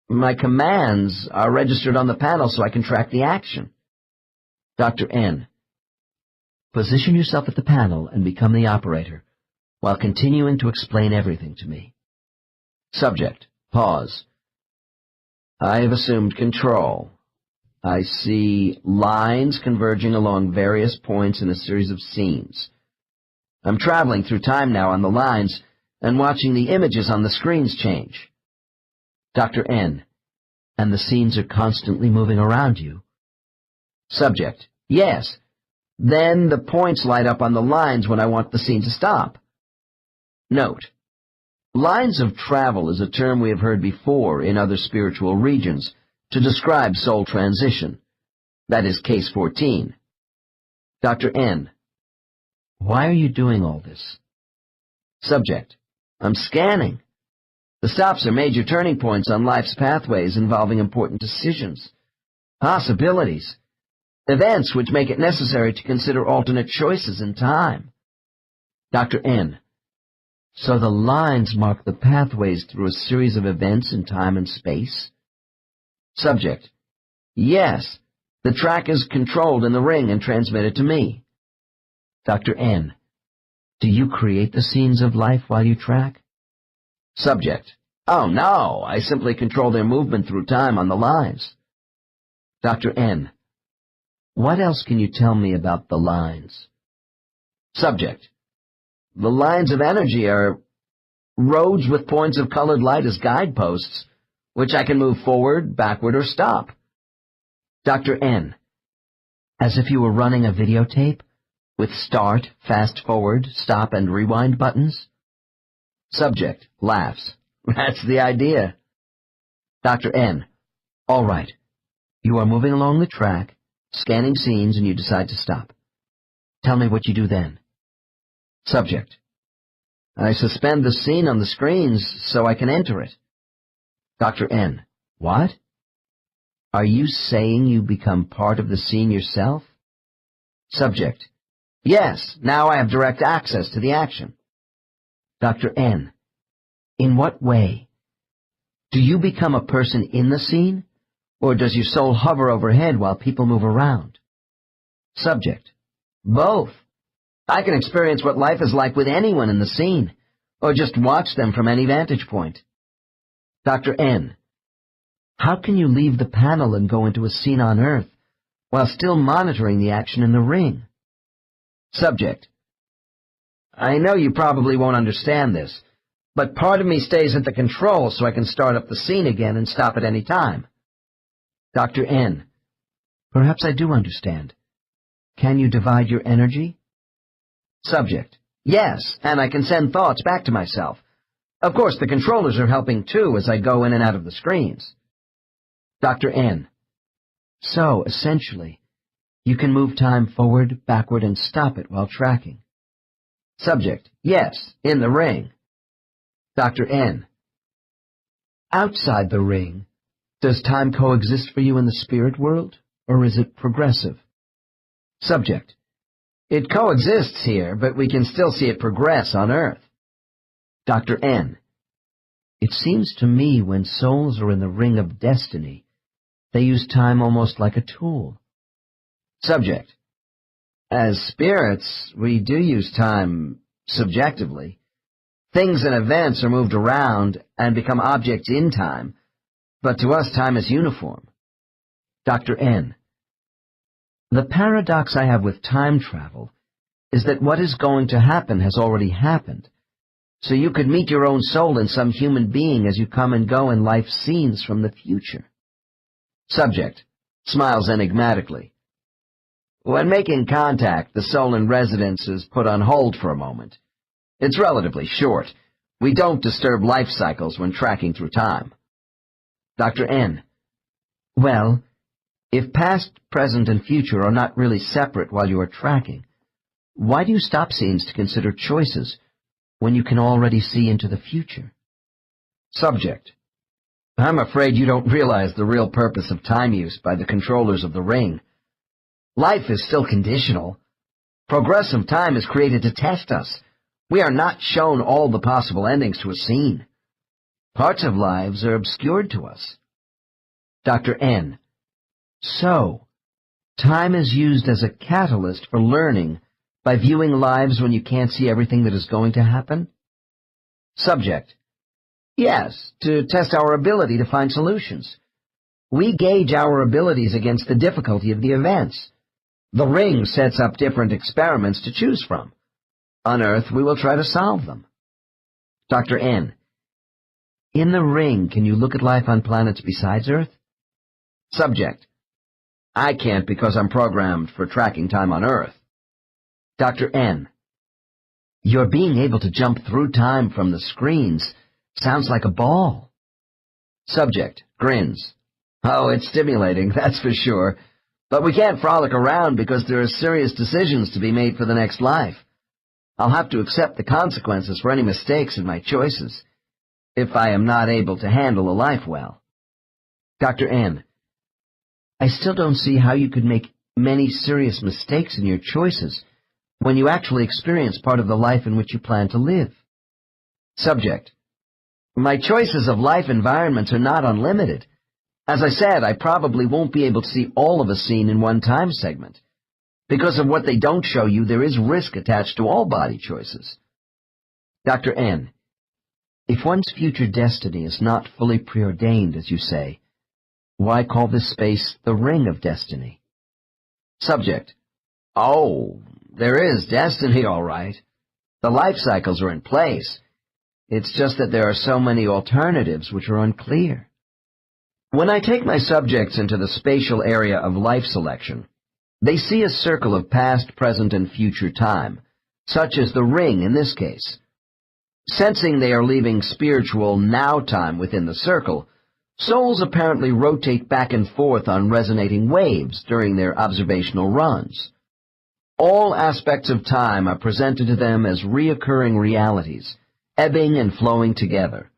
[SPEAKER 1] My commands are registered on the panel so I can track the action. Dr. N. Position yourself at the panel and become the operator, while continuing to explain everything to me. Subject. Pause. I have assumed control. I see lines converging along various points in a series of scenes. I'm traveling through time now on the lines and watching the images on the screens change. Dr. N. And the scenes are constantly moving around you. Subject. Yes. Then the points light up on the lines when I want the scene to stop. Note. Lines of travel is a term we have heard before in other spiritual regions to describe soul transition. That is case 14. Dr. N. Why are you doing all this? Subject. I'm scanning. The stops are major turning points on life's pathways involving important decisions, possibilities, events which make it necessary to consider alternate choices in time. Dr. N. So the lines mark the pathways through a series of events in time and space? Subject. Yes. The track is controlled in the ring and transmitted to me. Dr. N. Do you create the scenes of life while you track? Subject. Oh, no. I simply control their movement through time on the lines. Dr. N. What else can you tell me about the lines? Subject. The lines of energy are roads with points of colored light as guideposts, which I can move forward, backward, or stop. Dr. N. As if you were running a videotape, with start, fast forward, stop, and rewind buttons? Subject. Laughs. That's the idea. Dr. N. All right. You are moving along the track, scanning scenes, and you decide to stop. Tell me what you do then. Subject. I suspend the scene on the screens so I can enter it. Dr. N. What? Are you saying you become part of the scene yourself? Subject. Yes, now I have direct access to the action. Dr. N. In what way? Do you become a person in the scene, or does your soul hover overhead while people move around? Subject. Both. I can experience what life is like with anyone in the scene, or just watch them from any vantage point. Dr. N. How can you leave the panel and go into a scene on Earth, while still monitoring the action in the ring? Subject. I know you probably won't understand this, but part of me stays at the control so I can start up the scene again and stop at any time. Dr. N. Perhaps I do understand. Can you divide your energy? Subject. Yes, and I can send thoughts back to myself. Of course, the controllers are helping too as I go in and out of the screens.
[SPEAKER 2] Dr. N. So, essentially, you can move time forward, backward, and stop it while tracking. Subject. Yes, in the ring. Dr. N. Outside the ring, does time coexist for you in the spirit world, or is it progressive? Subject. It coexists here, but we can still see it progress on Earth. Dr. N. It seems to me when souls are in the ring of destiny, they use time almost like a tool. Subject. As spirits, we do use time subjectively. Things and events are moved around and become objects in time, but to us time is uniform. Dr. N. The paradox I have with time travel is that what is going to happen has already happened, so you could meet your own soul in some human being as you come and go in life scenes from the future. Subject. Smiles enigmatically. When making contact, the soul in residence is put on hold for a moment. It's relatively short. We don't disturb life cycles when tracking through time. Dr. N. Well, if past, present, and future are not really separate while you are tracking, why do you stop scenes to consider choices when you can already see into the future? Subject. I'm afraid you don't realize the real purpose of time use by the controllers of the ring. Life is still conditional. Progressive time is created to test us. We are not shown all the possible endings to a scene. Parts of lives are obscured to us. Dr. N. So, time is used as a catalyst for learning by viewing lives when you can't see everything that is going to happen? Subject. Yes, to test our ability to find solutions. We gauge our abilities against the difficulty of the events. The ring sets up different experiments to choose from. On Earth, we will try to solve them. Dr. N. In the ring, can you look at life on planets besides Earth? Subject. I can't because I'm programmed for tracking time on Earth. Dr. N. Your being able to jump through time from the screens sounds like a ball. Subject. Grins. Oh, it's stimulating, that's for sure. But we can't frolic around because there are serious decisions to be made for the next life. I'll have to accept the consequences for any mistakes in my choices, if I am not able to handle a life well. Dr. N. I still don't see how you could make many serious mistakes in your choices when you actually experience part of the life in which you plan to live. Subject. My choices of life environments are not unlimited. As I said, I probably won't be able to see all of a scene in one time segment. Because of what they don't show you, there is risk attached to all body choices. Dr. N. If one's future destiny is not fully preordained, as you say, why call this space the ring of destiny? Subject. Oh, there is destiny, all right. The life cycles are in place. It's just that there are so many alternatives which are unclear. When I take my subjects into the spatial area of life selection, they see a circle of past, present, and future time, such as the ring in this case. Sensing they are leaving spiritual now time within the circle, souls apparently rotate back and forth on resonating waves during their observational runs. All aspects of time are presented to them as reoccurring realities, ebbing and flowing together.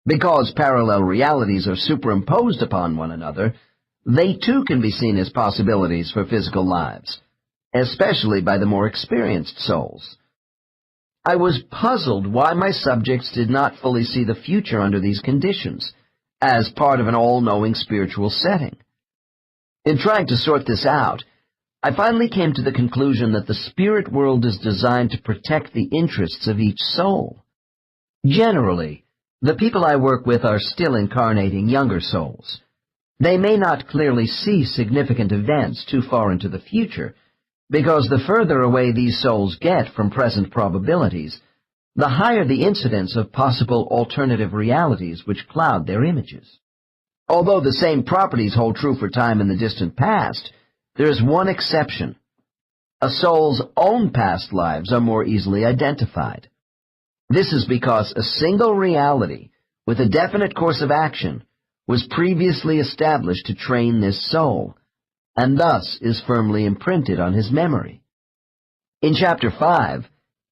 [SPEAKER 2] Because parallel realities are superimposed upon one another, they too can be seen as possibilities for physical lives, especially by the more experienced souls. I was puzzled why my subjects did not fully see the future under these conditions, as part of an all-knowing spiritual setting. In trying to sort this out, I finally came to the conclusion that the spirit world is designed to protect the interests of each soul. Generally, the people I work with are still incarnating younger souls. They may not clearly see significant events too far into the future, because the further away these souls get from present probabilities, the higher the incidence of possible alternative realities which cloud their images. Although the same properties hold true for time in the distant past, there is one exception. A soul's own past lives are more easily identified. This is because a single reality, with a definite course of action,
[SPEAKER 1] was previously established to train this soul, and thus is firmly imprinted on his memory. In Chapter 5,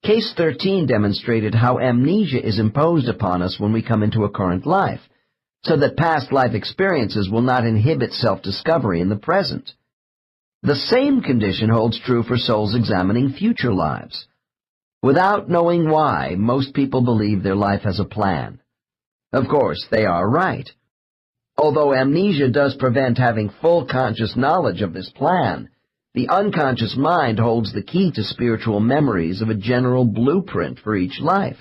[SPEAKER 1] Case 13 demonstrated how amnesia is imposed upon us when we come into a current life, so that past life experiences will not inhibit self-discovery in the present. The same condition holds true for souls examining future lives. Without knowing why, most people believe their life has a plan. Of course, they are right. Although amnesia does prevent having full conscious knowledge of this plan, the unconscious mind holds the key to spiritual memories of a general blueprint for each life.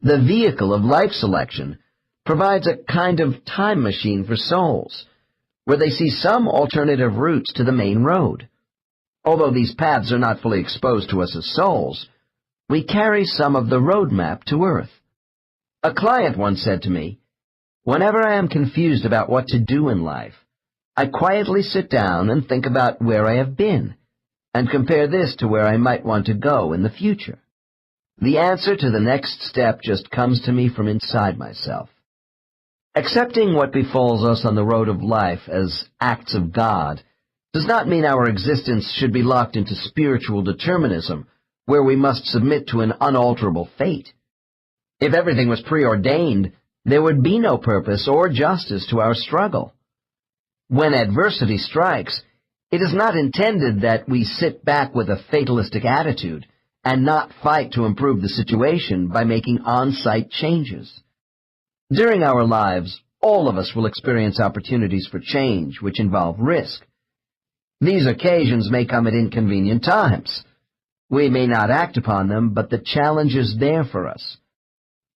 [SPEAKER 1] The vehicle of life selection provides a kind of time machine for souls, where they see some alternative routes to the main road. Although these paths are not fully exposed to us as souls, we carry some of the roadmap to Earth. A client once said to me, "Whenever I am confused about what to do in life, I quietly sit down and think about where I have been, and compare this to where I might want to go in the future. The answer to the next step just comes to me from inside myself." Accepting what befalls us on the road of life as acts of God does not mean our existence should be locked into spiritual determinism, where we must submit to an unalterable fate. If everything was preordained, there would be no purpose or justice to our struggle. When adversity strikes, it is not intended that we sit back with a fatalistic attitude and not fight to improve the situation by making on-site changes. During our lives, all of us will experience opportunities for change which involve risk. These occasions may come at inconvenient times. We may not act upon them, but the challenge is there for us.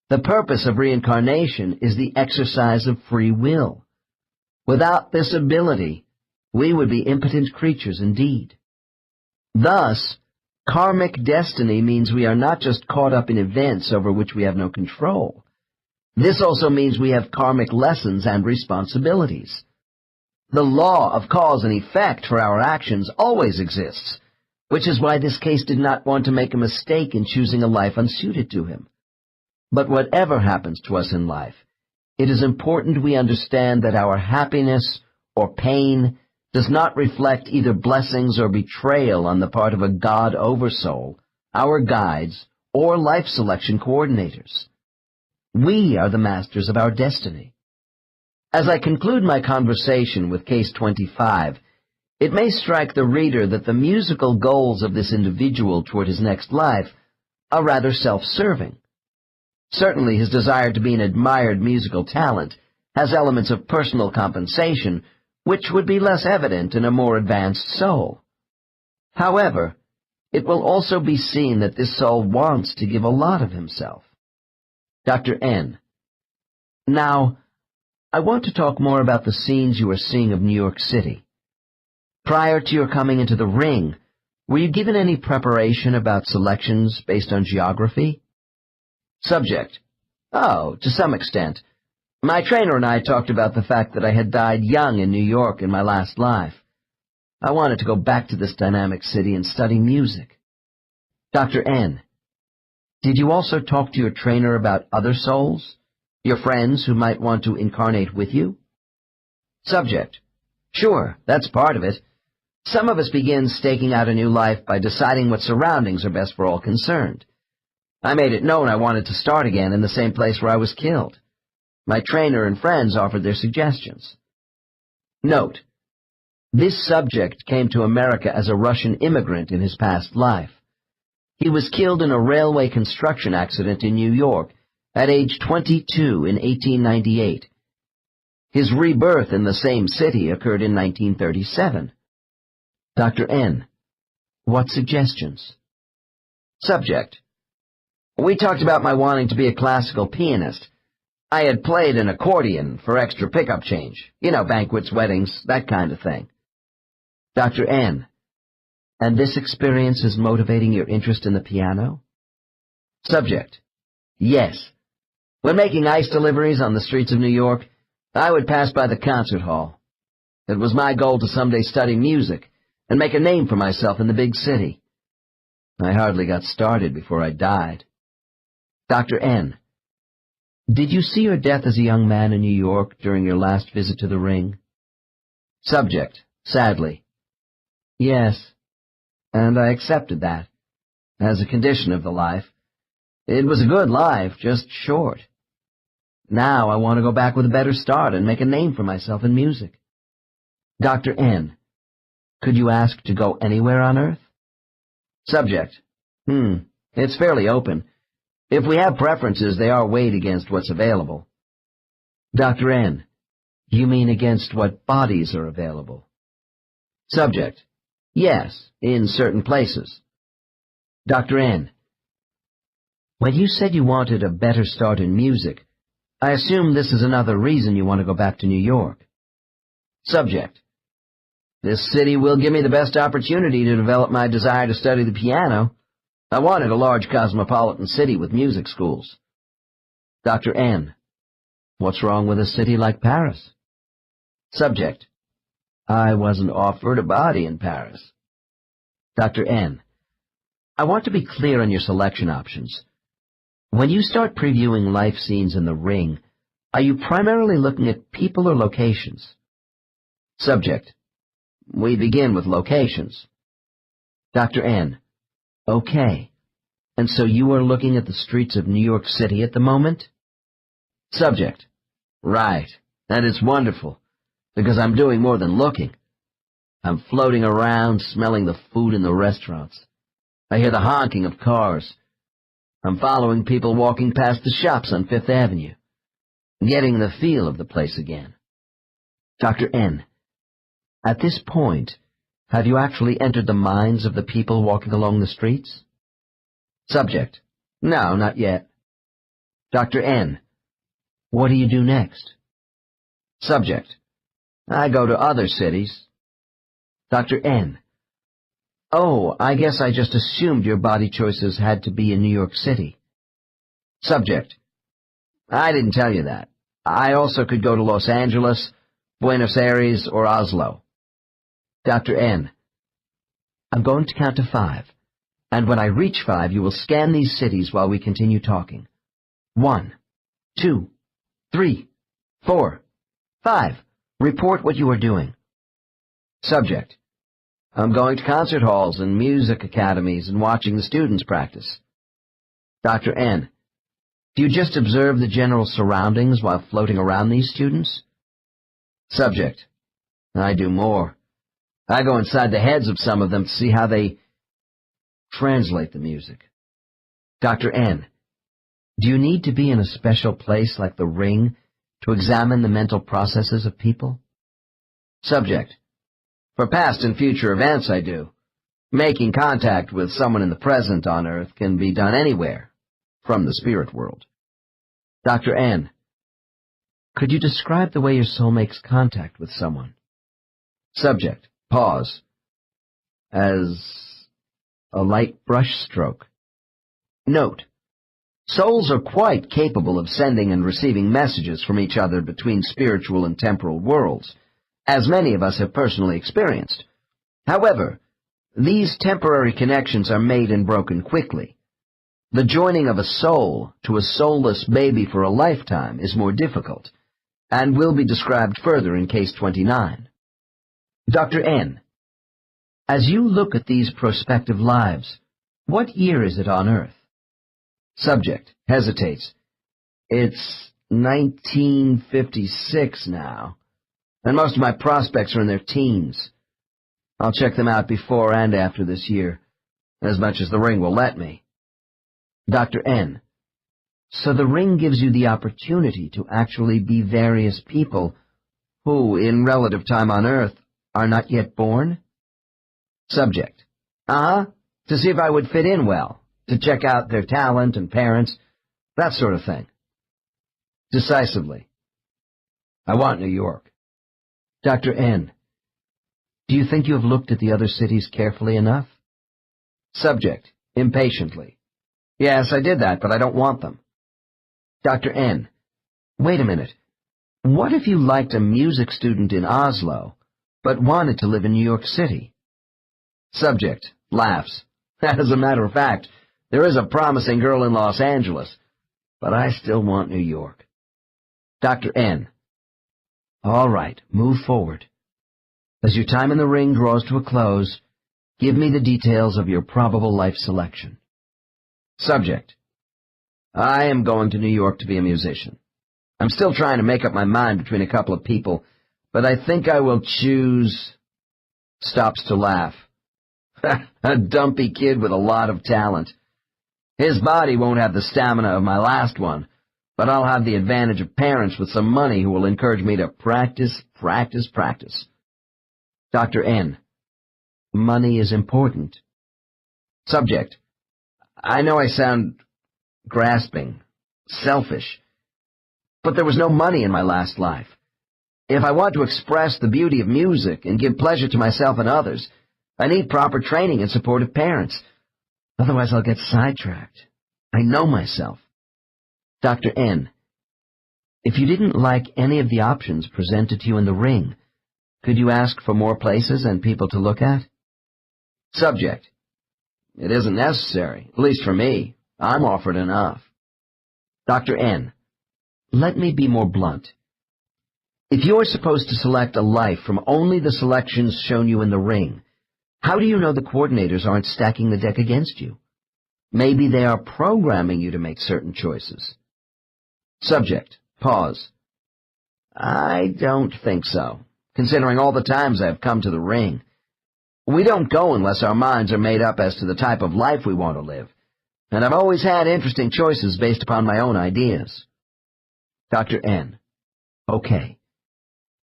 [SPEAKER 1] The purpose of reincarnation is the exercise of free will. Without this ability, we would be impotent creatures indeed. Thus, karmic destiny means we are not just caught up in events over which we have no control. This also means we have karmic lessons and responsibilities. The law of cause and effect for our actions always exists, which is why this case did not want to make a mistake in choosing a life unsuited to him. But whatever happens to us in life, it is important we understand that our happiness or pain does not reflect either blessings or betrayal on the part of a God oversoul, our guides, or life selection coordinators. We are the masters of our destiny. As I conclude my conversation with Case 25, it may strike the reader that the musical goals of this individual toward his next life are rather self-serving. Certainly his desire to be an admired musical talent has elements of personal compensation, which would be less evident in a more advanced soul. However, it will also be seen that this soul wants to give a lot of himself. Dr. N. Now, I want to talk more about the scenes you are seeing of New York City. Prior to your coming into the ring, were you given any preparation about selections based on geography? Subject. Oh, to some extent. My trainer and I talked about the fact that I had died young in New York in my last life. I wanted to go back to this dynamic city and study music. Dr. N. Did you also talk to your trainer about other souls? Your friends who might want to incarnate with you? Subject. Sure, that's part of it. Some of us begin staking out a new life by deciding what surroundings are best for all concerned. I made it known I wanted to start again in the same place where I was killed. My trainer and friends offered their suggestions. Note: this subject came to America as a Russian immigrant in his past life. He was killed in a railway construction accident in New York at age 22 in 1898. His rebirth in the same city occurred in 1937. Dr. N. What suggestions? Subject. We talked about my wanting to be a classical pianist. I had played an accordion for extra pickup change. You know, banquets, weddings, that kind of thing. Dr. N. And this experience is motivating your interest in the piano? Subject. Yes. When making ice deliveries on the streets of New York, I would pass by the concert hall. It was my goal to someday study music and make a name for myself in the big city. I hardly got started before I died. Dr. N.
[SPEAKER 2] Did you see your death as a young man in New York during your last visit to the ring?
[SPEAKER 1] Subject, sadly.
[SPEAKER 2] Yes, and I accepted that, as a condition of the life. It was a good life, just short. Now I want to go back with a better start and make a name for myself in music. Dr. N, could you ask to go anywhere on Earth?
[SPEAKER 1] Subject, it's fairly open. If we have preferences, they are weighed against what's available.
[SPEAKER 2] Dr. N, you mean against what bodies are available?
[SPEAKER 1] Subject, yes, in certain places.
[SPEAKER 2] Dr. N, when you said you wanted a better start in music, I assume this is another reason you want to go back to New York.
[SPEAKER 1] Subject, this city will give me the best opportunity to develop my desire to study the piano. I wanted a large cosmopolitan city with music schools.
[SPEAKER 2] Dr. N, what's wrong with a city like Paris?
[SPEAKER 1] Subject, I wasn't offered a body in Paris.
[SPEAKER 2] Dr. N, I want to be clear on your selection options. When you start previewing life scenes in the ring, are you primarily looking at people or locations?
[SPEAKER 1] Subject, we begin with locations.
[SPEAKER 2] Dr. N, okay. And so you are looking at the streets of New York City at the moment?
[SPEAKER 1] Subject, right. And it's wonderful, because I'm doing more than looking. I'm floating around, smelling the food in the restaurants. I hear the honking of cars. I'm following people walking past the shops on Fifth Avenue, getting the feel of the place again.
[SPEAKER 2] Dr. N, at this point, have you actually entered the minds of the people walking along the streets?
[SPEAKER 1] Subject, no, not yet.
[SPEAKER 2] Dr. N, what do you do next?
[SPEAKER 1] Subject, I go to other cities.
[SPEAKER 2] Dr. N, oh, I guess I just assumed your body choices had to be in New York City.
[SPEAKER 1] Subject, I didn't tell you that. I also could go to Los Angeles, Buenos Aires, or Oslo.
[SPEAKER 2] Dr. N, I'm going to count to 5, and when I reach 5, you will scan these cities while we continue talking. 1, 2, 3, 4, 5. Report what you are doing.
[SPEAKER 1] Subject, I'm going to concert halls and music academies and watching the students practice.
[SPEAKER 2] Dr. N, do you just observe the general surroundings while floating around these students?
[SPEAKER 1] Subject, I do more. I go inside the heads of some of them to see how they translate the music.
[SPEAKER 2] Dr. N, do you need to be in a special place like the ring to examine the mental processes of people?
[SPEAKER 1] Subject, for past and future events I do. Making contact with someone in the present on Earth can be done anywhere, from the spirit world.
[SPEAKER 2] Dr. N, could you describe the way your soul makes contact with someone?
[SPEAKER 1] Subject, pause.
[SPEAKER 2] As a light brush stroke.
[SPEAKER 1] Note, souls are quite capable of sending and receiving messages from each other between spiritual and temporal worlds, as many of us have personally experienced. However, these temporary connections are made and broken quickly. The joining of a soul to a soulless baby for a lifetime is more difficult, and will be described further in Case 29.
[SPEAKER 2] Dr. N, as you look at these prospective lives, what year is it on Earth?
[SPEAKER 1] Subject, hesitates. It's 1956 now, and most of my prospects are in their teens. I'll check them out before and after this year, as much as the ring will let me.
[SPEAKER 2] Dr. N, so the ring gives you the opportunity to actually be various people
[SPEAKER 1] who, in relative time on Earth, are not yet born? Subject, to see if I would fit in well, to check out their talent and parents, that sort of thing. Decisively, I want New York.
[SPEAKER 2] Dr. N, do you think you have looked at the other cities carefully enough?
[SPEAKER 1] Subject, impatiently. Yes, I did that, but I don't want them.
[SPEAKER 2] Dr. N, wait a minute. What if you liked a music student in Oslo, but wanted to live in New York City?
[SPEAKER 1] Subject, laughs. As a matter of fact, there is a promising girl in Los Angeles.
[SPEAKER 2] but I still want New York. Dr. N. All right, move forward. As your time in the ring draws to a close, give me the details of your probable life selection. Subject. I am going to New York to be a musician. I'm still trying to make up my mind between a couple of people, but I think I will choose... Stops to laugh. A dumpy kid with a lot of talent. His body won't have the stamina of my last one, but I'll have the advantage of parents with some money who will encourage me to practice, practice, practice. Dr. N. Money is important. Subject. I know I sound grasping, selfish, but there was no money in my last life. If I want to express the beauty of music and give pleasure to myself and others, I need proper training and supportive parents. Otherwise I'll get sidetracked. I know myself. Dr. N. If you didn't like any of the options presented to you in the ring, could you ask for more places and people to look at? Subject. It isn't necessary, at least for me. I'm offered enough. Dr. N. Let me be more blunt. If you're supposed to select a life from only the selections shown you in the ring, how do you know the coordinators aren't stacking the deck against you? Maybe they are programming you to make certain choices. Subject. Pause. I don't think so, considering all the times I've come to the ring. We don't go unless our minds are made up as to the type of life we want to live, and I've always had interesting choices based upon my own ideas. Dr. N. Okay.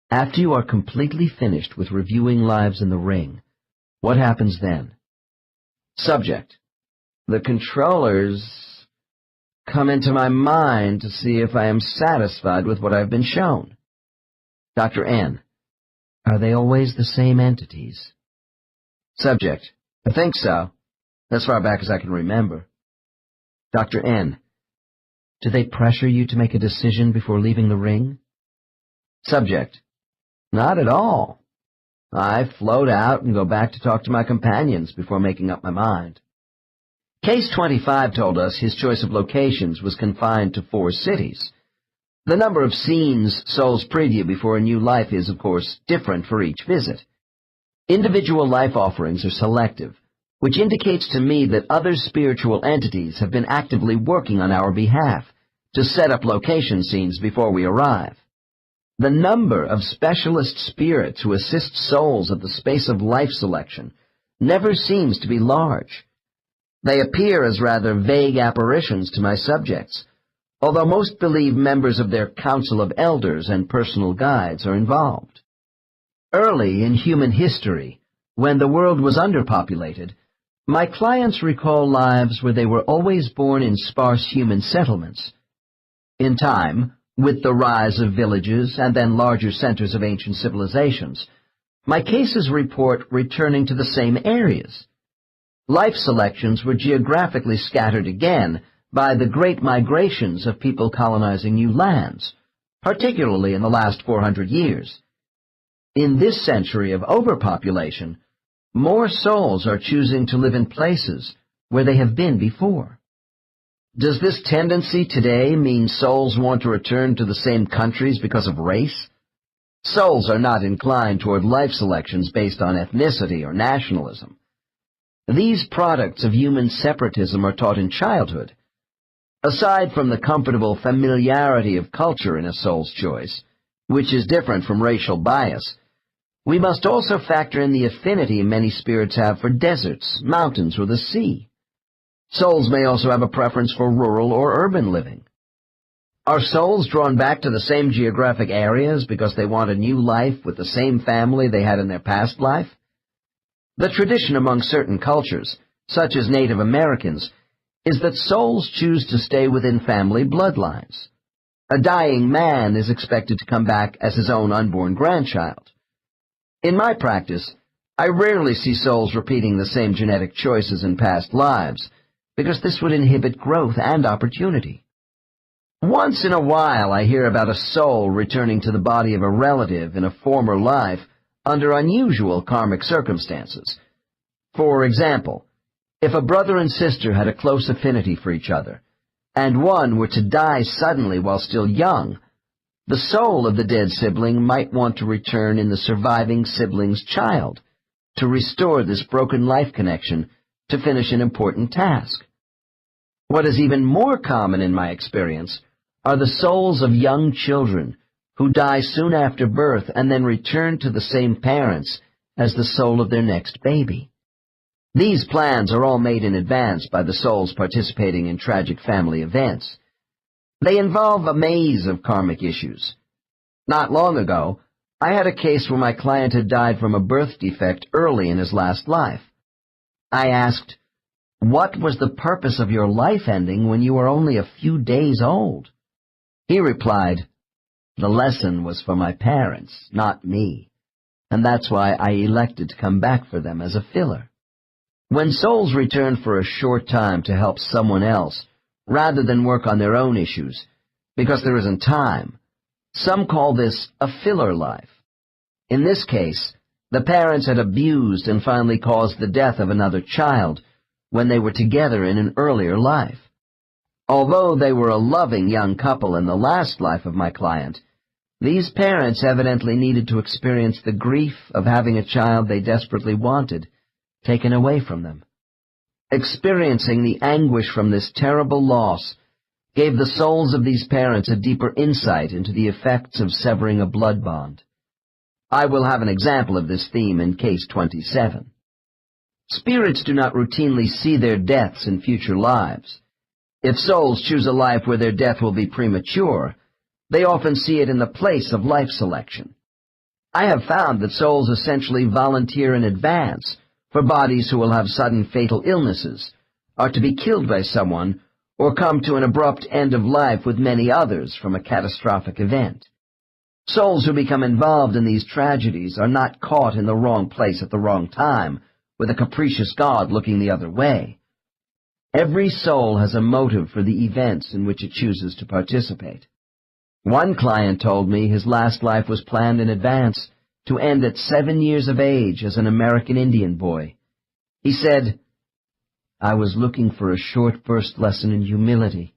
[SPEAKER 2] After you are completely finished with reviewing lives in the ring, what happens then? Subject. The controllers come into my mind to see if I am satisfied with what I've been shown. Dr. N. Are they always the same entities? Subject. I think so. As far back as I can remember. Dr. N. Do they pressure you to make a decision before leaving the ring? Subject. Not at all. I float out and go back to talk to my companions before making up my mind. Case 25 told us his choice of locations was confined to 4 cities. The number of scenes souls preview before a new life is, of course, different for each visit. Individual life offerings are selective, which indicates to me that other spiritual entities have been actively working on our behalf to set up location scenes before we arrive. The number of specialist spirits who assist souls at the space of life selection never seems to be large. They appear as rather vague apparitions to my subjects, although most believe members of their council of elders and personal guides are involved. Early in human history, when the world was underpopulated, my clients recall lives where they were always born in sparse human settlements. In time, with the rise of villages and then larger centers of ancient civilizations, my cases report returning to the same areas. Life selections were geographically scattered again by the great migrations of people colonizing new lands, particularly in the last 400 years. In this century of overpopulation, more souls are choosing to live in places where they have been before. Does this tendency today mean souls want to return to the same countries because of race? Souls are not inclined toward life selections based on ethnicity or nationalism. These products of human separatism are taught in childhood. Aside from the comfortable familiarity of culture in a soul's choice, which is different from racial bias, we must also factor in the affinity many spirits have for deserts, mountains, or the sea. Souls may also have a preference for rural or urban living. Are souls drawn back to the same geographic areas because they want a new life with the same family they had in their past life? The tradition among certain cultures, such as Native Americans, is that souls choose to stay within family bloodlines. A dying man is expected to come back as his own unborn grandchild. In my practice, I rarely see souls repeating the same genetic choices in past lives, because this would inhibit growth and opportunity. Once in a while I hear about a soul returning to the body of a relative in a former life under unusual karmic circumstances. For example, if a brother and sister had a close affinity for each other,
[SPEAKER 1] and one were to die suddenly while still young, the soul of the dead sibling might want to return in the surviving sibling's child to restore this broken life connection to finish an important task. What is even more common in my experience are the souls of young children who die soon after birth and then return to the same parents as the soul of their next baby. These plans are all made in advance by the souls participating in tragic family events. They involve a maze of karmic issues. Not long ago, I had a case where my client had died from a birth defect early in his last life. I asked, "What was the purpose of your life ending when you were only a few days old?" He replied, "The lesson was for my parents, not me, and that's why I elected to come back for them as a filler." When souls return for a short time to help someone else, rather than work on their own issues, because there isn't time, some call this a filler life. In this case, the parents had abused and finally caused the death of another child when they were together in an earlier life. Although they were a loving young couple in the last life of my client, these parents evidently needed to experience the grief of having a child they desperately wanted taken away from them. Experiencing the anguish from this terrible loss gave the souls of these parents a deeper insight into the effects of severing a blood bond. I will have an example of this theme in Case 27. Spirits do not routinely see their deaths in future lives. If souls choose a life where their death will be premature, they often see it in the place of life selection. I have found that souls essentially volunteer in advance for bodies who will have sudden fatal illnesses, are to be killed by someone, or come to an abrupt end of life with many others from a catastrophic event. Souls who become involved in these tragedies are not caught in the wrong place at the wrong time, with a capricious God looking the other way. Every soul has a motive for the events in which it chooses to participate. One client told me his last life was planned in advance to end at 7 years of age as an American Indian boy. He said, "I was looking for a short burst lesson in humility,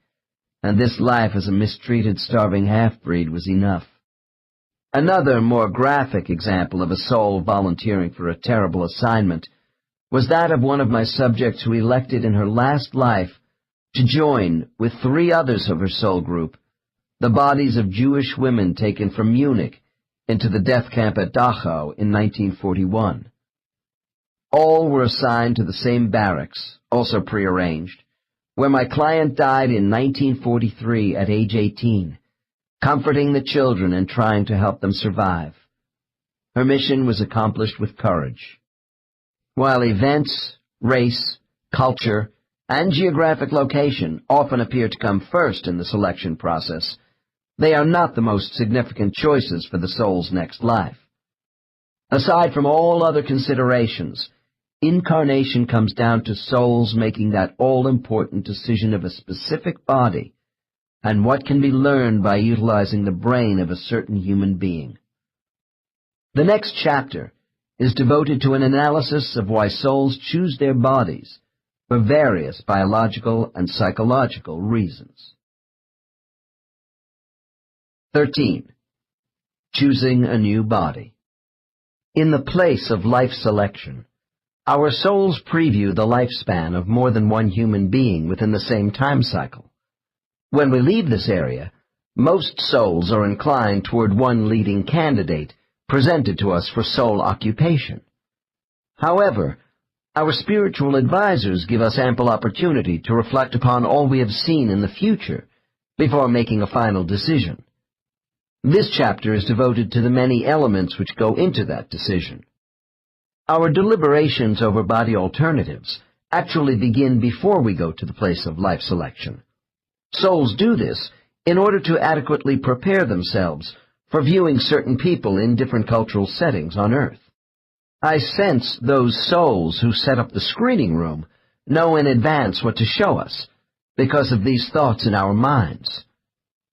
[SPEAKER 1] and this life as a mistreated, starving half-breed was enough." Another, more graphic example of a soul volunteering for a terrible assignment was that of one of my subjects who elected in her last life to join, with 3 others of her soul group, the bodies of Jewish women taken from Munich into the death camp at Dachau in 1941. All were assigned to the same barracks, also prearranged, where my client died in 1943 at age 18, comforting the children and trying to help them survive. Her mission was accomplished with courage. While events, race, culture, and geographic location often appear to come first in the selection process, they are not the most significant choices for the soul's next life. Aside from all other considerations, incarnation comes down to souls making that all-important decision of a specific body and what can be learned by utilizing the brain of a certain human being. The next chapter is devoted to an analysis of why souls choose their bodies for various biological and psychological reasons. 13. Choosing a new body. In the place of life selection, our souls preview the lifespan of more than one human being within the same time cycle. When we leave this area, most souls are inclined toward one leading candidate presented to us for soul occupation. However, our spiritual advisors give us ample opportunity to reflect upon all we have seen in the future before making a final decision. This chapter is devoted to the many elements which go into that decision. Our deliberations over body alternatives actually begin before we go to the place of life selection. Souls do this in order to adequately prepare themselves for viewing certain people in different cultural settings on Earth. I sense those souls who set up the screening room know in advance what to show us because of these thoughts in our minds.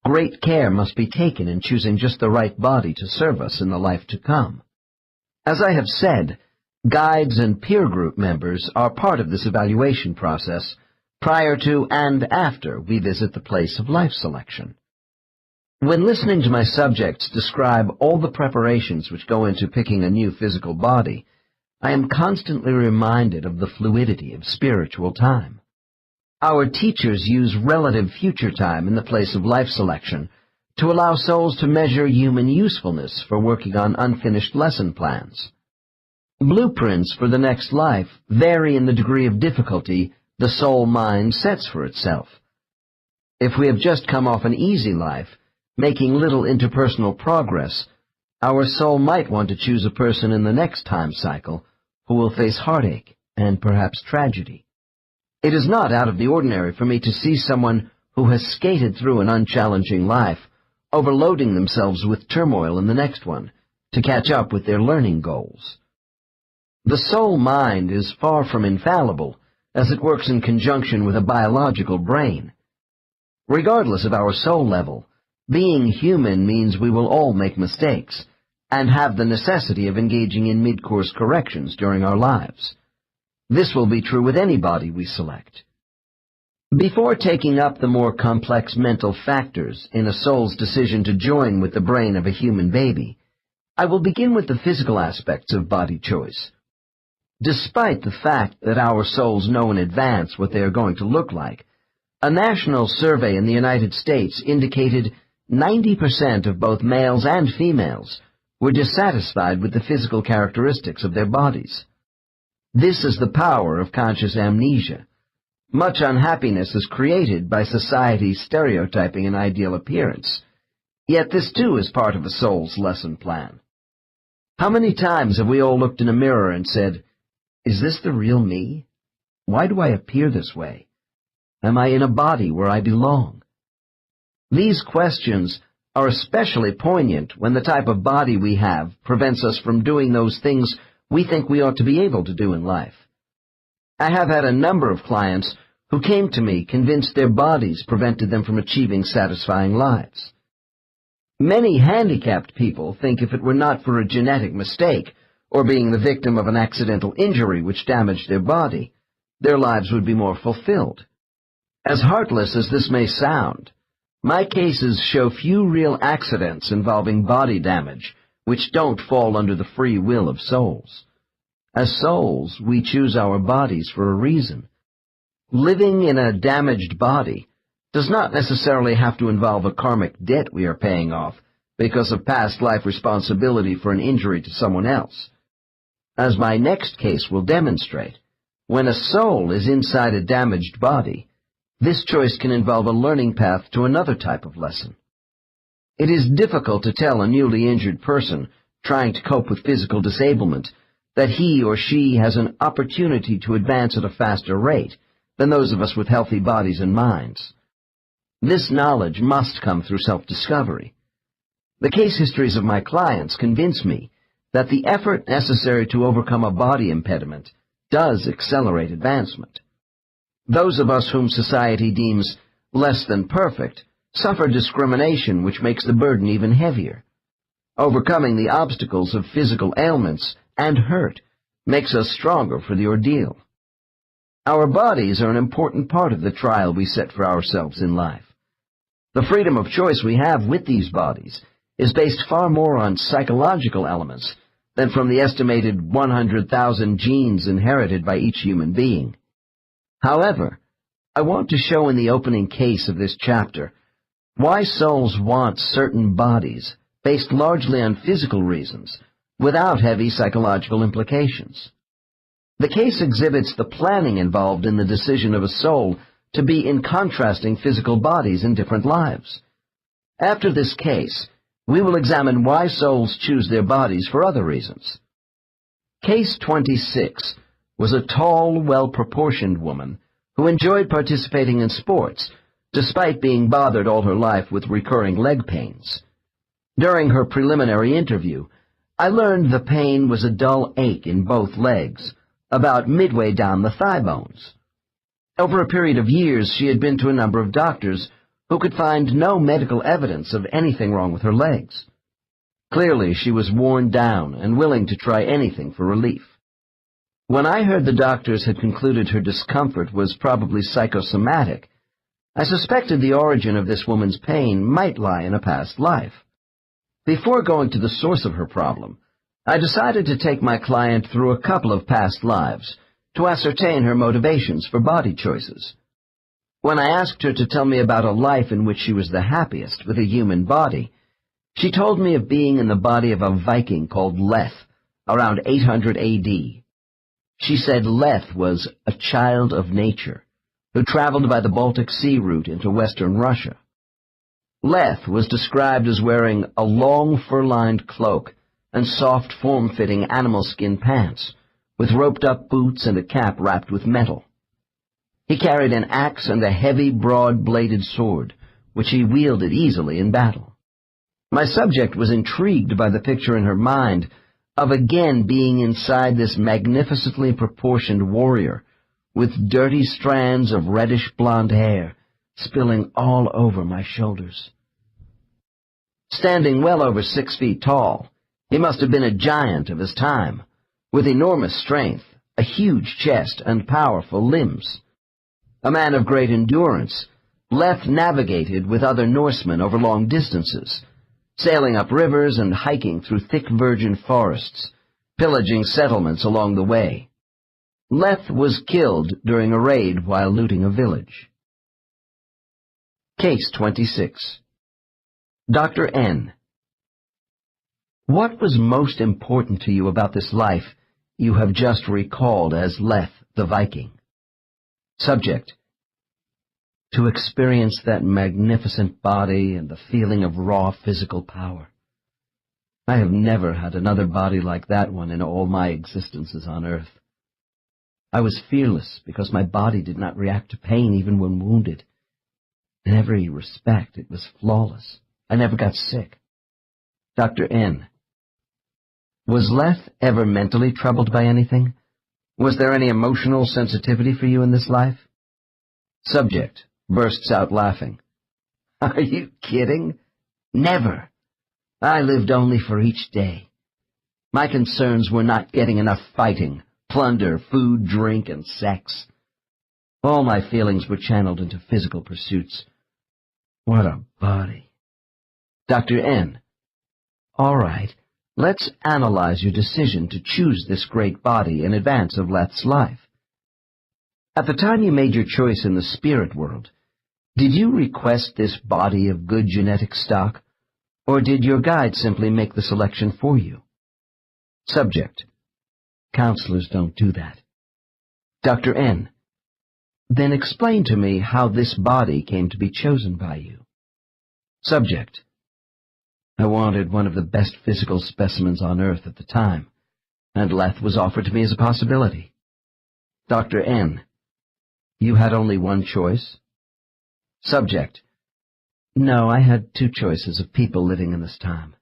[SPEAKER 1] Great care must be taken in choosing just the right body to serve us in the life to come. As I have said, guides and peer group members are part of this evaluation process, prior to and after we visit the place of life selection. When listening to my subjects describe all the preparations which go into picking a new physical body, I am constantly reminded of the fluidity of spiritual time. Our teachers use relative future time in the place of life selection to allow souls to measure human usefulness for working on unfinished lesson plans. Blueprints for the next life vary in the degree of difficulty the soul mind sets for itself. If we have just come off an easy life, making little interpersonal progress, our soul might want to choose a person in the next time cycle who will face heartache and perhaps tragedy. It is not out of the ordinary for me to see someone who has skated through an unchallenging life, overloading themselves with turmoil in the next one, to catch up with their learning goals. The soul mind is far from infallible, as it works in conjunction with a biological brain. Regardless of our soul level, being human means we will all make mistakes, and have the necessity of engaging in mid-course corrections during our lives. This will be true with any body we select. Before taking up the more complex mental factors in a soul's decision to join with the brain of a human baby, I will begin with the physical aspects of body choice. Despite the fact that our souls know in advance what they are going to look like, a national survey in the United States indicated 90% of both males and females were dissatisfied with the physical characteristics of their bodies. This is the power of conscious amnesia. Much unhappiness is created by society's stereotyping an ideal appearance, yet this too is part of a soul's lesson plan. How many times have we all looked in a mirror and said, "Is this the real me? Why do I appear this way? Am I in a body where I belong?" These questions are especially poignant when the type of body we have prevents us from doing those things we think we ought to be able to do in life. I have had a number of clients who came to me convinced their bodies prevented them from achieving satisfying lives. Many handicapped people think if it were not for a genetic mistake or being the victim of an accidental injury which damaged their body, their lives would be more fulfilled. As heartless as this may sound, my cases show few real accidents involving body damage which don't fall under the free will of souls. As souls, we choose our bodies for a reason. Living in a damaged body does not necessarily have to involve a karmic debt we are paying off because of past life responsibility for an injury to someone else. As my next case will demonstrate, when a soul is inside a damaged body, this choice can involve a learning path to another type of lesson. It is difficult to tell a newly injured person trying to cope with physical disablement that he or she has an opportunity to advance at a faster rate than those of us with healthy bodies and minds. This knowledge must come through self-discovery. The case histories of my clients convince me that the effort necessary to overcome a body impediment does accelerate advancement. Those of us whom society deems less than perfect suffer discrimination which makes the burden even heavier. Overcoming the obstacles of physical ailments and hurt makes us stronger for the ordeal. Our bodies are an important part of the trial we set for ourselves in life. The freedom of choice we have with these bodies is based far more on psychological elements than from the estimated 100,000 genes inherited by each human being. However, I want to show in the opening case of this chapter why souls want certain bodies based largely on physical reasons without heavy psychological implications. The case exhibits the planning involved in the decision of a soul to be in contrasting physical bodies in different lives. After this case, we will examine why souls choose their bodies for other reasons. Case 26 was a tall, well-proportioned woman who enjoyed participating in sports, despite being bothered all her life with recurring leg pains. During her preliminary interview, I learned the pain was a dull ache in both legs, about midway down the thigh bones. Over a period of years, she had been to a number of doctors who could find no medical evidence of anything wrong with her legs. Clearly, she was worn down and willing to try anything for relief. When I heard the doctors had concluded her discomfort was probably psychosomatic, I suspected the origin of this woman's pain might lie in a past life. Before going to the source of her problem, I decided to take my client through a couple of past lives to ascertain her motivations for body choices. When I asked her to tell me about a life in which she was the happiest with a human body, she told me of being in the body of a Viking called Leth, around 800 A.D. She said Leth was a child of nature who traveled by the Baltic Sea route into western Russia. Leth was described as wearing a long fur-lined cloak and soft form-fitting animal skin pants, with roped-up boots and a cap wrapped with metal. He carried an axe and a heavy, broad-bladed sword, which he wielded easily in battle. My subject was intrigued by the picture in her mind of again being inside this magnificently proportioned warrior, with dirty strands of reddish-blonde hair spilling all over my shoulders. Standing well over 6 feet tall, he must have been a giant of his time, with enormous strength, a huge chest, and powerful limbs. A man of great endurance, Leth navigated with other Norsemen over long distances, sailing up rivers and hiking through thick virgin forests, pillaging settlements along the way. Leth was killed during a raid while looting a village. Case 26. Dr. N. What was most important to you about this life you have just recalled as Leth the Viking? Subject: to experience that magnificent body and the feeling of raw physical power. I have never had another body like that one in all my existences on earth. I was fearless because my body did not react to pain even when wounded. In every respect, it was flawless. I never got sick. Dr. N. Was Leth ever mentally troubled by anything? Was there any emotional sensitivity for you in this life? Subject bursts out laughing. Are you kidding? Never. I lived only for each day. My concerns were not getting enough fighting, plunder, food, drink, and sex. All my feelings were channeled into physical pursuits. What a body. Dr. N. All right, let's analyze your decision to choose this great body in advance of Leth's life. At the time you made your choice in the spirit world, did you request this body of good genetic stock, or did your guide simply make the selection for you? Subject: counselors don't do that. Dr. N. Then explain to me how this body came to be chosen by you. Subject: I wanted one of the best physical specimens on earth at the time, and Leth was offered to me as a possibility. Dr. N. You had only one choice? Subject: No, I had two choices of people living in this time.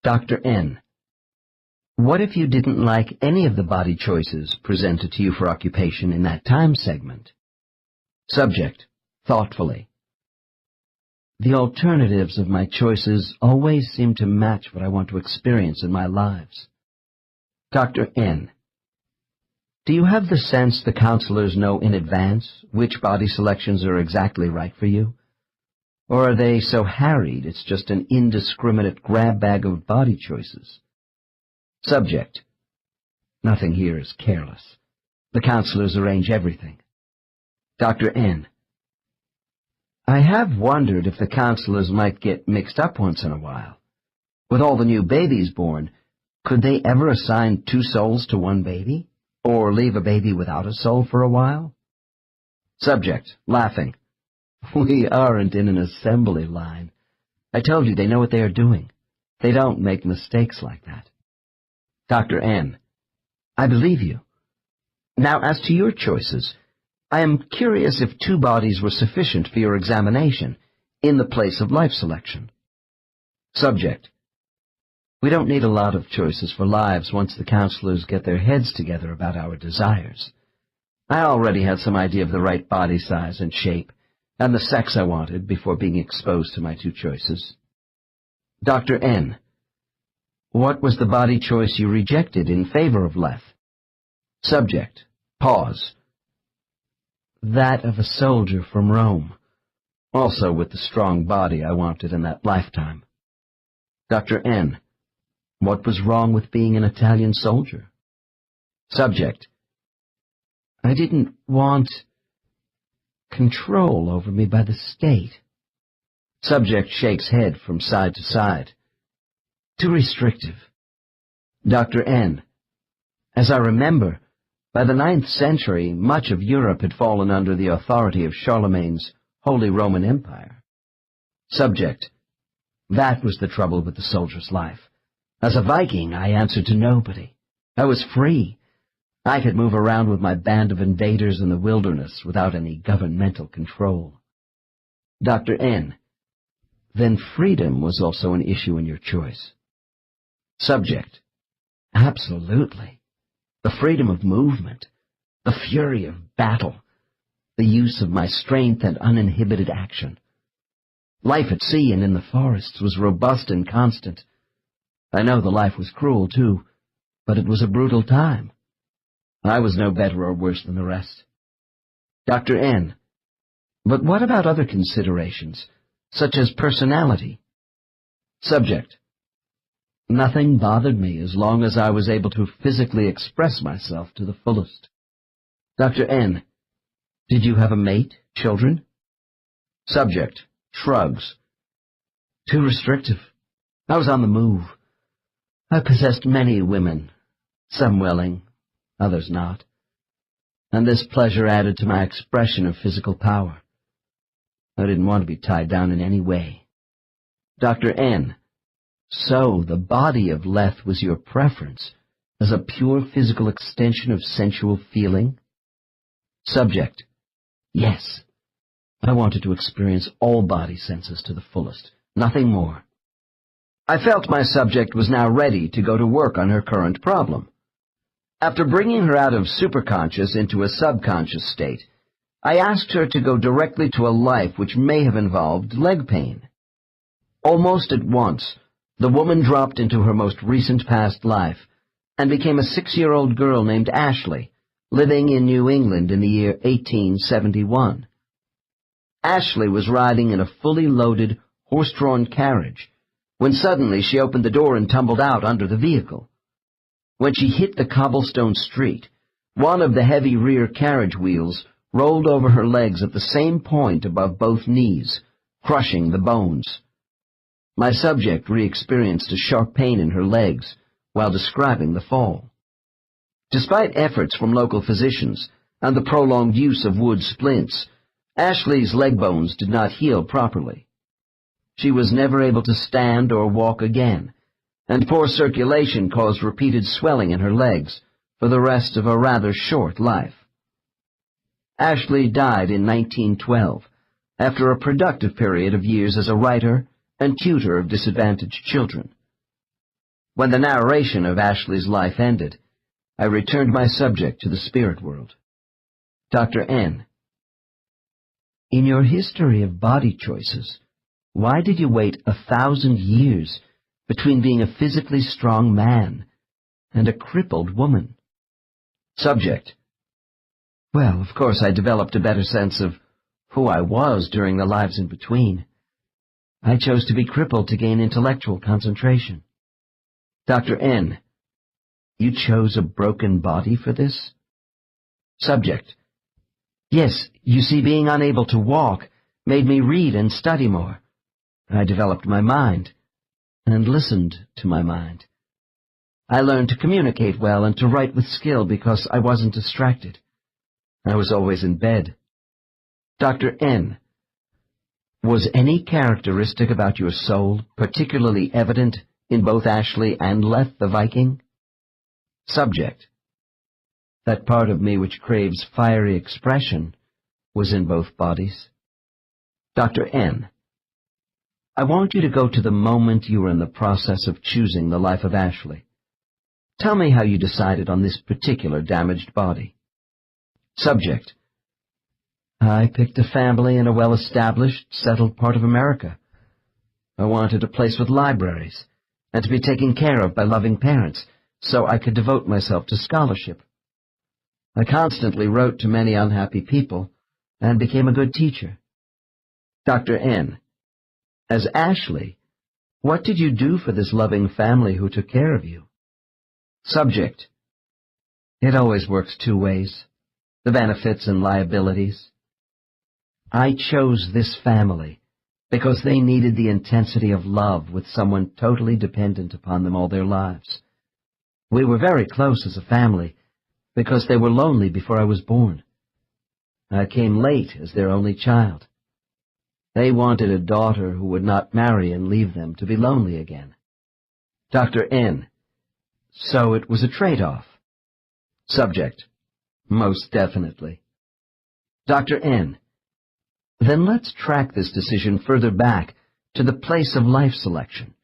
[SPEAKER 1] Dr. N. What if you didn't like any of the body choices presented to you for occupation in that time segment? Subject, thoughtfully. The alternatives of my choices always seem to match what I want to experience in my lives. Dr. N. Do you have the sense the counselors know in advance which body selections are exactly right for you? Or are they so harried it's just an indiscriminate grab bag of body choices? Subject: Nothing here is careless. The counselors arrange everything. Dr. N. I have wondered if the counselors might get mixed up once in a while. With all the new babies born, could they ever assign two souls to one baby? Or leave a baby without a soul for a while? Subject, laughing. We aren't in an assembly line. I told you they know what they are doing. They don't make mistakes like that. Dr. N. I believe you. Now, as to your choices, I am curious if two bodies were sufficient for your examination in the place of life selection. Subject: We don't need a lot of choices for lives once the counselors get their heads together about our desires. I already had some idea of the right body size and shape, and the sex I wanted before being exposed to my two choices. Dr. N. What was the body choice you rejected in favor of Leth? Subject. Pause. That of a soldier from Rome, also with the strong body I wanted in that lifetime. Dr. N. What was wrong with being an Italian soldier? Subject. I didn't want control over me by the state. Subject shakes head from side to side. Too restrictive. Dr. N. As I remember, by the 9th century, much of Europe had fallen under the authority of Charlemagne's Holy Roman Empire. Subject. That was the trouble with the soldier's life. As a Viking, I answered to nobody. I was free. I could move around with my band of invaders in the wilderness without any governmental control. Dr. N. Then freedom was also an issue in your choice. Subject. Absolutely. The freedom of movement, the fury of battle, the use of my strength and uninhibited action. Life at sea and in the forests was robust and constant. I know the life was cruel, too, but it was a brutal time. I was no better or worse than the rest. Dr. N. But what about other considerations, such as personality? Subject. Nothing bothered me as long as I was able to physically express myself to the fullest. Dr. N. Did you have a mate, children? Subject. Shrugs. Too restrictive. I was on the move. I possessed many women, some willing, others not, and this pleasure added to my expression of physical power. I didn't want to be tied down in any way. Dr. N. So the body of Leth was your preference, as a pure physical extension of sensual feeling? Subject. Yes. I wanted to experience all body senses to the fullest, nothing more. I felt my subject was now ready to go to work on her current problem. After bringing her out of superconscious into a subconscious state, I asked her to go directly to a life which may have involved leg pain. Almost at once, the woman dropped into her most recent past life and became a 6-year-old girl named Ashley, living in New England in the year 1871. Ashley was riding in a fully loaded, horse-drawn carriage when suddenly she opened the door and tumbled out under the vehicle. When she hit the cobblestone street, one of the heavy rear carriage wheels rolled over her legs at the same point above both knees, crushing the bones. My subject re-experienced a sharp pain in her legs while describing the fall. Despite efforts from local physicians and the prolonged use of wood splints, Ashley's leg bones did not heal properly. She was never able to stand or walk again, and poor circulation caused repeated swelling in her legs for the rest of a rather short life. Ashley died in 1912, after a productive period of years as a writer and tutor of disadvantaged children. When the narration of Ashley's life ended, I returned my subject to the spirit world. Dr. N. In your history of body choices, why did you wait 1,000 years between being a physically strong man and a crippled woman? Subject. Well, of course I developed a better sense of who I was during the lives in between. I chose to be crippled to gain intellectual concentration. Dr. N. You chose a broken body for this? Subject. Yes, you see, being unable to walk made me read and study more. I developed my mind and listened to my mind. I learned to communicate well and to write with skill because I wasn't distracted. I was always in bed. Dr. N. Was any characteristic about your soul particularly evident in both Ashley and Leth the Viking? Subject. That part of me which craves fiery expression was in both bodies. Dr. N. I want you to go to the moment you were in the process of choosing the life of Ashley. Tell me how you decided on this particular damaged body. Subject. I picked a family in a well-established, settled part of America. I wanted a place with libraries, and to be taken care of by loving parents, so I could devote myself to scholarship.
[SPEAKER 2] I constantly wrote to many unhappy people and became a good teacher. Dr. N. As Ashley, what did you do for this loving family who took care of you? Subject. It always works two ways, the benefits and liabilities. I chose this family because they needed the intensity of love with someone totally dependent upon them all their lives. We were very close as a family because they were lonely before I was born. I came late as their only child. They wanted a daughter who would not marry and leave them to be lonely again. Dr. N. So it was a trade-off. Subject. Most definitely. Dr. N. Then let's track this decision further back to the place of life selection,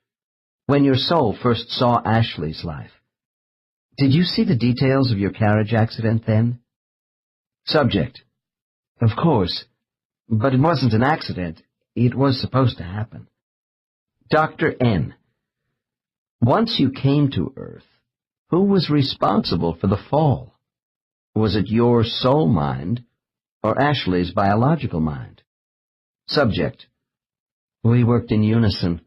[SPEAKER 2] when your soul first saw Ashley's life. Did you see the details of your carriage accident then? Subject. Of course, but it wasn't an accident. It was supposed to happen. Dr. N. Once you came to Earth, who was responsible for the fall? Was it your soul mind or Ashley's biological mind? Subject. We worked in unison.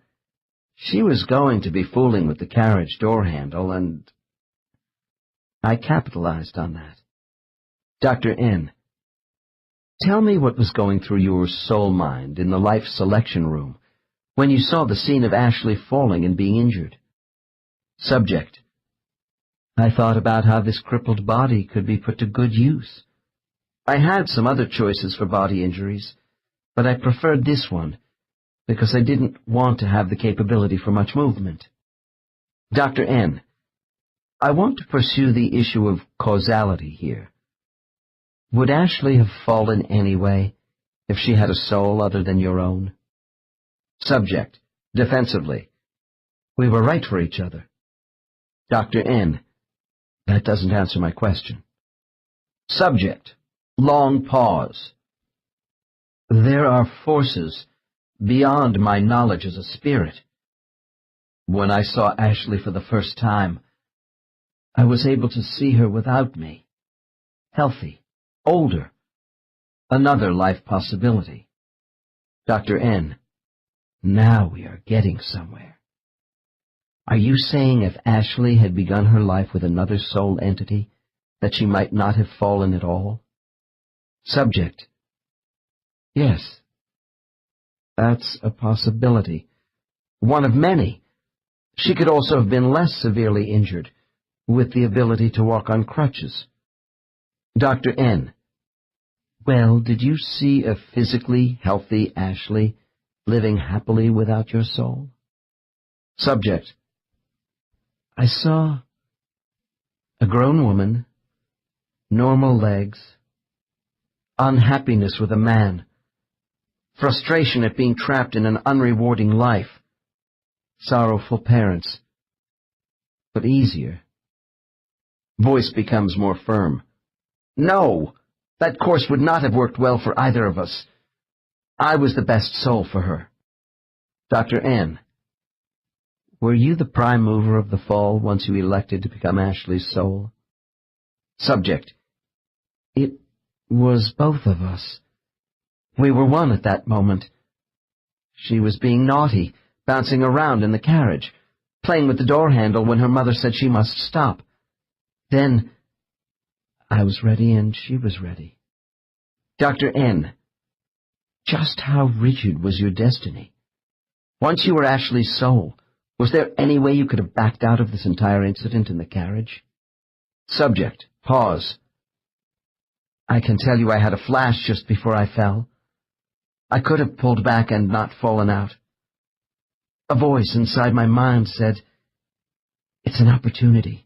[SPEAKER 2] She was going to be fooling with the carriage door handle, and I capitalized on that. Dr. N. Tell me what was going through your soul mind in the life selection room when you saw the scene of Ashley falling and being injured. Subject. I thought about how this crippled body could be put to good use. I had some other choices for body injuries, but I preferred this one because I didn't want to have the capability for much movement. Dr. N. I want to pursue the issue of causality here. Would Ashley have fallen anyway if she had a soul other than your own? Subject. Defensively. We were right for each other. Dr. N. That doesn't answer my question. Subject. Long pause. There are forces beyond my knowledge as a spirit. When I saw Ashley for the first time, I was able to see her without me, healthy, older, another life possibility. Dr. N. Now we are getting somewhere. Are you saying if Ashley had begun her life with another soul entity, that she might not have fallen at all? Subject. Yes. That's a possibility. One of many. She could also have been less severely injured, with the ability to walk on crutches. Dr. N. Well, did you see a physically healthy Ashley living happily without your soul? Subject. I saw a grown woman, normal legs, unhappiness with a man, frustration at being trapped in an unrewarding life, sorrowful parents, but easier. Voice becomes more firm. No, that course would not have worked well for either of us. I was the best soul for her. Dr. N. Were you the prime mover of the fall once you elected to become Ashley's soul? Subject. It was both of us. We were one at that moment. She was being naughty, bouncing around in the carriage, playing with the door handle when her mother said she must stop. Then I was ready and she was ready. Dr. N. Just how rigid was your destiny? Once you were Ashley's soul, was there any way you could have backed out of this entire incident in the carriage? Subject. Pause. I can tell you I had a flash just before I fell. I could have pulled back and not fallen out. A voice inside my mind said, "It's an opportunity.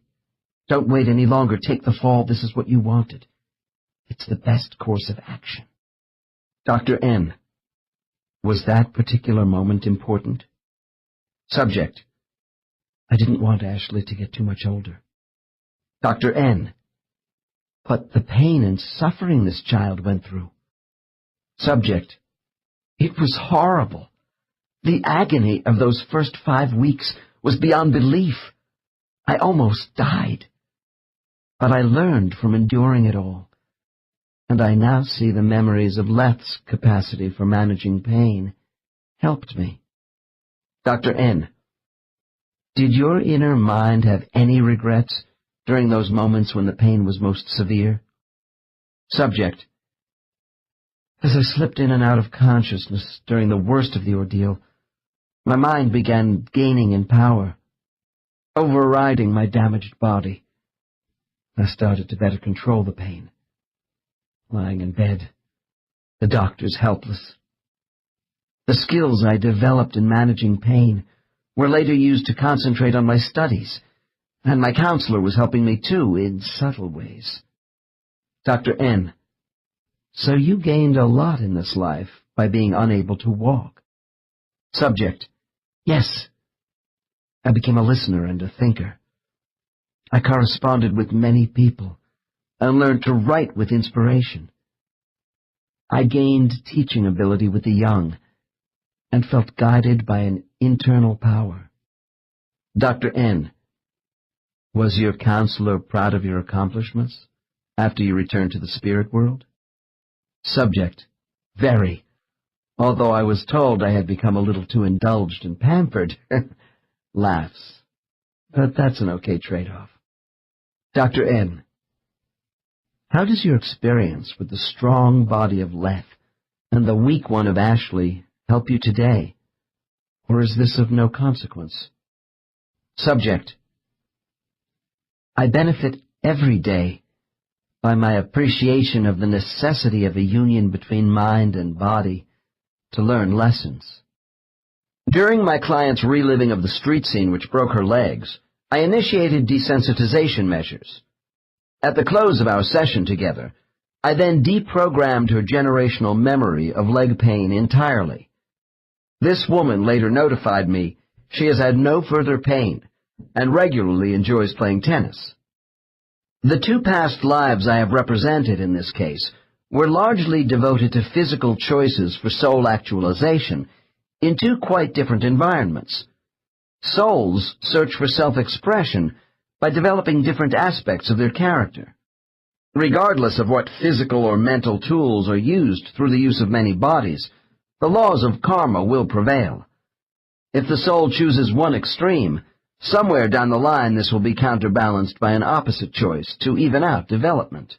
[SPEAKER 2] Don't wait any longer. Take the fall. This is what you wanted. It's the best course of action." Dr. N. Was that particular moment important? Subject. I didn't want Ashley to get too much older. Dr. N. But the pain and suffering this child went through. Subject. It was horrible. The agony of those first 5 weeks was beyond belief. I almost died. But I learned from enduring it all, and I now see the memories of Leth's capacity for managing pain helped me. Dr. N, did your inner mind have any regrets during those moments when the pain was most severe? Subject, as I slipped in and out of consciousness during the worst of the ordeal, my mind began gaining in power, overriding my damaged body. I started to better control the pain. Lying in bed, the doctors helpless. The skills I developed in managing pain were later used to concentrate on my studies, and my counselor was helping me too, in subtle ways. Dr. N, so you gained a lot in this life by being unable to walk. Subject, yes. I became a listener and a thinker. I corresponded with many people and learned to write with inspiration. I gained teaching ability with the young and felt guided by an internal power. Dr. N, was your counselor proud of your accomplishments after you returned to the spirit world? Subject, very, although I was told I had become a little too indulged and pampered. Laughs. But that's an okay trade-off. Dr. N, how does your experience with the strong body of Leth and the weak one of Ashley help you today? Or is this of no consequence? Subject, I benefit every day by my appreciation of the necessity of a union between mind and body to learn lessons. During my client's reliving of the street scene which broke her legs, I initiated desensitization measures. At the close of our session together, I then deprogrammed her generational memory of leg pain entirely. This woman later notified me she has had no further pain and regularly enjoys playing tennis. The two past lives I have represented in this case were largely devoted to physical choices for soul actualization in two quite different environments. Souls search for self-expression by developing different aspects of their character. Regardless of what physical or mental tools are used through the use of many bodies, the laws of karma will prevail. If the soul chooses one extreme, somewhere down the line this will be counterbalanced by an opposite choice to even out development.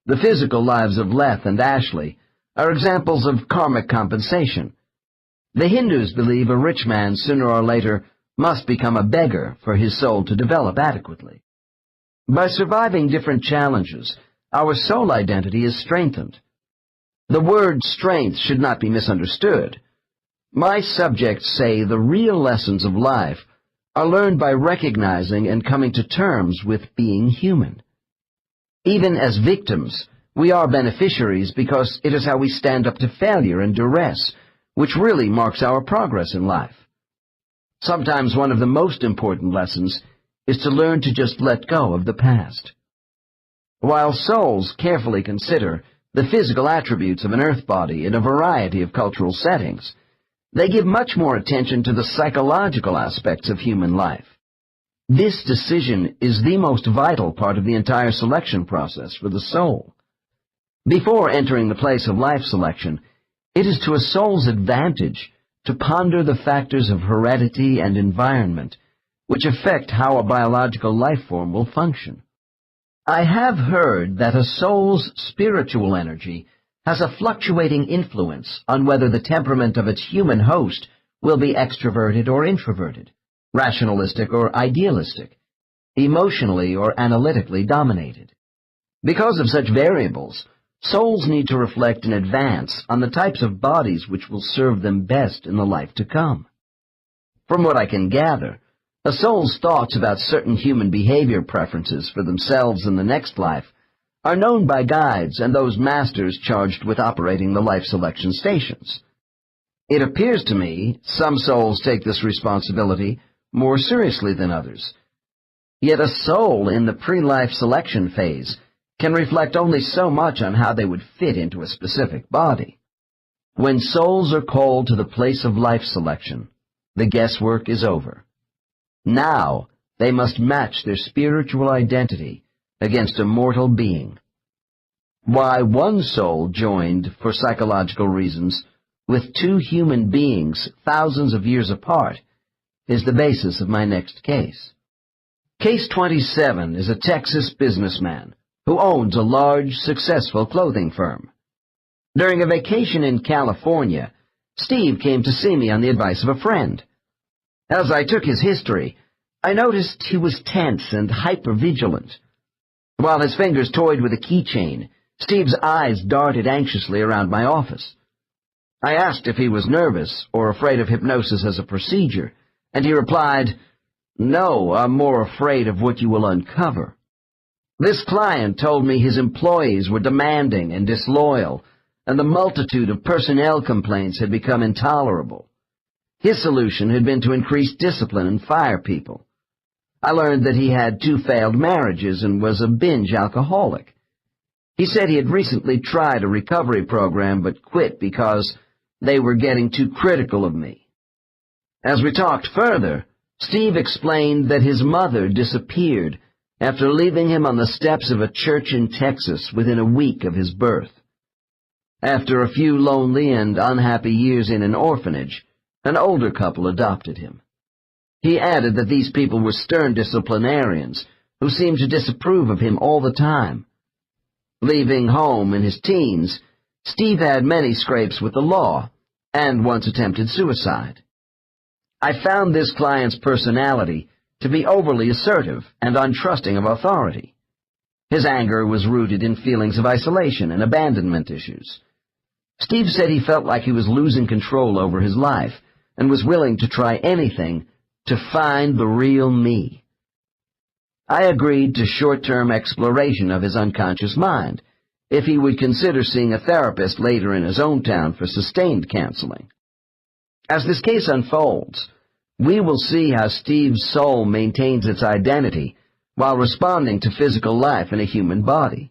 [SPEAKER 2] The physical lives of Leth and Ashley are examples of karmic compensation. The Hindus believe a rich man sooner or later must become a beggar for his soul to develop adequately. By surviving different challenges, our soul identity is strengthened. The word strength should not be misunderstood. My subjects say the real lessons of life are learned by recognizing and coming to terms with being human. Even as victims, we are beneficiaries because it is how we stand up to failure and duress, which really marks our progress in life. Sometimes one of the most important lessons is to learn to just let go of the past. While souls carefully consider the physical attributes of an earth body in a variety of cultural settings, they give much more attention to the psychological aspects of human life. This decision is the most vital part of the entire selection process for the soul. Before entering the place of life selection, it is to a soul's advantage to ponder the factors of heredity and environment which affect how a biological life form will function. I have heard that a soul's spiritual energy has a fluctuating influence on whether the temperament of its human host will be extroverted or introverted, rationalistic or idealistic, emotionally or analytically dominated. Because of such variables, souls need to reflect in advance on the types of bodies which will serve them best in the life to come. From what I can gather, a soul's thoughts about certain human behavior preferences for themselves in the next life are known by guides and those masters charged with operating the life selection stations. It appears to me some souls take this responsibility more seriously than others. Yet a soul in the pre-life selection phase can reflect only so much on how they would fit into a specific body. When souls are called to the place of life selection, the guesswork is over. Now they must match their spiritual identity
[SPEAKER 1] against a mortal being. Why one soul joined, for psychological reasons, with two human beings thousands of years apart is the basis of my next case. Case 27 is a Texas businessman who owns a large, successful clothing firm. During a vacation in California, Steve came to see me on the advice of a friend. As I took his history, I noticed he was tense and hypervigilant. While his fingers toyed with a keychain, Steve's eyes darted anxiously around my office. I asked if he was nervous or afraid of hypnosis as a procedure, and he replied, "No, I'm more afraid of what you will uncover." This client told me his employees were demanding and disloyal, and the multitude of personnel complaints had become intolerable. His solution had been to increase discipline and fire people. I learned that he had 2 failed marriages and was a binge alcoholic. He said he had recently tried a recovery program but quit because they were getting too critical of me. As we talked further, Steve explained that his mother disappeared after leaving him on the steps of a church in Texas within a week of his birth. After a few lonely and unhappy years in an orphanage, an older couple adopted him. He added that these people were stern disciplinarians who seemed to disapprove of him all the time. Leaving home in his teens, Steve had many scrapes with the law and once attempted suicide. I found this client's personality to be overly assertive and untrusting of authority. His anger was rooted in feelings of isolation and abandonment issues. Steve said he felt like he was losing control over his life and was willing to try anything to find the real me. I agreed to short-term exploration of his unconscious mind if he would consider seeing a therapist later in his own town for sustained counseling. As this case unfolds, we will see how Steve's soul maintains its identity while responding to physical life in a human body.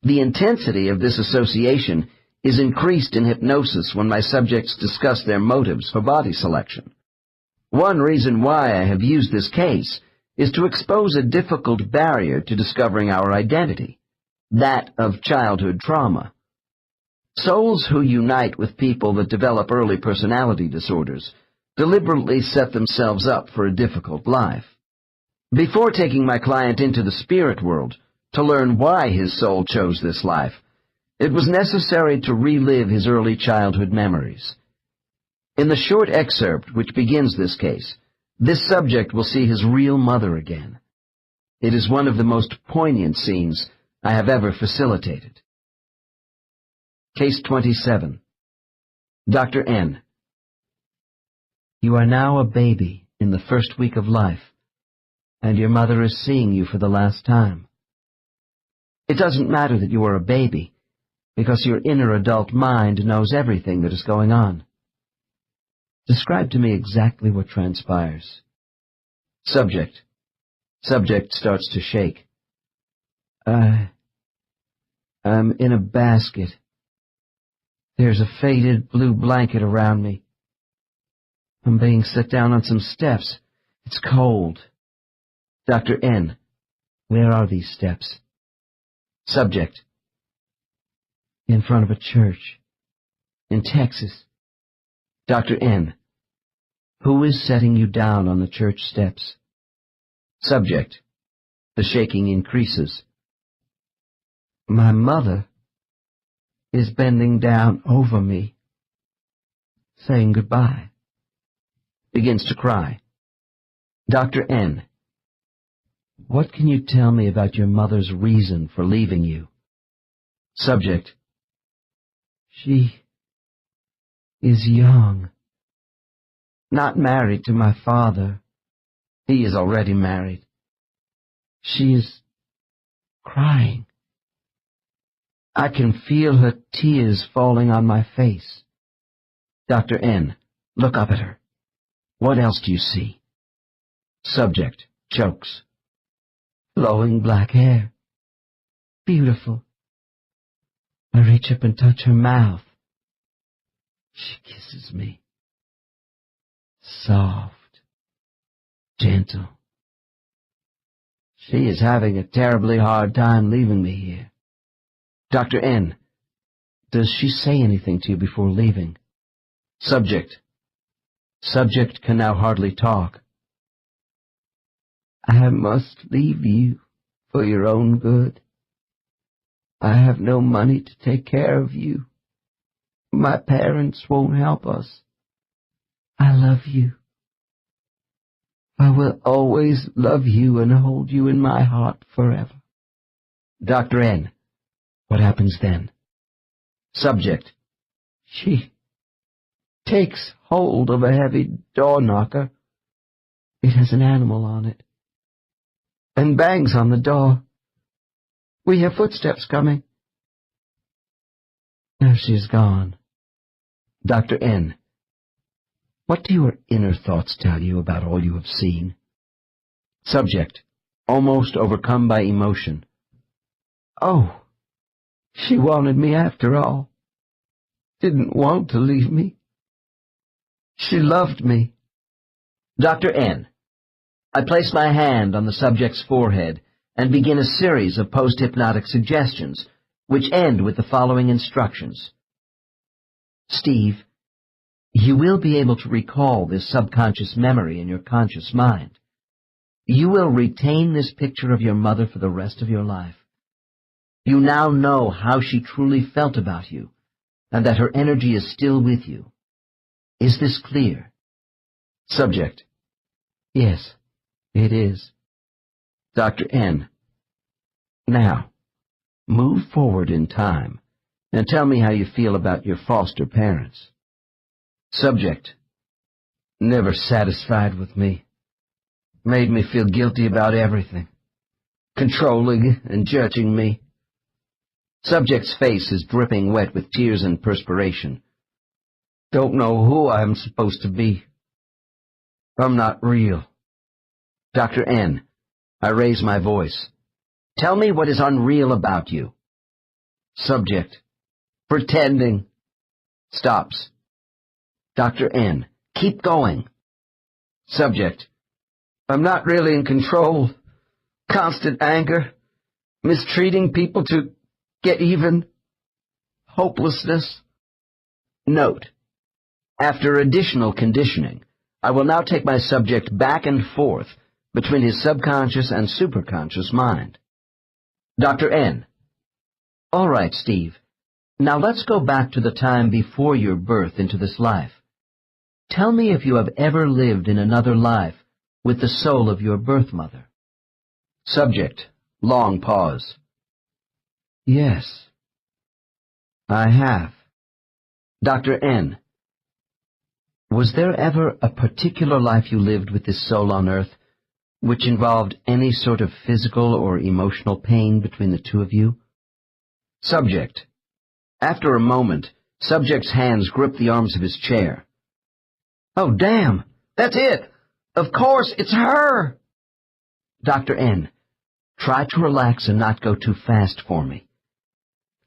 [SPEAKER 1] The intensity of this association is increased in hypnosis when my subjects discuss their motives for body selection. One reason why I have used this case is to expose a difficult barrier to discovering our identity, that of childhood trauma. Souls who unite with people that develop early personality disorders deliberately set themselves up for a difficult life. Before taking my client into the spirit world to learn why his soul chose this life, it was necessary to relive his early childhood memories. In the short excerpt which begins this case, this subject will see his real mother again. It is one of the most poignant scenes I have ever facilitated. Case 27. Dr. N. You are now a baby in the first week of life, and your mother is seeing you for the last time. It doesn't matter that you are a baby, because your inner adult mind knows everything that is going on. Describe to me exactly what transpires. Subject. Subject starts to shake. I'm in a basket. There's a faded blue blanket around me. I'm being set down on some steps. It's cold. Dr. N. Where are these steps? Subject. In front of a church. In Texas. Dr. N. Who is setting you down on the church steps? Subject. The shaking increases. My mother is bending down over me, saying goodbye. Begins to cry. Dr. N. What can you tell me about your mother's reason for leaving you? Subject. She is young. Not married to my father. He is already married. She is crying. I can feel her tears falling on my face. Dr. N. Look up at her. What else do you see? Subject. Chokes. Flowing black hair. Beautiful. I reach up and touch her mouth. She kisses me. Soft. Gentle.
[SPEAKER 2] She is having a terribly hard time leaving me here. Dr. N. Does she say anything to you before leaving? Subject. Subject can now hardly talk. I must leave you for your own good. I have no money to take care of you. My parents won't help us. I love you. I will always love you and hold you in my heart forever. Dr. N. What happens then? Subject. She takes hold of a heavy door knocker. It has an animal on it. And bangs on the door. We hear footsteps coming. Now she is gone. Dr. N. What do your inner thoughts tell you about all you have seen? Subject, almost overcome by emotion. Oh, she wanted me after all. Didn't want to leave me. She loved me. Dr. N. I place my hand on the subject's forehead and begin a series of post-hypnotic suggestions, which end with the following instructions. Steve, you will be able to recall this subconscious memory in your conscious mind. You will retain this picture of your mother for the rest of your life. You now know how she truly felt about you, and that her energy is still with you. Is this clear? Subject. Yes, it is. Dr. N. Now, move forward in time and tell me how you feel about your foster parents. Subject. Never satisfied with me. Made me feel guilty about everything. Controlling and judging me. Subject's face is dripping wet with tears and perspiration. Don't know who I'm supposed to be. I'm not real. Dr. N. I raise my voice. Tell me what is unreal about you. Subject. Pretending. Stops. Dr. N. Keep going. Subject. I'm not really in control. Constant anger. Mistreating people to get even. Hopelessness. Note. After additional conditioning, I will now take my subject back and forth between his subconscious and superconscious mind. Dr. N. All right, Steve. Now let's go back to the time before your birth into this life. Tell me if you have ever lived in another life with the soul of your birth mother. Subject. Long pause. Yes, I have. Dr. N. Was there ever a particular life you lived with this soul on Earth which involved any sort of physical or emotional pain between the two of you? Subject. After a moment, subject's hands grip the arms of his chair. Oh, damn! That's it! Of course, it's her! Dr. N. Try to relax and not go too fast for me.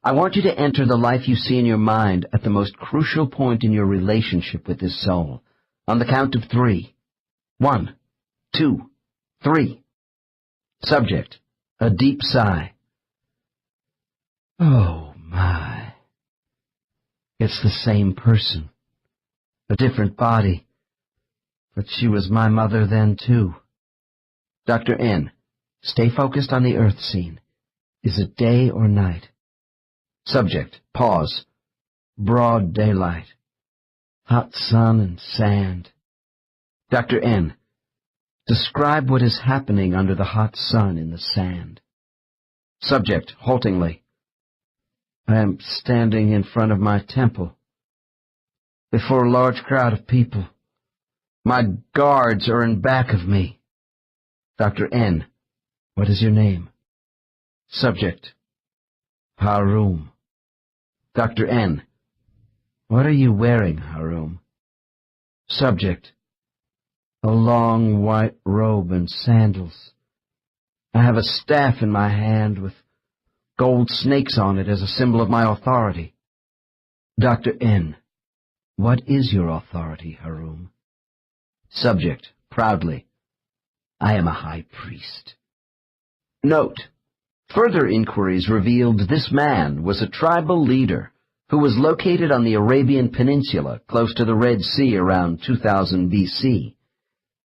[SPEAKER 2] I want you to enter the life you see in your mind at the most crucial point in your relationship with this soul, on the count of 3. 1, 2, 3. Subject. A deep sigh. Oh, my. It's the same person. A different body. But she was my mother then, too. Dr. N. Stay focused on the Earth scene. Is it day or night? Subject. Pause. Broad daylight. Hot sun and sand. Dr. N. Describe what is happening under the hot sun in the sand. Subject. Haltingly. I am standing in front of my temple, before a large crowd of people. My guards are in back of me. Dr. N. What is your name? Subject. Harum. Dr. N. What are you wearing, Harum? Subject. A long white robe and sandals. I have a staff in my hand with gold snakes on it as a symbol of my authority. Dr. N. What is your authority, Harum? Subject. Proudly. I am a high priest.
[SPEAKER 1] Note: further inquiries revealed this man was a tribal leader who was located on the Arabian Peninsula close to the Red Sea around 2000 BC.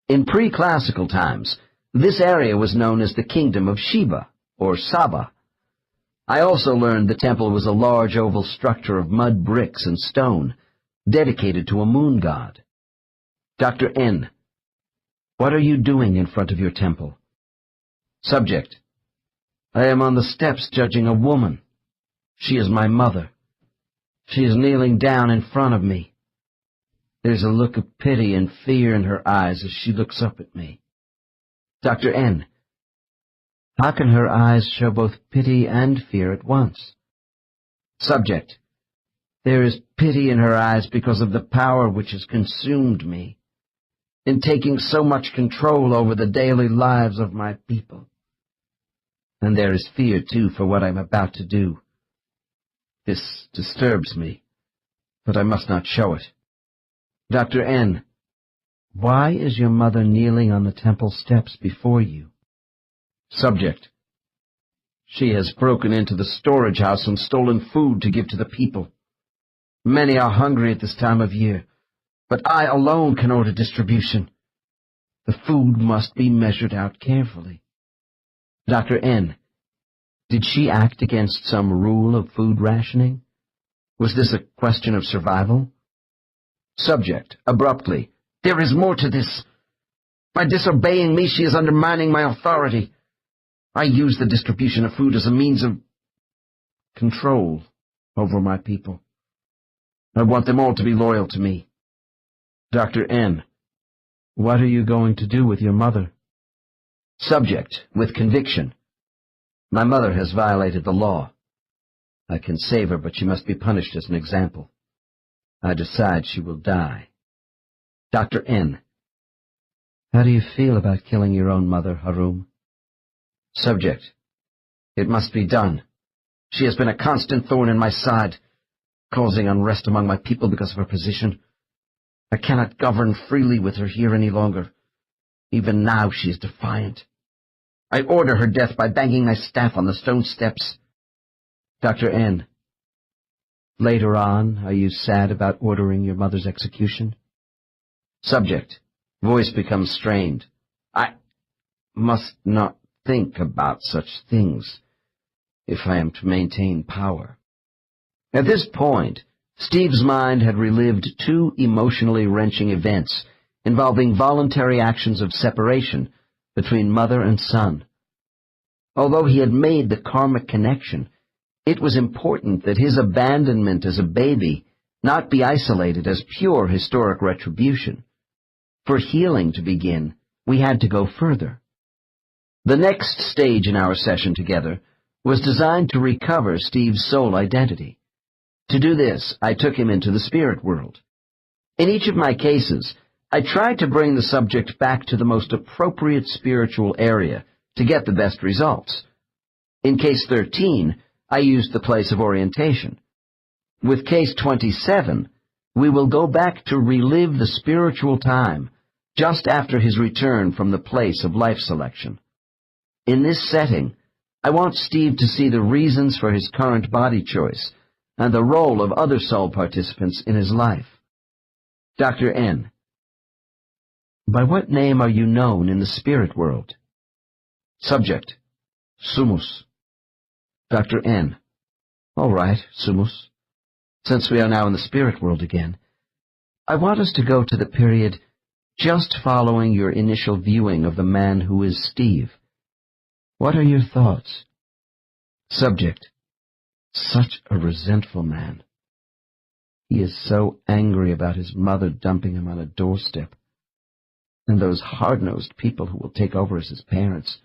[SPEAKER 1] In pre-classical times, this area was known as the Kingdom of Sheba, or Saba. I also learned the temple was a large oval structure of mud bricks and stone, dedicated to a moon god. Dr. N. What are you doing in front of your temple? Subject: I am on the steps judging a woman. She is my mother. She is kneeling down in front of me. There's a look of pity and fear in her eyes as she looks up at me. Dr. N. How can her eyes show both pity and fear at once? Subject: There is pity in her eyes because of the power which has consumed me, in taking so much control over the daily lives of my people. And there is fear, too, for what I am about to do. This disturbs me, but I must not show it. Dr. N. Why is your mother kneeling on the temple steps before you? Subject: She has broken into the storage house and stolen food to give to the people. Many are hungry at this time of year, but I alone can order distribution. The food must be measured out carefully. Dr. N. Did she act against some rule of food rationing? Was this a question of survival? Subject, abruptly: There is more to this. By disobeying me, she is undermining my authority. I use the distribution of food as a means of control over my people. I want them all to be loyal to me. Dr. N. What are you going to do with your mother? Subject, with conviction: My mother has violated the law. I can save her, but she must be punished as an example. I decide she will die. Dr. N. How do you feel about killing your own mother, Harum? Subject: It must be done. She has been a constant thorn in my side, causing unrest among my people because of her position. I cannot govern freely with her here any longer. Even now she is defiant. I order her death by banging my staff on the stone steps. Dr. N. Later on, are you sad about ordering your mother's execution? Subject, voice becomes strained: I must not think about such things if I am to maintain power. At this point, Steve's mind had relived two emotionally wrenching events involving voluntary actions of separation between mother and son. Although he had made the karmic connection, it was important that his abandonment as a baby not be isolated as pure historic retribution. For healing to begin, we had to go further. The next stage in our session together was designed to recover Steve's soul identity. To do this, I took him into the spirit world. In each of my cases, I tried to bring the subject back to the most appropriate spiritual area to get the best results. In case 13, I used the place of orientation. With case 27, we will go back to relive the spiritual time just after his return from the place of life selection. In this setting, I want Steve to see the reasons for his current body choice and the role of other soul participants in his life. Dr. N. By what name are you known in the spirit world? Subject, Sumus. Dr. N. All right, Sumus. Since we are now in the spirit world again, I want us to go to the period just following your initial viewing of the man who is Steve. What are your thoughts? Subject, such a resentful man. He is so angry about his mother dumping him on a doorstep, and those hard-nosed people who will take over as his parents.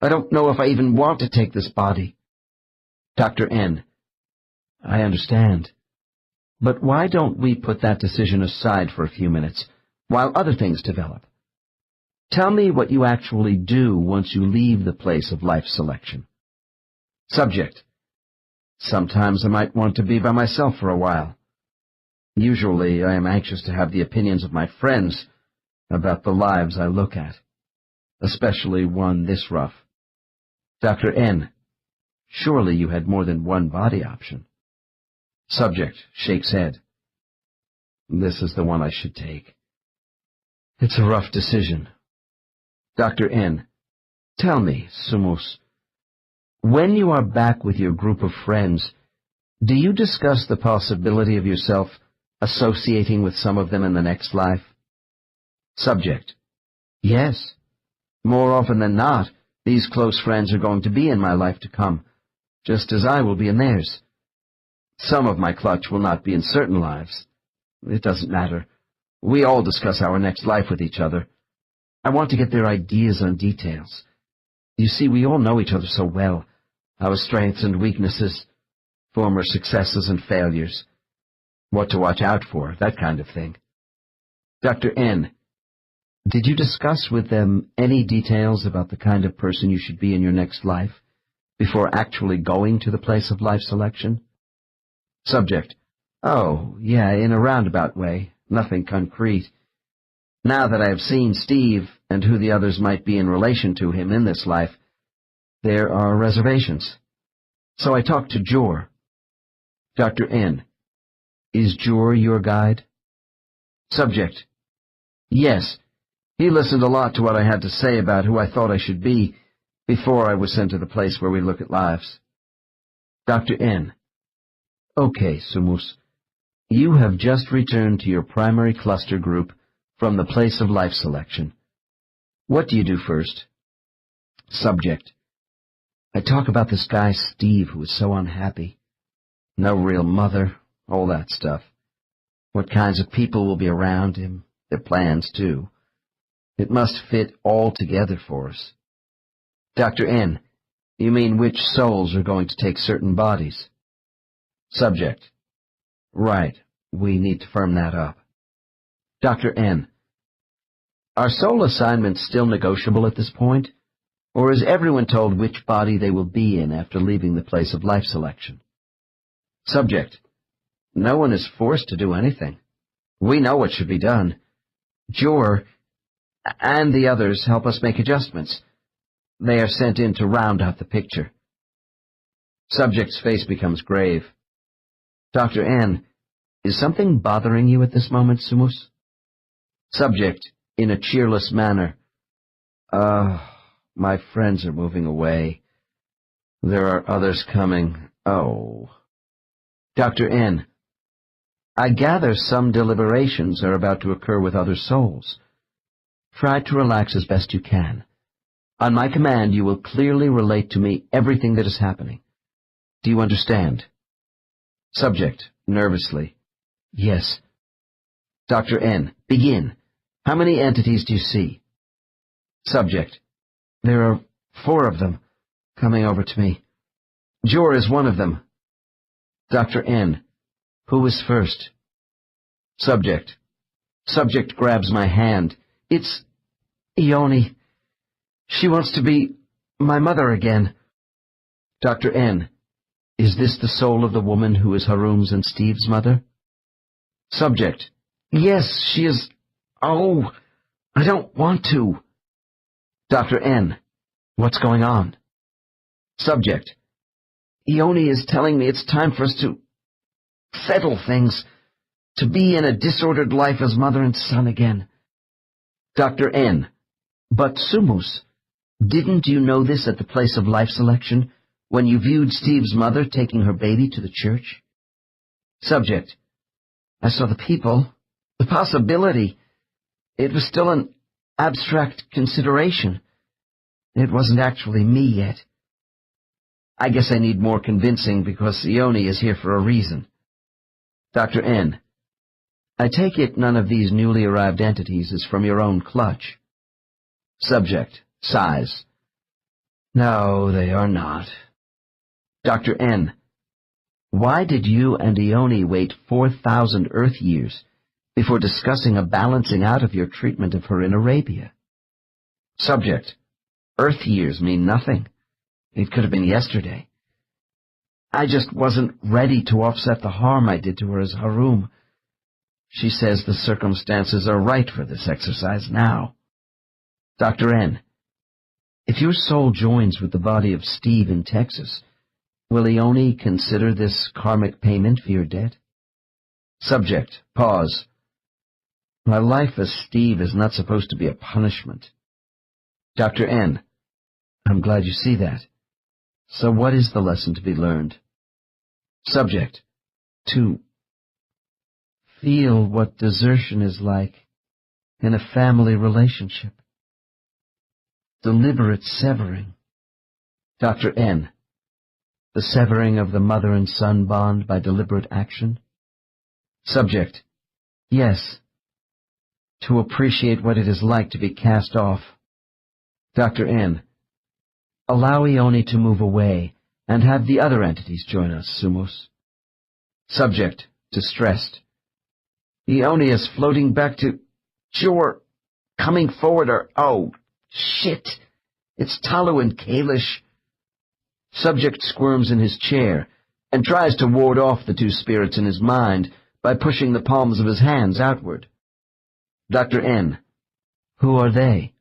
[SPEAKER 1] I don't know if I even want to take this body. Dr. N. I understand. But why don't we put that decision aside for a few minutes, while other things develop? Tell me what you actually do once you leave the place of life selection. Subject, sometimes I might want to be by myself for a while. Usually I am anxious to have the opinions of my friends about the lives I look at, especially one this rough.
[SPEAKER 2] Dr. N. Surely you had more than one body option. Subject shakes head. This is the one I should take. It's a rough decision. Dr. N. Tell me, Sumus, when you are back with your group of friends, do you discuss the possibility of yourself associating with some of them in the next life? Subject. Yes. More often than not, these close friends are going to be in my life to come, just as I will be in theirs. Some of my clutch will not be in certain lives. It doesn't matter. We all discuss our next life with each other. I want to get their ideas on details. You see, we all know each other so well, our strengths and weaknesses, former successes and failures, what to watch out for, that kind of thing. Dr. N. Did you discuss with them any details about the kind of person you should be in your next life before actually going to the place of life selection? Subject. Oh, yeah, in a roundabout way, nothing concrete. Now that I have seen Steve and who the others might be in relation to him in this life, there are reservations. So I talked to Jor. Dr. N. Is Jor your guide? Subject. Yes. He listened a lot to what I had to say about who I thought I should be before I was sent to the place where we look at lives. Dr. N. Okay, Sumus. You have just returned to your primary cluster group from the place of life selection. What do you do first? Subject. I talk about this guy Steve who is so unhappy. No real mother, all that stuff. What kinds of people will be around him, their plans too. It must fit all together for us. Dr. N. You mean which souls are going to take certain bodies? Subject. Right. We need to firm that up. Dr. N. Are soul assignments still negotiable at this point? Or is everyone told which body they will be in after leaving the place of life selection? Subject. No one is forced to do anything. We know what should be done. Jor and the others help us make adjustments. They are sent in to round out the picture. Subject's face becomes grave. Dr. N. Is something bothering you at this moment, Sumus? Subject, in a cheerless manner. My friends are moving away. There are others coming. Oh. Dr. N. I gather some deliberations are about to occur with other souls. Try to relax as best you can. On my command, you will clearly relate to me everything that is happening. Do you understand? Subject, nervously. Yes. Dr. N. Begin. How many entities do you see? Subject. There are 4 of them coming over to me. Jor is one of them. Dr. N. Who is first? Subject. Subject grabs my hand. It's Ione. She wants to be my mother again. Dr. N. Is this the soul of the woman who is Harum's and Steve's mother? Subject. Yes, she is. Oh, I don't want to. Dr. N. What's going on? Subject. Ione is telling me it's time for us to settle things, to be in a disordered life as mother and son again. Dr. N. But Sumus, didn't you know this at the place of life selection, when you viewed Steve's mother taking her baby to the church? Subject. I saw the people, the possibility. It was still an abstract consideration. It wasn't actually me yet. I guess I need more convincing because Ione is here for a reason. Dr. N. I take it none of these newly arrived entities is from your own clutch. Subject. Sighs. No, they are not. Dr. N. Why did you and Ione wait 4,000 Earth years before discussing a balancing out of your treatment of her in Arabia? Subject. Earth years mean nothing. It could have been yesterday. I just wasn't ready to offset the harm I did to her as Harum. She says the circumstances are right for this exercise now. Dr. N. If your soul joins with the body of Steve in Texas, will Ione consider this karmic payment for your debt? Subject, pause. My life as Steve is not supposed to be a punishment. Dr. N, I'm glad you see that. So what is the lesson to be learned? Subject, to feel what desertion is like in a family relationship. Deliberate severing. Dr. N, the severing of the mother and son bond by deliberate action. Subject, yes. To appreciate what it is like to be cast off. Dr. N, allow Ione to move away and have the other entities join us, Sumos. Subject, distressed. Ione is floating back to... Sure, coming forward or... Oh, shit! It's Talu and Kalish. Subject squirms in his chair and tries to ward off the two spirits in his mind by pushing the palms of his hands outward. Dr. N, who are they?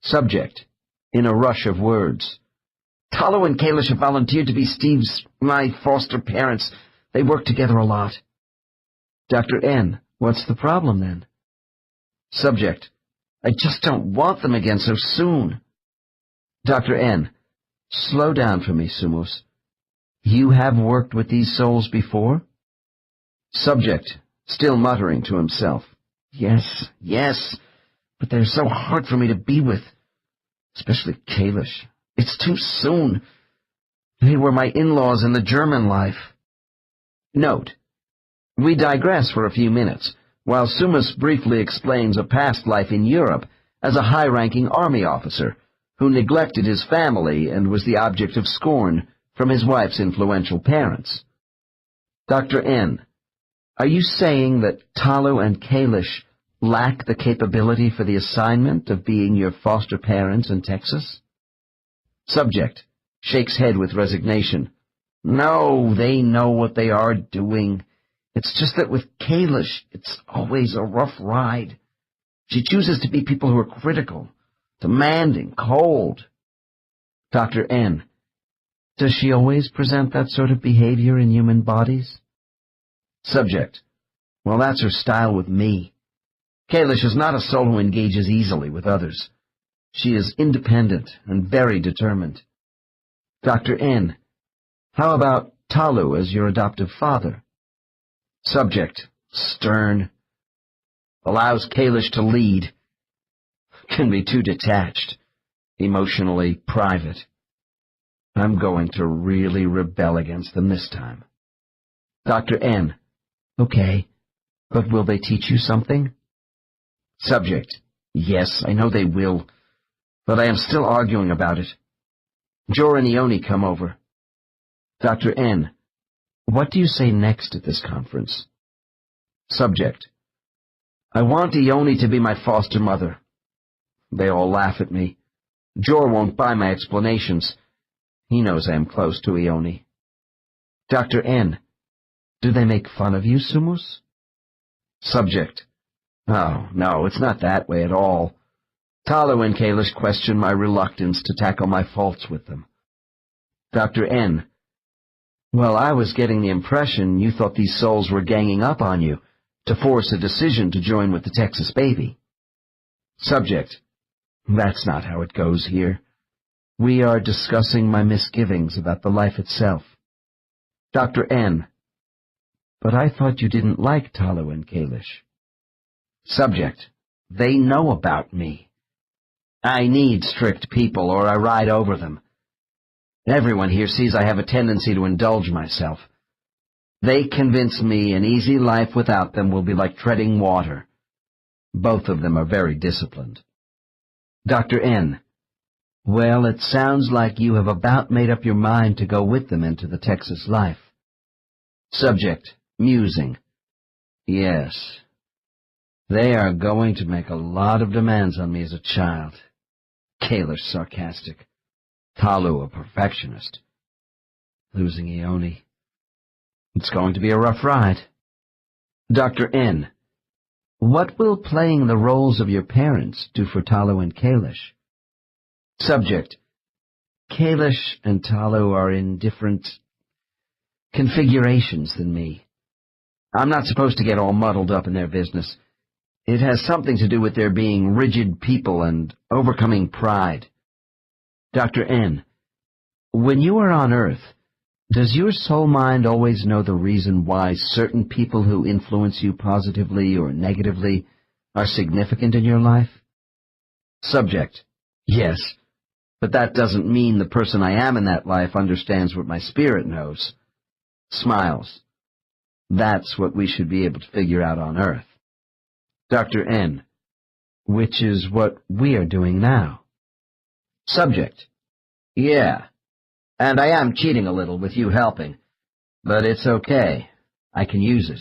[SPEAKER 2] Subject, in a rush of words. Talu and Kalish have volunteered to be my foster parents. They work together a lot. Dr. N, what's the problem then? Subject, I just don't want them again so soon. Dr. N, slow down for me, Sumos. You have worked with these souls before? Subject, still muttering to himself. Yes, but they're so hard for me to be with. Especially Kalish. It's too soon. They were my in-laws in the German life. Note, we digress for a few minutes, while Sumos briefly explains a past life in Europe as a high-ranking army officer who neglected his family and was the object of scorn from his wife's influential parents. Dr. N, are you saying that Talu and Kalish lack the capability for the assignment of being your foster parents in Texas? Subject, shakes head with resignation. No, they know what they are doing. It's just that with Kalish, it's always a rough ride. She chooses to be people who are critical, demanding, cold. Dr. N, does she always present that sort of behavior in human bodies? Subject, well, that's her style with me. Kalish is not a soul who engages easily with others. She is independent and very determined. Dr. N, how about Talu as your adoptive father? Subject, stern. Allows Kalish to lead. Can be too detached, emotionally private. I'm going to really rebel against them this time. Dr. N, okay, but will they teach you something? Subject, yes, I know they will, but I am still arguing about it. Jor and Ione come over. Dr. N, what do you say next at this conference? Subject, I want Ione to be my foster mother. They all laugh at me. Jor won't buy my explanations. He knows I am close to Ione. Dr. N, do they make fun of you, Sumos? Subject, oh, no, it's not that way at all. Talu and Kalish question my reluctance to tackle my faults with them. Dr. N, well, I was getting the impression you thought these souls were ganging up on you to force a decision to join with the Texas baby. Subject, that's not how it goes here. We are discussing my misgivings about the life itself. Dr. N, but I thought you didn't like Talu and Kalish. Subject, they know about me. I need strict people or I ride over them. Everyone here sees I have a tendency to indulge myself. They convince me an easy life without them will be like treading water. Both of them are very disciplined. Dr. N, well, it sounds like you have about made up your mind to go with them into the Texas life. Subject, musing. Yes. They are going to make a lot of demands on me as a child. Kalish sarcastic. Talu a perfectionist. Losing Ione. It's going to be a rough ride. Dr. N, what will playing the roles of your parents do for Talu and Kalish? Subject: Kalish and Talu are in different configurations than me. I'm not supposed to get all muddled up in their business. It has something to do with their being rigid people and overcoming pride. Dr. N, when you are on Earth, does your soul mind always know the reason why certain people who influence you positively or negatively are significant in your life? Subject: Yes, but that doesn't mean the person I am in that life understands what my spirit knows. Smiles. That's what we should be able to figure out on Earth. Dr. N, which is what we are doing now. Subject: Yeah, and I am cheating a little with you helping, but it's okay. I can use it.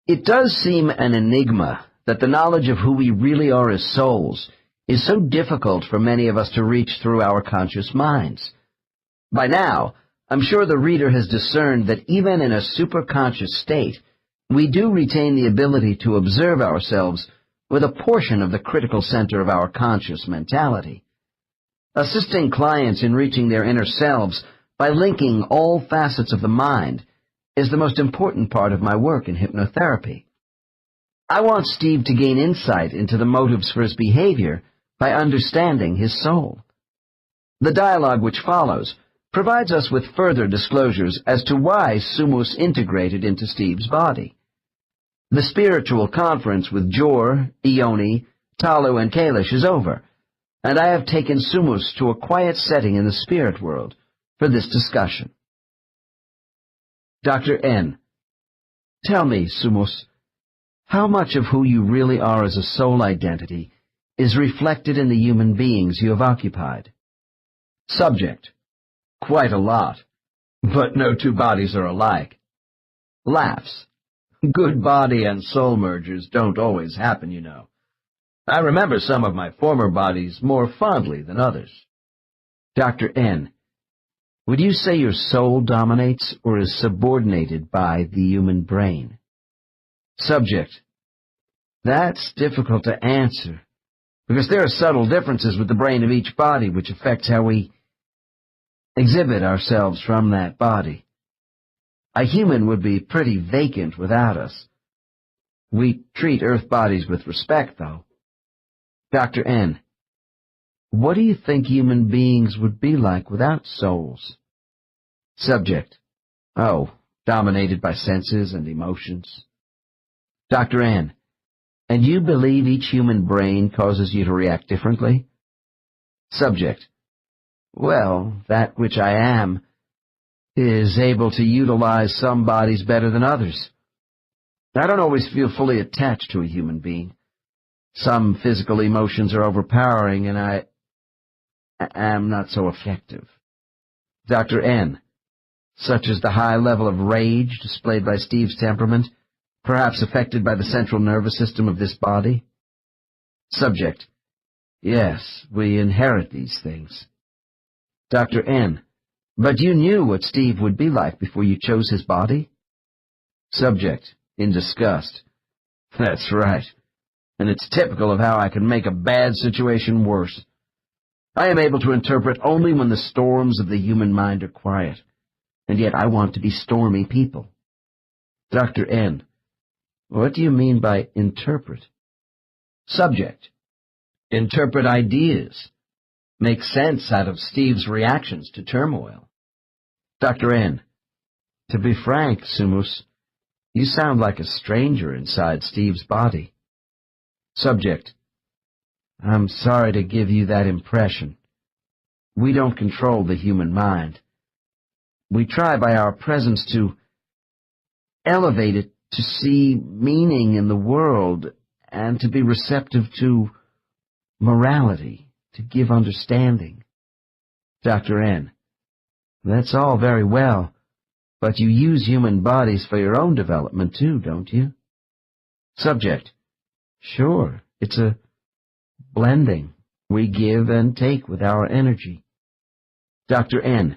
[SPEAKER 2] It does seem an enigma that the knowledge of who we really are as souls is so difficult for many of us to reach through our conscious minds. By now, I'm sure the reader has discerned that even in a superconscious state, we do retain the ability to observe ourselves with a portion of the critical center of our conscious mentality. Assisting clients in reaching their inner selves by linking all facets of the mind is the most important part of my work in hypnotherapy. I want Steve to gain insight into the motives for his behavior by understanding his soul. The dialogue which follows provides us with further disclosures as to why Sumus integrated into Steve's body. The spiritual conference with Jor, Ioni, Talu, and Kalish is over, and I have taken Sumus to a quiet setting in the spirit world for this discussion. Dr. N, tell me, Sumus, how much of who you really are as a soul identity is reflected in the human beings you have occupied? Subject: Quite a lot, but no two bodies are alike. Laughs. Good body and soul mergers don't always happen, you know. I remember some of my former bodies more fondly than others. Dr. N, would you say your soul dominates or is subordinated by the human brain? Subject: That's difficult to answer, because there are subtle differences with the brain of each body which affects how we exhibit ourselves from that body. A human would be pretty vacant without us. We treat Earth bodies with respect, though. Dr. N, what do you think human beings would be like without souls? Subject: Oh, dominated by senses and emotions. Dr. N, and you believe each human brain causes you to react differently? Subject: Well, that which I am is able to utilize some bodies better than others. I don't always feel fully attached to a human being. Some physical emotions are overpowering, and I am not so effective. Dr. N, such as the high level of rage displayed by Steve's temperament, perhaps affected by the central nervous system of this body? Subject: Yes, we inherit these things. Dr. N, but you knew what Steve would be like before you chose his body? Subject, in disgust: That's right, and it's typical of how I can make a bad situation worse. I am able to interpret only when the storms of the human mind are quiet, and yet I want to be stormy people. Dr. N, what do you mean by interpret? Subject: Interpret ideas. Make sense out of Steve's reactions to turmoil. Dr. N, to be frank, Sumus, you sound like a stranger inside Steve's body. Subject: I'm sorry to give you that impression. We don't control the human mind. We try by our presence to elevate it, to see meaning in the world, and to be receptive to morality, to give understanding. Dr. N, that's all very well, but you use human bodies for your own development too, don't you? Subject: Sure, it's a blending. We give and take with our energy. Dr. N,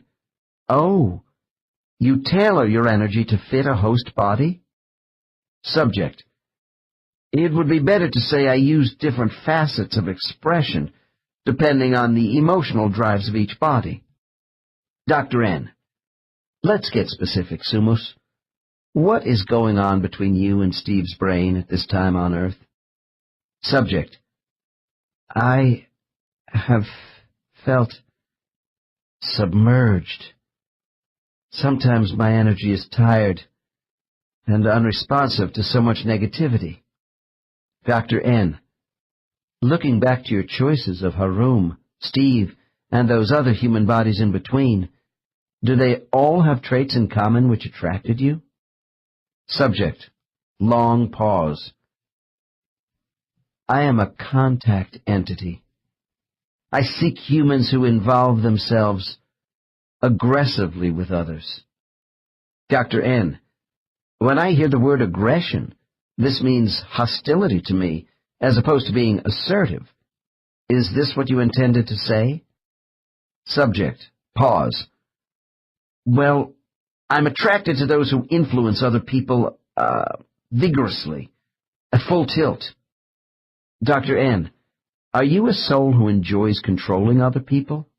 [SPEAKER 2] oh, you tailor your energy to fit a host body? Subject: It would be better to say I use different facets of expression
[SPEAKER 1] depending on the emotional drives of each body. Dr. N. Let's get specific, Sumus. What is going on between you and Steve's brain at this time on Earth? Subject. I have felt submerged. Sometimes my energy is tired and unresponsive to so much negativity. Dr. N. Looking back to your choices of Harum, Steve, and those other human bodies in between, do they all have traits in common which attracted you? Subject. Long pause. I am a contact entity. I seek humans who involve themselves aggressively with others. Dr. N. When I hear the word aggression, this means hostility to me, as opposed to being assertive. Is this what you intended to say? Subject. Pause. Well, I'm attracted to those who influence other people, vigorously, at full tilt. Dr. N. Are you a soul who enjoys controlling other people?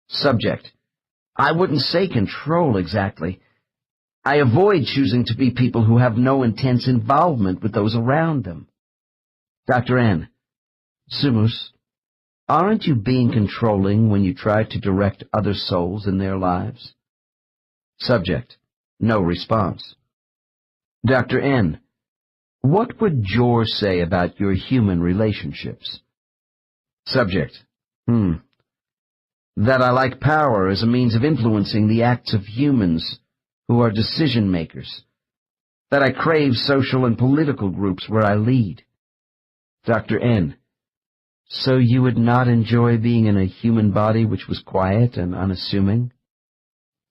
[SPEAKER 1] Subject. I wouldn't say control exactly. I avoid choosing to be people who have no intense involvement with those around them. Dr. N. Sumus, aren't you being controlling when you try to direct other souls in their lives? Subject. No response. Dr. N. What would Jor say about your human relationships? Subject. That I like power as a means of influencing the acts of humans who are decision-makers. That I crave social and political groups where I lead. Dr. N. So you would not enjoy being in a human body which was quiet and unassuming?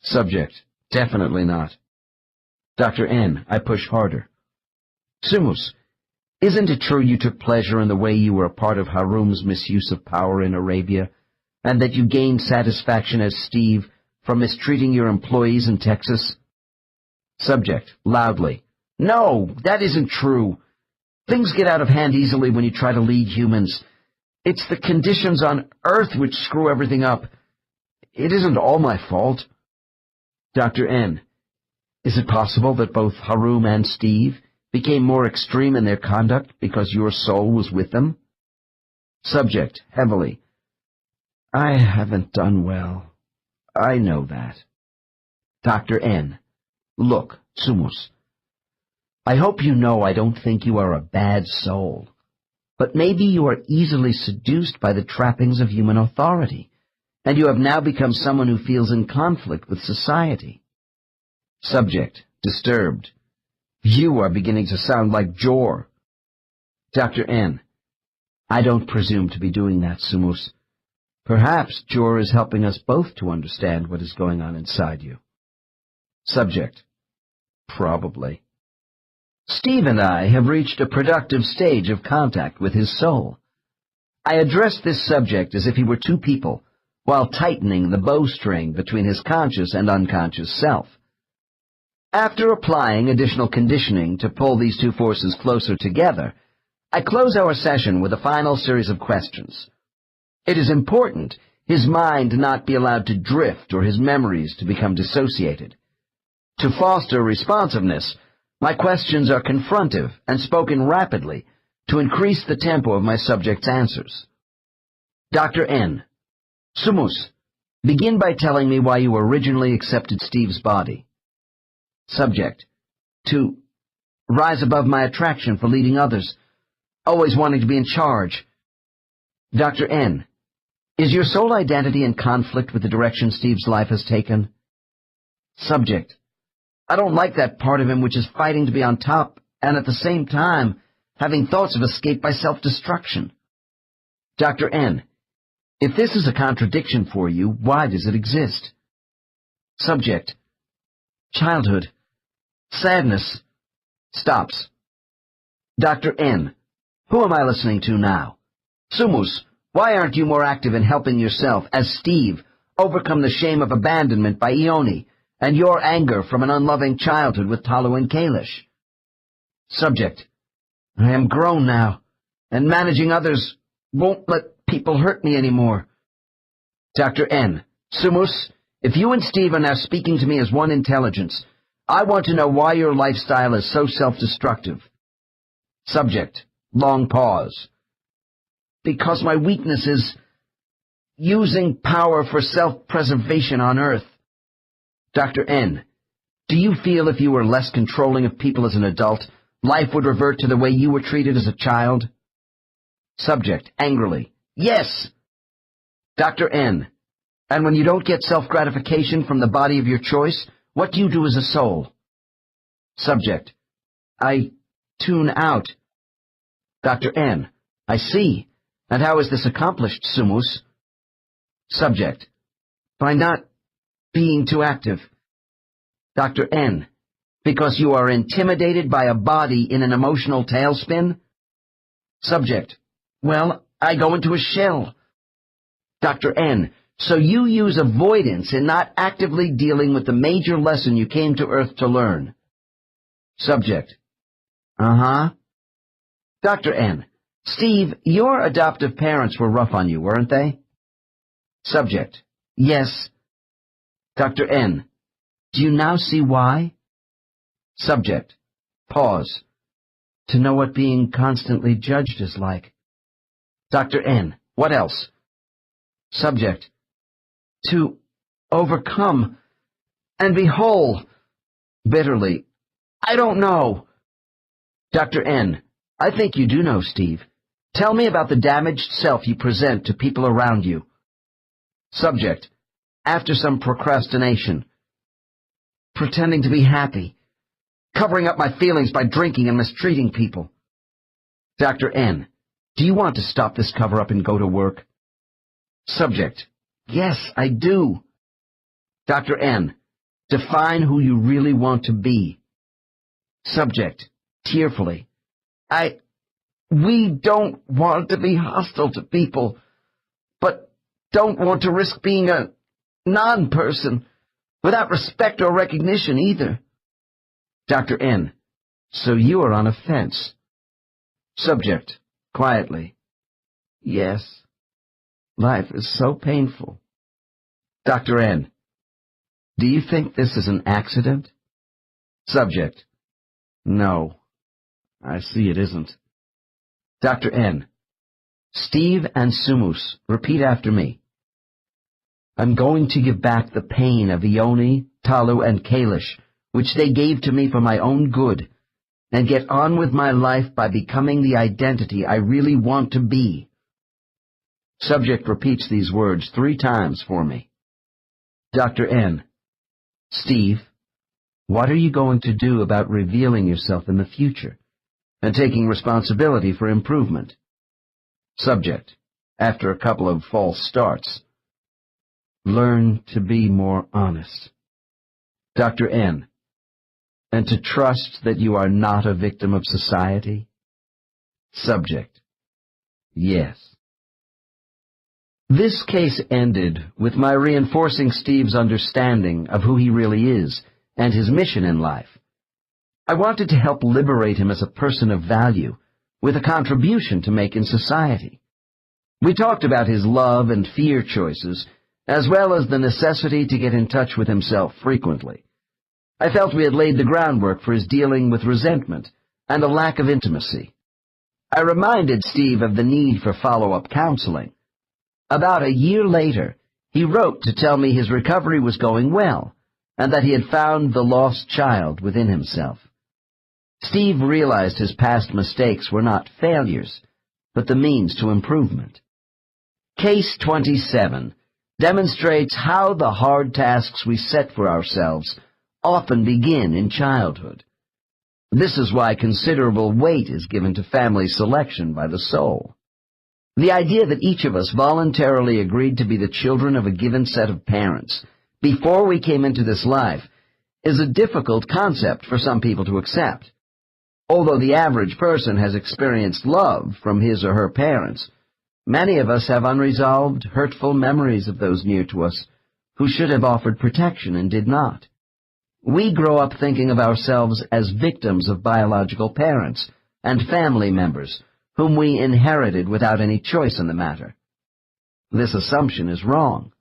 [SPEAKER 1] Subject. Definitely not. Dr. N. I push harder. Sumus, isn't it true you took pleasure in the way you were a part of Harum's misuse of power in Arabia, and that you gained satisfaction as Steve from mistreating your employees in Texas? Subject. Loudly. No, that isn't true. Things get out of hand easily when you try to lead humans. It's the conditions on Earth which screw everything up. It isn't all my fault. Dr. N. Is it possible that both Harum and Steve became more extreme in their conduct because your soul was with them? Subject. Heavily. I haven't done well. I know that. Dr. N. Look, Sumus, I hope you know I don't think you are a bad soul, but maybe you are easily seduced by the trappings of human authority, and you have now become someone who feels in conflict with society. Subject. Disturbed. You are beginning to sound like Jor. Dr. N. I don't presume to be doing that, Sumus. Perhaps Jor is helping us both to understand what is going on inside you. Subject. Probably. Steve and I have reached a productive stage of contact with his soul. I addressed this subject as if he were two people, while tightening the bowstring between his conscious and unconscious self. After applying additional conditioning to pull these two forces closer together, I close our session with a final series of questions. It is important his mind not be allowed to drift or his memories to become dissociated. To foster responsiveness, my questions are confrontive and spoken rapidly to increase the tempo of my subject's answers. Dr. N. Sumus, begin by telling me why you originally accepted Steve's body. Subject. To rise above my attraction for leading others, always wanting to be in charge. Dr. N. Is your soul identity in conflict with the direction Steve's life has taken? Subject. I don't like that part of him which is fighting to be on top and at the same time having thoughts of escape by self-destruction. Dr. N. If this is a contradiction for you, why does it exist? Subject. Childhood. Sadness. Stops. Dr. N. Who am I listening to now? Sumus, why aren't you more active in helping yourself, as Steve, overcome the shame of abandonment by Ione, and your anger from an unloving childhood with Talu and Kalish? Subject. I am grown now, and managing others won't let people hurt me anymore. Dr. N. Sumus, if you and Steve are now speaking to me as one intelligence, I want to know why your lifestyle is so self-destructive. Subject. Long pause. Because my weakness is using power for self-preservation on Earth. Dr. N. Do you feel if you were less controlling of people as an adult, life would revert to the way you were treated as a child? Subject. Angrily. Yes. Dr. N. And when you don't get self-gratification from the body of your choice, what do you do as a soul? Subject. I tune out. Dr. N. I see. And how is this accomplished, Sumus? Subject. By not being too active. Dr. N. Because you are intimidated by a body in an emotional tailspin? Subject. Well, I go into a shell. Dr. N. So you use avoidance in not actively dealing with the major lesson you came to Earth to learn. Subject. Uh-huh. Dr. N. Steve, your adoptive parents were rough on you, weren't they? Subject. Yes. Dr. N. Do you now see why? Subject. Pause. To know what being constantly judged is like. Dr. N. What else? Subject. To overcome and be whole. Bitterly. I don't know. Dr. N. I think you do know, Steve. Tell me about the damaged self you present to people around you. Subject. After some procrastination. Pretending to be happy. Covering up my feelings by drinking and mistreating people. Dr. N. Do you want to stop this cover-up and go to work? Subject. Yes, I do. Dr. N. Define who you really want to be. Subject. Tearfully. We don't want to be hostile to people, but don't want to risk being a non-person, without respect or recognition either. Dr. N. So you are on a fence. Subject. Quietly. Yes. Life is so painful. Dr. N. Do you think this is an accident? Subject. No. I see it isn't. Dr. N. Steve and Sumus, repeat after me. I'm going to give back the pain of Ione, Talu, and Kalish, which they gave to me for my own good, and get on with my life by becoming the identity I really want to be. Subject repeats these words 3 times for me. Dr. N. Steve, what are you going to do about revealing yourself in the future and taking responsibility for improvement? Subject, after a couple of false starts. Learn to be more honest. Dr. N. And to trust that you are not a victim of society? Subject. Yes. This case ended with my reinforcing Steve's understanding of who he really is and his mission in life. I wanted to help liberate him as a person of value, with a contribution to make in society. We talked about his love and fear choices, as well as the necessity to get in touch with himself frequently. I felt we had laid the groundwork for his dealing with resentment and a lack of intimacy. I reminded Steve of the need for follow-up counseling. About a year later, he wrote to tell me his recovery was going well, and that he had found the lost child within himself. Steve realized his past mistakes were not failures, but the means to improvement. Case 27 demonstrates how the hard tasks we set for ourselves often begin in childhood. This is why considerable weight is given to family selection by the soul. The idea that each of us voluntarily agreed to be the children of a given set of parents before we came into this life is a difficult concept for some people to accept. Although the average person has experienced love from his or her parents, many of us have unresolved, hurtful memories of those near to us who should have offered protection and did not. We grow up thinking of ourselves as victims of biological parents and family members whom we inherited without any choice in the matter. This assumption is wrong.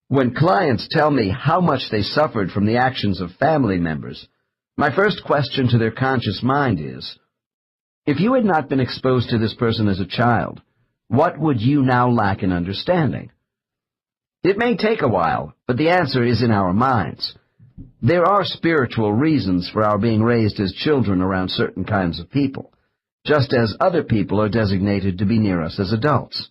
[SPEAKER 1] When clients tell me how much they suffered from the actions of family members, my first question to their conscious mind is, if you had not been exposed to this person as a child, what would you now lack in understanding? It may take a while, but the answer is in our minds. There are spiritual reasons for our being raised as children around certain kinds of people, just as other people are designated to be near us as adults.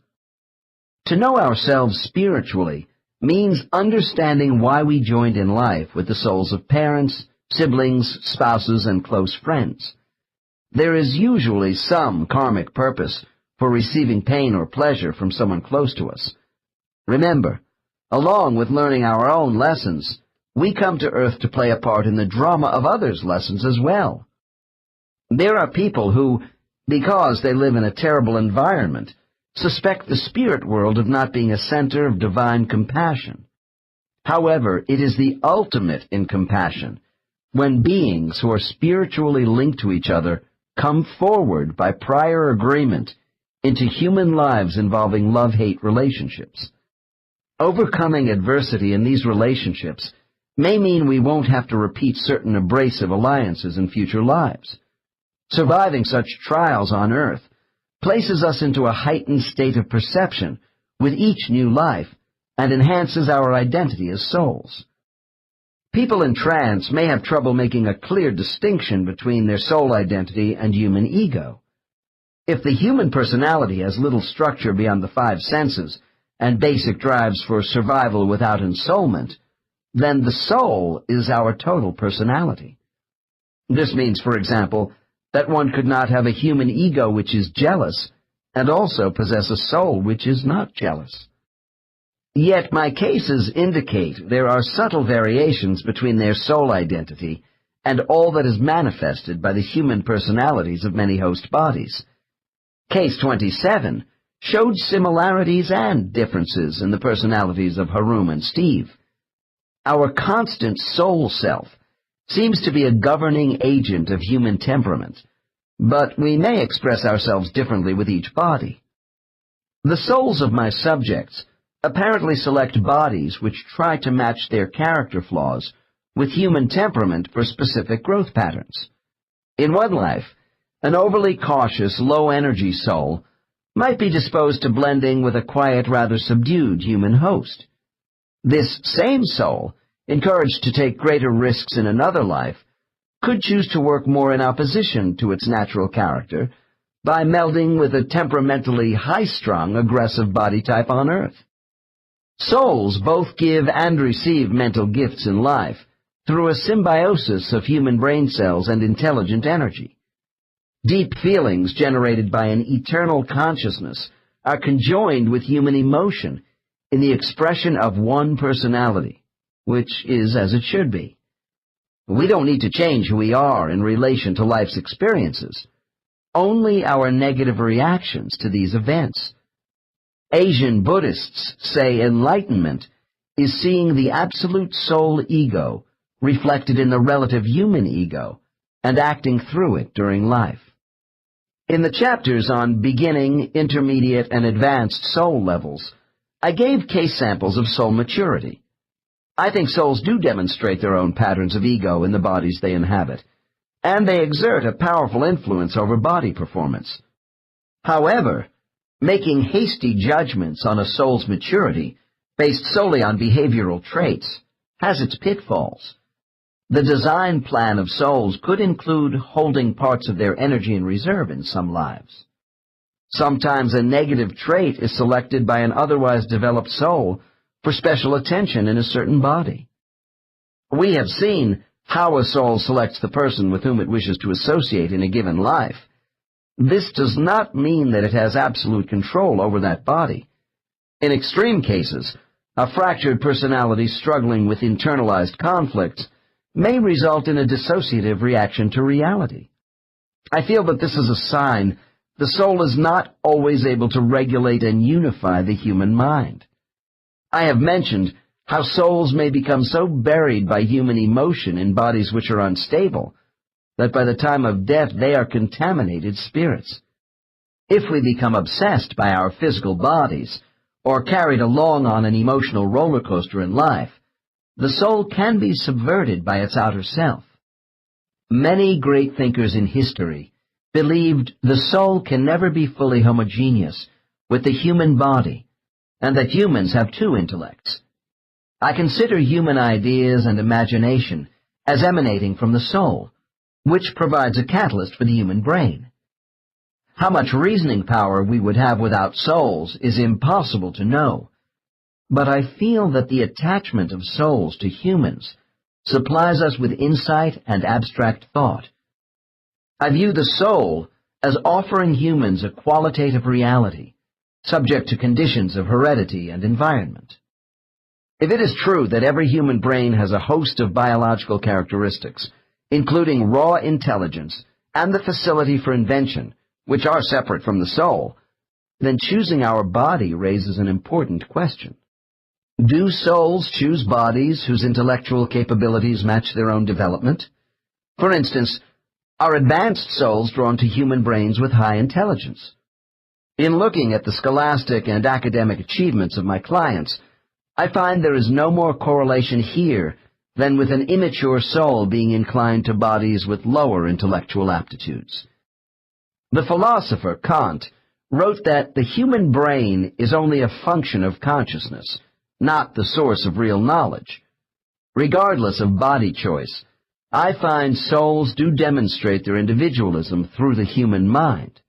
[SPEAKER 1] To know ourselves spiritually means understanding why we joined in life with the souls of parents, siblings, spouses, and close friends. There is usually some karmic purpose for receiving pain or pleasure from someone close to us. Remember, along with learning our own lessons, we come to Earth to play a part in the drama of others' lessons as well. There are people who, because they live in a terrible environment, suspect the spirit world of not being a center of divine compassion. However, it is the ultimate in compassion when beings who are spiritually linked to each other come forward by prior agreement into human lives involving love-hate relationships. Overcoming adversity in these relationships may mean we won't have to repeat certain abrasive alliances in future lives. Surviving such trials on Earth places us into a heightened state of perception with each new life and enhances our identity as souls. People in trance may have trouble making a clear distinction between their soul identity and human ego. If the human personality has little structure beyond the five senses and basic drives for survival without ensoulment, then the soul is our total personality. This means, for example, that one could not have a human ego which is jealous and also possess a soul which is not jealous. Yet my cases indicate there are subtle variations between their soul identity and all that is manifested by the human personalities of many host bodies. Case 27 showed similarities and differences in the personalities of Harum and Steve. Our constant soul self seems to be a governing agent of human temperament, but we may express ourselves differently with each body. The souls of my subjects apparently select bodies which try to match their character flaws with human temperament for specific growth patterns. In one life, an overly cautious, low-energy soul might be disposed to blending with a quiet, rather subdued human host. This same soul, encouraged to take greater risks in another life, could choose to work more in opposition to its natural character by melding with a temperamentally high-strung, aggressive body type on Earth. Souls both give and receive mental gifts in life through a symbiosis of human brain cells and intelligent energy. Deep feelings generated by an eternal consciousness are conjoined with human emotion in the expression of one personality, which is as it should be. We don't need to change who we are in relation to life's experiences, only our negative reactions to these events. Asian Buddhists say enlightenment is seeing the absolute soul ego reflected in the relative human ego and acting through it during life. In the chapters on beginning, intermediate, and advanced soul levels, I gave case samples of soul maturity. I think souls do demonstrate their own patterns of ego in the bodies they inhabit, and they exert a powerful influence over body performance. However, making hasty judgments on a soul's maturity based solely on behavioral traits has its pitfalls. The design plan of souls could include holding parts of their energy in reserve in some lives. Sometimes a negative trait is selected by an otherwise developed soul for special attention in a certain body. We have seen how a soul selects the person with whom it wishes to associate in a given life. This does not mean that it has absolute control over that body. In extreme cases, a fractured personality struggling with internalized conflicts may result in a dissociative reaction to reality. I feel that this is a sign the soul is not always able to regulate and unify the human mind. I have mentioned how souls may become so buried by human emotion in bodies which are unstable that by the time of death they are contaminated spirits. If we become obsessed by our physical bodies, or carried along on an emotional roller coaster in life, the soul can be subverted by its outer self. Many great thinkers in history believed the soul can never be fully homogeneous with the human body, and that humans have two intellects. I consider human ideas and imagination as emanating from the soul, which provides a catalyst for the human brain. How much reasoning power we would have without souls is impossible to know, but I feel that the attachment of souls to humans supplies us with insight and abstract thought. I view the soul as offering humans a qualitative reality, subject to conditions of heredity and environment. If it is true that every human brain has a host of biological characteristics, including raw intelligence and the facility for invention, which are separate from the soul, then choosing our body raises an important question. Do souls choose bodies whose intellectual capabilities match their own development? For instance, are advanced souls drawn to human brains with high intelligence? In looking at the scholastic and academic achievements of my clients, I find there is no more correlation here than with an immature soul being inclined to bodies with lower intellectual aptitudes. The philosopher Kant wrote that the human brain is only a function of consciousness, not the source of real knowledge. Regardless of body choice, I find souls do demonstrate their individualism through the human mind.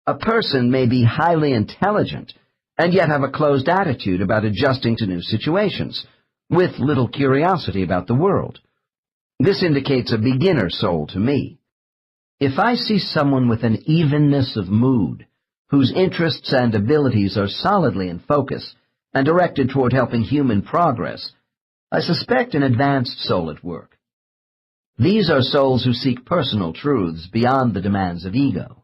[SPEAKER 1] A person may be highly intelligent and yet have a closed attitude about adjusting to new situations, with little curiosity about the world. This indicates a beginner soul to me. If I see someone with an evenness of mood, whose interests and abilities are solidly in focus and directed toward helping human progress, I suspect an advanced soul at work. These are souls who seek personal truths beyond the demands of ego.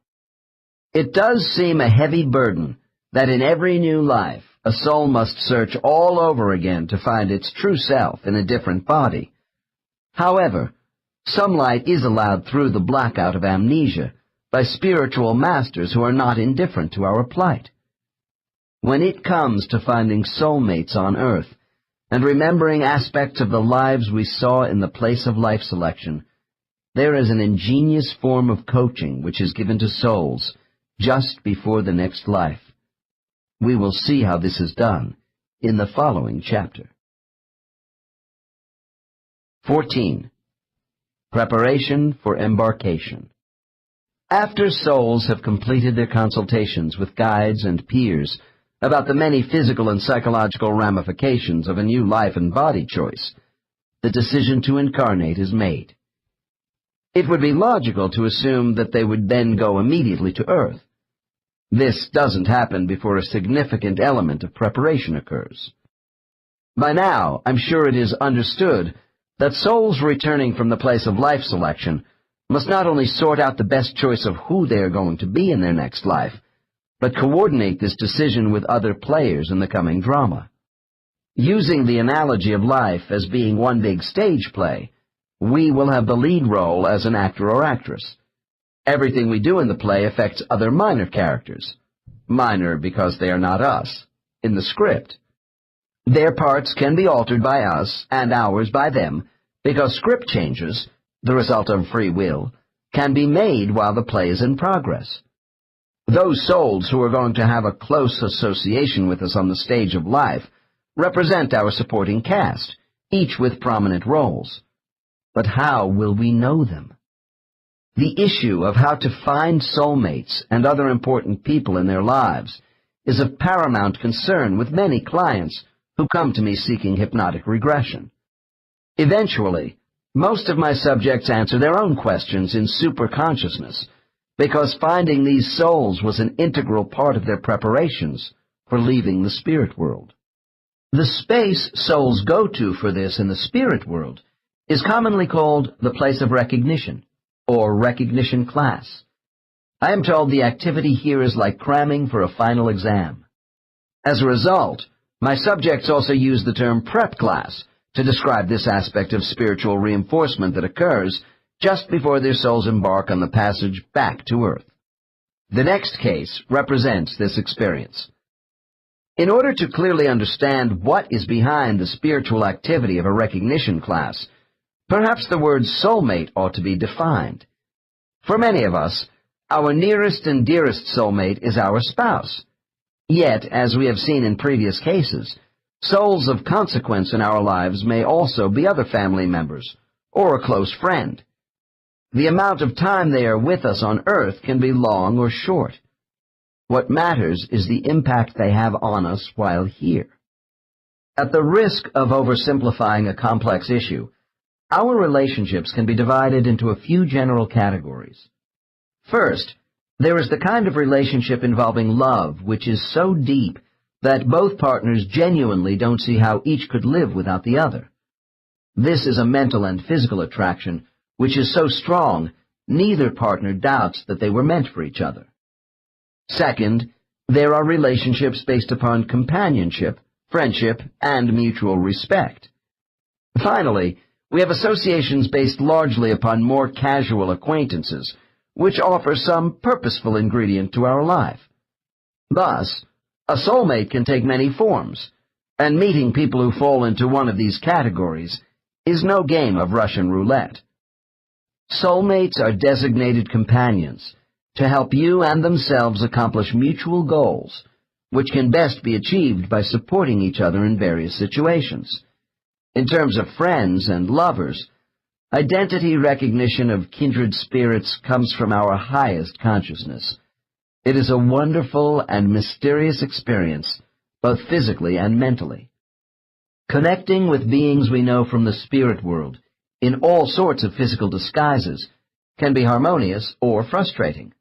[SPEAKER 1] It does seem a heavy burden that in every new life a soul must search all over again to find its true self in a different body. However, some light is allowed through the blackout of amnesia by spiritual masters who are not indifferent to our plight. When it comes to finding soulmates on earth and remembering aspects of the lives we saw in the place of life selection, there is an ingenious form of coaching which is given to souls just before the next life. We will see how this is done in the following chapter. 14. Preparation for embarkation. After souls have completed their consultations with guides and peers about the many physical and psychological ramifications of a new life and body choice, the decision to incarnate is made. It would be logical to assume that they would then go immediately to Earth. This doesn't happen before a significant element of preparation occurs. By now, I'm sure it is understood that souls returning from the place of life selection must not only sort out the best choice of who they are going to be in their next life, but coordinate this decision with other players in the coming drama. Using the analogy of life as being one big stage play, we will have the lead role as an actor or actress. Everything we do in the play affects other minor characters, minor because they are not us, in the script. Their parts can be altered by us and ours by them because script changes, the result of free will, can be made while the play is in progress. Those souls who are going to have a close association with us on the stage of life represent our supporting cast, each with prominent roles. But how will we know them? The issue of how to find soulmates and other important people in their lives is of paramount concern with many clients who come to me seeking hypnotic regression. Eventually, most of my subjects answer their own questions in superconsciousness, because finding these souls was an integral part of their preparations for leaving the spirit world. The space souls go to for this in the spirit world is commonly called the place of recognition, or recognition class. I am told the activity here is like cramming for a final exam. As a result, my subjects also use the term prep class to describe this aspect of spiritual reinforcement that occurs just before their souls embark on the passage back to Earth. The next case represents this experience. In order to clearly understand what is behind the spiritual activity of a recognition class, perhaps the word soulmate ought to be defined. For many of us, our nearest and dearest soulmate is our spouse. Yet, as we have seen in previous cases, souls of consequence in our lives may also be other family members or a close friend. The amount of time they are with us on earth can be long or short. What matters is the impact they have on us while here. At the risk of oversimplifying a complex issue, our relationships can be divided into a few general categories. First, there is the kind of relationship involving love which is so deep that both partners genuinely don't see how each could live without the other. This is a mental and physical attraction which is so strong neither partner doubts that they were meant for each other. Second, there are relationships based upon companionship, friendship, and mutual respect. Finally, we have associations based largely upon more casual acquaintances, which offer some purposeful ingredient to our life. Thus, a soulmate can take many forms, and meeting people who fall into one of these categories is no game of Russian roulette. Soulmates are designated companions to help you and themselves accomplish mutual goals, which can best be achieved by supporting each other in various situations. In terms of friends and lovers, identity recognition of kindred spirits comes from our highest consciousness. It is a wonderful and mysterious experience, both physically and mentally. Connecting with beings we know from the spirit world in all sorts of physical disguises can be harmonious or frustrating.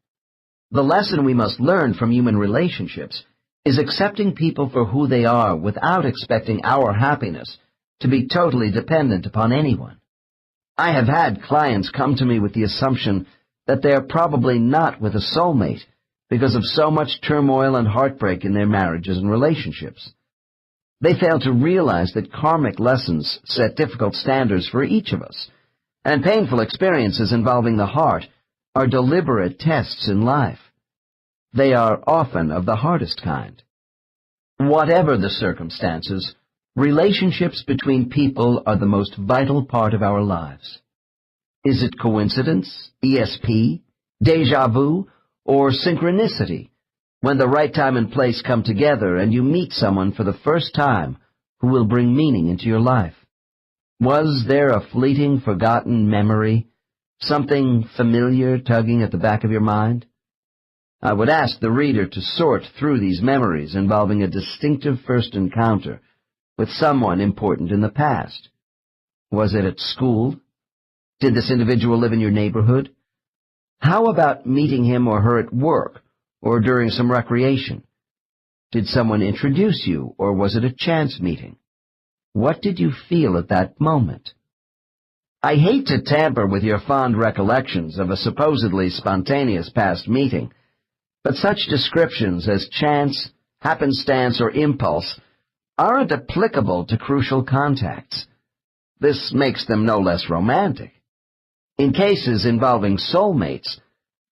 [SPEAKER 1] The lesson we must learn from human relationships is accepting people for who they are without expecting our happiness to be totally dependent upon anyone. I have had clients come to me with the assumption that they are probably not with a soulmate because of so much turmoil and heartbreak in their marriages and relationships. They fail to realize that karmic lessons set difficult standards for each of us, and painful experiences involving the heart are deliberate tests in life. They are often of the hardest kind. Whatever the circumstances, relationships between people are the most vital part of our lives. Is it coincidence, ESP, déjà vu, or synchronicity when the right time and place come together and you meet someone for the first time who will bring meaning into your life? Was there a fleeting, forgotten memory, something familiar tugging at the back of your mind? I would ask the reader to sort through these memories involving a distinctive first encounter with someone important in the past. Was it at school? Did this individual live in your neighborhood? How about meeting him or her at work or during some recreation? Did someone introduce you, or was it a chance meeting? What did you feel at that moment? I hate to tamper with your fond recollections of a supposedly spontaneous past meeting, but such descriptions as chance, happenstance, or impulse aren't applicable to crucial contacts. This makes them no less romantic. In cases involving soulmates,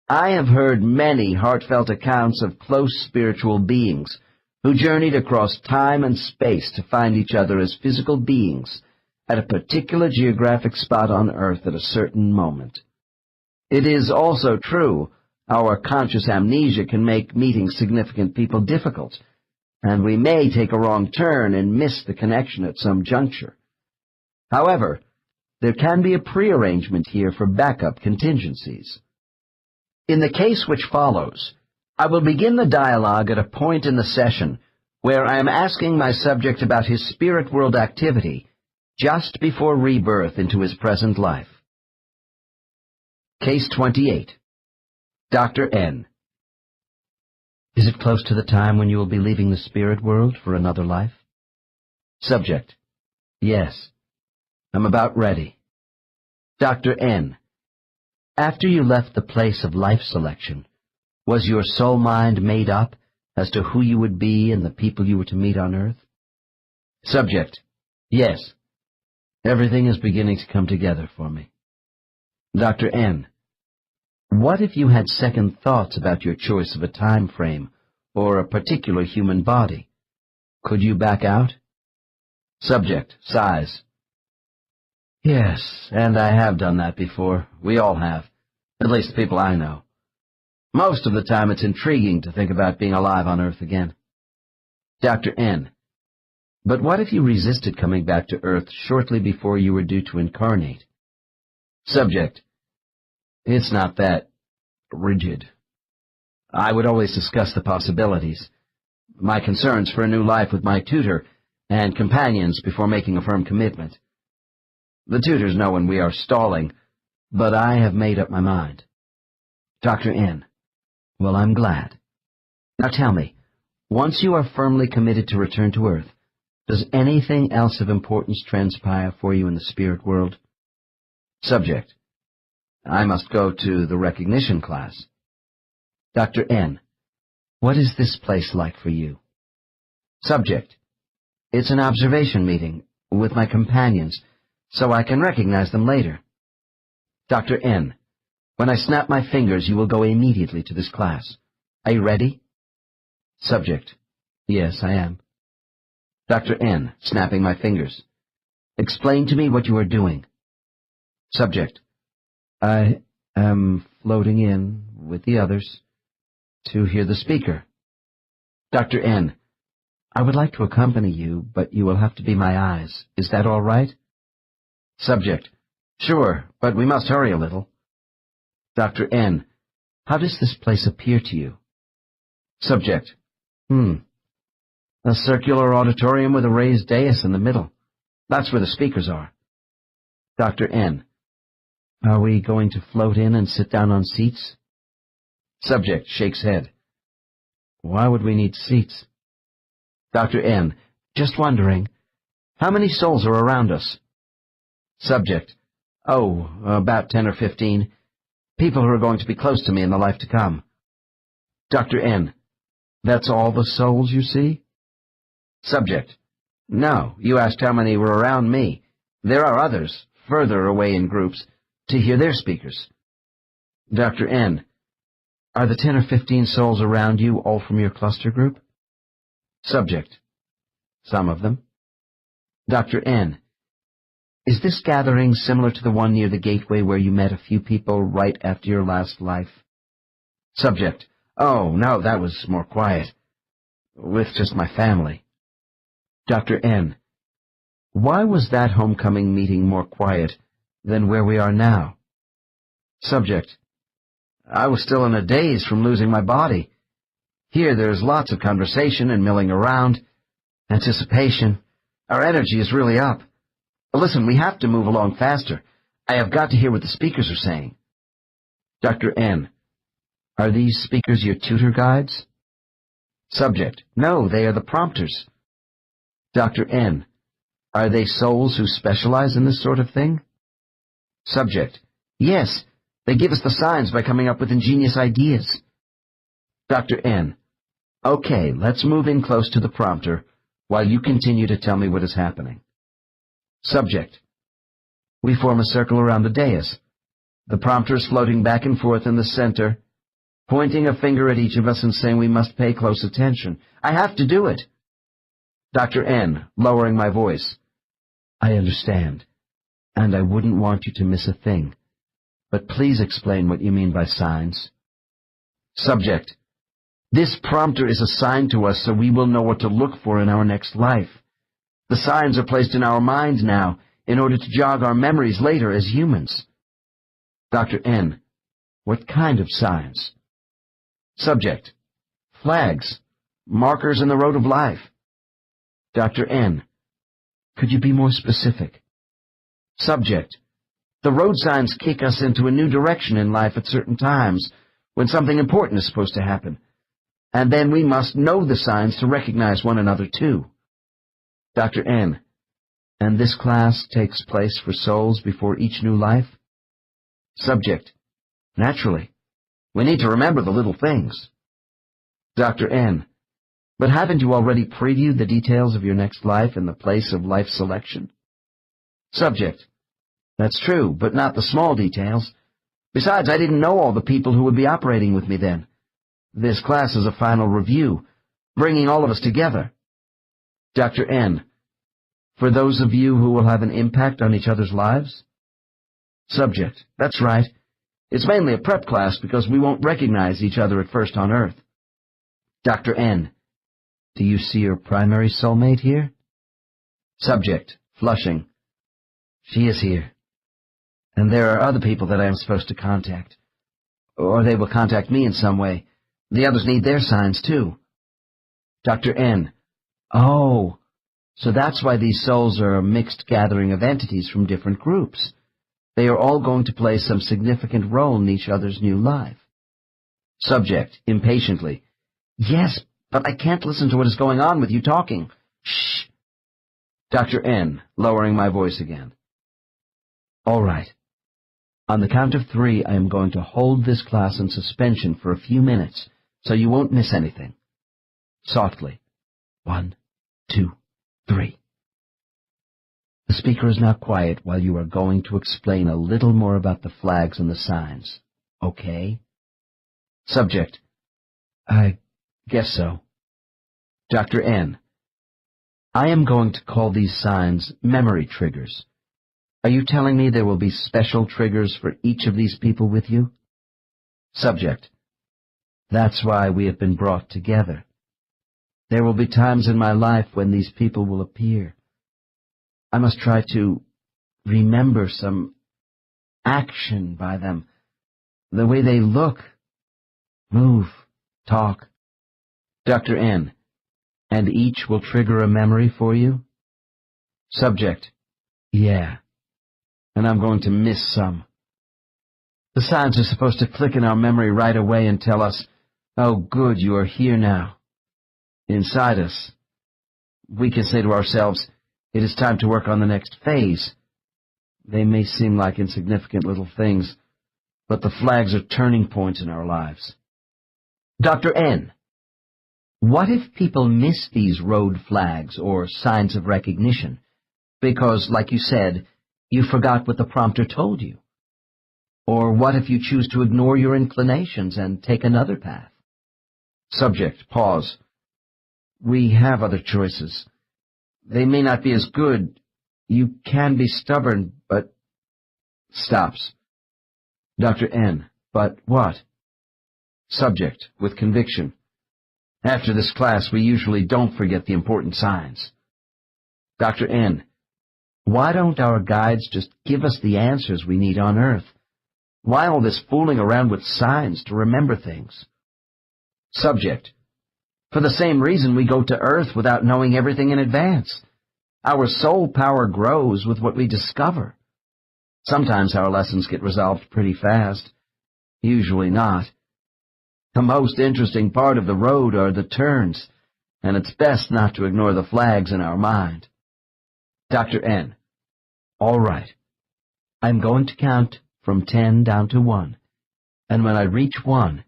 [SPEAKER 1] I have heard many heartfelt accounts of close spiritual beings who journeyed across time and space to find each other as physical beings at a particular geographic spot on Earth at a certain moment. It is also true our conscious amnesia can make meeting significant people difficult, and we may take a wrong turn and miss the connection at some juncture. However, there can be a prearrangement here for backup contingencies. In the case which follows, I will begin the dialogue at a point in the session where I am asking my subject about his spirit world activity just before rebirth into his present life. Case 28. Dr. N. Is it close to the time when you will be leaving the spirit world for another life? Subject. Yes. I'm about ready. Dr. N. After you left the place of life selection, was your soul mind made up as to who you would be and the people you were to meet on Earth? Subject. Yes. Everything is beginning to come together for me. Dr. N. What if you had second thoughts about your choice of a time frame or a particular human body?
[SPEAKER 2] Could you back out? Subject, sighs. Yes, and I have done that before. We all have. At least the people I know. Most of the time it's intriguing to think about being alive on Earth again. Dr. N. But what if you resisted coming back to Earth shortly before you were due to incarnate? Subject. It's not that rigid. I would always discuss the possibilities, my concerns for a new life with my tutor and companions before making a firm commitment. The tutors know when we are stalling, but I have made up my mind. Dr. N. Well, I'm glad. Now tell me, once you are firmly committed to return to Earth, does anything else of importance transpire for you in the spirit world? Subject. I must go to the recognition class. Dr. N. What is this place like for you? Subject. It's an observation meeting with my companions, so I can recognize them later. Dr. N. When I snap my fingers, you will go immediately to this class. Are you ready? Subject. Yes, I am. Dr. N. Snapping my fingers. Explain to me what you are doing. Subject. I am floating in with the others to hear the speaker. Dr. N. I would like to accompany you, but you will have to be my eyes. Is that all right? Subject. Sure, but we must hurry a little. Dr. N. How does this place appear to you? Subject. A circular auditorium with a raised dais in the middle. That's where the speakers are. Dr. N. Are we going to float in and sit down on seats? Subject shakes head. Why would we need seats? Dr. N. Just wondering. How many souls are around us? Subject. Oh, about 10 or 15. People who are going to be close to me in the life to come. Dr. N. That's all the souls you see? Subject. No, you asked how many were around me. There are others, further away in groups, to hear their speakers. Dr. N. Are the 10 or 15 souls around you all from your cluster group? Subject. Some of them. Dr. N. Is this gathering similar to the one near the gateway where you met a few people right after your last life? Subject. Oh, no, that was more quiet. With just my family. Dr. N. Why was that homecoming meeting more quiet than where we are now? Subject. I was still in a daze from losing my body. Here there's lots of conversation and milling around. Anticipation. Our energy is really up. Listen, we have to move along faster. I have got to hear what the speakers are saying. Dr. N. Are these speakers your tutor guides? Subject. No, they are the prompters. Dr. N. Are they souls who specialize in this sort of thing? Subject. Yes, they give us the signs by coming up with ingenious ideas. Dr. N. Okay, let's move in close to the prompter while you continue to tell me what is happening. Subject. We form a circle around the dais. The prompter is floating back and forth in the center, pointing a finger at each of us and saying we must pay close attention. I have to do it. Dr. N. Lowering my voice. I understand, and I wouldn't want you to miss a thing. But please explain what you mean by signs. Subject. This prompter is assigned to us so we will know what to look for in our next life. The signs are placed in our mind now in order to jog our memories later as humans. Dr. N. What kind of signs? Subject. Flags. Markers in the road of life. Dr. N. Could you be more specific? Subject. The road signs kick us into a new direction in life at certain times when something important is supposed to happen. And then we must know the signs to recognize one another too. Dr. N. And this class takes place for souls before each new life? Subject. Naturally. We need to remember the little things. Dr. N. But haven't you already previewed the details of your next life in the place of life selection? Subject. That's true, but not the small details. Besides, I didn't know all the people who would be operating with me then. This class is a final review, bringing all of us together. Dr. N, for those of you who will have an impact on each other's lives? Subject, that's right. It's mainly a prep class because we won't recognize each other at first on Earth. Dr. N, do you see your primary soulmate here? Subject, flushing. She is here. And there are other people that I am supposed to contact. Or they will contact me in some way. The others need their signs, too. Dr. N, oh, so that's why these souls are a mixed gathering of entities from different groups. They are all going to play some significant role in each other's new life. Subject, impatiently. Yes, but I can't listen to what is going on with you talking. Shh. Dr. N, lowering my voice again. All right. On the count of 3, I am going to hold this class in suspension for a few minutes, so you won't miss anything. Softly. 1, 2, 3. The speaker is now quiet while you are going to explain a little more about the flags and the signs. Okay? Subject. I guess so. Dr. N. I am going to call these signs memory triggers. Are you telling me there will be special triggers for each of these people with you? Subject. That's why we have been brought together. There will be times in my life when these people will appear. I must try to remember some action by them, the way they look, move, talk. Dr. N. And each will trigger a memory for you? Subject. Yeah. And I'm going to miss some. The signs are supposed to click in our memory right away and tell us, oh, good, you are here now. Inside us. We can say to ourselves, it is time to work on the next phase. They may seem like insignificant little things, but the flags are turning points in our lives. Dr. N. What if people miss these road flags or signs of recognition? Because, like you said, you forgot what the prompter told you. Or what if you choose to ignore your inclinations and take another path? Subject, pause. We have other choices. They may not be as good. You can be stubborn, but... Stops. Dr. N. But what? Subject, with conviction. After this class, we usually don't forget the important signs. Dr. N. Why don't our guides just give us the answers we need on Earth? Why all this fooling around with signs to remember things? Subject. For the same reason we go to Earth without knowing everything in advance. Our soul power grows with what we discover. Sometimes our lessons get resolved pretty fast. Usually not. The most interesting part of the road are the turns, and it's best not to ignore the flags in our mind. Dr. N. All right. I'm going to count from 10 down to 1, and when I reach 1,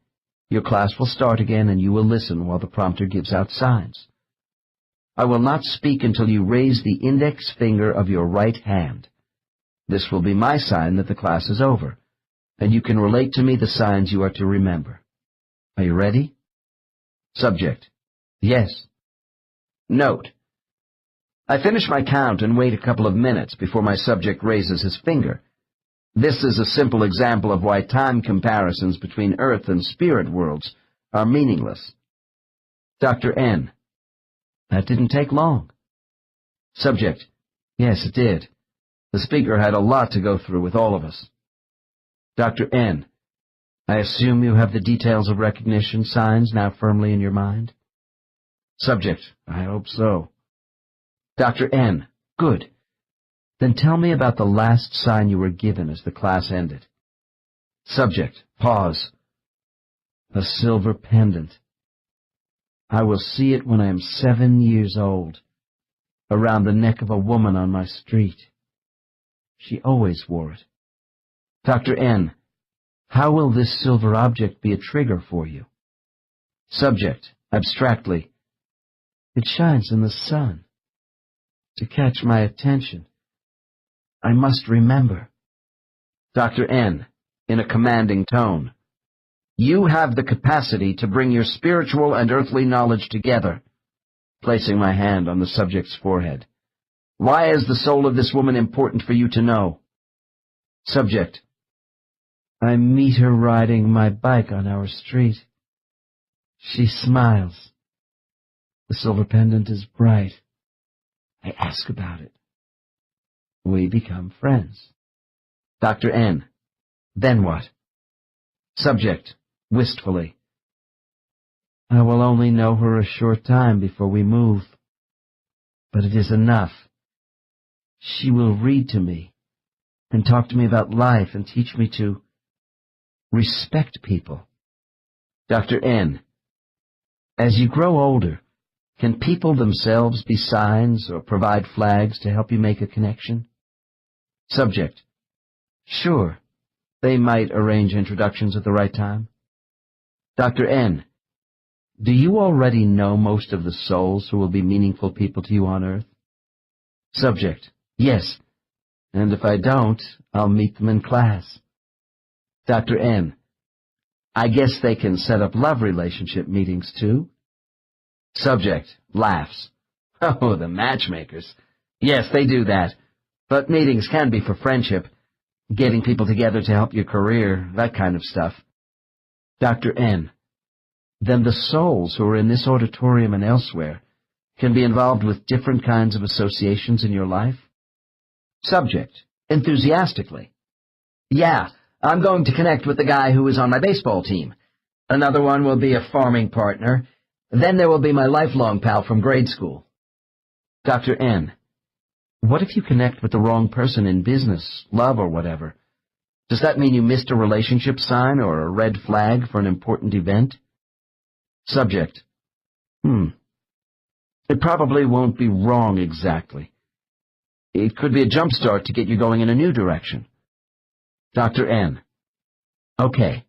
[SPEAKER 2] your class will start again and you will listen while the prompter gives out signs. I will not speak until you raise the index finger of your right hand. This will be my sign that the class is over, and you can relate to me the signs you are to remember. Are you ready? Subject. Yes. Note. I finish my count and wait a couple of minutes before my subject raises his finger. This is a simple example of why time comparisons between Earth and spirit worlds are meaningless. Dr. N. That didn't take long. Subject. Yes, it did. The speaker had a lot to go through with all of us. Dr. N. I assume you have the details of recognition signs now firmly in your mind? Subject. I hope so. Dr. N. Good. Then tell me about the last sign you were given as the class ended. Subject. Pause. A silver pendant. I will see it when I am 7 years old, around the neck of a woman on my street. She always wore it. Dr. N. How will this silver object be a trigger for you? Subject. Abstractly. It shines in the sun. To catch my attention. I must remember. Dr. N. In a commanding tone. You have the capacity to bring your spiritual and earthly knowledge together.
[SPEAKER 1] placing my hand on the subject's forehead. Why is the soul of this woman important for you to know? Subject. I meet her riding my bike on our street. She smiles. The silver pendant is bright. I ask about it. We become friends. Dr. N. Then what? Subject, wistfully. I will only know her a short time before we move. But it is enough. She will read to me and talk to me about life and teach me to respect people. Dr. N. As you grow older, can people themselves be signs or provide flags to help you make a connection? Subject. Sure. They might arrange introductions at the right time. Dr. N. Do you already know most of the souls who will be meaningful people to you on Earth? Subject. Yes. And if I don't, I'll meet them in class. Dr. N. I guess they can set up love relationship meetings, too? Subject. Laughs. Oh, the matchmakers. Yes, they do that. But meetings can be for friendship, getting people together to help your career, that kind of stuff. Dr. N. Then the souls who are in this auditorium and elsewhere can be involved with different kinds of associations in your life? Subject. Enthusiastically. Yeah, I'm going to connect with the guy who is on my baseball team. Another one will be a farming partner. Then there will be my lifelong pal from grade school. Dr. N. What if you connect with the wrong person in business, love, or whatever? Does that mean you missed a relationship sign or a red flag for an important event? Subject. It probably won't be wrong exactly. It could be a jump start to get you going in a new direction. Dr. N. Okay.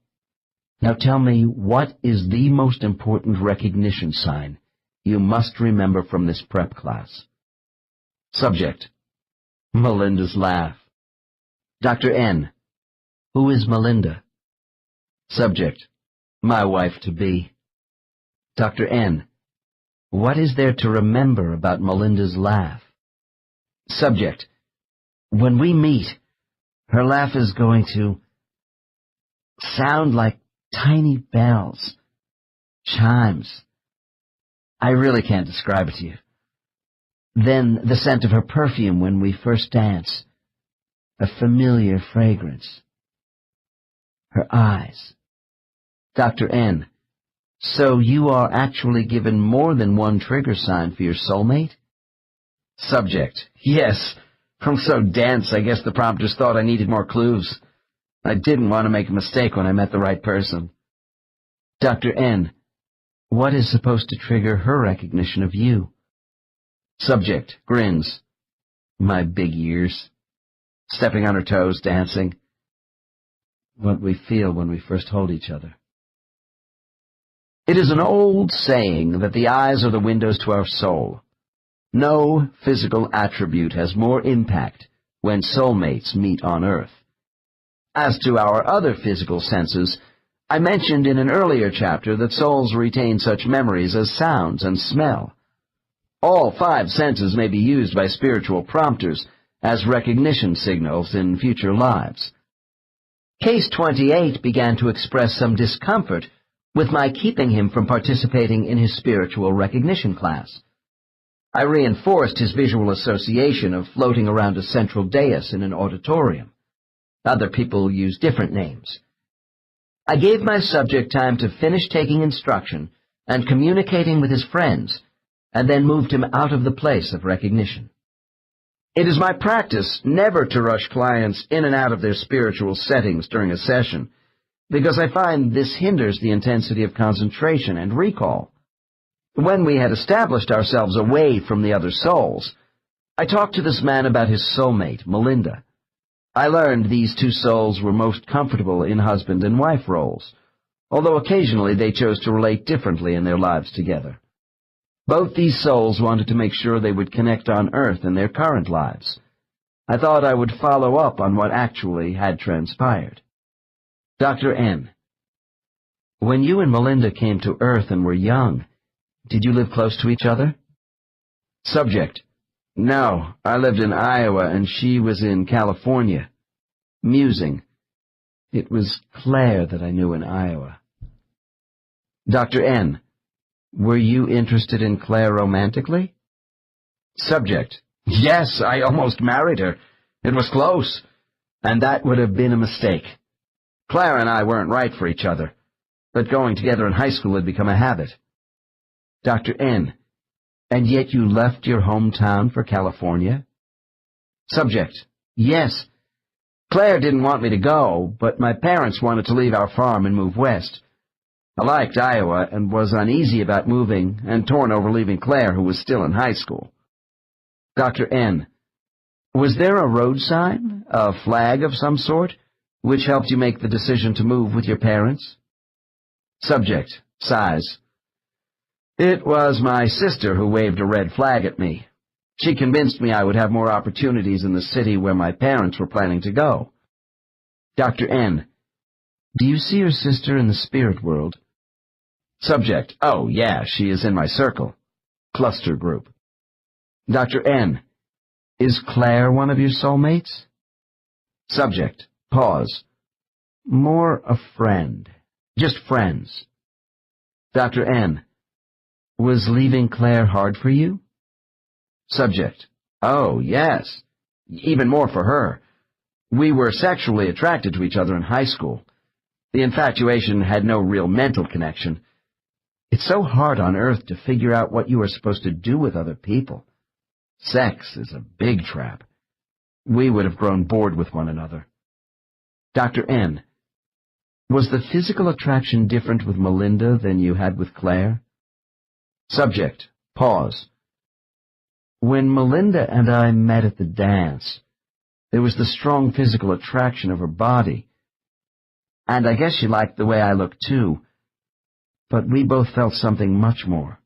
[SPEAKER 1] Now tell me, what is the most important recognition sign you must remember from this prep class? Subject. Melinda's laugh. Dr. N. Who is Melinda? Subject. My wife-to-be. Dr. N. What is there to remember about Melinda's laugh? Subject. When we meet, her laugh is going to sound like tiny bells, chimes. I really can't describe it to you. Then the scent of her perfume when we first dance, a familiar fragrance. Her eyes. Dr. N. So you are actually given more than one trigger sign for your soulmate? Subject. Yes. I'm so dense, I guess the prompters thought I needed more clues. I didn't want to make a mistake when I met the right person. Dr. N. What is supposed to trigger her recognition of you? Subject. Grins. My big ears. Stepping on her toes, dancing. What we feel when we first hold each other. It is an old saying that the eyes are the windows to our soul. No physical attribute has more impact when soulmates meet on Earth. As to our other physical senses, I mentioned in an earlier chapter that souls retain such memories as sounds and smell. All 5 senses may be used by spiritual prompters as recognition signals in future lives. Case 28 began to express some discomfort with my keeping him from participating in his spiritual recognition class. I reinforced his visual association of floating around a central dais in an auditorium. Other people use different names. I gave my subject time to finish taking instruction and communicating with his friends, and then moved him out of the place of recognition. It is my practice never to rush clients in and out of their spiritual settings during a session, because I find this hinders the intensity of concentration and recall. When we had established ourselves away from the other souls, I talked to this man about his soulmate, Melinda. I learned these 2 souls were most comfortable in husband and wife roles, although occasionally they chose to relate differently in their lives together. Both these souls wanted to make sure they would connect on Earth in their current lives. I thought I would follow up on what actually had transpired. Dr. N. When you and Melinda came to Earth and were young, did you live close to each other?
[SPEAKER 2] Subject: No, I lived in Iowa and she was in California. Musing: It was Claire that I knew in Iowa. Dr. N: Were you interested in Claire romantically? Subject: Yes, I almost married her. It was close, and that would have been a mistake. Claire and I weren't right for each other, but going together in high school had become a habit. Dr. N: And yet you left your hometown for California? Subject: Yes. Claire didn't want me to go, but my parents wanted to leave our farm and move west. I liked Iowa and was uneasy about moving and torn over leaving Claire, who was still in high school. Dr. N: Was there a road sign, a flag of some sort, which helped you make the decision to move with your parents? Subject: Sighs: It was my sister who waved a red flag at me. She convinced me I would have more opportunities in the city where my parents were planning to go. Dr. N: Do you see your sister in the spirit world? Subject: Oh, yeah, she is in my circle. Cluster group. Dr. N: Is Claire one of your soulmates? Subject: Pause. More a friend. Just friends. Dr. N: Was leaving Claire hard for you? Subject: Oh, yes. Even more for her. We were sexually attracted to each other in high school. The infatuation had no real mental connection. It's so hard on Earth to figure out what you are supposed to do with other people. Sex is a big trap. We would have grown bored with one another. Dr. N: Was the physical attraction different with Melinda than you had with Claire? Subject: Pause. When Melinda and I met at the dance, there was the strong physical attraction of her body. And I guess she liked the way I looked too. But we both felt something much more.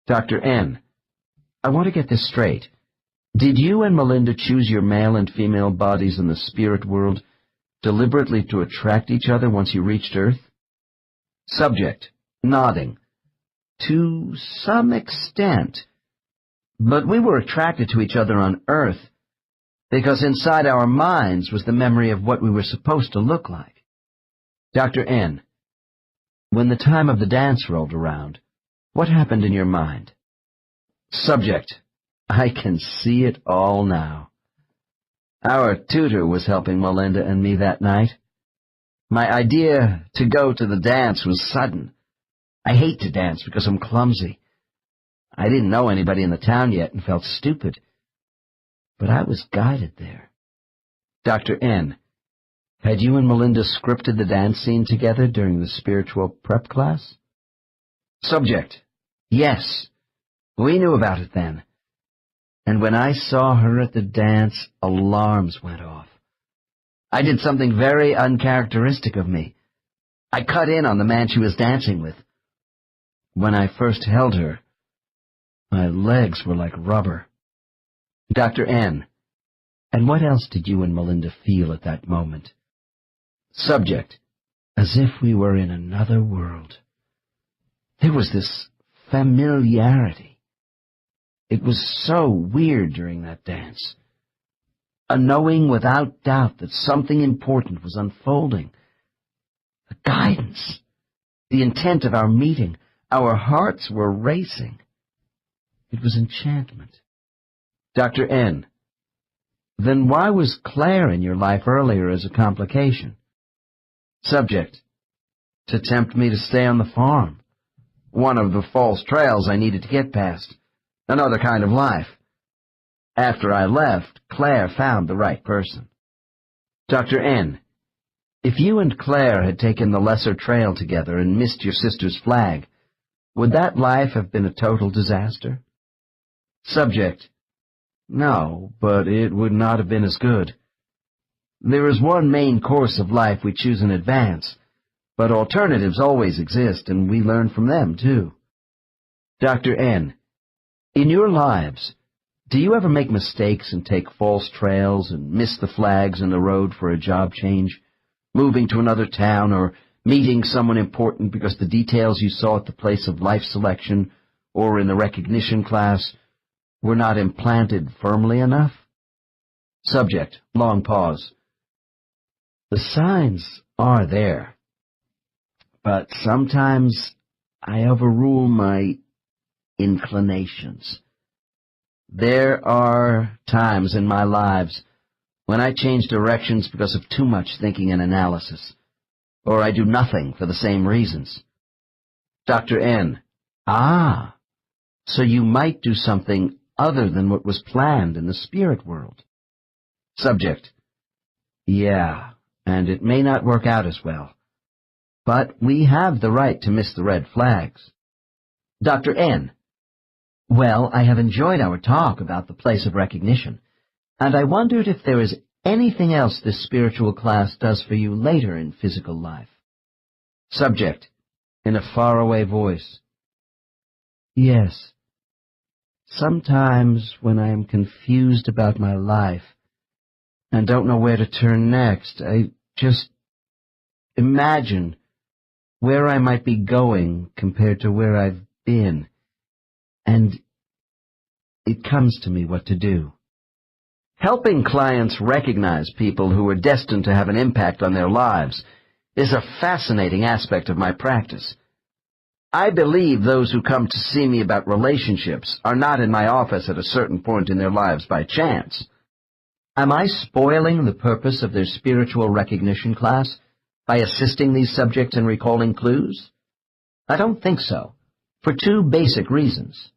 [SPEAKER 2] Dr. N: I want to get this straight. Did you and Melinda choose your male and female bodies in the spirit world deliberately to attract each other once you reached Earth? Subject: Nodding. To some extent. But we were attracted to each other on Earth because inside our minds was the memory of what we were supposed to look like. Dr. N: When the time of the dance rolled around, what happened in your mind? Subject: I can see it all now. Our tutor was helping Melinda and me that night. My idea to go to the dance was sudden. I hate to dance because I'm clumsy. I didn't know anybody in the town yet and felt stupid. But I was guided there. Dr. N: Had you and Melinda scripted the dance scene together during the spiritual prep class? Subject: Yes. We knew about it then. And when I saw her at the dance, alarms went off. I did something very uncharacteristic of me. I cut in on the man she was dancing with. When I first held her, my legs were like rubber. Dr. N: And what else did you and Melinda feel at that moment? Subject: As if we were in another world. There was this familiarity. It was so weird during that dance. A knowing without doubt that something important was unfolding. The guidance. The intent of our meeting. Our hearts were racing. It was enchantment. Dr. N: Then why was Claire in your life earlier as a complication? Subject: To tempt me to stay on the farm. One of the false trails I needed to get past. Another kind of life. After I left, Claire found the right person. Dr. N: If you and Claire had taken the lesser trail together and missed your sister's flag, would that life have been a total disaster? Subject: No, but it would not have been as good. There is one main course of life we choose in advance, but alternatives always exist, and we learn from them, too. Dr. N: In your lives, do you ever make mistakes and take false trails and miss the flags in the road for a job change, moving to another town, or meeting someone important because the details you saw at the place of life selection or in the recognition class
[SPEAKER 1] were not implanted firmly enough? Subject, long pause. The signs are there, but sometimes I overrule my inclinations. There are times in my lives when I change directions because of too much thinking and analysis, or I do nothing for the same reasons. Dr. N. Ah, so you might do something other than what was planned in the spirit world. Subject. Yeah, and it may not work out as well. But we have the right to miss the red flags. Dr. N. Well, I have enjoyed our talk about the place of recognition, and I wondered if there is anything else this spiritual class does for you later in physical life. Subject, in a faraway voice. Yes. Sometimes when I am confused about my life and don't know where to turn next, I just imagine where I might be going compared to where I've been, and it comes to me what to do. Helping clients recognize people who are destined to have an impact on their lives is a fascinating aspect of my practice. I believe those who come to see me about relationships are not in my office at a certain point in their lives by chance. Am I spoiling the purpose of their spiritual recognition class by assisting these subjects in recalling clues? I don't think so, for two basic reasons.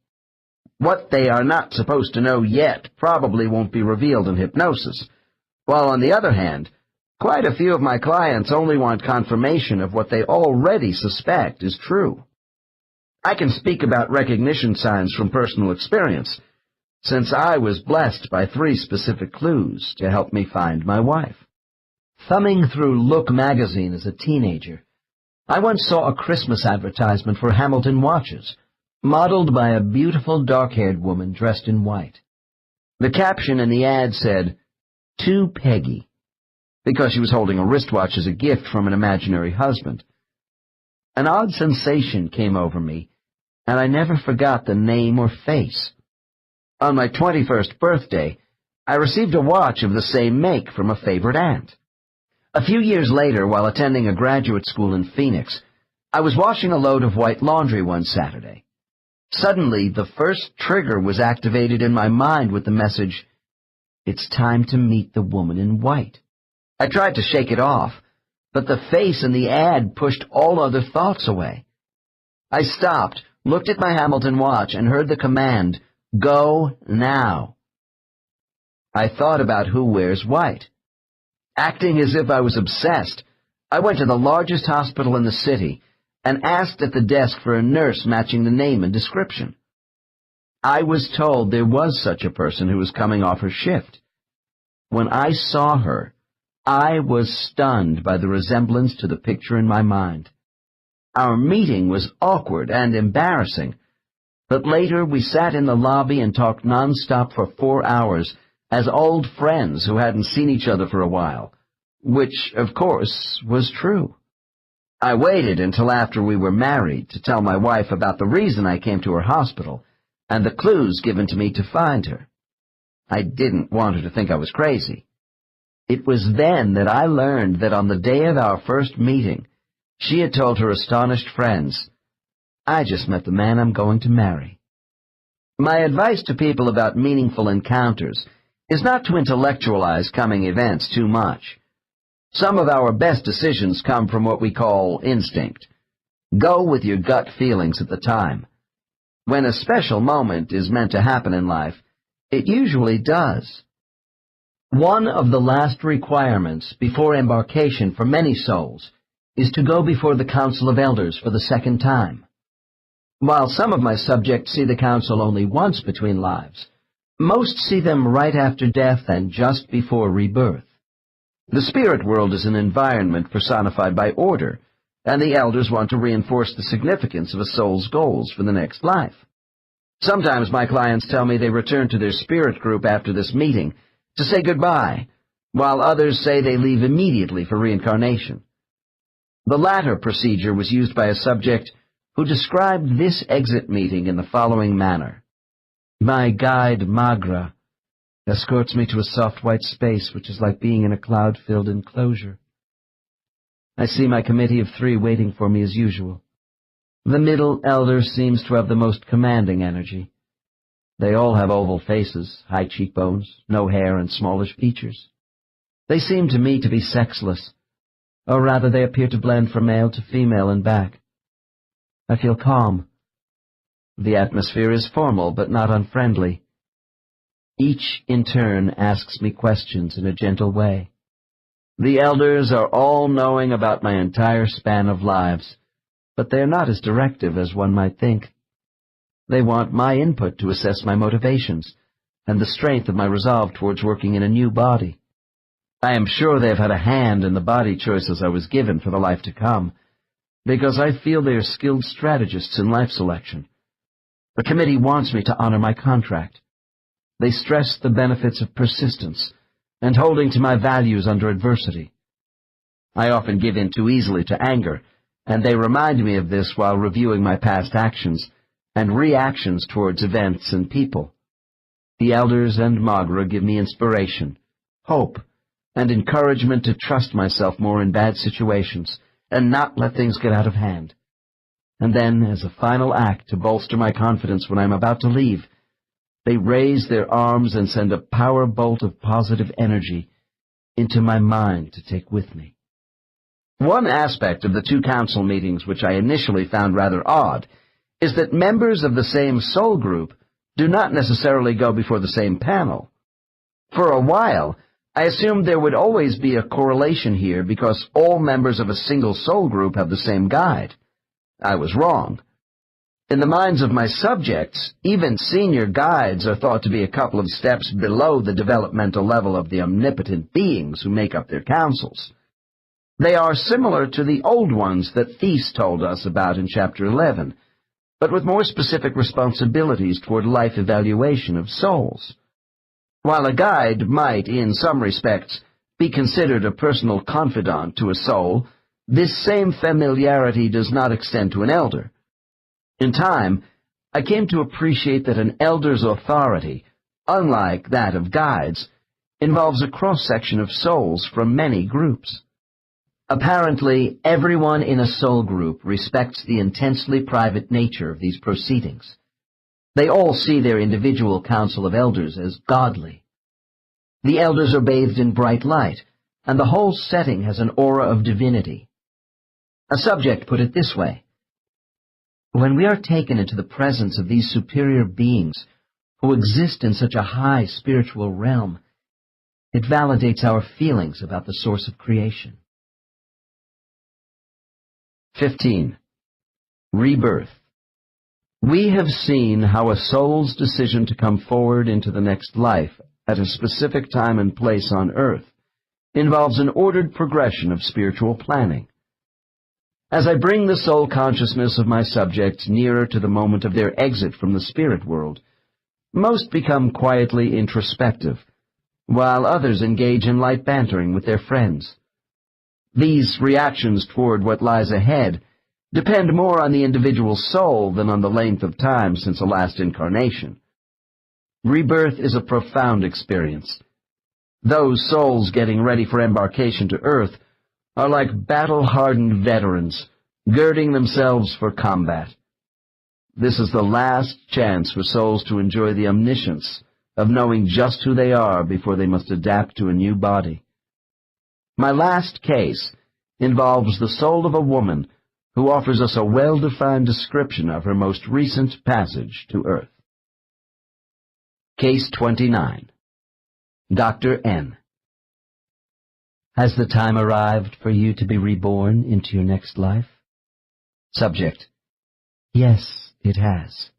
[SPEAKER 1] What they are not supposed to know yet probably won't be revealed in hypnosis, while on the other hand, quite a few of my clients only want confirmation of what they already suspect is true. I can speak about recognition signs from personal experience, since I was blessed by 3 specific clues to help me find my wife. Thumbing through Look magazine as a teenager, I once saw a Christmas advertisement for Hamilton watches, modeled by a beautiful dark-haired woman dressed in white. The caption in the ad said, "To Peggy," because she was holding a wristwatch as a gift from an imaginary husband. An odd sensation came over me, and I never forgot the name or face. On my 21st birthday, I received a watch of the same make from a favorite aunt. A few years later, while attending a graduate school in Phoenix, I was washing a load of white laundry one Saturday. Suddenly, the first trigger was activated in my mind with the message, "It's time to meet the woman in white." I tried to shake it off, but the face in the ad pushed all other thoughts away. I stopped, looked at my Hamilton watch, and heard the command, "Go now." I thought about who wears white. Acting as if I was obsessed, I went to the largest hospital in the city and asked at the desk for a nurse matching the name and description. I was told there was such a person who was coming off her shift. When I saw her, I was stunned by the resemblance to the picture in my mind. Our meeting was awkward and embarrassing, but later we sat in the lobby and talked nonstop for 4 hours as old friends who hadn't seen each other for a while, which, of course, was true. I waited until after we were married to tell my wife about the reason I came to her hospital and the clues given to me to find her. I didn't want her to think I was crazy. It was then that I learned that on the day of our first meeting, she had told her astonished friends, "I just met the man I'm going to marry." My advice to people about meaningful encounters is not to intellectualize coming events too much. Some of our best decisions come from what we call instinct. Go with your gut feelings at the time. When a special moment is meant to happen in life, it usually does. One of the last requirements before embarkation for many souls is to go before the Council of Elders for the second time. While some of my subjects see the council only once between lives, most see them right after death and just before rebirth. The spirit world is an environment personified by order, and the elders want to reinforce the significance of a soul's goals for the next life. Sometimes my clients tell me they return to their spirit group after this meeting to say goodbye, while others say they leave immediately for reincarnation. The latter procedure was used by a subject who described this exit meeting in the following manner.
[SPEAKER 2] My guide, Magra, escorts me to a soft white space which is like being in a cloud-filled enclosure. I see my committee of 3 waiting for me as usual. The middle elder seems to have the most commanding energy. They all have oval faces, high cheekbones, no hair, and smallish features. They seem to me to be sexless, or rather they appear to blend from male to female and back. I feel calm. The atmosphere is formal but not unfriendly. Each in turn asks me questions in a gentle way. The elders are all knowing about my entire span of lives, but they are not as directive as one might think. They want my input to assess my motivations and the strength of my resolve towards working in a new body. I am sure they have had a hand in the body choices I was given for the life to come, because I feel they are skilled strategists in life selection. The committee wants me to honor my contract. They stress the benefits of persistence and holding to my values under adversity. I often give in too easily to anger, and they remind me of this while reviewing my past actions and reactions towards events and people. The elders and Magra give me inspiration, hope, and encouragement to trust myself more in bad situations and not let things get out of hand. And then, as a final act to bolster my confidence when I'm about to leave, they raise their arms and send a power bolt of positive energy into my mind to take with me. One aspect of the 2 council meetings which I initially found rather odd is that members of the same soul group do not necessarily go before the same panel. For a while, I assumed there would always be a correlation here because all members of a single soul group have the same guide. I was wrong. In the minds of my subjects, even senior guides are thought to be a couple of steps below the developmental level of the omnipotent beings who make up their councils. They are similar to the old ones that Thies told us about in Chapter 11, but with more specific responsibilities toward life evaluation of souls. While a guide might, in some respects, be considered a personal confidant to a soul, this same familiarity does not extend to an elder. In time, I came to appreciate that an elder's authority, unlike that of guides, involves a cross-section of souls from many groups. Apparently, everyone in a soul group respects the intensely private nature of these proceedings. They all see their individual council of elders as godly. The elders are bathed in bright light, and the whole setting has an aura of divinity. A subject put it this way: when we are taken into the presence of these superior beings who exist in such a high spiritual realm, it validates our feelings about the source of creation. 15. Rebirth. We have seen how a soul's decision to come forward into the next life at a specific time and place on earth involves an ordered progression of spiritual planning. As I bring the soul consciousness of my subjects nearer to the moment of their exit from the spirit world, most become quietly introspective, while others engage in light bantering with their friends. These reactions toward what lies ahead depend more on the individual soul than on the length of time since a last incarnation. Rebirth is a profound experience. Those souls getting ready for embarkation to Earth are like battle-hardened veterans, girding themselves for combat. This is the last chance for souls to enjoy the omniscience of knowing just who they are before they must adapt to a new body. My last case involves the soul of a woman who offers us a well-defined description of her most recent passage to Earth. Case 29. Dr. N. Has the time arrived for you to be reborn into your next life? Subject. Yes, it has.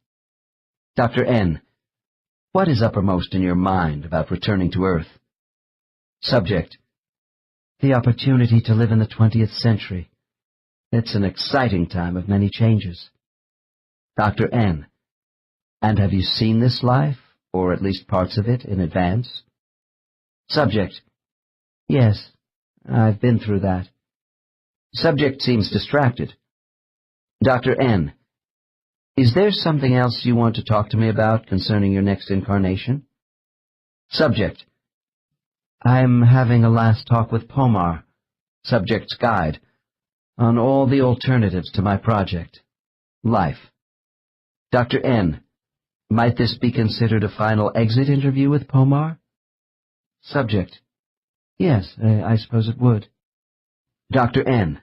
[SPEAKER 2] Dr. N. What is uppermost in your mind about returning to Earth? Subject. The opportunity to live in the 20th century. It's an exciting time of many changes. Dr. N. And have you seen this life, or at least parts of it, in advance? Subject. Yes, I've been through that. Subject seems distracted. Dr. N.
[SPEAKER 1] Is there something else you want to talk to me about concerning your next incarnation? Subject: I'm having a last talk with Pomar, subject's guide, on all the alternatives to my project. Life. Dr. N: Might this be considered a final exit interview with Pomar? Subject: Yes, I suppose it would. Dr. N: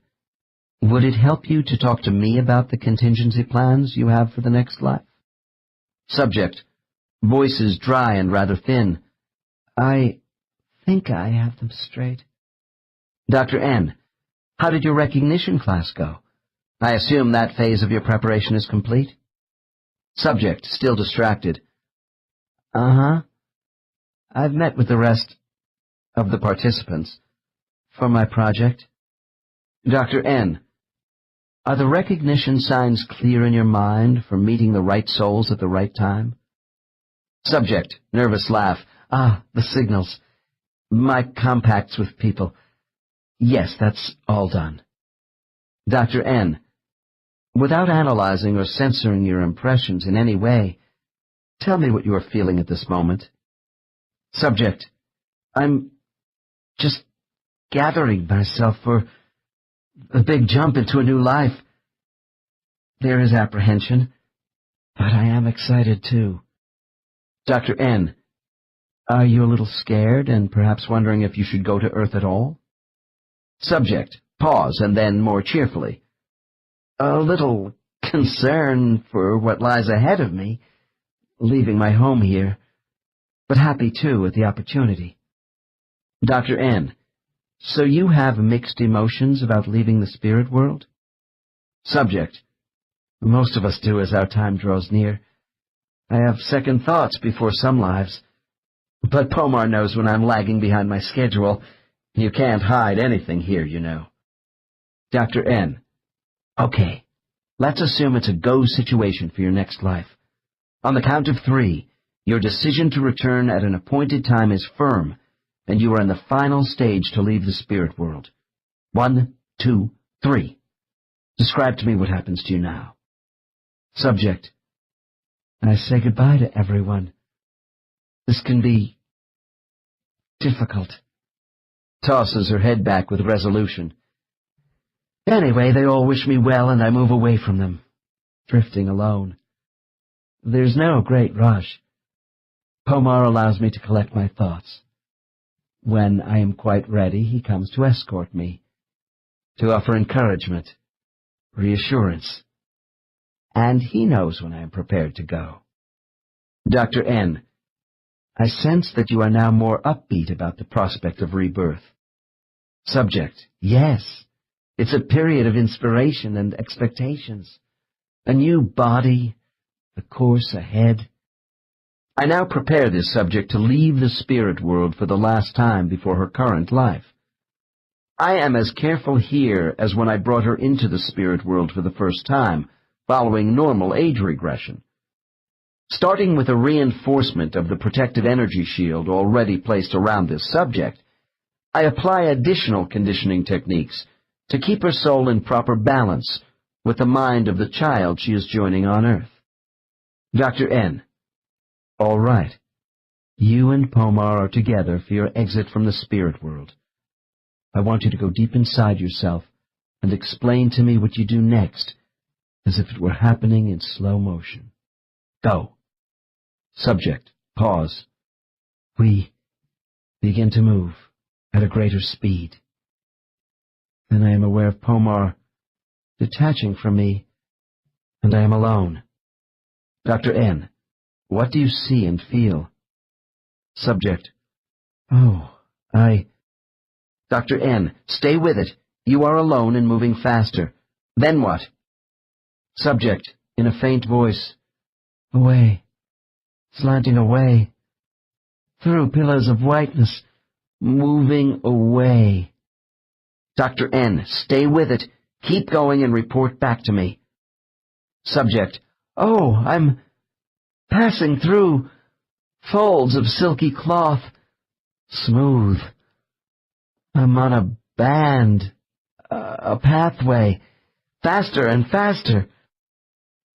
[SPEAKER 1] Would it help you to talk to me about the contingency plans you have for the next life? Subject, voices dry and rather thin: I think I have them straight. Dr. N: How did your recognition class go? I assume that phase of your preparation is complete? Subject, still distracted: Uh-huh. I've met with the rest of the participants for my project. Dr. N: Are the recognition signs clear in your mind for meeting the right souls at the right time? Subject, nervous laugh: The signals. My compacts with people. Yes, that's all done. Dr. N: Without analyzing or censoring your impressions in any way, tell me what you are feeling at this moment. Subject: I'm just gathering myself for a big jump into a new life. There is apprehension, but I am excited too. Dr. N: Are you a little scared and perhaps wondering if you should go to Earth at all? Subject, pause, and then more cheerfully: A little concern for what lies ahead of me, leaving my home here, but happy too with the opportunity. Dr. N: So you have mixed emotions about leaving the spirit world? Subject: Most of us do as our time draws near. I have second thoughts before some lives, but Pomar knows when I'm lagging behind my schedule. You can't hide anything here, you know. Dr. N: Okay, let's assume it's a go situation for your next life. On the count of 3, your decision to return at an appointed time is firm, and you are in the final stage to leave the spirit world. 1, 2, 3. Describe to me what happens to you now. Subject: I say goodbye to everyone. This can be difficult. Tosses her head back with resolution. Anyway, they all wish me well, and I move away from them, drifting alone. There's no great rush. Pomar allows me to collect my thoughts. When I am quite ready, he comes to escort me, to offer encouragement, reassurance, and he knows when I am prepared to go. Dr. N: I sense that you are now more upbeat about the prospect of rebirth. Subject: Yes, it's a period of inspiration and expectations. A new body, the course ahead. I now prepare this subject to leave the spirit world for the last time before her current life. I am as careful here as when I brought her into the spirit world for the first time, following normal age regression. Starting with a reinforcement of the protective energy shield already placed around this subject, I apply additional conditioning techniques to keep her soul in proper balance with the mind of the child she is joining on Earth. Dr. N: All right. You and Pomar are together for your exit from the spirit world. I want you to go deep inside yourself and explain to me what you do next, as if it were happening in slow motion. Go. Subject, pause. We begin to move at a greater speed. Then I am aware of Pomar detaching from me, and I am alone. Dr. N: What do you see and feel? Subject: Dr. N: Stay with it. You are alone and moving faster. Then what? Subject, in a faint voice: Away, slanting away, through pillars of whiteness, moving away. Dr. N: Stay with it. Keep going and report back to me. Subject: I'm passing through folds of silky cloth, smooth. I'm on a band, a pathway, faster and faster.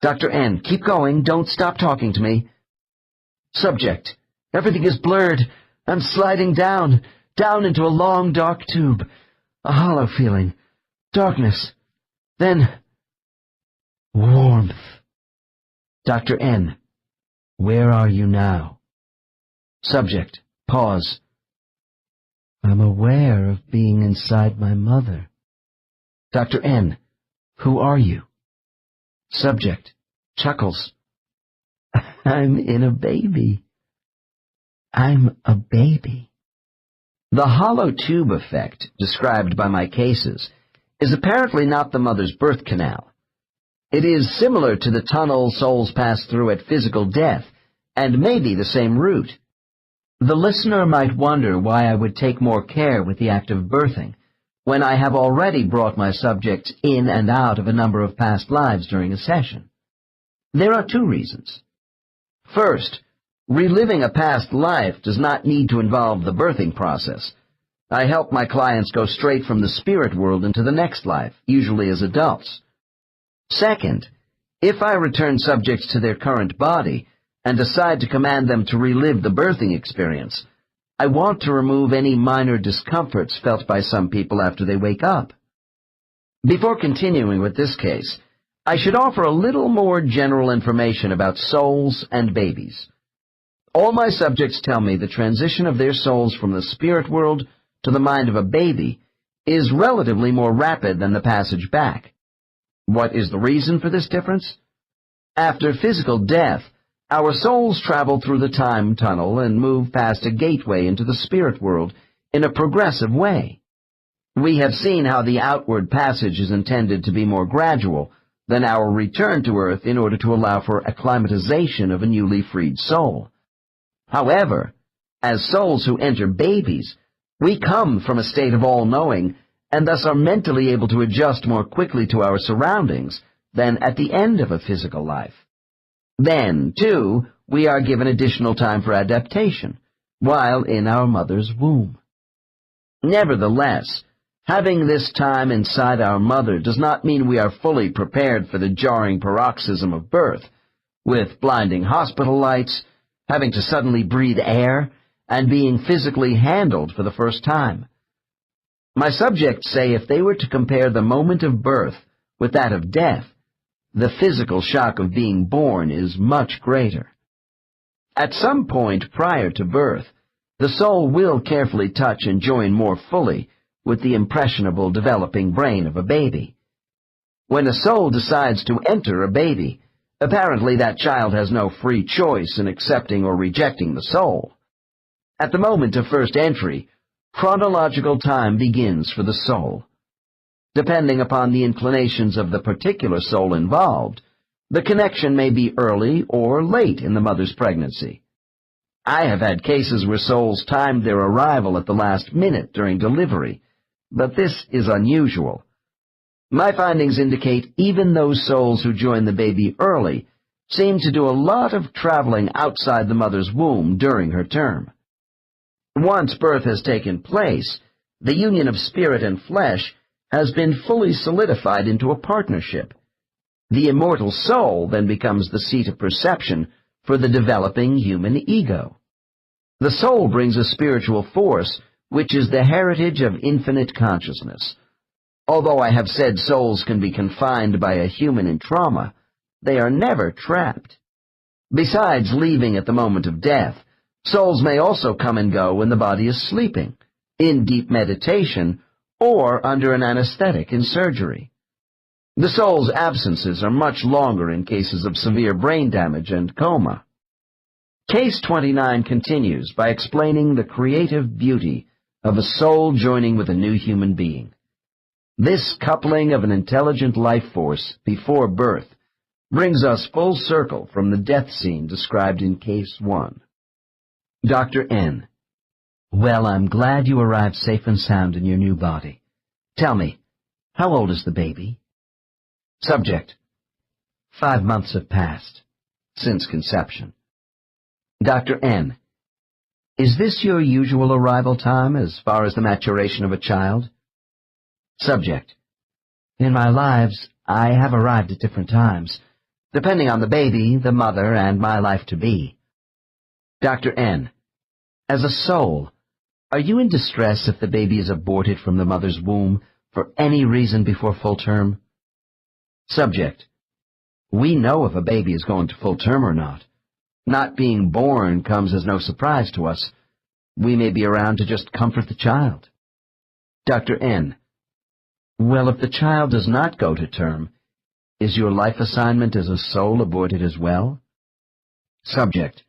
[SPEAKER 2] Dr. N, keep going. Don't stop talking to me. Subject, everything is blurred. I'm sliding down into a long, dark tube. A hollow feeling. Darkness. Then, warmth. Dr. N, where are you now? Subject, pause. I'm aware of being inside my mother. Dr. N, who are you? Subject, chuckles. I'm in a baby. I'm a baby. The hollow tube effect, described by my cases, is apparently not the mother's birth canal. It is similar to the tunnel souls pass through at physical death, and may be the same route. The listener might wonder why I would take more care with the act of birthing, when I have already brought my subjects in and out of a number of past lives during a session. There are two reasons. First, reliving a past life does not need to involve the birthing process. I help my clients go straight from the spirit world into the next life, usually as adults. Second, if I return subjects to their current body and decide to command them to relive the birthing experience, I want to remove any minor discomforts felt by some people after they wake up. Before continuing with this case, I should offer a little more general information about souls and babies. All my subjects tell me the transition of their souls from the spirit world to the mind of a baby is relatively more rapid than the passage back. What is the reason for this difference? After physical death, our souls travel through the time tunnel and move past a gateway into the spirit world in a progressive way. We have seen how the outward passage is intended to be more gradual than our return to Earth in order to allow for acclimatization of a newly freed soul. However, as souls who enter babies, we come from a state of all-knowing and thus are mentally able to adjust more quickly to our surroundings than at the end of a physical life. Then, too, we are given additional time for adaptation, while in our mother's womb. Nevertheless, having this time inside our mother does not mean we are fully prepared for the jarring paroxysm of birth, with blinding hospital lights, having to suddenly breathe air, and being physically handled for the first time. My subjects say if they were to compare the moment of birth with that of death, the physical shock of being born is much greater. At some point prior to birth, the soul will carefully touch and join more fully with the impressionable developing brain of a baby. When a soul decides to enter a baby, apparently that child has no free choice in accepting or rejecting the soul. At the moment of first entry, chronological time begins for the soul. Depending upon the inclinations of the particular soul involved, the connection may be early or late in the mother's pregnancy. I have had cases where souls timed their arrival at the last minute during delivery, but this is unusual. My findings indicate even those souls who join the baby early seem to do a lot of traveling outside the mother's womb during her term. Once birth has taken place, the union of spirit and flesh has been fully solidified into a partnership. The immortal soul then becomes the seat of perception for the developing human ego. The soul brings a spiritual force, which is the heritage of infinite consciousness. Although I have said souls can be confined by a human in trauma, they are never trapped. Besides leaving at the moment of death, souls may also come and go when the body is sleeping, in deep meditation, or under an anesthetic in surgery. The soul's absences are much longer in cases of severe brain damage and coma. Case 29 continues by explaining the creative beauty of a soul joining with a new human being. This coupling of an intelligent life force before birth brings us full circle from the death scene described in Case 1. Dr. N. Well, I'm glad you arrived safe and sound in your new body. Tell me, how old is the baby? Subject. 5 months have passed, since conception. Dr. N. Is this your usual arrival time as far as the maturation of a child? Subject. In my lives, I have arrived at different times,
[SPEAKER 1] depending on the baby, the mother, and my life to be. Dr. N. As a soul, are you in distress if the baby is aborted from the mother's womb for any reason before full term? Subject. We know if a baby is going to full term or not. Not being born comes as no surprise to us. We may be around to just comfort the child. Dr. N. Well, if the child does not go to term, is your life assignment as a soul aborted as well? Subject.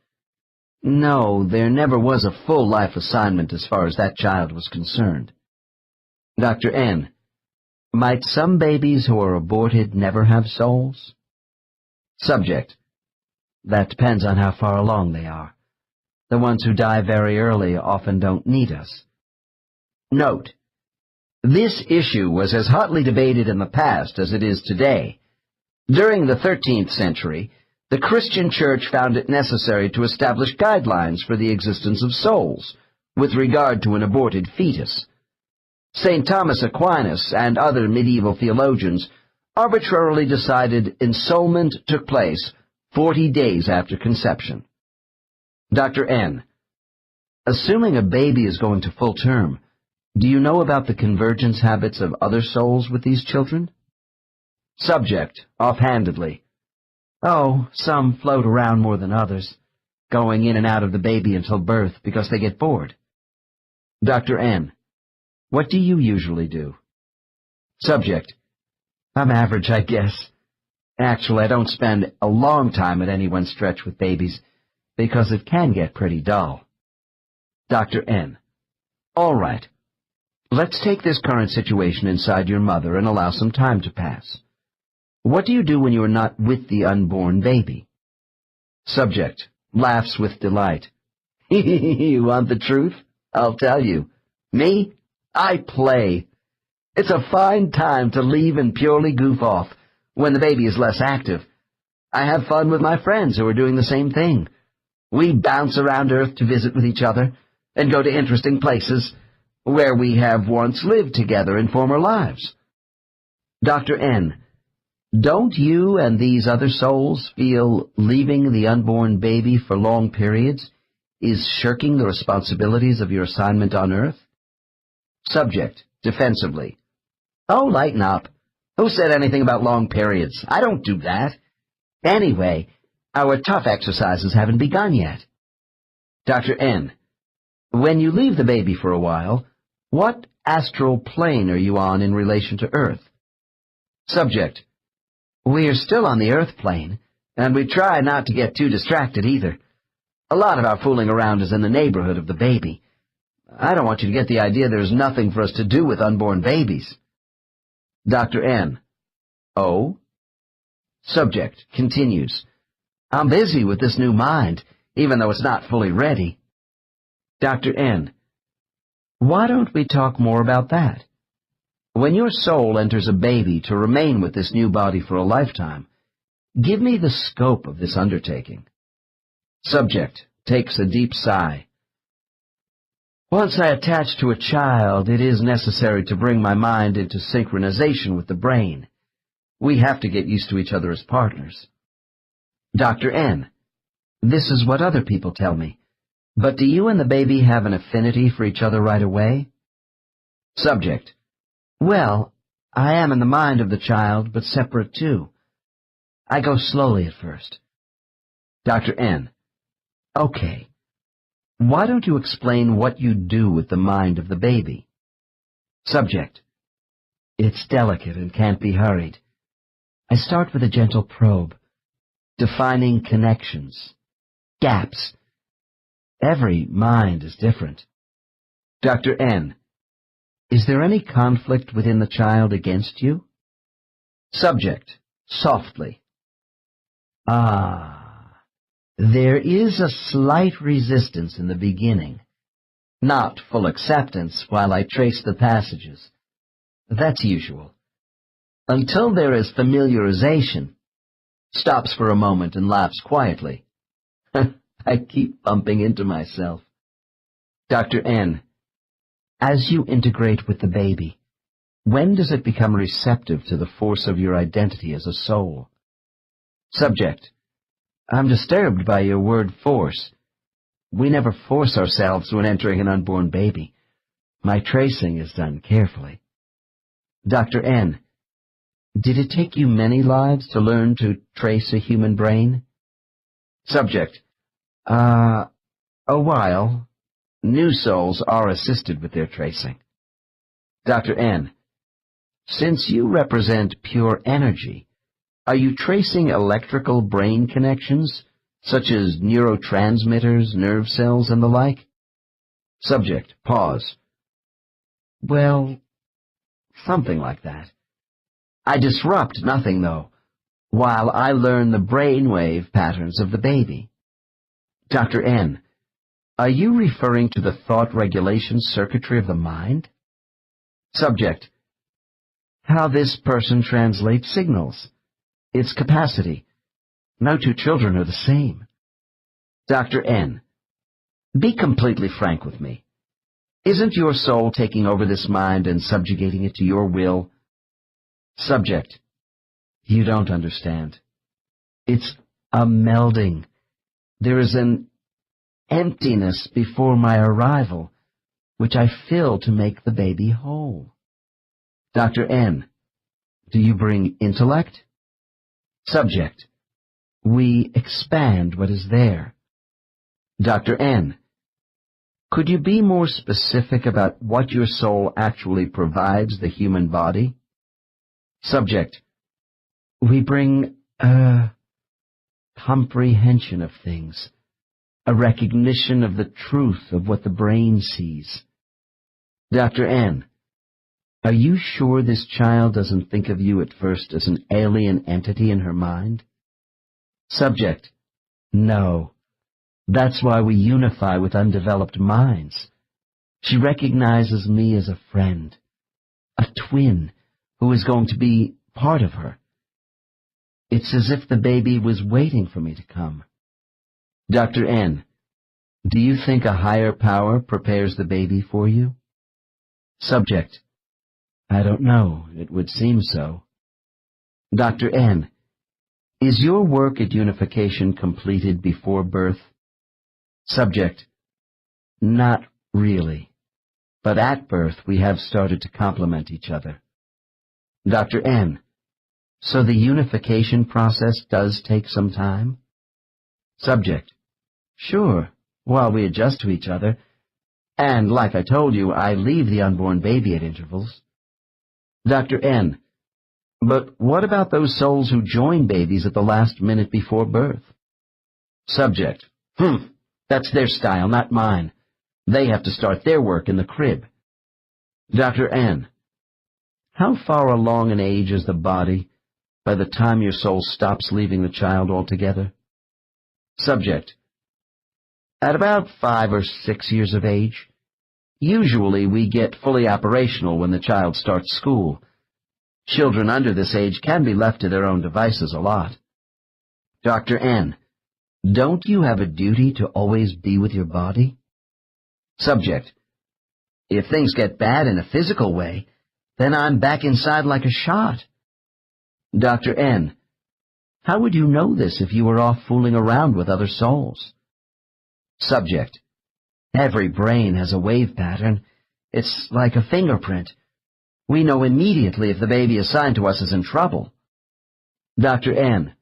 [SPEAKER 1] No, there never was a full life assignment as far as that child was concerned. Dr. N. Might some babies who are aborted never have souls? Subject. That depends on how far along they are. The ones who die very early often don't need us. Note: this issue was as hotly debated in the past as it is today. During the 13th century, the Christian Church found it necessary to establish guidelines for the existence of souls with regard to an aborted fetus. St. Thomas Aquinas and other medieval theologians arbitrarily decided ensoulment took place 40 days after conception. Dr. N. Assuming a baby is going to full term, do you know about the convergence habits of other souls with these children? Subject, offhandedly. Oh, some float around more than others, going in and out of the baby until birth because they get bored. Dr. N. What do you usually do? Subject. I'm average, I guess. Actually, I don't spend a long time at any one stretch with babies, because it can get pretty dull. Dr. N. All right. Let's take this current situation inside your mother and allow some time to pass. What do you do when you are not with the unborn baby? Subject laughs with delight. You want the truth? I'll tell you. Me? I play. It's a fine time to leave and purely goof off when the baby is less active. I have fun with my friends who are doing the same thing. We bounce around Earth to visit with each other and go to interesting places where we have once lived together in former lives. Dr. N. Don't you and these other souls feel leaving the unborn baby for long periods is shirking the responsibilities of your assignment on Earth? Subject, defensively. Oh, lighten up. Who said anything about long periods? I don't do that. Anyway, our tough exercises haven't begun yet. Dr. N. When you leave the baby for a while, what astral plane are you on in relation to Earth? Subject. We are still on the Earth plane, and we try not to get too distracted either. A lot of our fooling around is in the neighborhood of the baby. I don't want you to get the idea there's nothing for us to do with unborn babies. Dr. N. Oh? Subject continues. I'm busy with this new mind, even though it's not fully ready. Dr. N. Why don't we talk more about that? When your soul enters a baby to remain with this new body for a lifetime, give me the scope of this undertaking. Subject takes a deep sigh. Once I attach to a child, it is necessary to bring my mind into synchronization with the brain. We have to get used to each other as partners. Dr. N. This is what other people tell me. But do you and the baby have an affinity for each other right away? Subject. Well, I am in the mind of the child, but separate too. I go slowly at first. Dr. N. Okay. Why don't you explain what you do with the mind of the baby? Subject. It's delicate and can't be hurried. I start with a gentle probe, defining connections, gaps. Every mind is different. Dr. N. Is there any conflict within the child against you? Subject, softly. There is a slight resistance in the beginning. Not full acceptance while I trace the passages. That's usual. Until there is familiarization. Stops for a moment and laughs quietly. I keep bumping into myself. Dr. N. As you integrate with the baby, when does it become receptive to the force of your identity as a soul?
[SPEAKER 2] Subject: I'm disturbed by your word force. We never force ourselves when entering an unborn baby. My tracing is done carefully. Dr. N: Did it take you many lives to learn to trace a human brain? Subject: A while. New souls are assisted with their tracing. Dr. N: Since you represent pure energy, are you tracing electrical brain connections, such as neurotransmitters, nerve cells, and the like? Subject: Pause. Well, something like that. I disrupt nothing, though, while I learn the brainwave patterns of the baby. Dr. N: Are you referring to the thought regulation circuitry of the mind? Subject: How this person translates signals. Its capacity. No two children are the same. Dr. N: Be completely frank with me. Isn't your soul taking over this mind and subjugating it to your will? Subject: You don't understand. It's a melding. There is an emptiness before my arrival, which I fill to make the baby whole. Dr. N: Do you bring intellect? Subject: We expand what is there. Dr. N: Could you be more specific about what your soul actually provides the human body? Subject: We bring a comprehension of things, a recognition of the truth of what the brain sees. Dr. N: Are you sure this child doesn't think of you at first as an alien entity in her mind? Subject: No. That's why we unify with undeveloped minds. She recognizes me as a friend, a twin who is going to be part of her. It's as if the baby was waiting for me to come. Dr. N: Do you think a higher power prepares the baby for you? Subject: I don't know. It would seem so. Dr. N: Is your work at unification completed before birth? Subject: Not really. But at birth we have started to complement each other. Dr. N: So the unification process does take some time? Subject: Sure, while we adjust to each other. And, like I told you, I leave the unborn baby at intervals. Dr. N: But what about those souls who join babies at the last minute before birth? Subject: That's their style, not mine. They have to start their work in the crib. Dr. N: How far along in age is the body by the time your soul stops leaving the child altogether? Subject: At about 5 or 6 years of age. Usually we get fully operational when the child starts school. Children under this age can be left to their own devices a lot. Dr. N: Don't you have a duty to always be with your body? Subject: If things get bad in a physical way, then I'm back inside like a shot. Dr. N: How would you know this if you were off fooling around with other souls? Subject: Every brain has a wave pattern. It's like a fingerprint. We know immediately if the baby assigned to us is in trouble. Dr. N: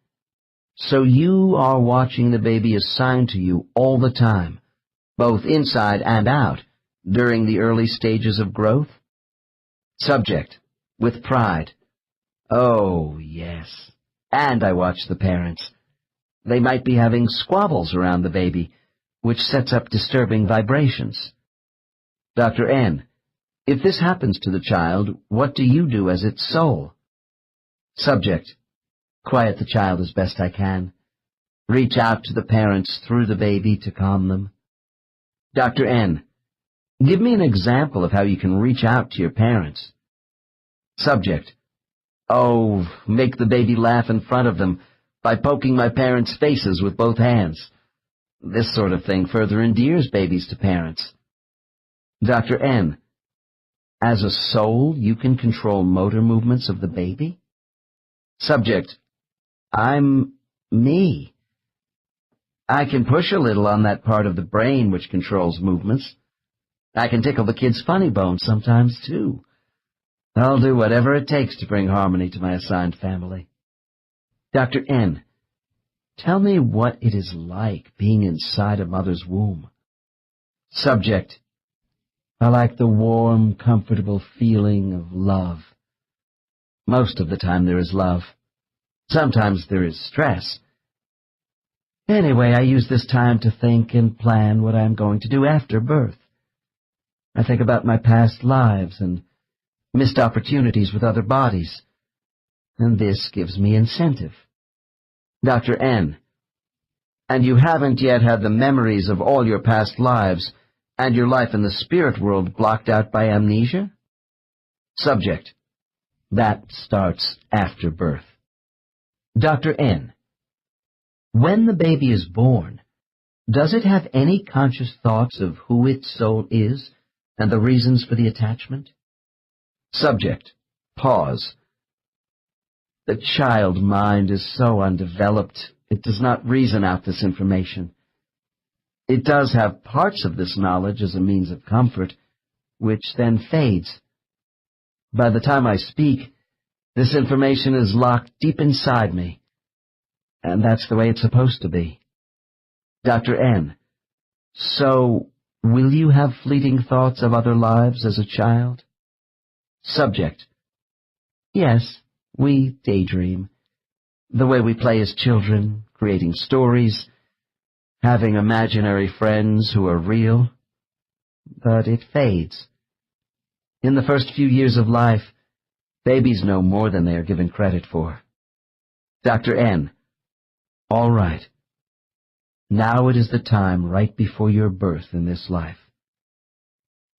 [SPEAKER 2] So you are watching the baby assigned to you all the time, both inside and out, during the early stages of growth? Subject: With pride. Oh, yes. And I watch the parents. They might be having squabbles around the baby, which sets up disturbing vibrations. Dr. N: If this happens to the child, what do you do as its soul? Subject: Quiet the child as best I can. Reach out to the parents through the baby to calm them. Dr. N: Give me an example of how you can reach out to your parents. Subject: Oh, make the baby laugh in front of them by poking my parents' faces with both hands. This sort of thing further endears babies to parents. Dr. N: As a soul, you can control motor movements of the baby? Subject: I'm
[SPEAKER 1] Me? I can push a little on that part of the brain which controls movements. I can tickle the kid's funny bone sometimes, too. I'll do whatever it takes to bring harmony to my assigned family. Dr. N, tell me what it is like being inside a mother's womb. Subject: I like the warm, comfortable feeling of love. Most of the time there is love. Sometimes there is stress. Anyway, I use this time to think and plan what I am going to do after birth. I think about my past lives and missed opportunities with other bodies, and this gives me incentive. Dr. N, and you haven't yet had the memories of all your past lives and your life in the spirit world blocked out by amnesia? Subject: that starts after birth. Dr. N, when the baby is born, does it have any conscious thoughts of who its soul is and the reasons for the attachment? Subject: pause. The child mind is so undeveloped, it does not reason out this information. It does have parts of this knowledge as a means of comfort, which then fades. By the time I speak, this information is locked deep inside me, and that's the way it's supposed to be. Dr. N, so will you have fleeting thoughts of other lives as a child? Subject: yes, we daydream. The way we play as children, creating stories, having imaginary friends who are real. But it fades. In the first few years of life, babies know more than they are given credit for. Dr. N, all right. Now it is the time right before your birth in this life.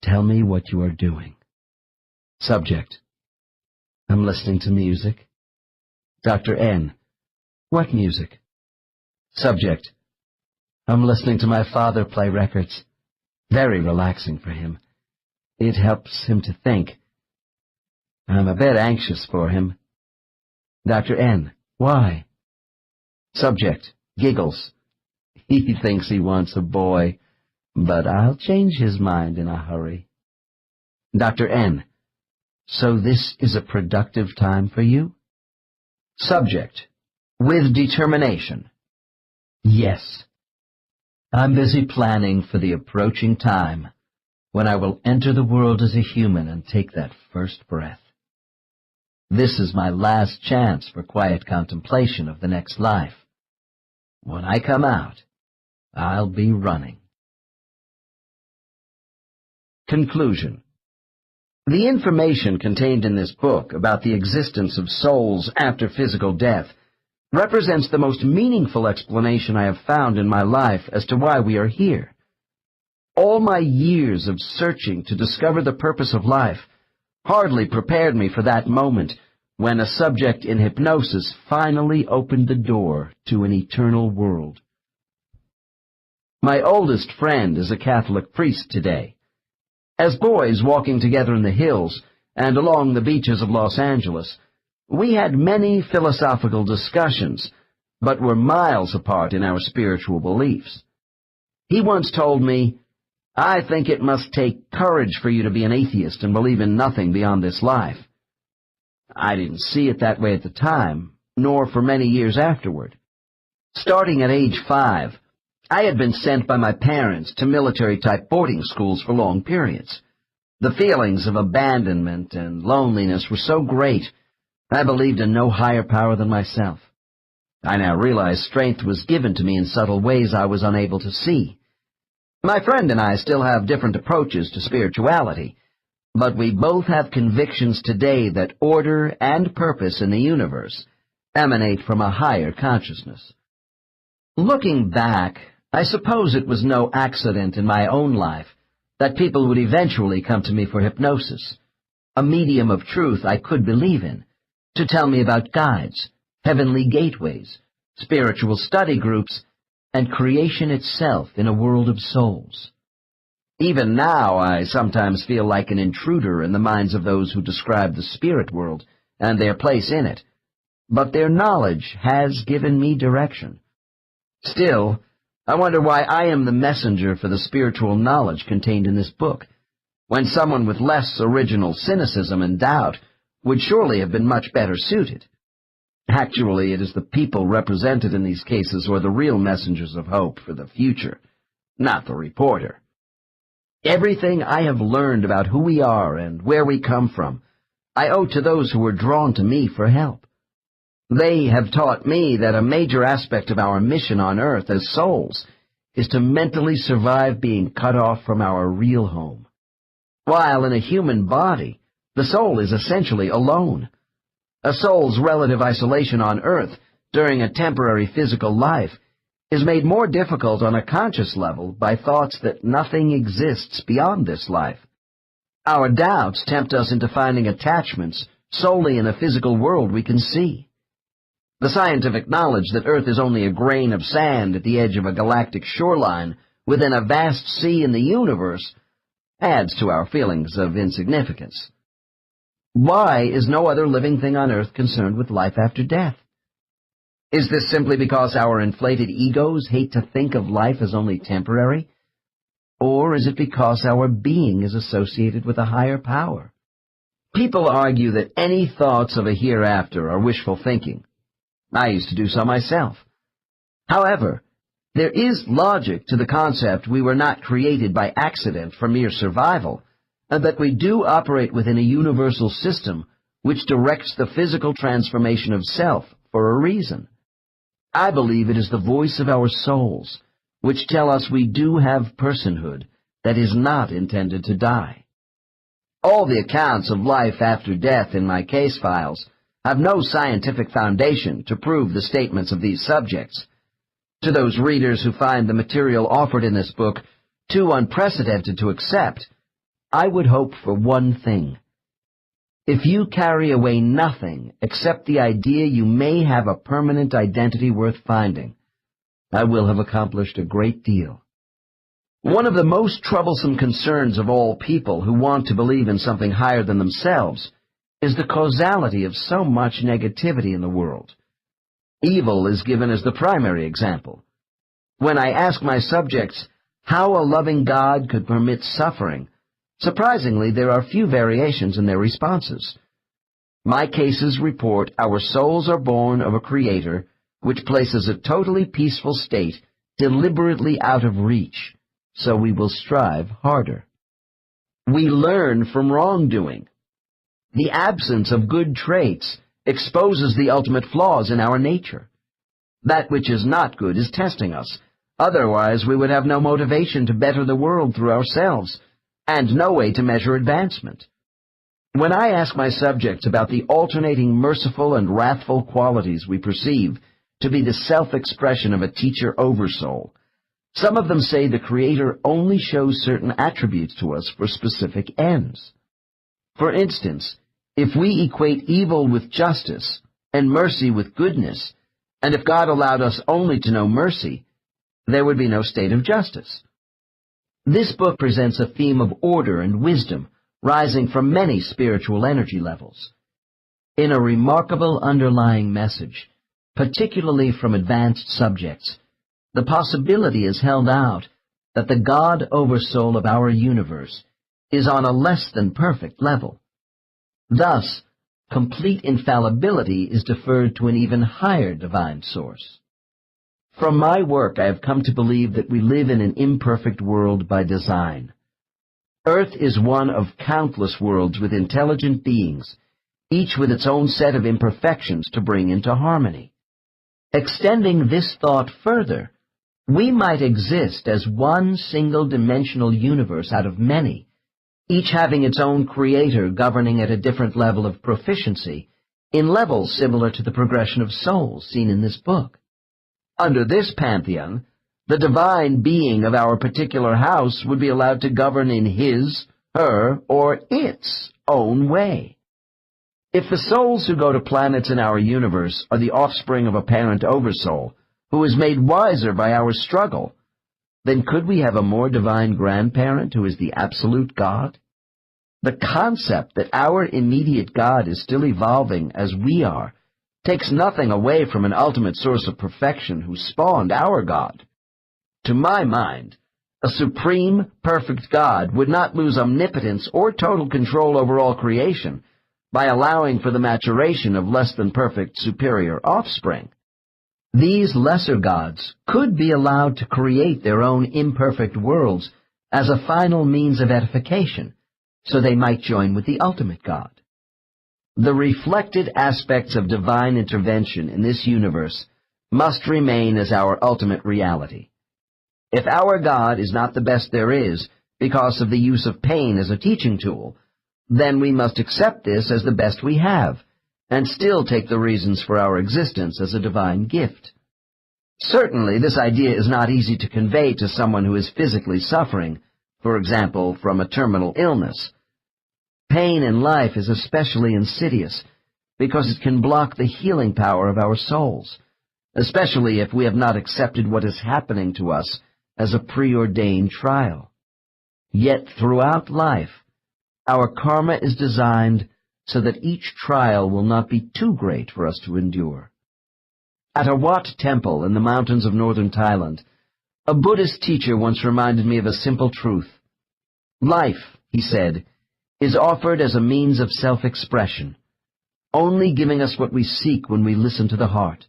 [SPEAKER 1] Tell me what you are doing. Subject: I'm listening to music. Dr. N, what music? Subject: I'm listening to my father play records. Very relaxing for him. It helps him to think. I'm a bit anxious for him. Dr. N, why? Subject giggles. He thinks he wants a boy, but I'll change his mind in a hurry. Dr. N, so this is a productive time for you? Subject, with determination: yes. I'm busy planning for the approaching time when I will enter the world as a human and take that first breath. This is my last chance for quiet contemplation of the next life. When I come out, I'll be running. Conclusion. The information contained in this book about the existence of souls after physical death represents the most meaningful explanation I have found in my life as to why we are here. All my years of searching to discover the purpose of life hardly prepared me for that moment when a subject in hypnosis finally opened the door to an eternal world. My oldest friend is a Catholic priest today. As boys walking together in the hills and along the beaches of Los Angeles, we had many philosophical discussions, but were miles apart in our spiritual beliefs. He once told me, "I think it must take courage for you to be an atheist and believe in nothing beyond this life." I didn't see it that way at the time, nor for many years afterward. Starting at age 5, I had been sent by my parents to military-type boarding schools for long periods. The feelings of abandonment and loneliness were so great, I believed in no higher power than myself. I now realize strength was given to me in subtle ways I was unable to see. My friend and I still have different approaches to spirituality, but we both have convictions today that order and purpose in the universe emanate from a higher consciousness. Looking back, I suppose it was no accident in my own life that people would eventually come to me for hypnosis, a medium of truth I could believe in, to tell me about guides, heavenly gateways, spiritual study groups, and creation itself in a world of souls. Even now, I sometimes feel like an intruder in the minds of those who describe the spirit world and their place in it, but their knowledge has given me direction. Still, I wonder why I am the messenger for the spiritual knowledge contained in this book, when someone with less original cynicism and doubt would surely have been much better suited. Actually, it is the people represented in these cases who are the real messengers of hope for the future, not the reporter. Everything I have learned about who we are and where we come from, I owe to those who were drawn to me for help. They have taught me that a major aspect of our mission on earth as souls is to mentally survive being cut off from our real home. While in a human body, the soul is essentially alone. A soul's relative isolation on earth during a temporary physical life is made more difficult on a conscious level by thoughts that nothing exists beyond this life. Our doubts tempt us into finding attachments solely in a physical world we can see. The scientific knowledge that Earth is only a grain of sand at the edge of a galactic shoreline within a vast sea in the universe adds to our feelings of insignificance. Why is no other living thing on Earth concerned with life after death? Is this simply because our inflated egos hate to think of life as only temporary? Or is it because our being is associated with a higher power? People argue that any thoughts of a hereafter are wishful thinking. I used to do so myself. However, there is logic to the concept we were not created by accident for mere survival, and that we do operate within a universal system which directs the physical transformation of self for a reason. I believe it is the voice of our souls, which tell us we do have personhood that is not intended to die. All the accounts of life after death in my case files have no scientific foundation to prove the statements of these subjects. To those readers who find the material offered in this book too unprecedented to accept, I would hope for one thing. If you carry away nothing except the idea you may have a permanent identity worth finding, I will have accomplished a great deal. One of the most troublesome concerns of all people who want to believe in something higher than themselves is the causality of so much negativity in the world. Evil is given as the primary example. When I ask my subjects how a loving God could permit suffering, surprisingly, there are few variations in their responses. My cases report our souls are born of a Creator which places a totally peaceful state deliberately out of reach, so we will strive harder. We learn from wrongdoing. The absence of good traits exposes the ultimate flaws in our nature. That which is not good is testing us. Otherwise, we would have no motivation to better the world through ourselves, and no way to measure advancement. When I ask my subjects about the alternating merciful and wrathful qualities we perceive to be the self-expression of a teacher oversoul, some of them say the Creator only shows certain attributes to us for specific ends. For instance, if we equate evil with justice and mercy with goodness, and if God allowed us only to know mercy, there would be no state of justice. This book presents a theme of order and wisdom rising from many spiritual energy levels. In a remarkable underlying message, particularly from advanced subjects, the possibility is held out that the God Oversoul of our universe is on a less than perfect level. Thus, complete infallibility is deferred to an even higher divine source. From my work, I have come to believe that we live in an imperfect world by design. Earth is one of countless worlds with intelligent beings, each with its own set of imperfections to bring into harmony. Extending this thought further, we might exist as one single-dimensional universe out of many, each having its own creator governing at a different level of proficiency, in levels similar to the progression of souls seen in this book. Under this pantheon, the divine being of our particular house would be allowed to govern in his, her, or its own way. If the souls who go to planets in our universe are the offspring of a parent oversoul, who is made wiser by our struggle, then could we have a more divine grandparent who is the absolute God? The concept that our immediate God is still evolving as we are takes nothing away from an ultimate source of perfection who spawned our God. To my mind, a supreme, perfect God would not lose omnipotence or total control over all creation by allowing for the maturation of less than perfect superior offspring. These lesser gods could be allowed to create their own imperfect worlds as a final means of edification, so they might join with the ultimate God. The reflected aspects of divine intervention in this universe must remain as our ultimate reality. If our God is not the best there is because of the use of pain as a teaching tool, then we must accept this as the best we have, and still take the reasons for our existence as a divine gift. Certainly, this idea is not easy to convey to someone who is physically suffering, for example, from a terminal illness. Pain in life is especially insidious because it can block the healing power of our souls, especially if we have not accepted what is happening to us as a preordained trial. Yet throughout life, our karma is designed so that each trial will not be too great for us to endure. At a Wat temple in the mountains of northern Thailand, a Buddhist teacher once reminded me of a simple truth. Life, he said, is offered as a means of self-expression, only giving us what we seek when we listen to the heart.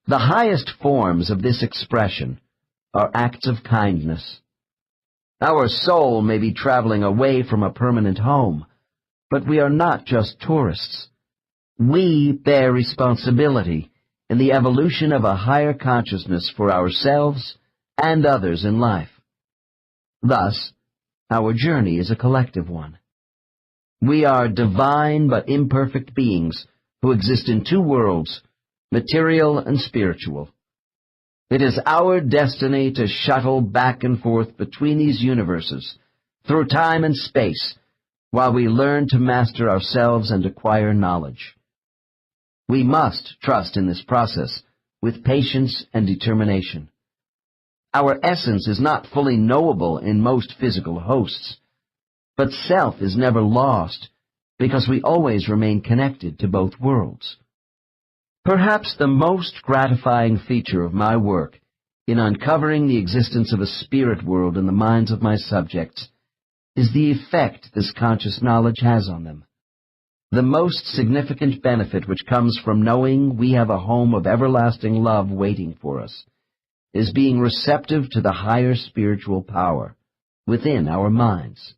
[SPEAKER 1] The highest forms of this expression are acts of kindness. Our soul may be traveling away from a permanent home, but we are not just tourists. We bear responsibility in the evolution of a higher consciousness for ourselves and others in life. Thus, our journey is a collective one. We are divine but imperfect beings who exist in two worlds, material and spiritual. It is our destiny to shuttle back and forth between these universes, through time and space, while we learn to master ourselves and acquire knowledge. We must trust in this process with patience and determination. Our essence is not fully knowable in most physical hosts, but self is never lost because we always remain connected to both worlds. Perhaps the most gratifying feature of my work in uncovering the existence of a spirit world in the minds of my subjects is the effect this conscious knowledge has on them. The most significant benefit which comes from knowing we have a home of everlasting love waiting for us is being receptive to the higher spiritual power within our minds.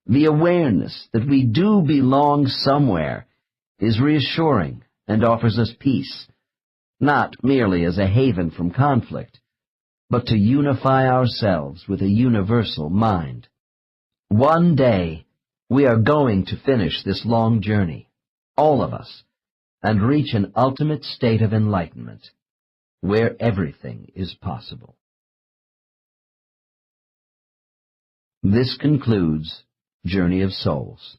[SPEAKER 1] The awareness that we do belong somewhere is reassuring and offers us peace, not merely as a haven from conflict, but to unify ourselves with a universal mind. One day, we are going to finish this long journey, all of us, and reach an ultimate state of enlightenment, where everything is possible. This concludes Journey of Souls.